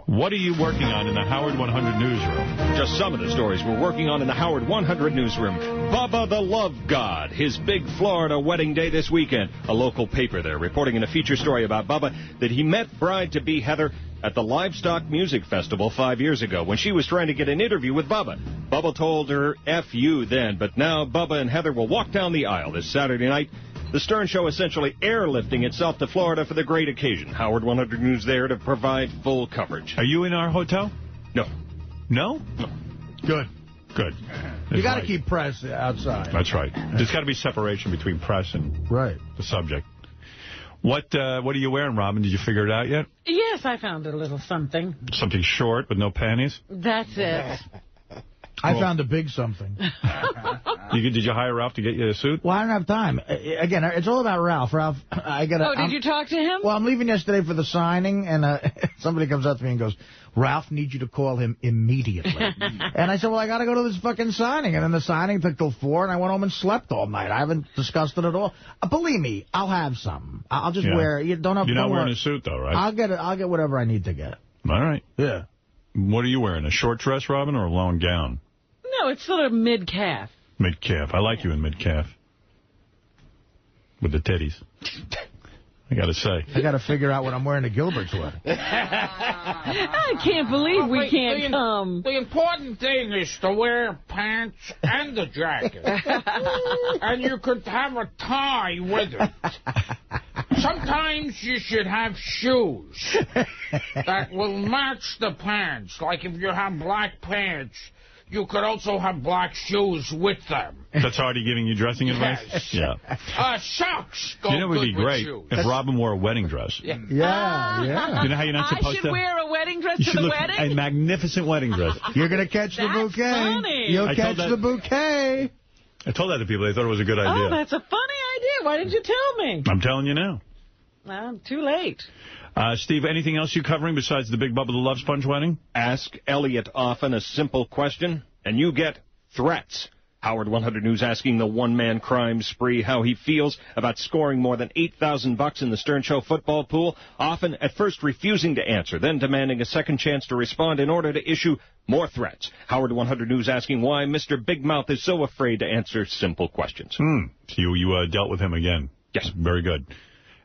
what are you working on in the Howard 100 newsroom? Just some of the stories we're working on in the Howard 100 newsroom. Bubba the Love God, his big Florida wedding day this weekend. A local paper there reporting in a feature story about Bubba that he met bride-to-be Heather at the Livestock Music Festival 5 years ago when she was trying to get an interview with Bubba. Bubba told her, F you then, but now Bubba and Heather will walk down the aisle this Saturday night. The Stern Show essentially airlifting itself to Florida for the great occasion. Howard 100 News there to provide full coverage. Are you in our hotel? No. No? No. Good. Good. You got to keep press outside. That's right. There's got to be separation between press and the subject. What are you wearing, Robin? Did you figure it out yet? Yes, I found a little something. Something short with no panties? That's it. I found a big something. Did you hire Ralph to get you a suit? Well, I don't have time. Again, it's all about Ralph. Ralph, did you talk to him? Well, I'm leaving yesterday for the signing, and somebody comes up to me and goes, Ralph needs you to call him immediately. And I said, well, I got to go to this fucking signing. And then the signing took till 4, and I went home and slept all night. I haven't discussed it at all. Believe me, I'll have some. I'll just wear. You're not wearing a suit, though, right? I'll get whatever I need to get. All right. Yeah. What are you wearing, a short dress, Robin, or a long gown? No, it's sort of mid-calf. Mid-calf. I like you in mid-calf. With the titties. I got to say. I got to figure out what I'm wearing to Gilbert's wedding. I can't believe we can't come. The important thing is to wear pants and a jacket. And you could have a tie with it. Sometimes you should have shoes that will match the pants. Like if you have black pants, you could also have black shoes with them. That's already giving you dressing advice? Yes. Yeah. Socks go You know, it would be great shoes. if Robin wore a wedding dress. Yeah. You know how you're not supposed to? I should wear a wedding dress You to should the look wedding? a magnificent wedding dress. You're going to catch the bouquet. Funny. You'll catch the bouquet. I told that to people. They thought it was a good idea. Oh, that's a funny idea. Why didn't you tell me? I'm telling you now. Well, too late. Steve, anything else you're covering besides the Big Bubba the Love Sponge wedding? Ask Elliot often a simple question, and you get threats. Howard 100 News asking the one-man crime spree how he feels about scoring more than $8,000 in the Stern Show football pool, often at first refusing to answer, then demanding a second chance to respond in order to issue more threats. Howard 100 News asking why Mr. Big Mouth is so afraid to answer simple questions. So you dealt with him again. Yes. Very good.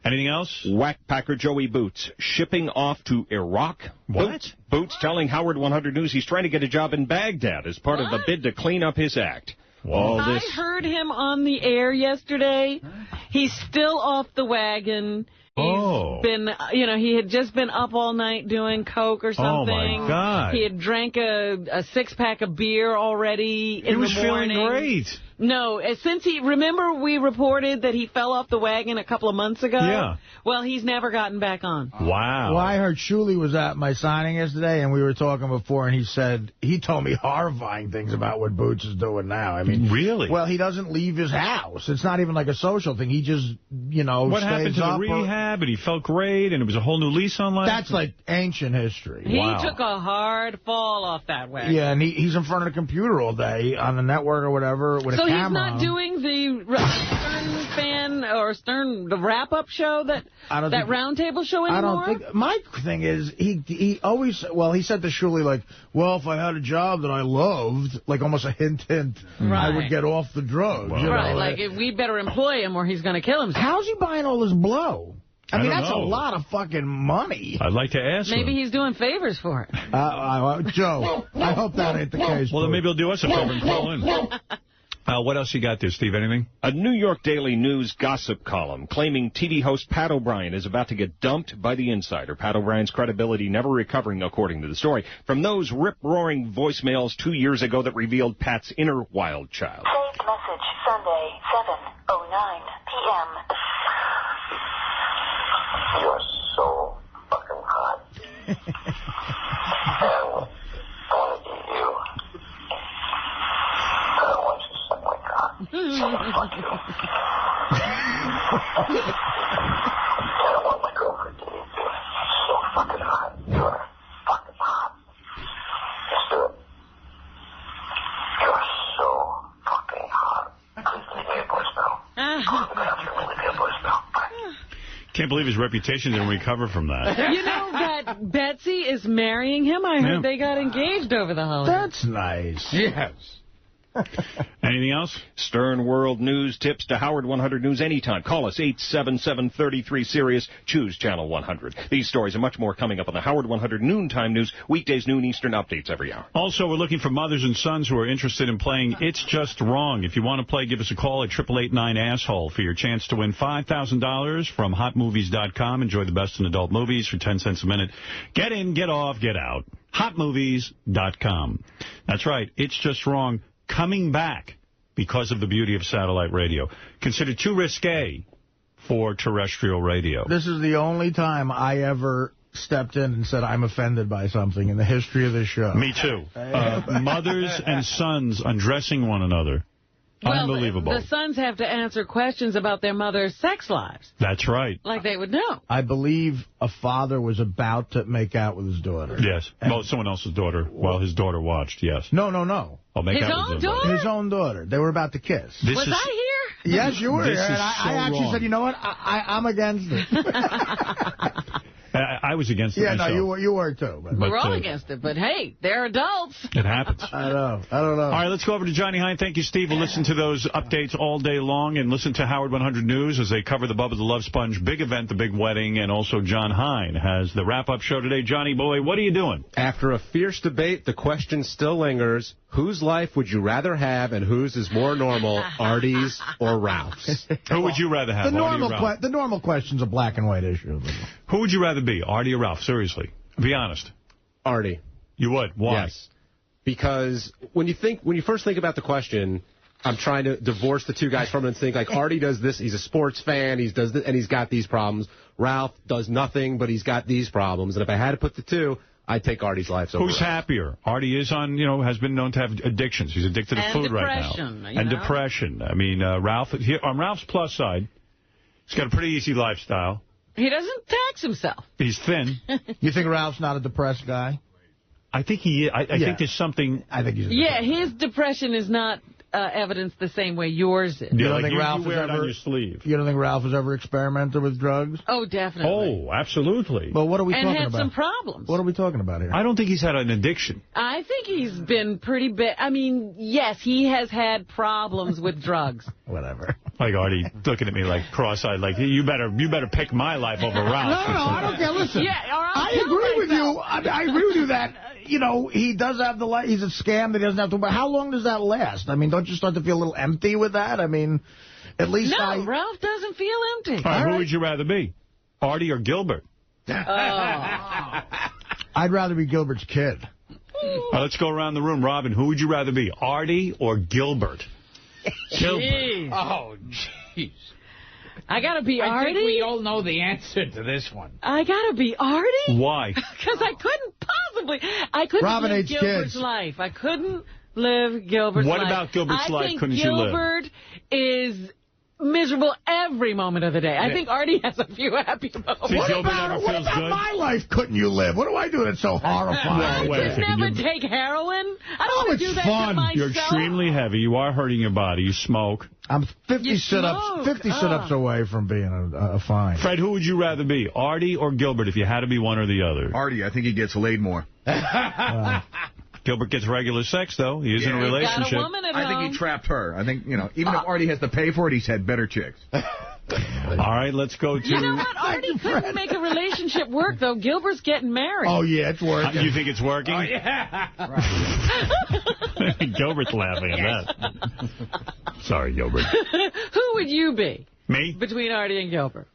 Anything else? Whack Packer Joey Boots shipping off to Iraq. What? Boots telling Howard 100 News he's trying to get a job in Baghdad as part of the bid to clean up his act. I heard him on the air yesterday. He's still off the wagon. He's been, he had just been up all night doing coke or something. Oh, my God. He had drank a six-pack of beer already in the morning. He was feeling great. No, since remember we reported that he fell off the wagon a couple of months ago? Yeah. Well, he's never gotten back on. Wow. Well, I heard Shuley was at my signing yesterday, and we were talking before, and he told me horrifying things about what Boots is doing now. I mean, really? Well, he doesn't leave his house. It's not even like a social thing. He just, what happened to the rehab, and he felt great, and it was a whole new lease on life? That's like ancient history. He took a hard fall off that wagon. Yeah, and he's in front of the computer all day on the network or whatever with a camera. So he's not doing the Stern wrap-up show, that roundtable show anymore? I don't think. My thing is, he always, he said to Shuley, like, well, if I had a job that I loved, like almost a hint, I would get off the drugs. Right, like we better employ him or he's going to kill himself. How's he buying all this blow? I mean, that's know. a lot of fucking money. I'd like to ask Maybe him. he's doing favors for it. Joe, I hope that ain't the case. Well, then maybe he'll do us a favor and call in. What else you got there, Steve? Anything? A New York Daily News gossip column claiming TV host Pat O'Brien is about to get dumped by The Insider. Pat O'Brien's credibility never recovering, according to the story, from those rip-roaring voicemails 2 years ago that revealed Pat's inner wild child. Saved message Sunday, 7:09 p.m. You're so fucking hot. And I want to eat you. I don't want you to suck my cock. So fuck you. I don't want my girlfriend to eat you. So fucking hot. You're fucking hot. Let's do it. You're so fucking hot. Please leave me a voicemail. Go to the bathroom and leave me a voicemail. Can't believe his reputation didn't recover from that. You know that Betsy is marrying him? I heard they got engaged over the holidays. That's nice. Yes. Anything else? Stern World News tips to Howard 100 News anytime. Call us 877-33-SIRIUS. Choose Channel 100. These stories and much more coming up on the Howard 100 Noontime News. Weekdays, noon Eastern, updates every hour. Also, we're looking for mothers and sons who are interested in playing It's Just Wrong. If you want to play, give us a call at 888-9-ASSHOLE for your chance to win $5,000 from HotMovies.com. Enjoy the best in adult movies for 10 cents a minute. Get in, get off, get out. HotMovies.com. That's right. It's Just Wrong. Coming back because of the beauty of satellite radio. Considered too risque for terrestrial radio. This is the only time I ever stepped in and said, I'm offended by something in the history of this show. Me too. Mothers and sons undressing one another. Well, Unbelievable. The sons have to answer questions about their mother's sex lives. That's right. Like they would know. I believe a father was about to make out with his daughter. Yes. Well, someone else's daughter while his daughter watched, yes. No. I'll make His out own with daughter? His own daughter. They were about to kiss. Was I here? Yes, you were. This And is I actually wrong. said, you know what? I'm against it. I was against it Yeah, myself. no, you were too. But We're all against it, but hey, they're adults. It happens. I don't know. All right, let's go over to Johnny Hine. Thank you, Steve. We'll listen to those updates all day long and listen to Howard 100 News as they cover the Bubba the Love Sponge big event, the big wedding, and also John Hine has the wrap-up show today. Johnny boy, what are you doing? After a fierce debate, the question still lingers. Whose life would you rather have and whose is more normal, Artie's or Ralph's? Who would you rather have, The Artie or Ralph? the normal question's a black and white issue. Who would you rather be, Artie or Ralph? Seriously. Be honest. Artie. You would? Why? Yes. Because when you first think about the question, I'm trying to divorce the two guys from it and think, like, Artie does this, he's a sports fan, he does this, and he's got these problems. Ralph does nothing, but he's got these problems. And if I had to put the two, I'd take Artie's life over Who's happier? Artie is on, has been known to have addictions. He's addicted to food right now. And depression. I mean, Ralph, on Ralph's plus side, he's got a pretty easy lifestyle. He doesn't tax himself. He's thin. You think Ralph's not a depressed guy? I think he is. I think there's something. I think he's. Yeah, his depression is not evidenced the same way yours is. You don't think Ralph wear it on your sleeve. You don't think Ralph has ever experimented with drugs? Oh, definitely. Oh, absolutely. Well, what are we and talking had about? some problems. What are we talking about here? I don't think he's had an addiction. I think he's been pretty bad. I mean, yes, he has had problems with drugs. Whatever. Like Artie looking at me like cross-eyed, like, you better pick my life over Ralph. No, I don't care. Listen, Yeah, or I'll I kill agree with myself. you. I agree with you that, he does have the life. He's a scam that he doesn't have to. But how long does that last? I mean, don't you start to feel a little empty with that? I mean, at least No, Ralph doesn't feel empty. All right, who would you rather be, Artie or Gilbert? I'd rather be Gilbert's kid. All right, let's go around the room. Robin, who would you rather be, Artie or Gilbert? Jeez. Oh, jeez. I got to be I Artie? think we all know the answer to this one. I got to be Artie? Why? Because I couldn't Robin live hates Gilbert's kids. life. I couldn't live Gilbert's life. What about Gilbert's life couldn't you live? I think Gilbert is miserable every moment of the day. I think Artie has a few happy moments. See, Gilbert never What feels about good. my life couldn't you live? What do I do that's so horrifying? Wait a I second, never take heroin. I don't want to it's do that fun. to myself. You're extremely heavy. You are hurting your body. You smoke. I'm 50 You sit-ups smoke. 50 sit-ups away from being a fine. Fred, who would you rather be, Artie or Gilbert, if you had to be one or the other? Artie, I think he gets laid more. Gilbert gets regular sex, though. He is in a Yeah. relationship. Got a woman at I think home. he trapped her. I think, even if Artie has to pay for it, he's had better chicks. All right, let's go to... You know what? Artie couldn't make a relationship work, though. Gilbert's getting married. Oh, yeah, it's working. You think it's working? Oh, yeah. Gilbert's laughing at that. Sorry, Gilbert. Who would you be Me? between Artie and Gilbert?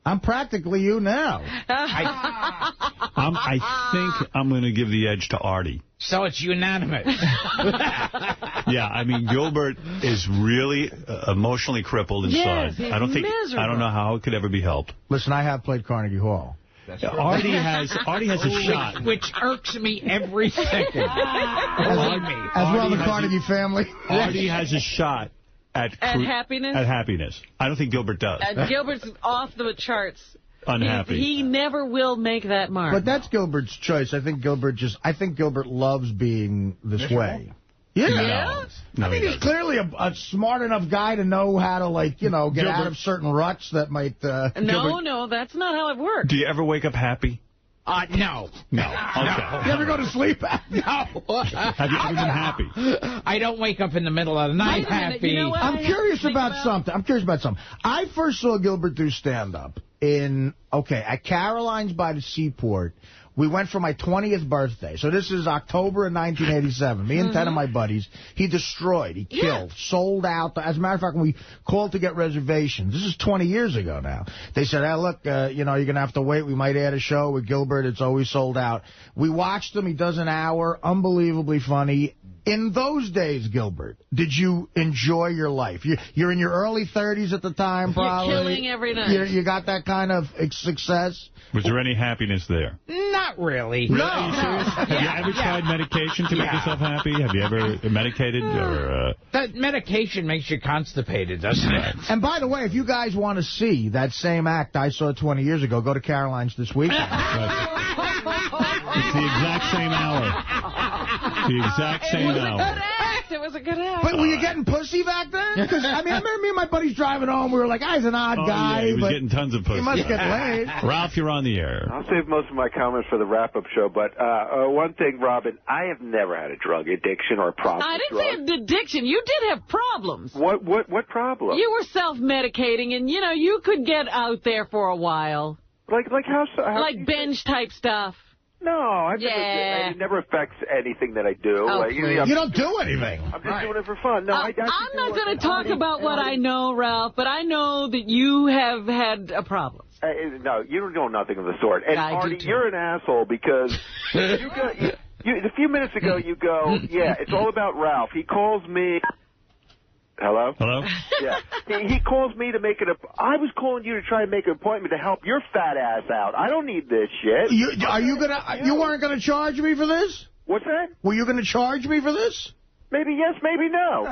I'm practically you now. I think I'm going to give the edge to Artie. So it's unanimous. Yeah, I mean, Gilbert is really emotionally crippled inside. Yes, he's I don't miserable. know how it could ever be helped. Listen, I have played Carnegie Hall. Artie has a shot. Which irks me every second. Believe me. As well, the has Carnegie family. Artie has a shot at happiness? At happiness. I don't think Gilbert does. Gilbert's off the charts. Unhappy. He never will make that mark. But that's Gilbert's choice. I think Gilbert loves being this way. Yeah. No, I mean, he's clearly a smart enough guy to know how to, get out of certain ruts that might... No, that's not how it works. Do you ever wake up happy? No. No. Okay. You ever go to sleep? No. Have you ever been happy? I don't wake up in the middle of the night Wait a minute, happy. you know what? I'm curious about something. I first saw Gilbert do stand-up at Caroline's by the Seaport We went for my 20th birthday. So this is October of 1987. Me and 10 of my buddies. He destroyed. He killed. Sold out. As a matter of fact, when we called to get reservations, this is 20 years ago now. They said, hey, look, you know, you're going to have to wait. We might add a show with Gilbert. It's always sold out. We watched him. He does an hour. Unbelievably funny. In those days, Gilbert, did you enjoy your life? You're in your early 30s at the time, probably. You're killing every night. You got that kind of success? Was there any happiness there? Not really. No. Are you serious? Have you ever tried medication to make yourself happy? Have you ever medicated? Or, That medication makes you constipated, doesn't it? And by the way, if you guys want to see that same act I saw 20 years ago, go to Caroline's this week. It's the exact same hour. The exact same hour. It was a good act. But were you getting pussy back then? Because, I mean, I remember me and my buddies driving home. We were like, he's an odd guy. Yeah, he was but getting tons of pussy. He must get laid. Ralph, you're on the air. I'll save most of my comments for the wrap-up show, but one thing, Robin, I have never had a drug addiction or a problem I with didn't say addiction. You did have problems. What problem? You were self-medicating, and, you know, you could get out there for a while. Like how like binge-type stuff. No, it never affects anything that I do. Oh, you don't do anything. I'm just doing it for fun. No, I'm not going to talk about what I know, Ralph, but I know that you have had a problem. No, you don't know nothing of the sort. And Artie, you're an asshole because a few minutes ago you go, yeah, it's all about Ralph. He calls me. Hello? Hello? Yeah. He calls me to make I was calling you to try and make an appointment to help your fat ass out. I don't need this shit. You weren't going to charge me for this? What's that? Were you going to charge me for this? Maybe yes, maybe no.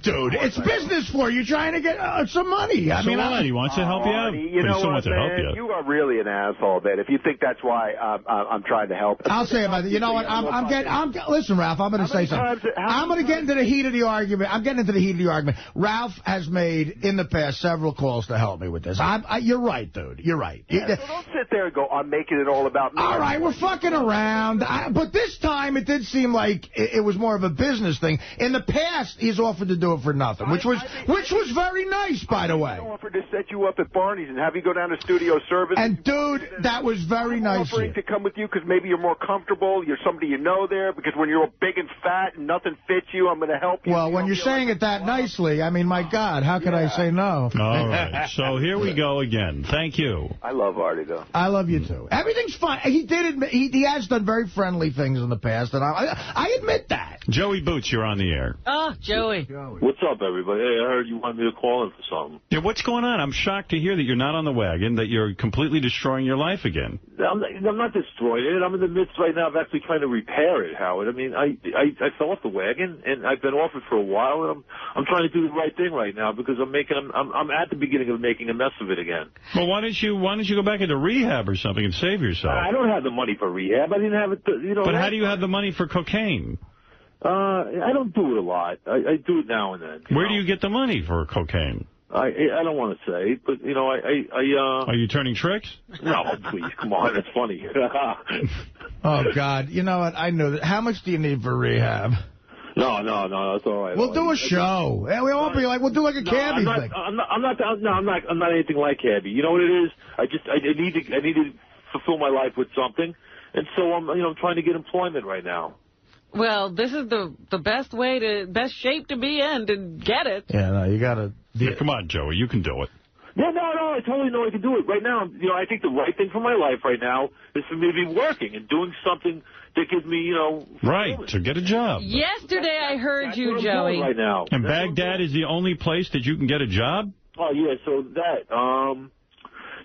Dude, it's business for you trying to get some money. I mean, he wants to help you out. You know what, man? You are really an asshole, man. If you think that's why I'm trying to help. I'll say about it. You know what? Listen, Ralph, I'm going to say something. I'm going to get into the heat of the argument. I'm getting into the heat of the argument. Ralph has made, in the past, several calls to help me with this. You're right, dude. You're right. Yeah, so don't sit there and go, I'm making it all about me. All right, we're fucking around. But this time, it did seem like it was more of a business thing. In the past, he's offered to do it for nothing, which was very nice, by the way. I offered to set you up at Barney's and have you go down to studio service. And, dude, that was very nice. I'm offering to come with you because maybe you're more comfortable. You're somebody you know there. Because when you're big and fat and nothing fits you, I'm going to help you. Well, when you're saying it that nicely, I mean, my God, how could I say no? All right. So here we go again. Thank you. I love Artie, though. I love you, too. Everything's fine. He did admit, he has done very friendly things in the past, and I admit that. Joey Boots, you're on the air. Oh, Joey. What's up, everybody? Hey, I heard you wanted me to call in for something. Yeah, what's going on? I'm shocked to hear that you're not on the wagon, that you're completely destroying your life again. I'm not destroying it. I'm in the midst right now of actually trying to repair it, Howard. I mean, I fell off the wagon, and I've been off it for a while, and I'm trying to do the right thing right now because I'm at the beginning of making a mess of it again. Well, why don't you go back into rehab or something and save yourself? I don't have the money for rehab. I didn't have it, But how do you have the money for cocaine? I don't do it a lot. I do it now and then. Where do you get the money for cocaine? I don't want to say, but, Are you turning tricks? No, please, come on, that's funny. Oh, God. You know what? I know that. How much do you need for rehab? No, that's all right. We'll do a show. And we won't be like, we'll do like a cabbie thing. I'm not anything like cabbie. You know what it is? I need to fulfill my life with something, and so I'm trying to get employment right now. Well, this is the best shape to be in to get it. Yeah, no, you got to. Yeah, come on, Joey, you can do it. Yeah, no, I totally know I can do it. Right now, I think the right thing for my life right now is for me to be working and doing something that gives me, Right, to get a job. Yesterday I heard you, Joey. Right now. And Baghdad is the only place that you can get a job? Oh, yeah, so that,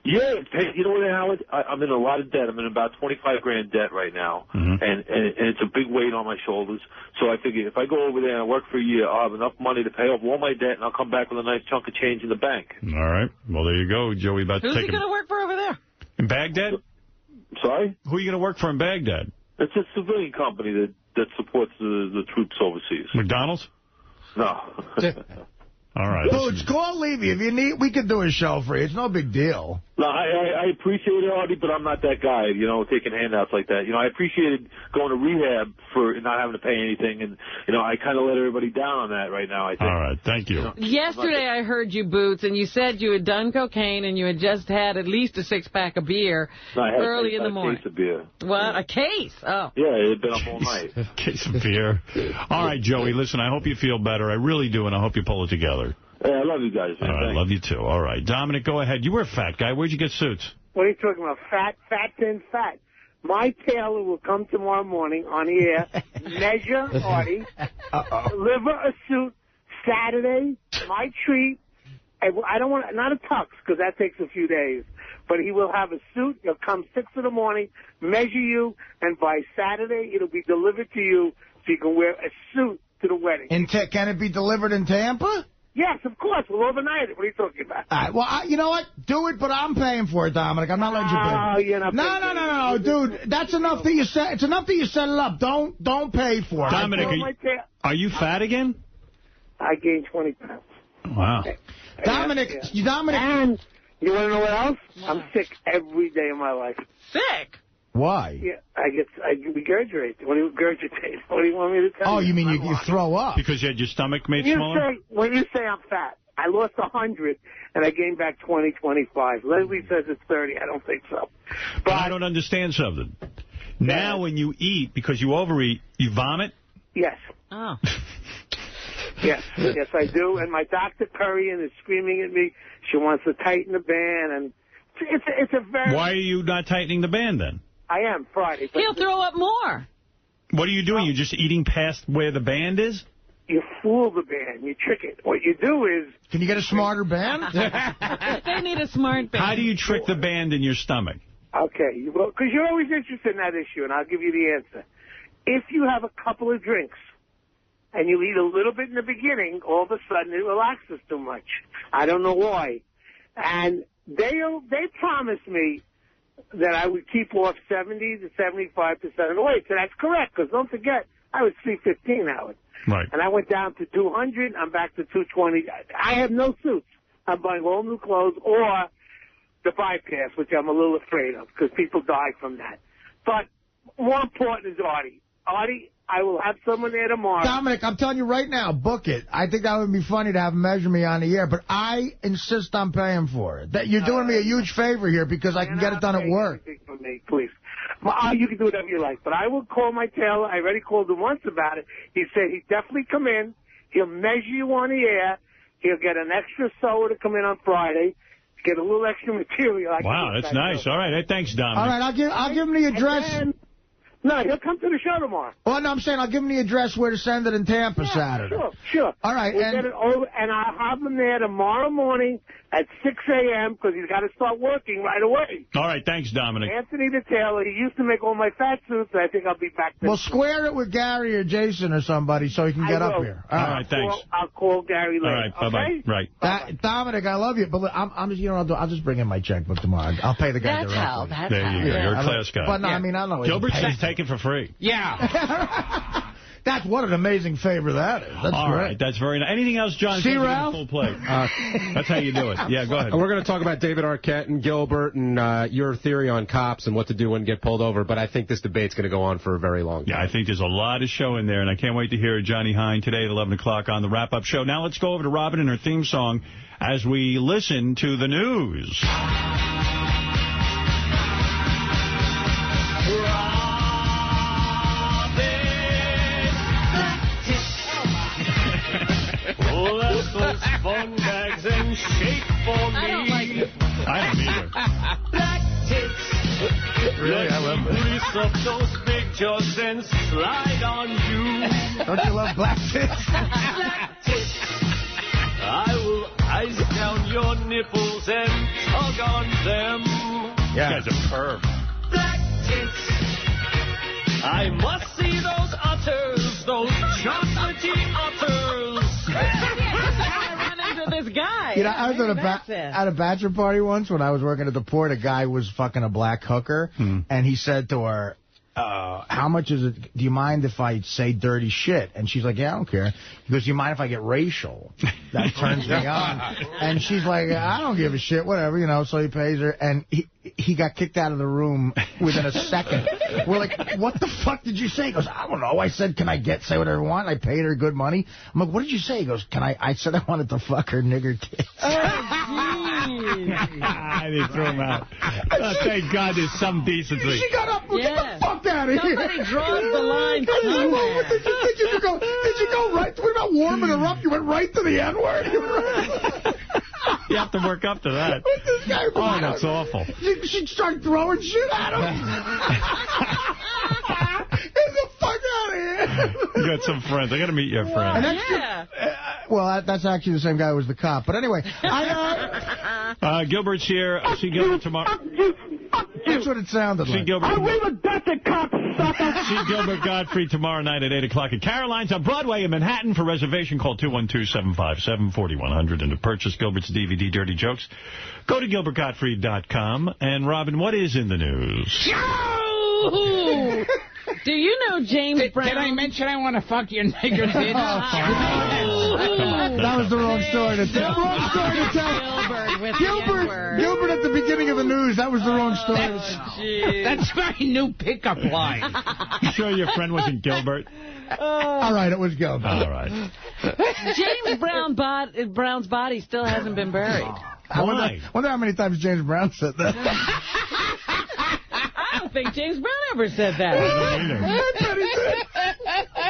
yeah, hey, you know what, Howard? I'm in a lot of debt. I'm in about $25,000 debt right now, and it's a big weight on my shoulders. So I figure if I go over there and work for a year, I'll have enough money to pay off all my debt, and I'll come back with a nice chunk of change in the bank. All right. Well, there you go, Joey. Who's he going to work for over there? In Baghdad? Sorry? Who are you going to work for in Baghdad? It's a civilian company that supports the troops overseas. McDonald's? No. All right. Boots, call Levy. If you need, we could do a show for you. It's no big deal. No, I appreciate it, Artie, but I'm not that guy, taking handouts like that. I appreciated going to rehab for not having to pay anything, and, I kind of let everybody down on that right now, I think. All right, thank you. Yesterday I heard you, Boots, and you said you had done cocaine and you had just had at least a 6-pack of beer early in the morning. A case of beer. What? A case? Oh. Yeah, it had been up all night. Case of beer. All right, Joey, listen, I hope you feel better. I really do, and I hope you pull it together. Hey, I love you guys. All right, love you too. All right, Dominic, go ahead. You were a fat guy. Where'd you get suits? What are you talking about? Fat, thin, fat. My tailor will come tomorrow morning on the air, measure Artie, deliver a suit Saturday, my treat. I don't want, not a tux, because that takes a few days. But he will have a suit. He'll come 6 in the morning, measure you, and by Saturday it'll be delivered to you so you can wear a suit to the wedding. Can it be delivered in Tampa? Yes, of course. We'll overnight it. What are you talking about? All right, well, you know what? Do it, but I'm paying for it, Dominic. I'm not letting you pay. Oh, you're not paying No, dude. That's enough that you set. It's enough that you set it up. Don't pay for it. Dominic, are you fat again? I gained 20 pounds. Wow. Dominic. And you want to know what else? I'm sick every day of my life. Sick? Why? Yeah, I regurgitate. What do you want me to tell you? Oh, you mean you throw up? Because you had your stomach made smaller? When you say I'm fat, I lost 100 and I gained back 20, 25. Leslie says it's 30. I don't think so. But I don't understand something. Now when you eat, because you overeat, you vomit? Yes. Oh. Yes, I do. And my doctor Currian is screaming at me. She wants to tighten the band, and it's a very. Why are you not tightening the band then? I am Friday. He'll throw up more. What are you doing? You're just eating past where the band is? You fool the band. You trick it. What you do is. Can you get a smarter band? They need a smart band. How do you trick the band in your stomach? Okay, because you're always interested in that issue, and I'll give you the answer. If you have a couple of drinks and you eat a little bit in the beginning, all of a sudden it relaxes too much. I don't know why. And they promised me that I would keep off 70 to 75% of the weight. So that's correct, because don't forget, I was 315, Howard. Right. And I went down to 200. I'm back to 220. I have no suits. I'm buying all new clothes or the bypass, which I'm a little afraid of, because people die from that. But more important is Artie. Artie, I will have someone there tomorrow. Dominic, I'm telling you right now, book it. I think that would be funny to have him measure me on the air, but I insist on paying for it. That you're doing me a huge favor here because I can get it done at work. For me, please. Well, you can do whatever you like, but I will call my tailor. I already called him once about it. He said he'd definitely come in. He'll measure you on the air. He'll get an extra sewer to come in on Friday. Get a little extra material. Wow, that's nice. All right, hey, thanks, Dominic. All right, I'll give him the address. No, he'll come to the show tomorrow. Well, no, I'm saying I'll give him the address where to send it in Tampa Saturday. Sure. All right. We'll get it over, and I'll have him there tomorrow morning at 6 a.m. because he's got to start working right away. All right, thanks, Dominic. Anthony the tailor, he used to make all my fat suits. I think I'll be back there. Well, square it with Gary or Jason or somebody so he can get up here. All right, thanks. I'll call Gary later. All right, bye-bye. Okay? Right. Bye-bye. Dominic, I love you, but I'm just, I'll just bring in my checkbook tomorrow. I'll pay the guy directly. There you go. You're a class guy. But no, I mean, I don't know. Gilbert says take it for free. Yeah. That's what an amazing favor that is. That's all great. Right, that's very nice. Anything else, John? See, Ralph? Full plate. That's how you do it. Yeah, go ahead. We're going to talk about David Arquette and Gilbert and your theory on cops and what to do when you get pulled over, but I think this debate's going to go on for a very long time. Yeah, I think there's a lot of show in there, and I can't wait to hear Johnny Hine today at 11 o'clock on the wrap-up show. Now let's go over to Robin and her theme song as we listen to the news. Those fun bags and shape for me. I don't like it. I don't either. Black tits. Really, I love that. Grease up those big jaws and slide on you. Don't you love black tits? Black tits. I will ice down your nipples and tug on them. Yeah. You guys are perv. Black tits. I must see those utters, those chocolatey utters. I run into this guy. You know, I was at a bachelor party once when I was working at the port. A guy was fucking a black hooker, and he said to her, how much is it? Do you mind if I say dirty shit? And she's like, yeah, I don't care. He goes, do you mind if I get racial? that turns me on. And she's like, I don't give a shit, whatever, you know, so he pays her. And he got kicked out of the room within a second. We're like, what the fuck did you say? He goes, I don't know. I said, can I say whatever I want? I paid her good money. I'm like, what did you say? He goes, I said I wanted to fuck her nigger tits. Oh, jeez. They threw him out. Thank God there's some decency. She got up. Get the fuck out of here. Somebody draws the line somewhere. Did you go right? What about warming her up? You went right to the N-word? You have to work up to that. What's this guy? Oh, that's awful. She started throwing shit at him. Get the fuck out of here. You got some friends. I got to meet your friend. Well, that's actually the same guy who was the cop. But anyway, Gilbert's here. I'll see Gilbert tomorrow. That's what it sounded like. Gilbert. See Gilbert Gottfried tomorrow night at 8 o'clock at Caroline's on Broadway in Manhattan. For reservation, call 212-757-4100. And to purchase Gilbert's DVD, Dirty Jokes, go to GilbertGottfried.com. And, Robin, what is in the news? Do you know James Brown? Did I mention I want to fuck your nigger tits? That was the wrong story to tell. Gilbert at the beginning of the news. That was the wrong story. That's my new pickup line. You sure your friend wasn't Gilbert? All right, it was Gilbert. All right. James Brown's body still hasn't been buried. I wonder how many times James Brown said that. I don't think James Brown ever said that.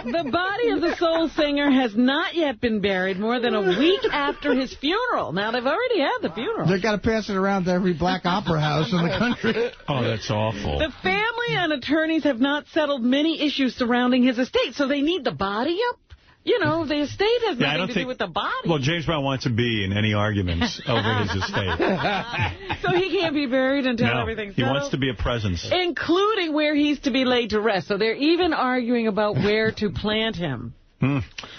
The body of the soul singer has not yet been buried more than a week after his funeral. Now, they've already had the funeral. They've got to pass it around to every black opera house in the country. Oh, that's awful. The family and attorneys have not settled many issues surrounding his estate, so they need the body up. You know, the estate has nothing to do with the body. Well, James Brown wants to be in any arguments over his estate. So he can't be buried until everything's settled? He wants to be a presence. Including where he's to be laid to rest. So they're even arguing about where to plant him.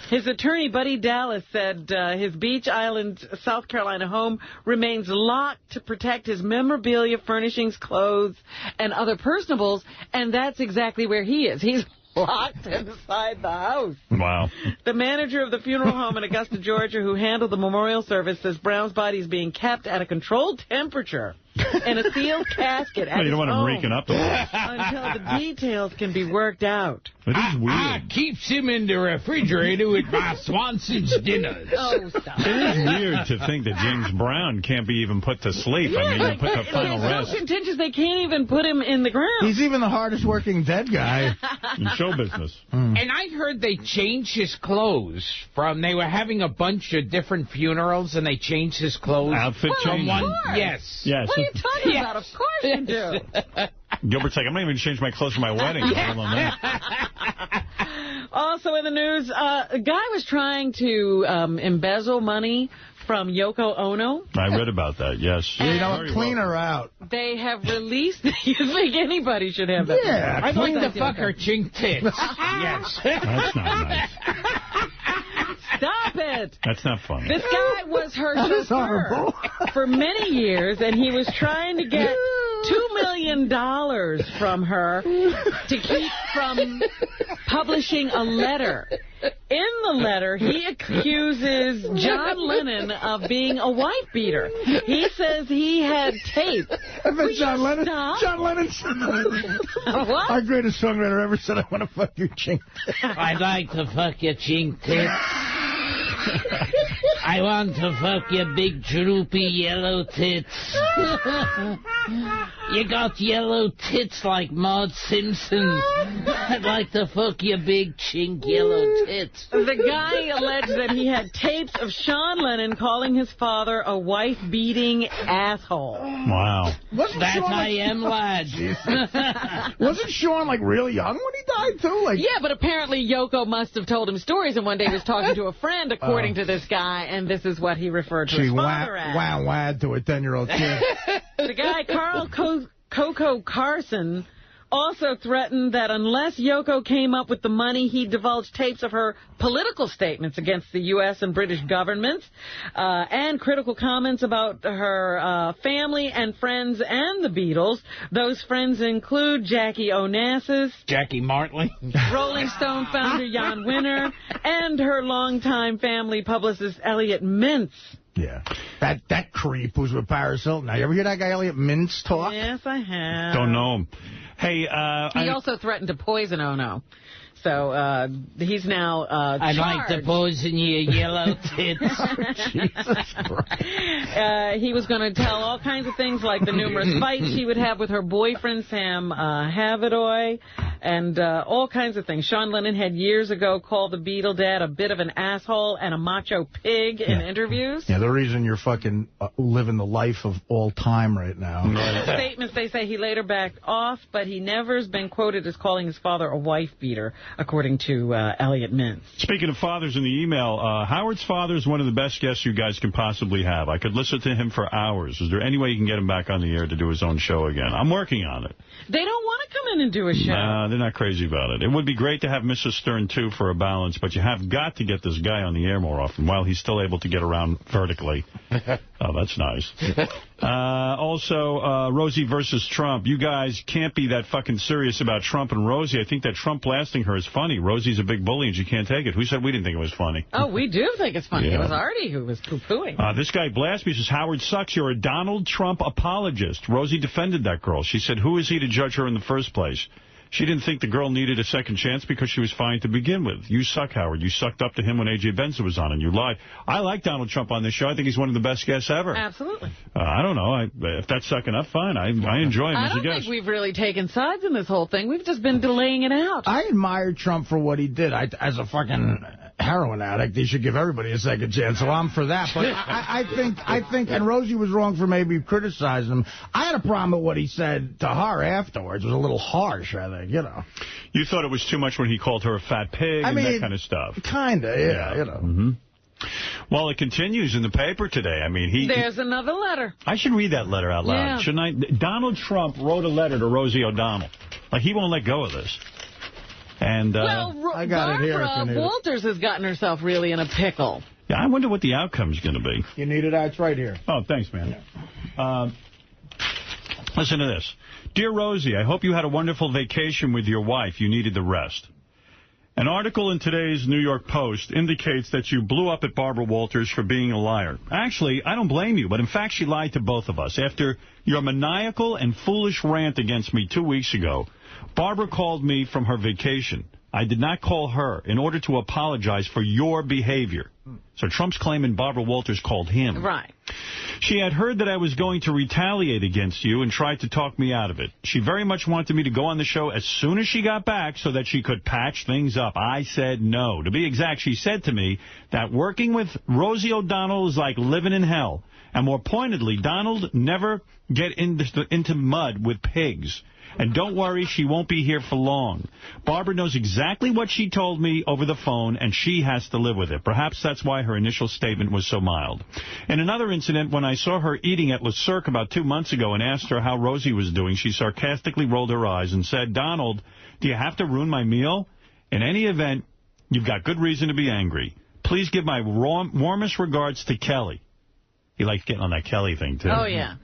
His attorney, Buddy Dallas, said his Beach Island, South Carolina home remains locked to protect his memorabilia, furnishings, clothes, and other personables, and that's exactly where he is. He's locked inside the house. Wow. The manager of the funeral home in Augusta, Georgia, who handled the memorial service, says Brown's body is being kept at a controlled temperature in a sealed casket at you don't want him reeking up the place. until the details can be worked out. It is weird. I keeps him in the refrigerator with my Swanson's dinners. Oh, stop. It is weird to think that James Brown can't be even put to sleep. Yeah, I mean, put the final rest. so contentious they can't even put him in the ground. He's even the hardest working dead guy in show business. And I heard they changed his clothes they were having a bunch of different funerals, and they changed his clothes. Outfit change? Yes. Yes. What are you talking about? Of course you do. Gilbert's like, I'm not even change my clothes for my wedding. Also in the news, a guy was trying to embezzle money from Yoko Ono. I read about that, yes. You know, clean her out. They have released... You think anybody should have that? Yeah. I'd like to fuck her chink tits. Yes. That's not nice. Stop it. That's not funny. This guy was her chauffeur for many years, and he was trying to get $2 million from her to keep from publishing a letter. In the letter, he accuses John Lennon of being a wife beater. He says he had tape. I bet John Lennon. John Lennon. What? Our greatest songwriter ever said, I want to fuck your chink tits. I'd like to fuck your chink tits. I want to fuck your big droopy yellow tits. You got yellow tits like Maud Simpson. I'd like to fuck your big chink yellow tits. The guy alleged that he had tapes of Sean Lennon calling his father a wife-beating asshole. Wow. I am, lad. Wasn't Sean, like, real young when he died, too? Like, yeah, but apparently Yoko must have told him stories, and one day he was talking to a friend, according to this guy, and this is what he referred to his father as. Wow, to a 10-year-old kid. The guy, Carl Coco Carson, Also threatened that unless Yoko came up with the money, he'd divulge tapes of her political statements against the U.S. and British governments, and critical comments about her family and friends and the Beatles. Those friends include Jackie Onassis, Jackie Martley, Rolling Stone founder Jan Winter, and her longtime family publicist Elliot Mintz. Yeah. That creep who's with Paris Hilton. Now, you ever hear that guy Elliot Mintz talk? Yes, I have. Don't know him. Hey, he also threatened to poison Ono. So he's now I'd like to poison your yellow tits. Jesus Christ. He was going to tell all kinds of things like the numerous fights she would have with her boyfriend, Sam Havidoy, and all kinds of things. Sean Lennon had years ago called the Beatle dad a bit of an asshole and a macho pig in interviews. Yeah, the reason you're fucking living the life of all time right now. Statements, they say he later backed off, but he never has been quoted as calling his father a wife beater, according to Elliot Mintz. Speaking of fathers in the email, Howard's father is one of the best guests you guys can possibly have. I could listen to him for hours. Is there any way you can get him back on the air to do his own show again? I'm working on it. They don't want to come in and do a show. Nah, they're not crazy about it. It would be great to have Mrs. Stern, too, for a balance, but you have got to get this guy on the air more often while he's still able to get around vertically. Oh, that's nice. Also, Rosie versus Trump. You guys can't be that fucking serious about Trump and Rosie. I think that Trump blasting her is funny. Rosie's a big bully and she can't take it. Who said we didn't think it was funny? Oh, we do think it's funny. Yeah. It was Artie who was poo-pooing. This guy blasts me, says, Howard sucks. You're a Donald Trump apologist. Rosie defended that girl. She said, who is he to judge her in the first place? She didn't think the girl needed a second chance because she was fine to begin with. You suck, Howard. You sucked up to him when A.J. Benson was on and you lied. I like Donald Trump on this show. I think he's one of the best guests ever. Absolutely. I don't know. If that's sucking up, fine. I enjoy him as a guest. I don't think we've really taken sides in this whole thing. We've just been delaying it out. I admired Trump for what he did. As a fucking heroin addict, he should give everybody a second chance, so I'm for that. But I think, and Rosie was wrong for maybe criticizing him. I had a problem with what he said to her afterwards. It was a little harsh, I think, you know. You thought it was too much when he called her a fat pig and that kind of stuff. Kind of, yeah, you know. Mm-hmm. Well, it continues in the paper today. I mean, There's another letter. I should read that letter out loud, shouldn't I? Donald Trump wrote a letter to Rosie O'Donnell. Like, he won't let go of this. And I got Barbara Walters has gotten herself really in a pickle. Yeah, I wonder what the outcome's going to be. You need it? It's right here. Oh, thanks, man. Listen to this. Dear Rosie, I hope you had a wonderful vacation with your wife. You needed the rest. An article in today's New York Post indicates that you blew up at Barbara Walters for being a liar. Actually, I don't blame you, but in fact, she lied to both of us. After your maniacal and foolish rant against me 2 weeks ago, Barbara called me from her vacation. I did not call her in order to apologize for your behavior. So Trump's claiming Barbara Walters called him. Right. She had heard that I was going to retaliate against you and tried to talk me out of it. She very much wanted me to go on the show as soon as she got back so that she could patch things up. I said no. To be exact, she said to me that working with Rosie O'Donnell is like living in hell. And more pointedly, Donald never get into mud with pigs. And don't worry, she won't be here for long. Barbara knows exactly what she told me over the phone, and she has to live with it. Perhaps that's why her initial statement was so mild. In another incident, when I saw her eating at Le Cirque about 2 months ago and asked her how Rosie was doing, she sarcastically rolled her eyes and said, Donald, do you have to ruin my meal? In any event, you've got good reason to be angry. Please give my warmest regards to Kelly. He likes getting on that Kelly thing, too. Oh, yeah.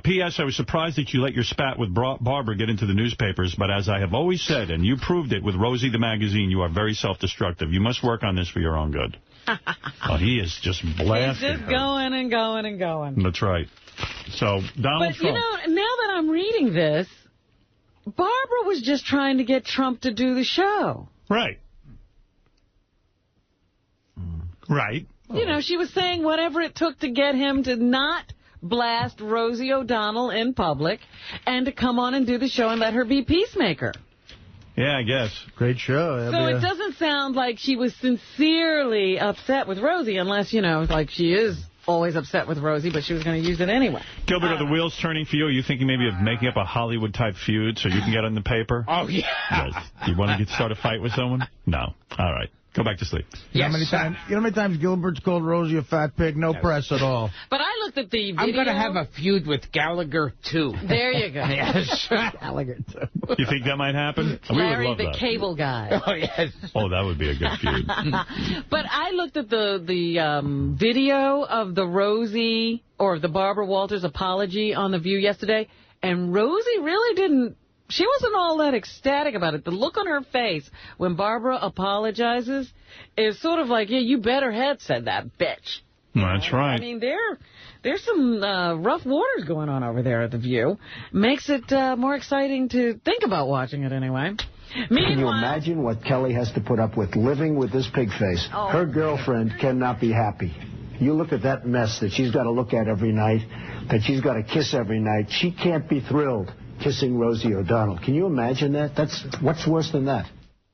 P.S. I was surprised that you let your spat with Barbara get into the newspapers, but as I have always said, and you proved it with Rosie the magazine, you are very self-destructive. You must work on this for your own good. Oh, he is just blasting He's just going and going and going. That's right. So, Donald Trump. But, you know, now that I'm reading this, Barbara was just trying to get Trump to do the show. Right. Right. You know, she was saying whatever it took to get him to not blast Rosie O'Donnell in public and to come on and do the show and let her be peacemaker. Yeah, I guess. Great show. So it doesn't sound like she was sincerely upset with Rosie, unless, you know, like she is always upset with Rosie, but she was going to use it anyway. Gilbert, are the wheels turning for you? Are you thinking maybe of making up a Hollywood-type feud so you can get on the paper? Oh, yeah. Yes. You want to start a fight with someone? No. All right. Go back to sleep. You know how many times Gilbert's called Rosie a fat pig? No press at all. But I looked at the video. I'm going to have a feud with Gallagher, too. There you go. Yes. Gallagher, too. You think that might happen? Larry, we would love the that. cable guy. Oh, yes. Oh, that would be a good feud. But I looked at the video of the Rosie or the Barbara Walters apology on The View yesterday, and Rosie really didn't. She wasn't all that ecstatic about it. The look on her face when Barbara apologizes is sort of like, yeah, you better had said that, bitch. That's right. I mean, there's some rough waters going on over there at The View. Makes it more exciting to think about watching it anyway. Can you imagine what Kelly has to put up with living with this pig face? Oh. Her girlfriend cannot be happy. You look at that mess that she's got to look at every night, that she's got to kiss every night. She can't be thrilled kissing Rosie O'Donnell. Can you imagine that? What's worse than that?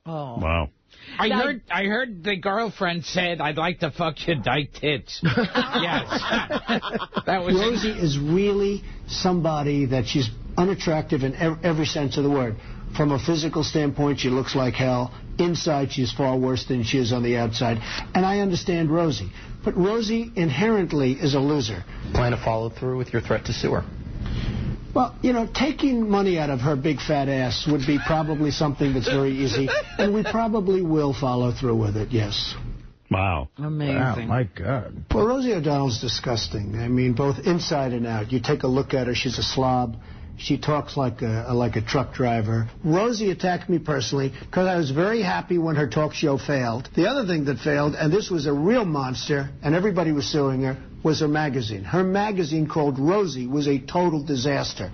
Oh. Wow. I heard the girlfriend said, I'd like to fuck your dyke tits. Yes. That was Rosie is really somebody that she's unattractive in every sense of the word. From a physical standpoint, she looks like hell. Inside, she's far worse than she is on the outside. And I understand Rosie. But Rosie inherently is a loser. Plan to follow through with your threat to sue her? Well, you know, taking money out of her big fat ass would be probably something that's very easy, and we probably will follow through with it, yes. Wow. Amazing. Wow, my God. Well, Rosie O'Donnell's disgusting. I mean, both inside and out. You take a look at her, she's a slob. She talks like a truck driver. Rosie attacked me personally because I was very happy when her talk show failed. The other thing that failed, and this was a real monster, and everybody was suing her, was her magazine. Her magazine called Rosie was a total disaster.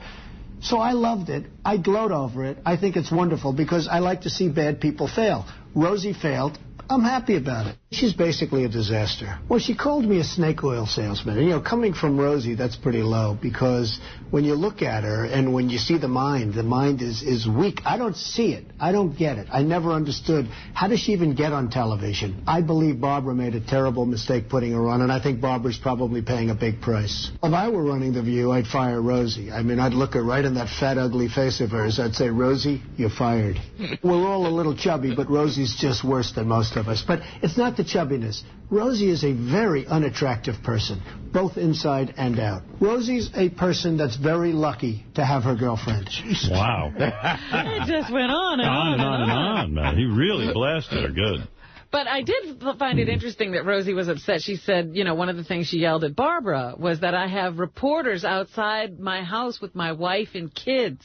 So I loved it. I gloat over it. I think it's wonderful because I like to see bad people fail. Rosie failed. I'm happy about it. She's basically a disaster. Well, she called me a snake oil salesman. And, you know, coming from Rosie, that's pretty low because when you look at her and when you see the mind is weak. I don't see it. I don't get it. I never understood. How does she even get on television? I believe Barbara made a terrible mistake putting her on, and I think Barbara's probably paying a big price. If I were running The View, I'd fire Rosie. I mean, I'd look her right in that fat, ugly face of hers. I'd say, Rosie, you're fired. We're all a little chubby, but Rosie's just worse than most of us. But it's not the chubbiness. Rosie is a very unattractive person, both inside and out. Rosie's a person that's very lucky to have her girlfriend. Wow. It just went on and on and on and on, man. He really blasted her good. But I did find it interesting that Rosie was upset. She said, you know, one of the things she yelled at Barbara was that I have reporters outside my house with my wife and kids.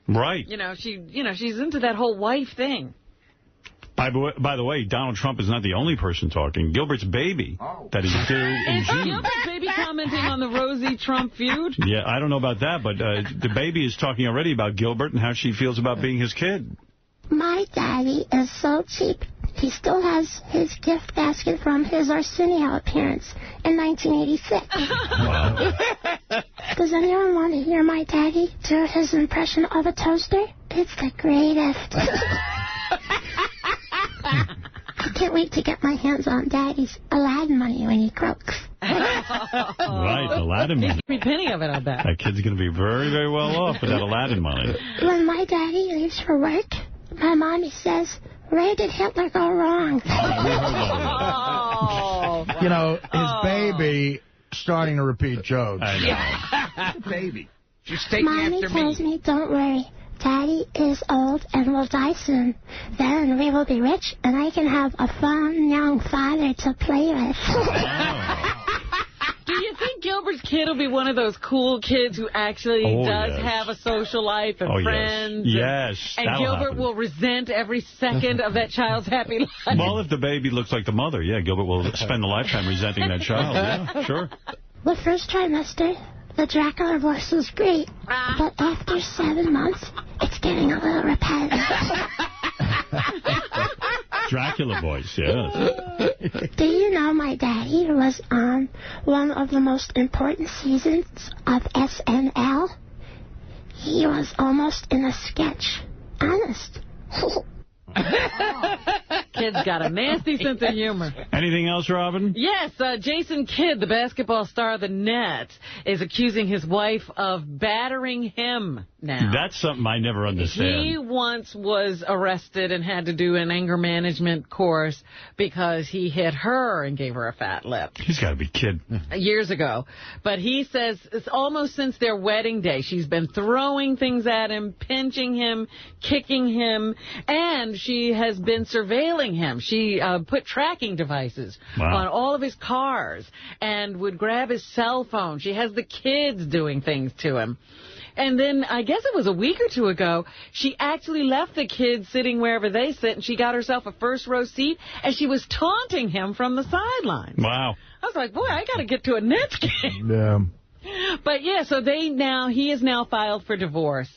Right. You know, she's into that whole wife thing. By the way, Donald Trump is not the only person talking. Gilbert's baby that is due in June. Gilbert's baby commenting on the Rosie-Trump feud? Yeah, I don't know about that, but the baby is talking already about Gilbert and how she feels about being his kid. My daddy is so cheap. He still has his gift basket from his Arsenio appearance in 1986. Wow. Does anyone want to hear my daddy do his impression of a toaster? It's the greatest. I can't wait to get my hands on Daddy's Aladdin money when he croaks. Right, Aladdin money. Every penny of it, I bet. That kid's going to be very, very well off with that Aladdin money. When my daddy leaves for work, my mommy says, where did Hitler go wrong? Oh. You know, his baby starting to repeat jokes. I know. Baby. She's taking Mommy after me. tells me, don't worry. Daddy is old and will die soon. Then we will be rich, and I can have a fun young father to play with. Do you think Gilbert's kid will be one of those cool kids who actually does have a social life and friends? Yes. And Gilbert happen. will resent every second of that child's happy life? Well, if the baby looks like the mother, yeah, Gilbert will spend a lifetime resenting that child. Yeah, sure. The first trimester, the Dracula voice was great, but after 7 months, it's getting a little repetitive. Dracula voice, yes. Do you know my daddy was on one of the most important seasons of SNL? He was almost in a sketch. Honest. Kid's got a nasty sense of humor. Anything else, Robin? Yes, Jason Kidd, the basketball star of the Nets, is accusing his wife of battering him. now. That's something I never understand. He once was arrested and had to do an anger management course because he hit her and gave her a fat lip. He's got to be kidding. Years ago. But he says it's almost since their wedding day. She's been throwing things at him, pinching him, kicking him, and she has been surveilling him. She put tracking devices on all of his cars and would grab his cell phone. She has the kids doing things to him. And then, I guess it was a week or two ago, she actually left the kids sitting wherever they sit, and she got herself a first-row seat, and she was taunting him from the sidelines. Wow. I was like, boy, I got to get to a Nets game. Yeah. But, yeah, so he is now filed for divorce.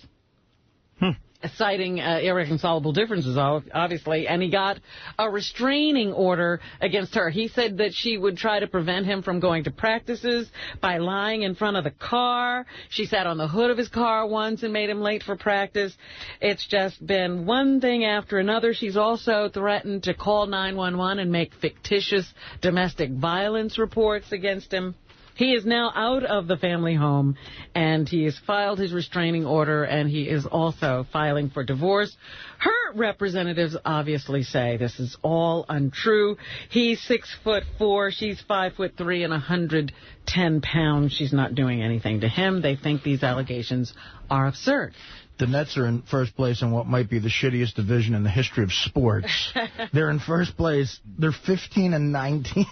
Citing irreconcilable differences, obviously, and he got a restraining order against her. He said that she would try to prevent him from going to practices by lying in front of the car. She sat on the hood of his car once and made him late for practice. It's just been one thing after another. She's also threatened to call 911 and make fictitious domestic violence reports against him. He is now out of the family home, and he has filed his restraining order, and he is also filing for divorce. Her representatives obviously say this is all untrue. He's 6'4", she's 5'3" and 110 pounds. She's not doing anything to him. They think these allegations are absurd. The Nets are in first place in what might be the shittiest division in the history of sports. They're in first place. They're 15-19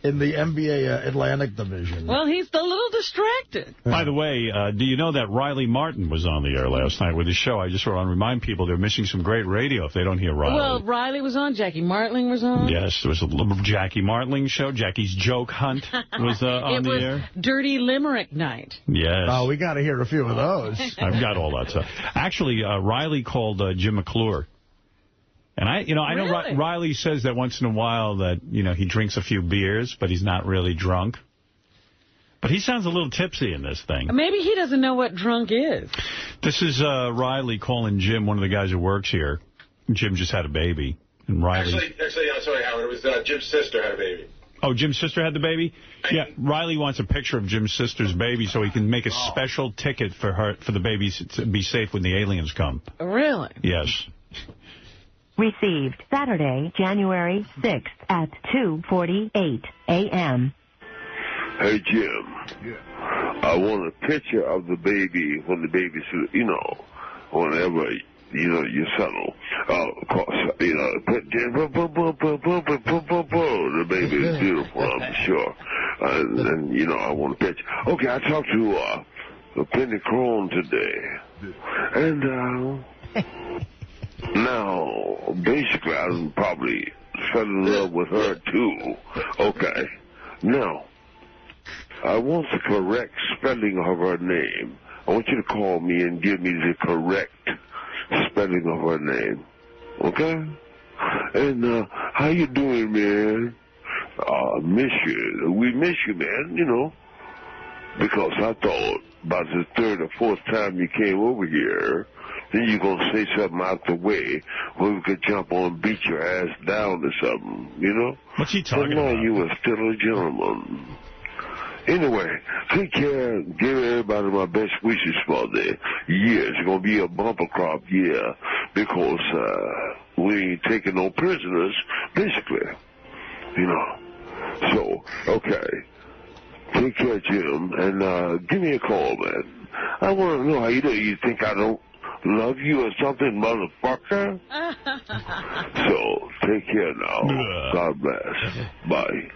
in the NBA Atlantic Division. Well, he's a little distracted. By the way, do you know that Riley Martin was on the air last night with his show? I just want to remind people they're missing some great radio if they don't hear Riley. Well, Riley was on. Jackie Martling was on. Yes, there was a Jackie Martling show. Jackie's Joke Hunt was on the air. It was Dirty Limerick Night. Yes. Oh, we got to hear a few of those. I've got all that stuff. Actually, Riley called Jim McClure. And I know Riley says that once in a while that, he drinks a few beers, but he's not really drunk. But he sounds a little tipsy in this thing. Maybe he doesn't know what drunk is. This is Riley calling Jim, one of the guys who works here. Jim just had a baby. And Riley... Actually, I'm sorry, Howard. It was Jim's sister had a baby. Oh, Jim's sister had the baby? Yeah, Riley wants a picture of Jim's sister's baby so he can make a special ticket for the baby to be safe when the aliens come. Really? Yes. Received Saturday, January 6th at 2:48 a.m. Hey, Jim. Yeah. I want a picture of the baby when the baby's, whenever... you settle. Of course, put the baby is beautiful, I'm sure. And I want a picture. Okay, I talked to Penny Crone today. And now, basically, I'm probably fell in love with her, too. Okay. Now, I want the correct spelling of her name. I want you to call me and give me the correct spelling of her name. Okay? And how you doing, man? Miss you. We miss you, man, because I thought about the third or fourth time you came over here, then you're going to say something out the way where we could jump on and beat your ass down or something, What's he talking about? You are still a gentleman. Anyway, take care and give everybody my best wishes for the year. It's going to be a bumper crop year because we ain't taking no prisoners, basically. So, okay. Take care, Jim, and give me a call, man. I want to know how you do. You think I don't love you or something, motherfucker? So, take care now. God bless. Bye.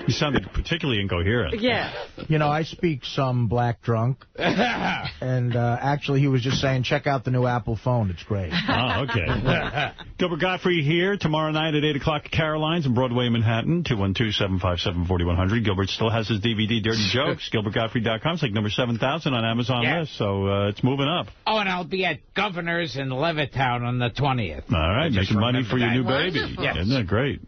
You sounded particularly incoherent. Yeah. I speak some black drunk. And actually, he was just saying, check out the new Apple phone. It's great. Oh, okay. Gilbert Gottfried here tomorrow night at 8 o'clock at Caroline's in Broadway in Manhattan, 212-757-4100. Gilbert still has his DVD, Dirty Jokes, GilbertGottfried.com. It's like number 7,000 on Amazon list, so it's moving up. Oh, and I'll be at Governor's in Levittown on the 20th. All right, making money for your new baby. Yes. Isn't that great?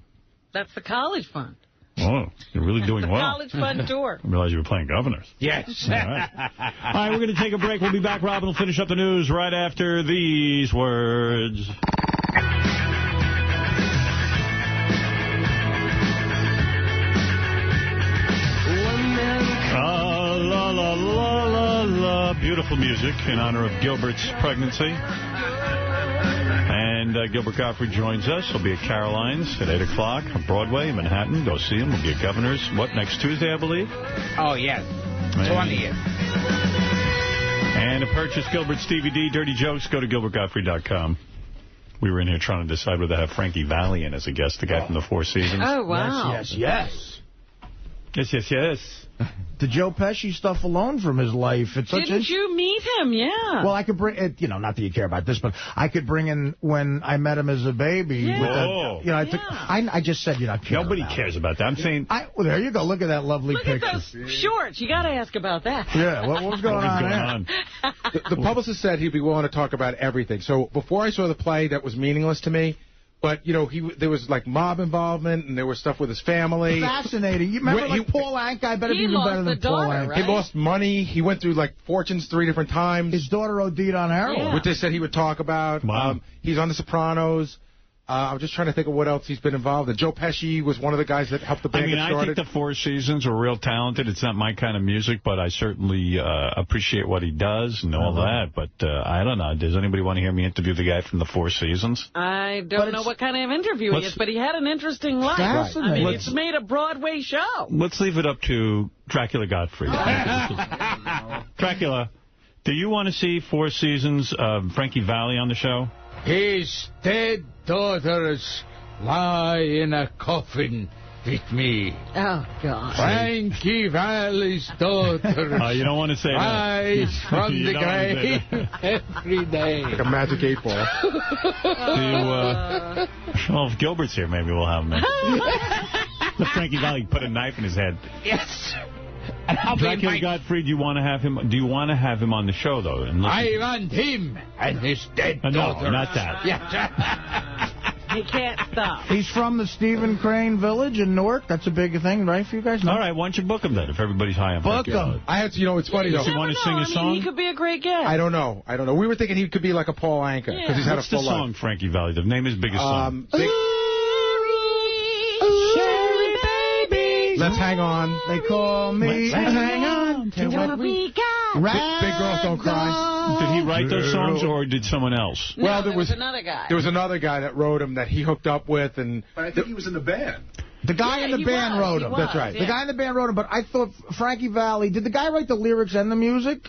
That's the college fund. Oh, you're really doing well. College fund tour. I realized you were playing Governors. Yes. All right. All right, we're going to take a break. We'll be back. Robin will finish up the news right after these words. La, la, la, la, la, beautiful music in honor of Gilbert's pregnancy. And Gilbert Gottfried joins us. He'll be at Caroline's at 8 o'clock on Broadway in Manhattan. Go see him. We'll be at Governor's, next Tuesday, I believe? Oh, yes. 20th. And to purchase Gilbert's DVD, Dirty Jokes, go to GilbertGottfried.com. We were in here trying to decide whether to have Frankie Valli in as a guest, the guy from the Four Seasons. Oh, wow. Yes. The Joe Pesci stuff alone from his life. Didn't you meet him? Yeah. Well, I could bring it, not that you care about this, but I could bring in when I met him as a baby. Yeah. I just said, Nobody cares about that. I'm saying. Well, there you go. Look at that lovely picture. Look at those shorts. You got to ask about that. Yeah. What was going on? The publicist said he'd be willing to talk about everything. So before I saw the play, that was meaningless to me. But, there was, mob involvement, and there was stuff with his family. Fascinating. You remember, Paul Anka? I bet it'd be even better than Paul Anka. Right? He lost money. He went through, fortunes 3 different times. His daughter OD'd on heroin. Which they said he would talk about. Wow. He's on The Sopranos. I'm just trying to think of what else he's been involved in. Joe Pesci was one of the guys that helped the band get started. I think the Four Seasons are real talented. It's not my kind of music, but I certainly appreciate what he does and all that. But I don't know. Does anybody want to hear me interview the guy from the Four Seasons? I don't know what kind of interview he is, but he had an interesting life. Fascinating. I mean, it's made a Broadway show. Let's leave it up to Dracula Gottfried. Dracula, do you want to see Four Seasons Frankie Valli on the show? His dead daughters lie in a coffin with me. Oh, God. Frankie Valli's daughter. You don't want to say that. Rise from the grave every day. Like a magic 8-ball. Well, if Gilbert's here, maybe we'll have him in. Let Frankie Valli put a knife in his head. Yes. Dracula Gottfried, do you want to have him on the show, though? I want him and his dead daughter. No, not that. He can't stop. He's from the Stephen Crane Village in Newark. That's a big thing, right, for you guys? No? All right, why don't you book him then, if everybody's high on Book him. I had to, it's funny, though. Does he want to sing a song? He could be a great guest. I don't know. We were thinking he could be like a Paul Anka, because he's had What's a full the song, life. Frankie Valli? Name his biggest song. Let's hang on. They call me. Let's hang on to what we got. Big Girls Don't Cry. Did he write those songs, or did someone else? No, there was another guy. There was another guy that wrote them that he hooked up with. But I think he was in the band. The guy in the band wrote them. That's right. The guy in the band wrote them, but I thought Frankie Valli, did the guy write the lyrics and the music?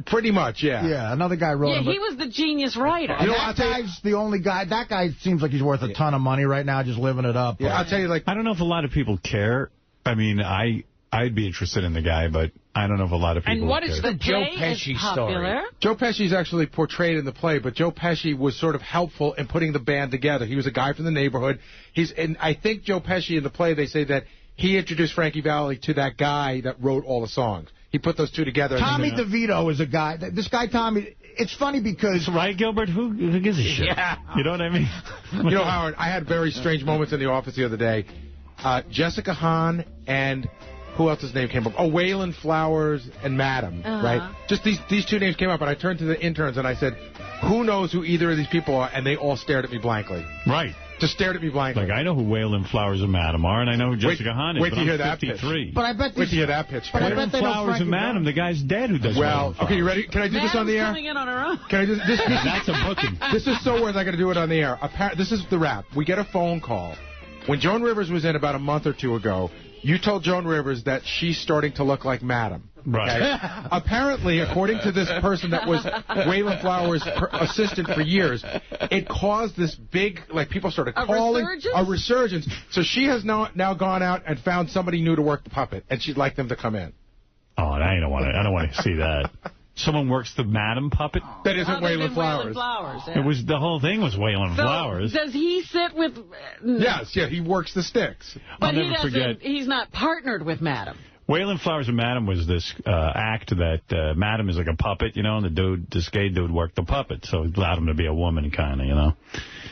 Pretty much, yeah. Yeah, another guy wrote them. Yeah, he was the genius writer. That guy's the only guy. That guy seems like he's worth a ton of money right now, just living it up. Yeah, I'll tell you, I don't know if a lot of people care. I mean, I'd be interested in the guy, but I don't know if a lot of people And what is the Joe Pesci story? Joe Pesci's actually portrayed in the play, but Joe Pesci was sort of helpful in putting the band together. He was a guy from the neighborhood. And I think Joe Pesci in the play, they say that he introduced Frankie Valli to that guy that wrote all the songs. He put those two together. Tommy DeVito is a guy. This guy, Tommy, it's funny because... Right, Gilbert? Who gives a shit? Yeah. You know what I mean? Howard, I had very strange moments in the office the other day. Jessica Hahn and... Who else's name came up? Oh, Waylon Flowers and Madam, right? Just these two names came up, and I turned to the interns and I said, who knows who either of these people are? And they all stared at me blankly. Right. Just stared at me blankly. Like, I know who Waylon Flowers and Madam are, and I know who Jessica Hahn is, wait till you hear that 53. pitch. But I bet wait till you hear that pitch. Waylon Flowers and Madam, the guy's dead who does Well, okay, you ready? Can I do this on the air? Coming in on her own. Can I do this? That's a booking. This is so weird I got to do it on the air. This is the rap. We get a phone call. When Joan Rivers was in about a month or two ago, you told Joan Rivers that she's starting to look like Madam. Right. Okay? Apparently, according to this person that was Waylon Flowers' assistant for years, it caused this big, people started calling a resurgence. So she has now gone out and found somebody new to work the puppet, and she'd like them to come in. Oh, I don't want to see that. Someone works the Madam puppet? That isn't Waylon Flowers. Yeah. It was the whole thing was Waylon Flowers. Does he sit with? Yes, he works the sticks. But he's not partnered with Madam. Waylon Flowers and Madam was this act that Madam is like a puppet, and this gay dude worked the puppet, so it allowed him to be a woman, kind of,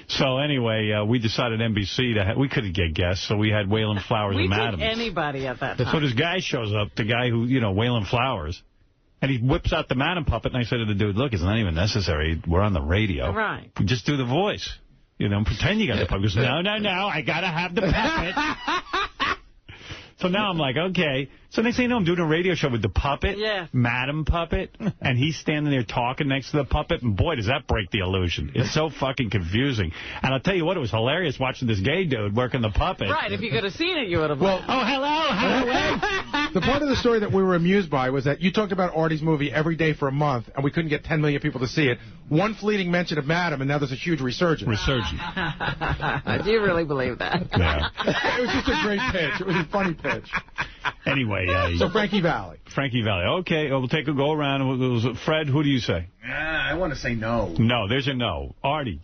So anyway, we decided NBC we couldn't get guests, so we had Waylon Flowers and Madam. We took anybody at that time. So this guy shows up, the guy who, Waylon Flowers. And he whips out the Madam puppet, and I said to the dude, look, it's not even necessary. We're on the radio. Right. Just do the voice. Pretend you got the puppet. He goes, no, I got to have the puppet. So now I'm like, okay. So next thing you know, I'm doing a radio show with the puppet, Madam Puppet, and he's standing there talking next to the puppet, and boy, does that break the illusion. It's so fucking confusing. And I'll tell you what, it was hilarious watching this gay dude working the puppet. Right, if you could have seen it, you would have... Well, oh, hello. The part of the story that we were amused by was that you talked about Artie's movie every day for a month, and we couldn't get 10 million people to see it. One fleeting mention of Madam, and now there's a huge resurgence. Do you really believe that? Yeah. It was just a great pitch. It was a funny pitch. Anyway. So Frankie Valli. Frankie Valli. Okay, we'll take a go around. Fred, who do you say? I want to say no. No, there's a no. Artie.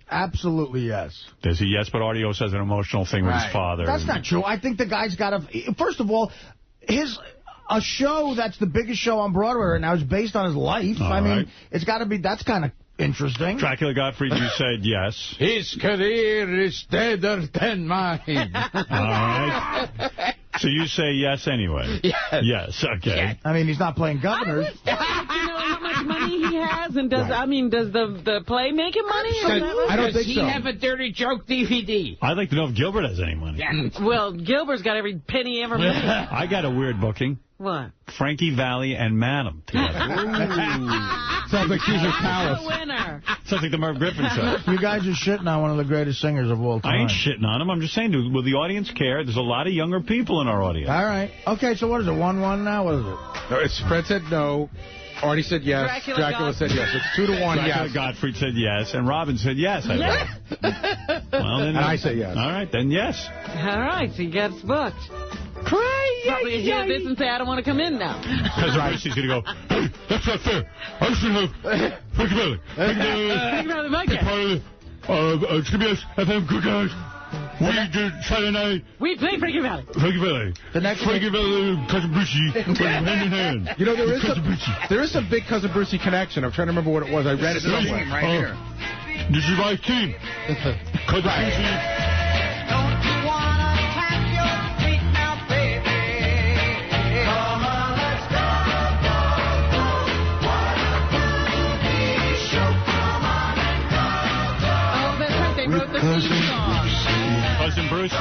Absolutely yes. There's a yes, but Artie also has an emotional thing with his father. That's not true. I think the guy's got to... First of all, a show that's the biggest show on Broadway right now is based on his life. I mean, it's got to be... That's kind of interesting. Dracula Gottfried, you said yes. His career is deader than mine. All right. So you say yes anyway? Yes. Yes, okay. Yes. I mean, he's not playing governors. Do you know how much money he has? And does does the play make him money? I don't think so. Does he have a Dirty Joke DVD? I'd like to know if Gilbert has any money. Yeah. Well, Gilbert's got every penny ever made. I got a weird booking. What? Frankie Valli and Madam together. Sounds like Caesar's Palace. Winner. Sounds like the Merv Griffin show. You guys are shitting on one of the greatest singers of all time. I ain't shitting on him. I'm just saying, will the audience care? There's a lot of younger people in our audience. All right. Okay, so what is it? 1-1 now? What is it? No, it's Fred said no. Artie said yes. Dracula said yes. It's 2-1. Dracula Yes. Gottfried said yes, and Robin said yes. I think. Well, then, and I say yes. All right, then yes. All right, so he gets booked. Probably hear this and say, I don't want to come in now. Because Brucey's going to go, hey, that's not fair. I should have Frankie Valli. Frankie Valli Podcast. Part of CBS FM Good Guys. We did Saturday night. We play Frankie Valli. Frankie Valli. The next Frankie Valli and Cousin Brucey went hand in hand. You know, there is some big Cousin Brucey connection. I'm trying to remember what it was. I read it somewhere. Right here. This is my team. Cousin Brucey. Cousin Brucey.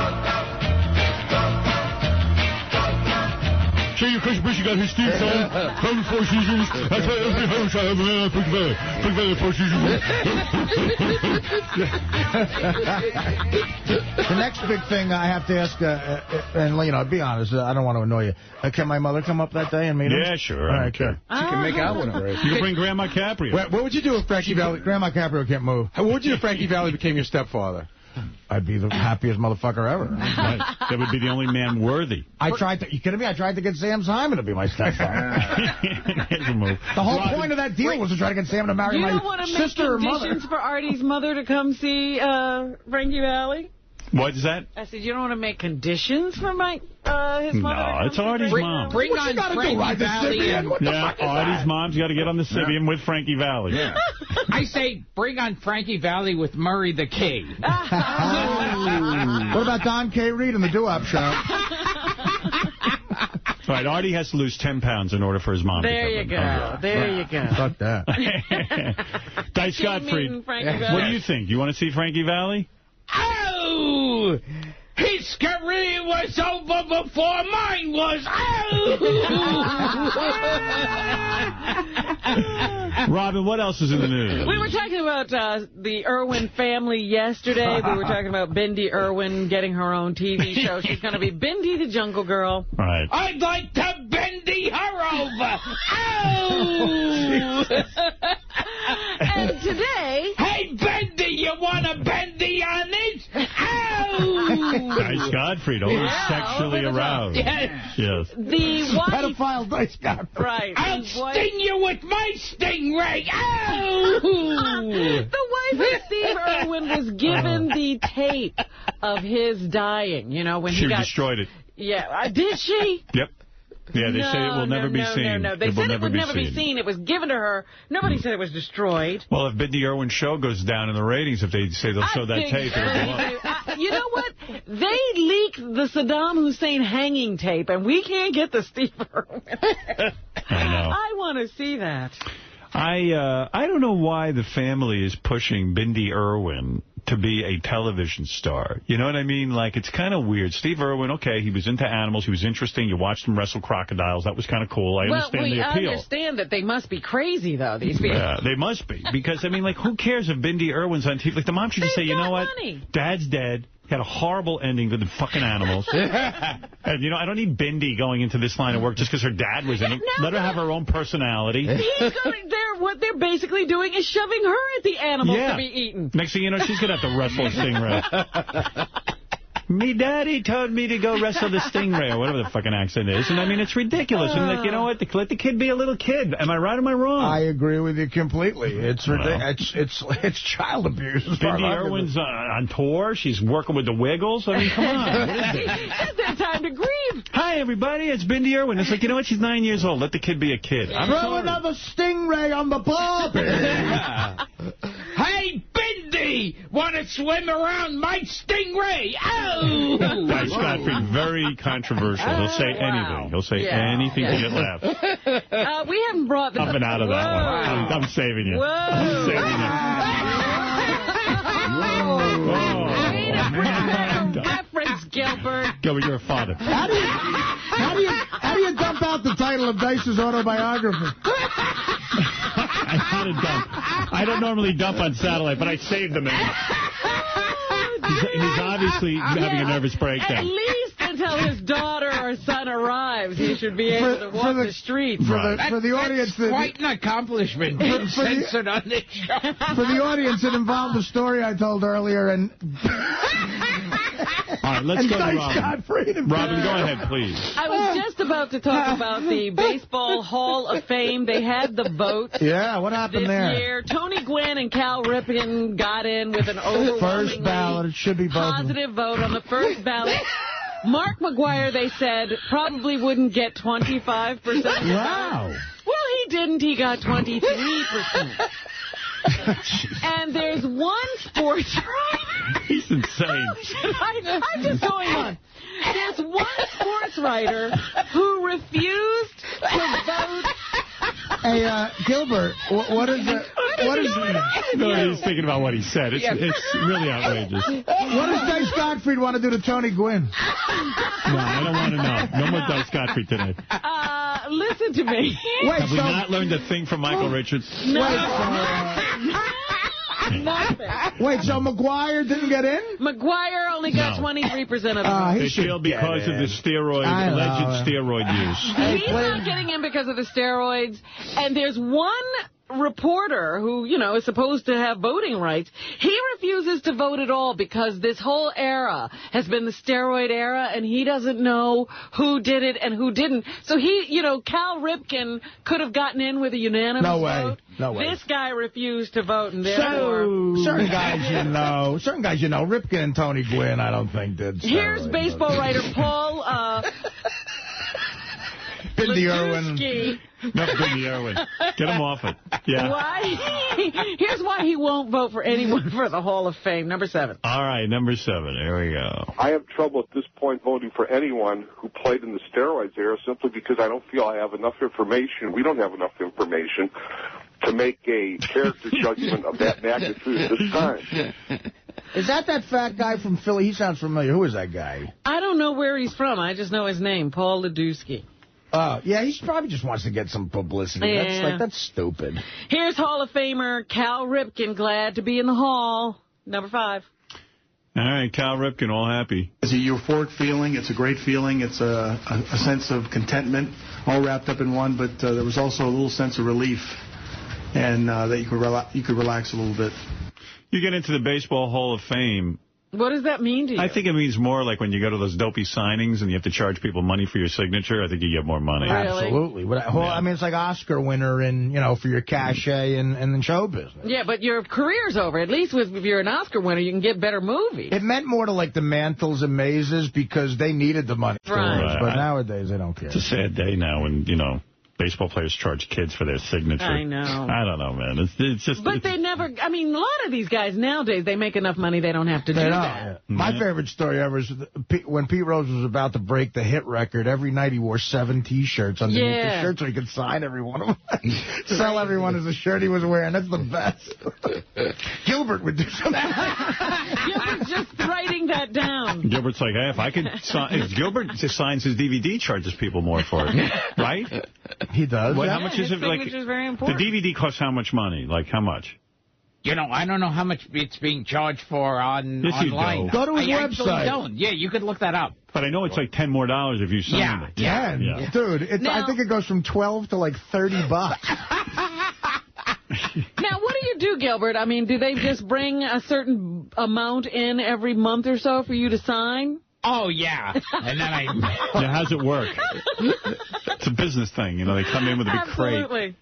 See, your Cousin Brucey got his theme song. From 4 Seasons. That's why every house I have a man on Frankie Valli. Frankie Valli 4 Seasons. The next big thing I have to ask, and, be honest, I don't want to annoy you. Can my mother come up that day and meet him? Yeah, sure. All right, good. She can make out with her. You can bring Grandma Caprio. What would you do if Frankie Valli... Grandma Caprio can't move. What would you do if Frankie Valli became your stepfather? I'd be the happiest motherfucker ever. Right. That would be the only man worthy. You kidding me? I tried to get Sam Simon to be my stepfather. The whole point of that deal was to try to get Sam to marry my sister or mother. You don't want to make conditions for Artie's mother to come see Frankie Valli? What is that? I said, you don't want to make conditions for his mother? No, it's Artie's mom. Bring on Frankie Valli. Yeah, Artie's mom's got to get on the Sibian with Frankie Valli. Yeah. I say, bring on Frankie Valli with Murray the K. What about Don K. Reed in the Doo-Wop Show? Right, Artie has to lose 10 pounds in order for his mom there to you go. There you go. Fuck that. Dice Gottfried, what do you think? You want to see Frankie Valli? Oh! His career was over before mine was. Robin, what else is in the news? We were talking about the Irwin family yesterday. We were talking about Bindi Irwin getting her own TV show. She's going to be Bindi the Jungle Girl. Right. I'd like to Bindi her over. Oh! And today... Hey, Bendy, you want to Bendy on it? Oh! Dice Gottfried, always sexually aroused. Yes. Yes. The wife... Pedophile Dice Gottfried. Right. I'll sting you with my stingray. Oh! The wife of Steve Irwin was given the tape of his dying. You know, when she destroyed it. Yeah. Did she? Yep. Yeah, they say it will never be seen. No. They said it would never be seen. It was given to her. Nobody said it was destroyed. Well, if Bindi Irwin's show goes down in the ratings, if they say they'll show that tape, it'll go up. You know what? They leaked the Saddam Hussein hanging tape, and we can't get the Steve Irwin. I know. I want to see that. I don't know why the family is pushing Bindi Irwin to be a television star. You know what I mean? Like, it's kind of weird. Steve Irwin, okay, he was into animals. He was interesting. You watched him wrestle crocodiles. That was kind of cool. I understand the appeal. We understand that they must be crazy, though, these people. Yeah, they must be. Because, I mean, like, who cares if Bindi Irwin's on TV? Like, the mom should just say, you know what? Money. Dad's dead. He had a horrible ending to the fucking animals. And, you know, I don't need Bindi going into this line of work just because her dad was in it. Let her have her own personality. What they're basically doing is shoving her at the animals to be eaten. Next thing you know, she's going to have to wrestle a stingray. Me daddy told me to go wrestle the stingray, or whatever the fucking accent is. And, I mean, it's ridiculous. And, like, you know what? Let the kid be a little kid. Am I right or am I wrong? I agree with you completely. It's ridiculous. It's child abuse. Bindi Irwin's on tour. She's working with the Wiggles. I mean, come on. What is this? It's their time to grieve. Hi, everybody. It's Bindi Irwin. It's like, you know what? She's 9 years old. Let the kid be a kid. Throw another stingray on the barbie. Hey, Bindi! Want to swim around my stingray? Oh! Dice Godfrey, very controversial. He'll say anything. He'll say anything to get laughs. We haven't brought this up and out of that one. I'm saving you. I'm saving you. Reference, Gilbert. Gilbert, you're a father. How do you dump out the title of Dice's autobiography? I had to dump. I don't normally dump on satellite, but I saved the man. He's obviously having a nervous breakdown. At least until his daughter or son arrives, he should be able to walk the streets. For the audience, that's quite an accomplishment. Censored on this show. For the audience, it involved the story I told earlier, and all right, let's go to Robin. Robin, go ahead, please. I was just about to talk about the Baseball Hall of Fame. They had the vote. Yeah, what happened this year. Tony Gwynn and Cal Ripken got in with an overwhelmingly first ballot. It should be positive vote on the first ballot. Mark McGwire, they said, probably wouldn't get 25%. Wow. Well, he didn't. He got 23%. And there's one sports writer. He's insane. I'm just going on. There's one sports writer who refused to vote. Hey, Gilbert, what is it? What is it? No, he's thinking about what he said. It's really outrageous. What does Dice Godfrey want to do to Tony Gwynn? No, I don't want to know. No more Dice Godfrey today. Listen to me. Have we not learned a thing from Michael Richards? No. Nothing. Wait, so McGwire didn't get in? McGwire only got 23% of the vote. They feel because of the alleged steroid use. He's not getting in because of the steroids. And there's one reporter who, you know, is supposed to have voting rights. He refuses to vote at all because this whole era has been the steroid era, and he doesn't know who did it and who didn't. So he, you know, Cal Ripken could have gotten in with a unanimous vote. No way. This guy refused to vote, and therefore... Certain guys you know. Ripken and Tony Gwynn, I don't think did. Here's baseball writer Paul... Bindi Irwin. No, Bindi Irwin. Get him off it. Yeah. Here's why he won't vote for anyone for the Hall of Fame. Number 7. All right, number 7. There we go. I have trouble at this point voting for anyone who played in the steroids era simply because I don't feel I have enough information. We don't have enough information to make a character judgment of that magnitude at this time. Is that fat guy from Philly? He sounds familiar. Who is that guy? I don't know where he's from. I just know his name, Paul Ledusky. Yeah, he probably just wants to get some publicity. Yeah. That's stupid. Here's Hall of Famer Cal Ripken, glad to be in the Hall. Number 5. All right, Cal Ripken, all happy. It's a euphoric feeling. It's a great feeling. It's a sense of contentment, all wrapped up in one. But there was also a little sense of relief, and that you could relax a little bit. You get into the Baseball Hall of Fame. What does that mean to you? I think it means more like when you go to those dopey signings and you have to charge people money for your signature. I think you get more money. Really? Absolutely. Well, I mean, it's like Oscar winner in, you know, for your cachet and show business. Yeah, but your career's over. At least if you're an Oscar winner, you can get better movies. It meant more to like the Mantles and Mazes because they needed the money. Right. But nowadays they don't care. It's a sad day now when, you know, Baseball players charge kids for their signature. I know. I don't know, man. It's just... But they never... I mean, a lot of these guys nowadays, they make enough money they don't have to do that. Yeah. My favorite story ever is when Pete Rose was about to break the hit record, every night he wore 7 T-shirts underneath the shirt so he could sign every one of them. Sell everyone as a shirt he was wearing. That's the best. Gilbert would do something. Gilbert's just writing that down. Gilbert's like, hey, if I could sign... If Gilbert signs his DVD, charges people more for it. Right? He does. How much is it? Like, very important. the DVD costs how much money? Like, how much? You know, I don't know how much it's being charged for online. You go to his website. I don't. Yeah, you could look that up. But I know it's like $10 more if you sign it. Yeah. Dude, I think it goes from 12 to like $30. Now, what do you do, Gilbert? I mean, do they just bring a certain amount in every month or so for you to sign? Oh, yeah. And then Yeah, how's it work? It's a business thing. You know, they come in with a big crate.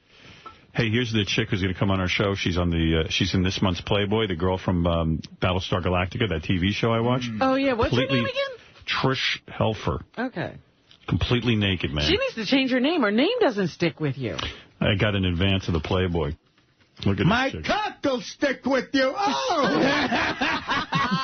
Hey, here's the chick who's going to come on our show. She's on she's in this month's Playboy, the girl from Battlestar Galactica, that TV show I watched. Oh, yeah. What's her name again? Trish Helfer. Okay. Completely naked, man. She needs to change her name. Her name doesn't stick with you. I got an advance of the Playboy. Look at My this chick. cock will stick with you. Oh!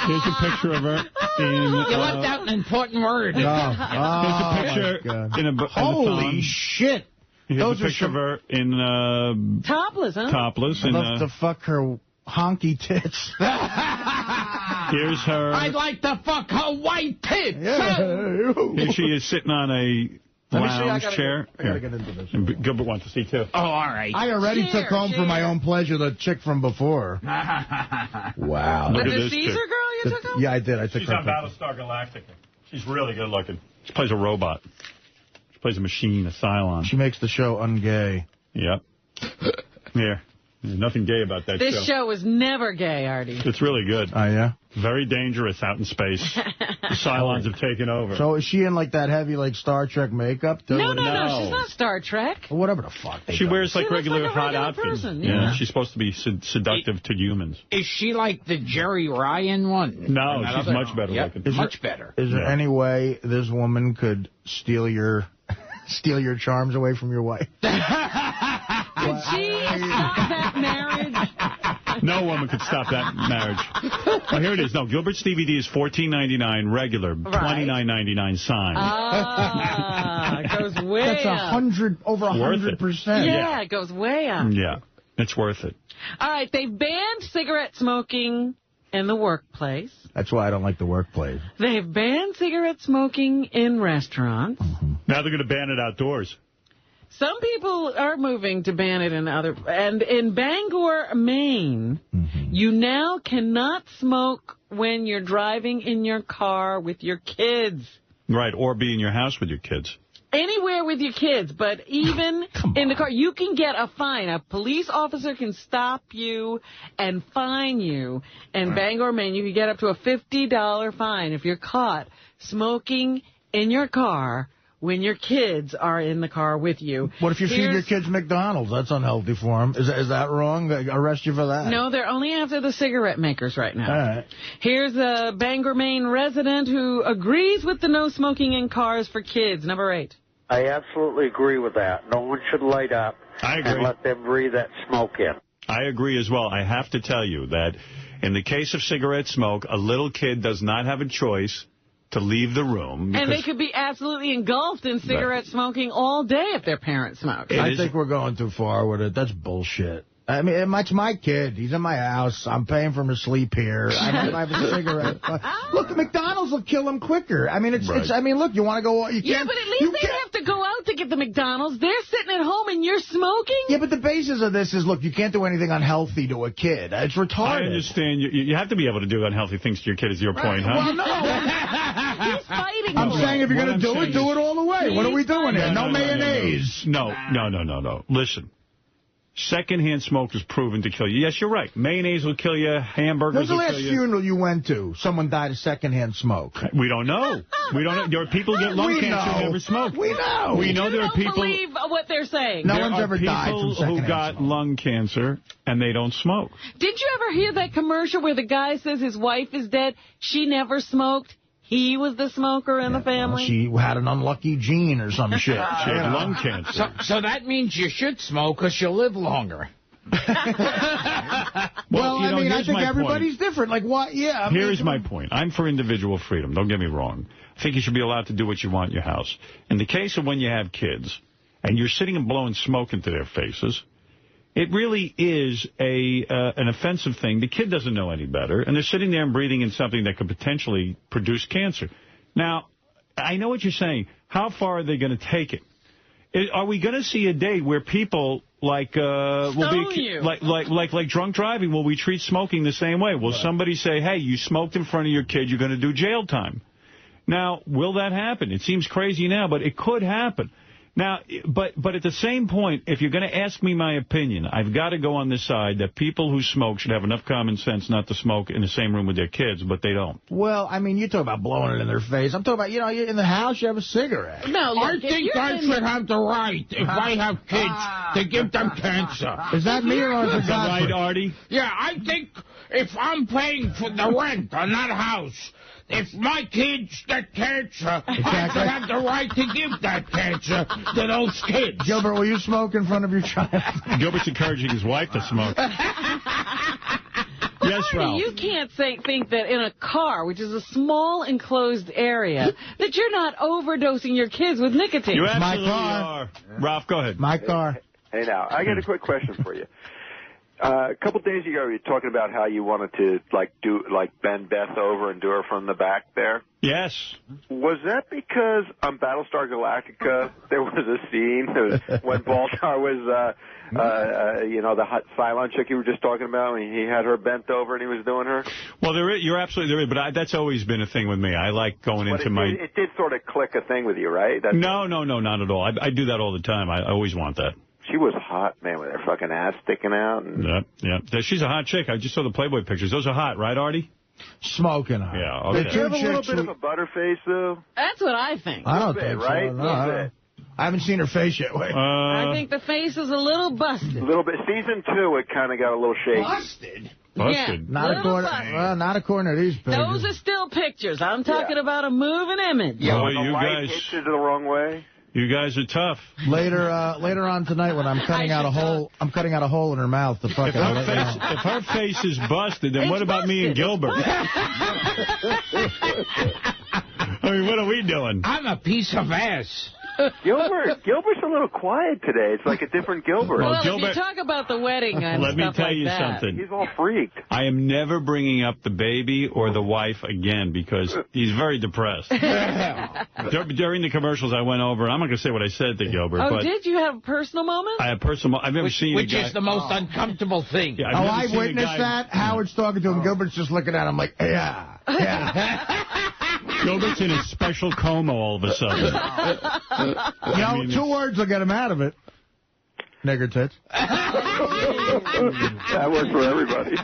Here's a picture of her. You left out an important word. Here's a picture in a Holy shit. Here's a picture of her in... topless, huh? Topless. I'd love to fuck her honky tits. Here's her... I'd like to fuck her white tits. Here she is sitting on a lounge chair. I gotta get into this. And Gilbert wants to see, too. Oh, all right. I already took home for my own pleasure the chick from before. Wow. With the Caesar girl you took home? Yeah, I did. I took She's her. on Battlestar Galactica. She's really good looking. She plays a robot. She plays a machine, a Cylon. She makes the show ungay. Yep. Here. There's nothing gay about that show. This show was never gay, Artie. It's really good. Oh, yeah? Very dangerous out in space. The Cylons have taken over. So is she in like that heavy like Star Trek makeup? No. She's not Star Trek. Well, whatever the fuck. She wears like regular hot outfits. Person, yeah. She's supposed to be seductive to humans. Is she like the Jerry Ryan one? No, she's much better looking. Much better. Is there any way this woman could steal your charms away from your wife? Could she stop that marriage? No woman could stop that marriage. Oh, here it is. No, Gilbert's DVD is $14.99 regular, $29.99 signed. It goes way That's up. over 100%. Yeah, it goes way up. Yeah, it's worth it. All right, they've banned cigarette smoking in the workplace. That's why I don't like the workplace. They've banned cigarette smoking in restaurants. Now they're going to ban it outdoors. Some people are moving to ban it in other... And in Bangor, Maine, you now cannot smoke when you're driving in your car with your kids. Right, or be in your house with your kids. Anywhere with your kids, but even in the car, you can get a fine. A police officer can stop you and fine you. In Bangor, Maine, you can get up to a $50 fine if you're caught smoking in your car when your kids are in the car with you. What if you feed your kids McDonald's? That's unhealthy for them. Is that wrong? They arrest you for that? No, they're only after the cigarette makers right now. All right. Here's a Bangor, Maine resident who agrees with the no smoking in cars for kids. Number 8. I absolutely agree with that. No one should light up and let them breathe that smoke in. I agree as well. I have to tell you that in the case of cigarette smoke, a little kid does not have a choice to leave the room. And they could be absolutely engulfed in cigarette smoking all day if their parents smoke. I think we're going too far with it. That's bullshit. I mean, it's my kid. He's in my house. I'm paying for him to sleep here. I don't have a cigarette. Look, McDonald's will kill him quicker. I mean, I mean, look, you want to go... Yeah, but at least they have to go out to get the McDonald's. They're sitting at home and you're smoking? Yeah, but the basis of this is, look, you can't do anything unhealthy to a kid. It's retarded. I understand. You have to be able to do unhealthy things to your kid, is your point, huh? Well, no. He's fighting. I'm saying if you're going to do it all the way. What are we doing here? No mayonnaise. No. Listen. Secondhand smoke is proven to kill you. Yes, you're right. Mayonnaise will kill you. Hamburgers will kill you. When's the last funeral you went to? Someone died of secondhand smoke. We don't know. We don't know. There are people who get lung cancer who never smoke. We know. We know there are people... believe what they're saying. No one's ever died from secondhand who got smoke. lung cancer and they don't smoke. Did you ever hear that commercial where the guy says his wife is dead? She never smoked. he was the smoker in the family? She had an unlucky gene or some shit. She had lung cancer. So that means you should smoke because you'll live longer. Well, I mean, I think everybody's different. Like, what? Yeah. Here's my point. I'm for individual freedom. Don't get me wrong. I think you should be allowed to do what you want in your house. In the case of when you have kids, and you're sitting and blowing smoke into their faces, it really is an offensive thing. The kid doesn't know any better, and they're sitting there and breathing in something that could potentially produce cancer. Now, I know what you're saying. How far are they going to take it? Are we going to see a day where people like like drunk driving? Will we treat smoking the same way? Will somebody say, "Hey, you smoked in front of your kid, you're going to do jail time"? Now, will that happen? It seems crazy now, but it could happen. Now, but at the same point, if you're going to ask me my opinion, I've got to go on this side that people who smoke should have enough common sense not to smoke in the same room with their kids, but they don't. Well, I mean, you talk about blowing it in their face. I'm talking about, you're in the house, you have a cigarette. No, I think I should have the right, if I have kids, to give them cancer. Is that me or is it right, Artie? Yeah, I think if I'm paying for the rent on that house, if my kids get cancer, I should have the right to give that cancer to those kids. Gilbert, will you smoke in front of your child? Gilbert's encouraging his wife to smoke. Yes, Ralph. You can't think that in a car, which is a small enclosed area, that you're not overdosing your kids with nicotine. You absolutely are. Ralph, go ahead. My car. Hey, now, I got a quick question for you. A couple of days ago, you were talking about how you wanted to bend Beth over and do her from the back there. Yes. Was that because on Battlestar Galactica there was a scene when Baltar was, the hot Cylon chick you were just talking about, and he had her bent over and he was doing her? Well, you're absolutely right, but that's always been a thing with me. I like going into my... It did sort of click a thing with you, right? No, not at all. I do that all the time. I always want that. She was hot, man, with her fucking ass sticking out. And... Yeah. She's a hot chick. I just saw the Playboy pictures. Those are hot, right, Artie? Smoking her. Yeah, okay. Did you have a little bit of a butterface, though? That's what I think. I don't think so. Right? No, I haven't seen her face yet. Wait. I think the face is a little busted. A little bit. Season 2, it kind of got a little shaky. Busted? Yeah, not according to these pictures. Those are still pictures. I'm talking about a moving image. Yeah, when the light hits it the wrong way. You guys are tough. Later on tonight, when I'm cutting out a hole in her mouth. If her face is busted, then what about me and Gilbert? I mean, what are we doing? I'm a piece of ass. Gilbert's a little quiet today. It's like a different Gilbert. Well, Gilbert, if you talk about the wedding and let me stuff tell like you that. something. He's all freaked. I am never bringing up the baby or the wife again because he's very depressed. During the commercials, I went over. I'm not going to say what I said to Gilbert. Oh, did you have a personal moment? I have personal. I've never seen which is the most uncomfortable thing. Yeah, I witnessed that. Howard's talking to him. Gilbert's just looking at him like, yeah. Gilbert's in a special coma all of a sudden. 2 words will get him out of it. Nigger tits. That works for everybody.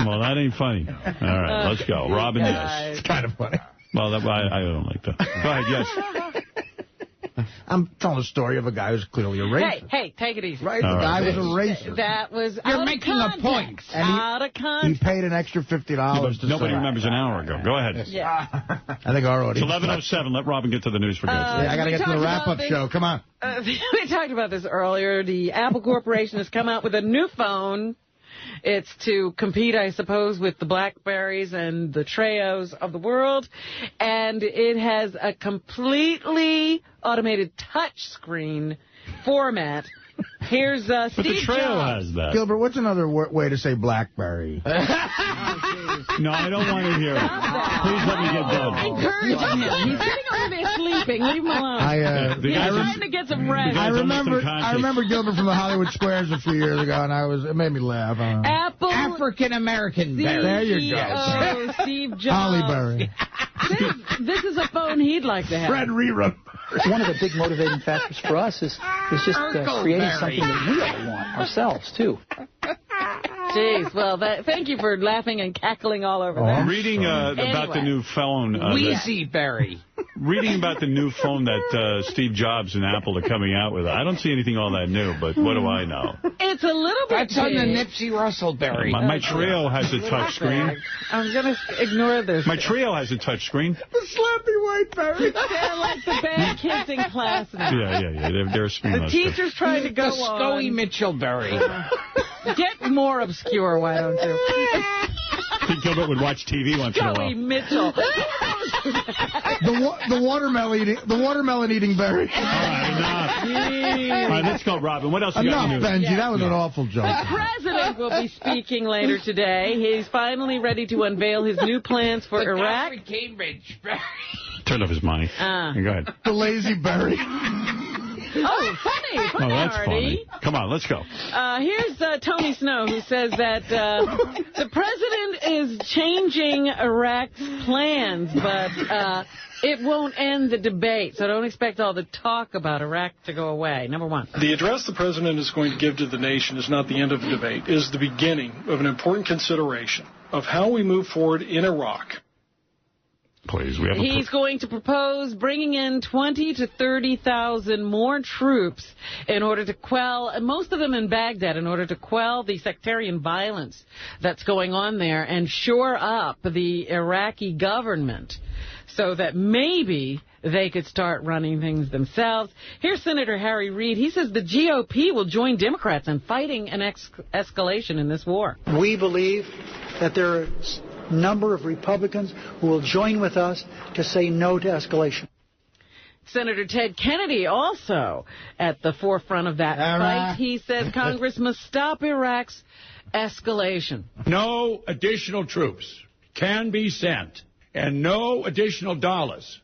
Well, that ain't funny. All right, let's go. Robin, yes. It's kind of funny. Well, I don't like that. Go ahead, yes. I'm telling a story of a guy who's clearly a racist. Hey, take it easy. Right, the guy was a racist. That was You're making a point. Out of context. He paid an extra $50 to nobody remembers an hour ago. Go ahead. Yeah. I think our audience. It's 11:07. Let Robin get to the news for God's sake. I got to get to the wrap-up show. Come on. We talked about this earlier. The Apple Corporation has come out with a new phone. It's to compete, I suppose, with the BlackBerries and the Treos of the world. And it has a completely automated touch screen format. Here's Steve But the Treo Jobs. has that. Gilbert, what's another way to say BlackBerry? No, I don't want to hear it. Please let me get done. Encouraging him. He's sitting over there sleeping. Leave him alone. He's trying to get some rest. I remember Gilbert from the Hollywood Squares a few years ago, and it made me laugh. Apple African-American Berry. There you go. Steve Jobs. Holly Berry. This is a phone he'd like to have. Fred Rerun. One of the big motivating factors for us is just creating something that we all want ourselves, too. Jeez, well, thank you for laughing and cackling all over that. I'm reading about the new phone. Wheezy Berry. reading about the new phone that Steve Jobs and Apple are coming out with. I don't see anything all that new, but what do I know? It's a little bit That's on the Nipsey Russell berry. My Trio has a touch screen. I'm going to ignore this. My Trio has a touch screen. The Slappy White berry. They're like the bad kids in class now. Yeah. They're a screen. The teacher's trying to go the on. Scoey Mitchell berry. Get more obscure, why don't you? I think Gilbert would watch TV once in a while. Scoey Mitchell. The watermelon eating berry. All right, enough. All right, let's go, Robin. What else you got? Enough, Benji. That was an awful joke. The president will be speaking later today. He's finally ready to unveil his new plans for Iraq. Cambridge. Turn off his money. Go ahead. The lazy berry. Oh, funny. Oh, that's Artie. funny. Come on, let's go. Here's Tony Snow, who says that the president is changing Iraq's plans, but it won't end the debate. So don't expect all the talk about Iraq to go away. Number one. The address the president is going to give to the nation is not the end of the debate. It is the beginning of an important consideration of how we move forward in Iraq. Please, He's going to propose bringing in 20 to 30,000 more troops in order to quell, most of them in Baghdad, in order to quell the sectarian violence that's going on there and shore up the Iraqi government so that maybe they could start running things themselves. Here's Senator Harry Reid. He says the GOP will join Democrats in fighting an escalation in this war. We believe that there are a number of Republicans who will join with us to say no to escalation. Senator Ted Kennedy also at the forefront of that fight. He says Congress must stop Iraq's escalation. No additional troops can be sent, and no additional dollars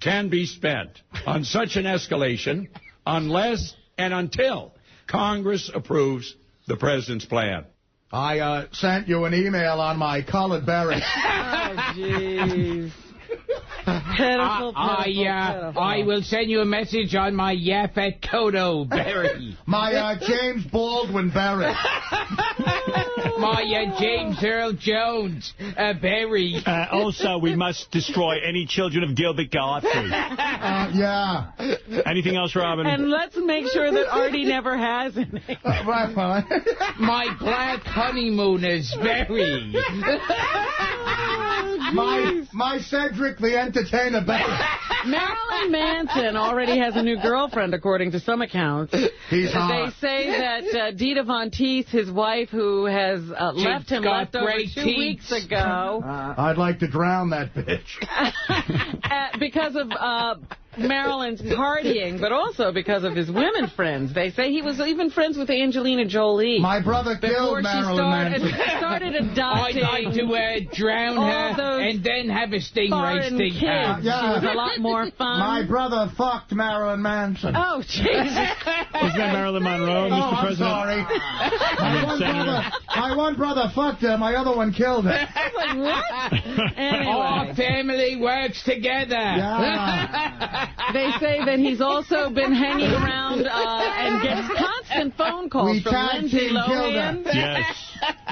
can be spent on such an escalation unless and until Congress approves the president's plan. I sent you an email on my colored berry. Oh, jeez. Pitiful. I will send you a message on my Yaphet Kotto berry. My James Baldwin berry. My James Earl Jones berry. Also, we must destroy any children of Gilbert Gottfried. Yeah. Anything else, Robin? And let's make sure that Artie never has any. My black honeymooners berry. My Cedric the Entertainer berry. Marilyn Manson already has a new girlfriend, according to some accounts. He's hot. They say that Dita Von Teese, his wife, who has left him over 2 weeks ago. I'd like to drown that bitch. Because of Marilyn's partying, but also because of his women friends. They say he was even friends with Angelina Jolie. My brother killed Marilyn Manson. Started adopting. I'd like to drown her and then have a stingray sting her. Yeah. It was a lot more fun. My brother fucked Marilyn Manson. Oh, Jesus. Wasn't that Marilyn Monroe, Mr. President? I'm sorry. My one brother fucked her, my other one killed her. Like, what? Anyway. Our family works together. Yeah. They say that he's also been hanging around and gets constant phone calls from Lindsay Lohan. Yes.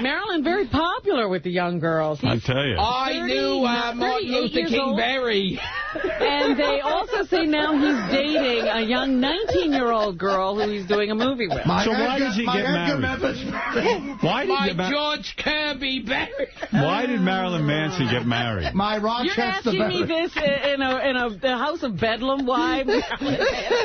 Marilyn, very popular with the young girls. I tell you. I knew Martin Luther King Berry. And they also say now he's dating a young 19-year-old girl who he's doing a movie with. So why does he get married? Why did he get George Kirby Berry. Why did Marilyn Manson get married? My Rochester You're asking me this in a House of Bedlam? Why?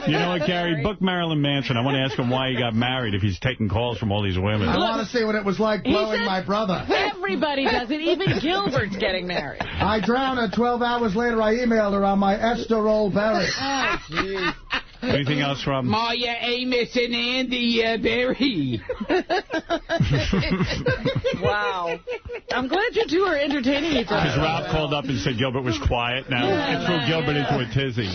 You know what, Gary? Book Marilyn Manson. I want to ask him why he got married if he's taking calls from all these women. I want to see what it was like blowing my brother. Everybody does it. Even Gilbert's getting married. I drowned her. 12 hours later, I emailed her on my Esterol berry. Oh, jeez. Anything else, Rob? My Amos and Andy Berry. Wow. I'm glad you two are entertaining each other. Because Rob called up and said Gilbert was quiet. Now it threw Gilbert into a tizzy.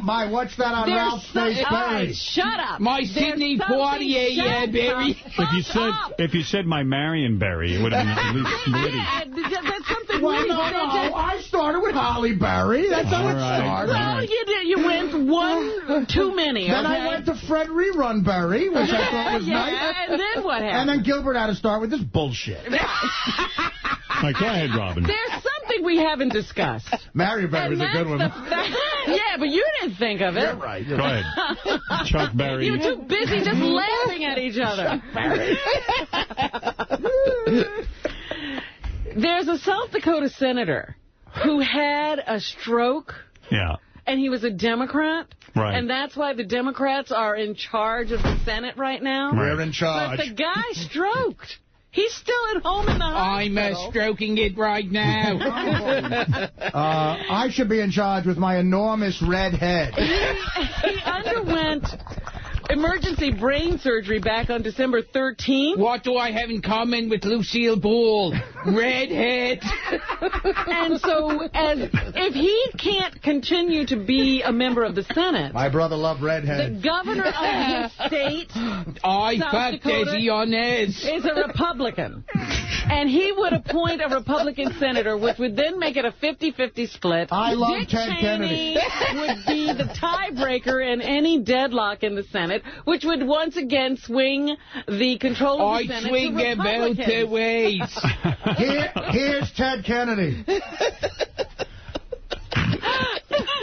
My, what's that on Ralph's face berry? Shut up. My Sidney Poitier Berry. If you said my Marion Berry, it would have been at least witty. Yeah, that's something well, no, I started with Holly Berry. That's how it started. Well, you went one too many. Then I went to Fred Rerun Berry, which I thought was nice. And then what happened? And then Gilbert had to start with this bullshit. All right, go ahead, Robin. There's something we haven't discussed. Mary Berry's a good one. Yeah, but you didn't think of it. You're right. Go ahead. Chuck Berry. You were too busy just laughing at each other. There's a South Dakota senator who had a stroke. Yeah. And he was a Democrat. Right. And that's why the Democrats are in charge of the Senate right now. We're in charge. But the guy stroked. He's still at home in the hospital. I'm stroking it right now. I should be in charge with my enormous red head. He underwent emergency brain surgery back on December 13th. What do I have in common with Lucille Ball? Redhead. And so, if he can't continue to be a member of the Senate... My brother loved redheads. The governor of his state, I South fucked Dakota, Desi Arnaz. is a Republican. And he would appoint a Republican senator, which would then make it a 50-50 split. I love Dick Ted Cheney Kennedy. would be the tiebreaker in any deadlock in the Senate, which would once again swing the control of the Senate swing to about the ways. Here's Ted Kennedy.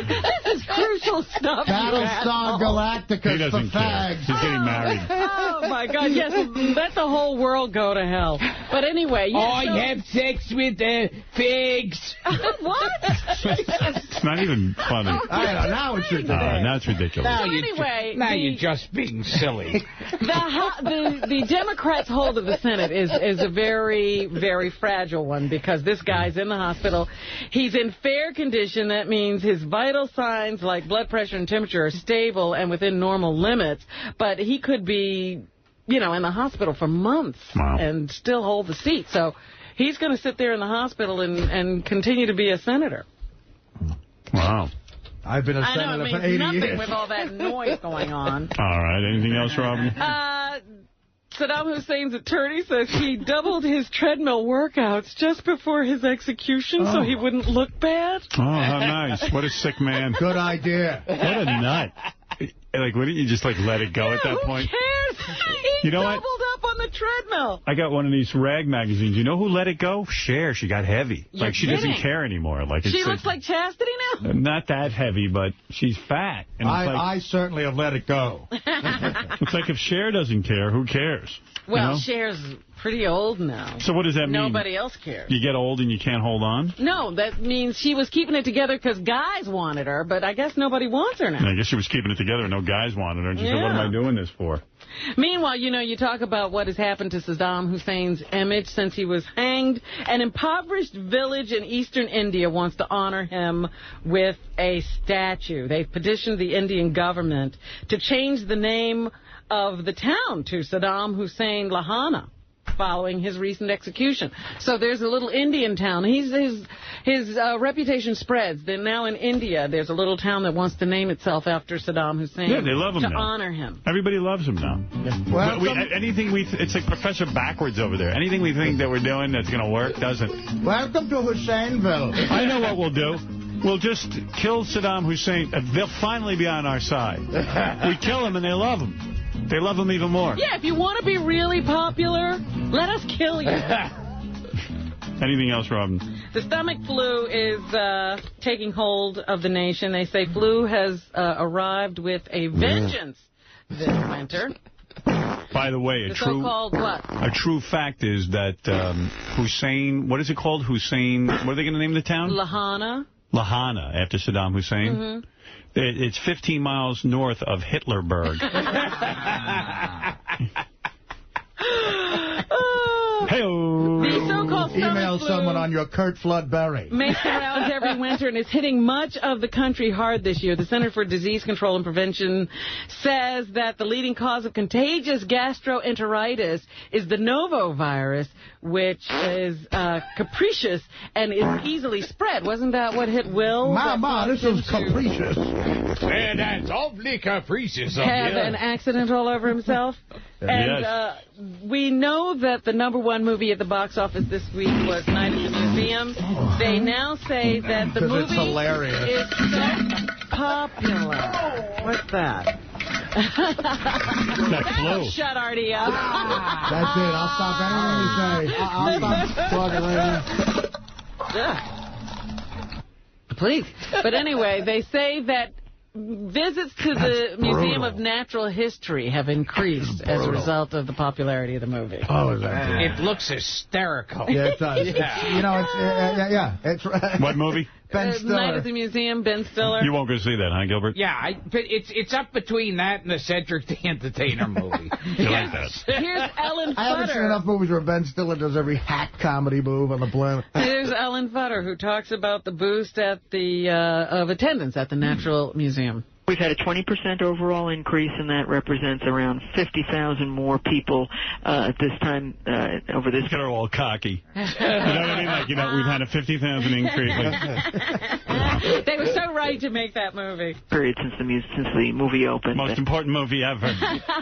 This is crucial stuff. Battlestar Galactica. He doesn't care. He's getting married. Oh, my God. Yes, let the whole world go to hell. But anyway. I have sex with figs. What? It's not even funny. Now it's ridiculous. Now it's ridiculous. Now you're just being silly. The Democrats' hold of the Senate is a very, very fragile one because this guy's in the hospital. He's in fair condition. That means his vital signs like blood pressure and temperature are stable and within normal limits. But he could be, in the hospital for months and still hold the seat. So he's going to sit there in the hospital and continue to be a senator. Wow. I've been a senator for 80 nothing years. with all that noise going on. All right. Anything else, Robin? Saddam Hussein's attorney says he doubled his treadmill workouts just before his execution so he wouldn't look bad. Oh, how nice. What a sick man. Good idea. What a nut. Wouldn't you just, let it go at that point? Who cares? He doubled up on the treadmill. I got one of these rag magazines. You know who let it go? Cher. She got heavy. You're she kidding. doesn't care anymore. She looks like Chastity now? Not that heavy, but she's fat. And I certainly have let it go. It's like if Cher doesn't care, who cares? Well, Cher's pretty old now. So what does that mean? Nobody else cares. You get old and you can't hold on? No, that means she was keeping it together because guys wanted her, but I guess nobody wants her now. I guess she was keeping it together and no guys wanted her. And she said, what am I doing this for? Meanwhile, you talk about what has happened to Saddam Hussein's image since he was hanged. An impoverished village in eastern India wants to honor him with a statue. They've petitioned the Indian government to change the name of the town to Saddam Hussein Lahana following his recent execution. So there's a little Indian town. His reputation spreads. Then now in India, there's a little town that wants to name itself after Saddam Hussein. Yeah, they love him to now. honor him. Everybody loves him now. Well, it's like Professor Backwards over there. Anything we think that we're doing that's going to work doesn't. Welcome to Husseinville. I know what we'll do. We'll just kill Saddam Hussein. They'll finally be on our side. We kill him and they love him. They love him even more. Yeah, if you want to be really popular, let us kill you. Anything else, Robin? The stomach flu is taking hold of the nation. They say flu has arrived with a vengeance this winter. By the way, the so-called what? A true fact is that Hussein, what is it called? Hussein, what are they going to name the town? Lahana. Lahana, after Saddam Hussein. Mm-hmm. It's 15 miles north of Hitlerberg. Hey-oh. The so-called Email flu someone on your Kurt Flood-Berry. makes the rounds every winter and is hitting much of the country hard this year. The Center for Disease Control and Prevention says that the leading cause of contagious gastroenteritis is the novovirus, which is capricious and is easily spread. Wasn't that what hit Will? Mama, this is capricious. Man, that's awfully capricious of Have you. an accident all over himself. And we know that the #1 movie at the box office this week was Night at the Museum. They now say that the movie is so popular. What's that? That flu. Shut Artie up. That's it. I'll stop anything you say. I'll stop talking right now. please. But anyway, they say that visits to the Museum of Natural History have increased as a result of the popularity of the movie. Oh, is that good? It looks hysterical. Yeah, it does. Yeah. It's What movie? Ben Stiller. Night at the Museum, Ben Stiller. You won't go see that, huh, Gilbert? Yeah, but it's up between that and the Cedric the Entertainer movie. You like that? Here's Ellen Futter. I haven't seen enough movies where Ben Stiller does every hack comedy move on the planet. Here's Ellen Futter, who talks about the boost at of attendance at the Natural Museum. We've had a 20% overall increase, and that represents around 50,000 more people at this time over this. Look at her all cocky. You know what I mean? Like, we've had a 50,000 increase. They were so right to make that movie. Period since the movie opened. Most important movie ever.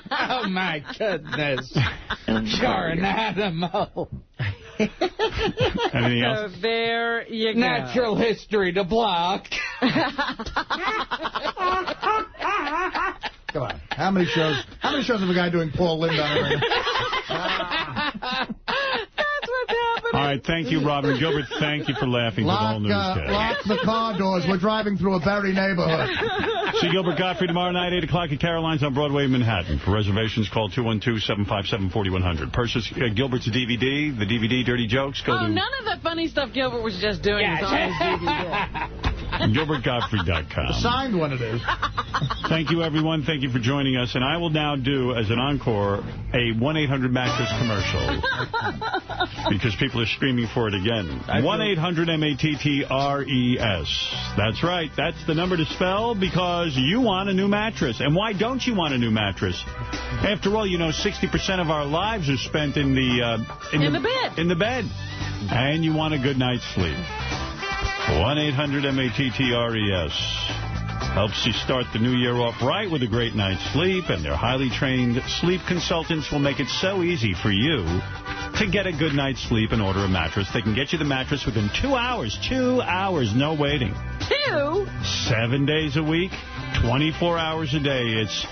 Oh, my goodness. You're an animal. Anything else? So there you go. Natural History, the block. Come on. How many shows have a guy doing Paul Lynde on every? All right, thank you, Robin. Gilbert, thank you for laughing to the whole newscast. Lock the car doors. We're driving through a Berry neighborhood. See Gilbert Gottfried tomorrow night, 8 o'clock at Caroline's on Broadway, Manhattan. For reservations, call 212-757-4100. Purchase Gilbert's DVD, the DVD Dirty Jokes. Go to none of that funny stuff Gilbert was just doing is on his DVD. GilbertGottfried.com. The signed one it is. Thank you, everyone. Thank you for joining us. And I will now do, as an encore, a 1-800-Mattress commercial. Because people are screaming for it again. 1-800-MATTRES. That's right. That's the number to spell because you want a new mattress. And why don't you want a new mattress? After all, 60% of our lives are spent in the bed. In the bed. And you want a good night's sleep. 1-800-MATTRES. Helps you start the new year off right with a great night's sleep, and their highly trained sleep consultants will make it so easy for you to get a good night's sleep and order a mattress. They can get you the mattress within 2 hours. 2 hours, no waiting. 2? 7 days a week, 24 hours a day. It's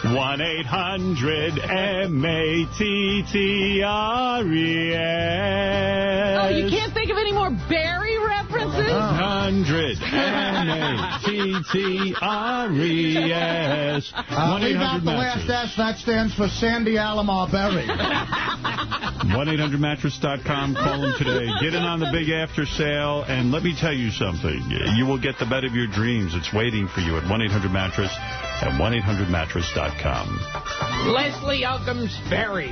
1-800-MATTRES. Oh, you can't think of any more Barry references? 100 MATTRES. Leave out the last S. That stands for Sandy Alomar Berry. 1-800-Mattress.com. Call them today. Get in on the big after sale. And let me tell you something. You will get the bed of your dreams. It's waiting for you at 1-800-Mattress at 1-800-Mattress.com. Leslie Uggams Berry.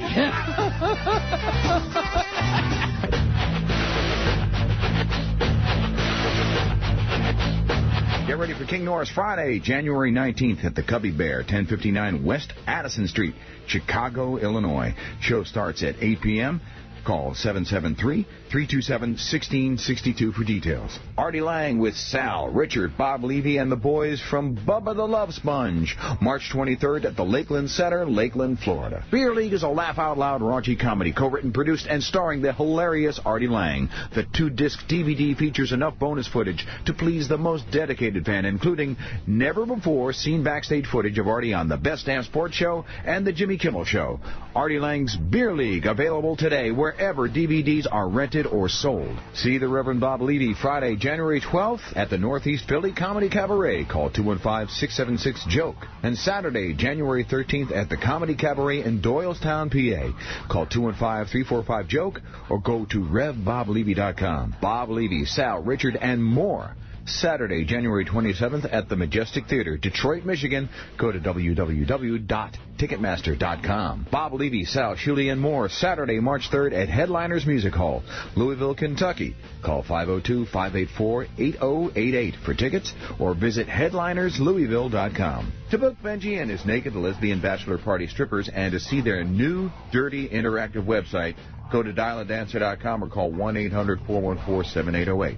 Get ready for King Norris Friday, January 19th at the Cubby Bear, 1059 West Addison Street, Chicago, Illinois. Show starts at 8 p.m. Call 773-327-1662 for details. Artie Lang with Sal, Richard, Bob Levy, and the boys from Bubba the Love Sponge. March 23rd at the Lakeland Center, Lakeland, Florida. Beer League is a laugh-out-loud raunchy comedy co-written, produced, and starring the hilarious Artie Lang. The 2-disc DVD features enough bonus footage to please the most dedicated fan, including never-before-seen backstage footage of Artie on the Best Damn Sports Show and the Jimmy Kimmel Show. Artie Lang's Beer League, available today wherever DVDs are rented or sold. See the Reverend Bob Levy Friday, January 12th at the Northeast Philly Comedy Cabaret. Call 215-676-JOKE. And Saturday, January 13th at the Comedy Cabaret in Doylestown, PA. Call 215-345-JOKE or go to RevBobLevy.com. Bob Levy, Sal, Richard, and more. Saturday, January 27th at the Majestic Theater, Detroit, Michigan. Go to www.ticketmaster.com. Bob Levy, Sal, Shuley, and more. Saturday, March 3rd at Headliners Music Hall, Louisville, Kentucky. Call 502-584-8088 for tickets or visit headlinerslouisville.com. To book Benji and his naked lesbian bachelor party strippers and to see their new, dirty, interactive website, go to dialadancer.com or call 1-800-414-7808.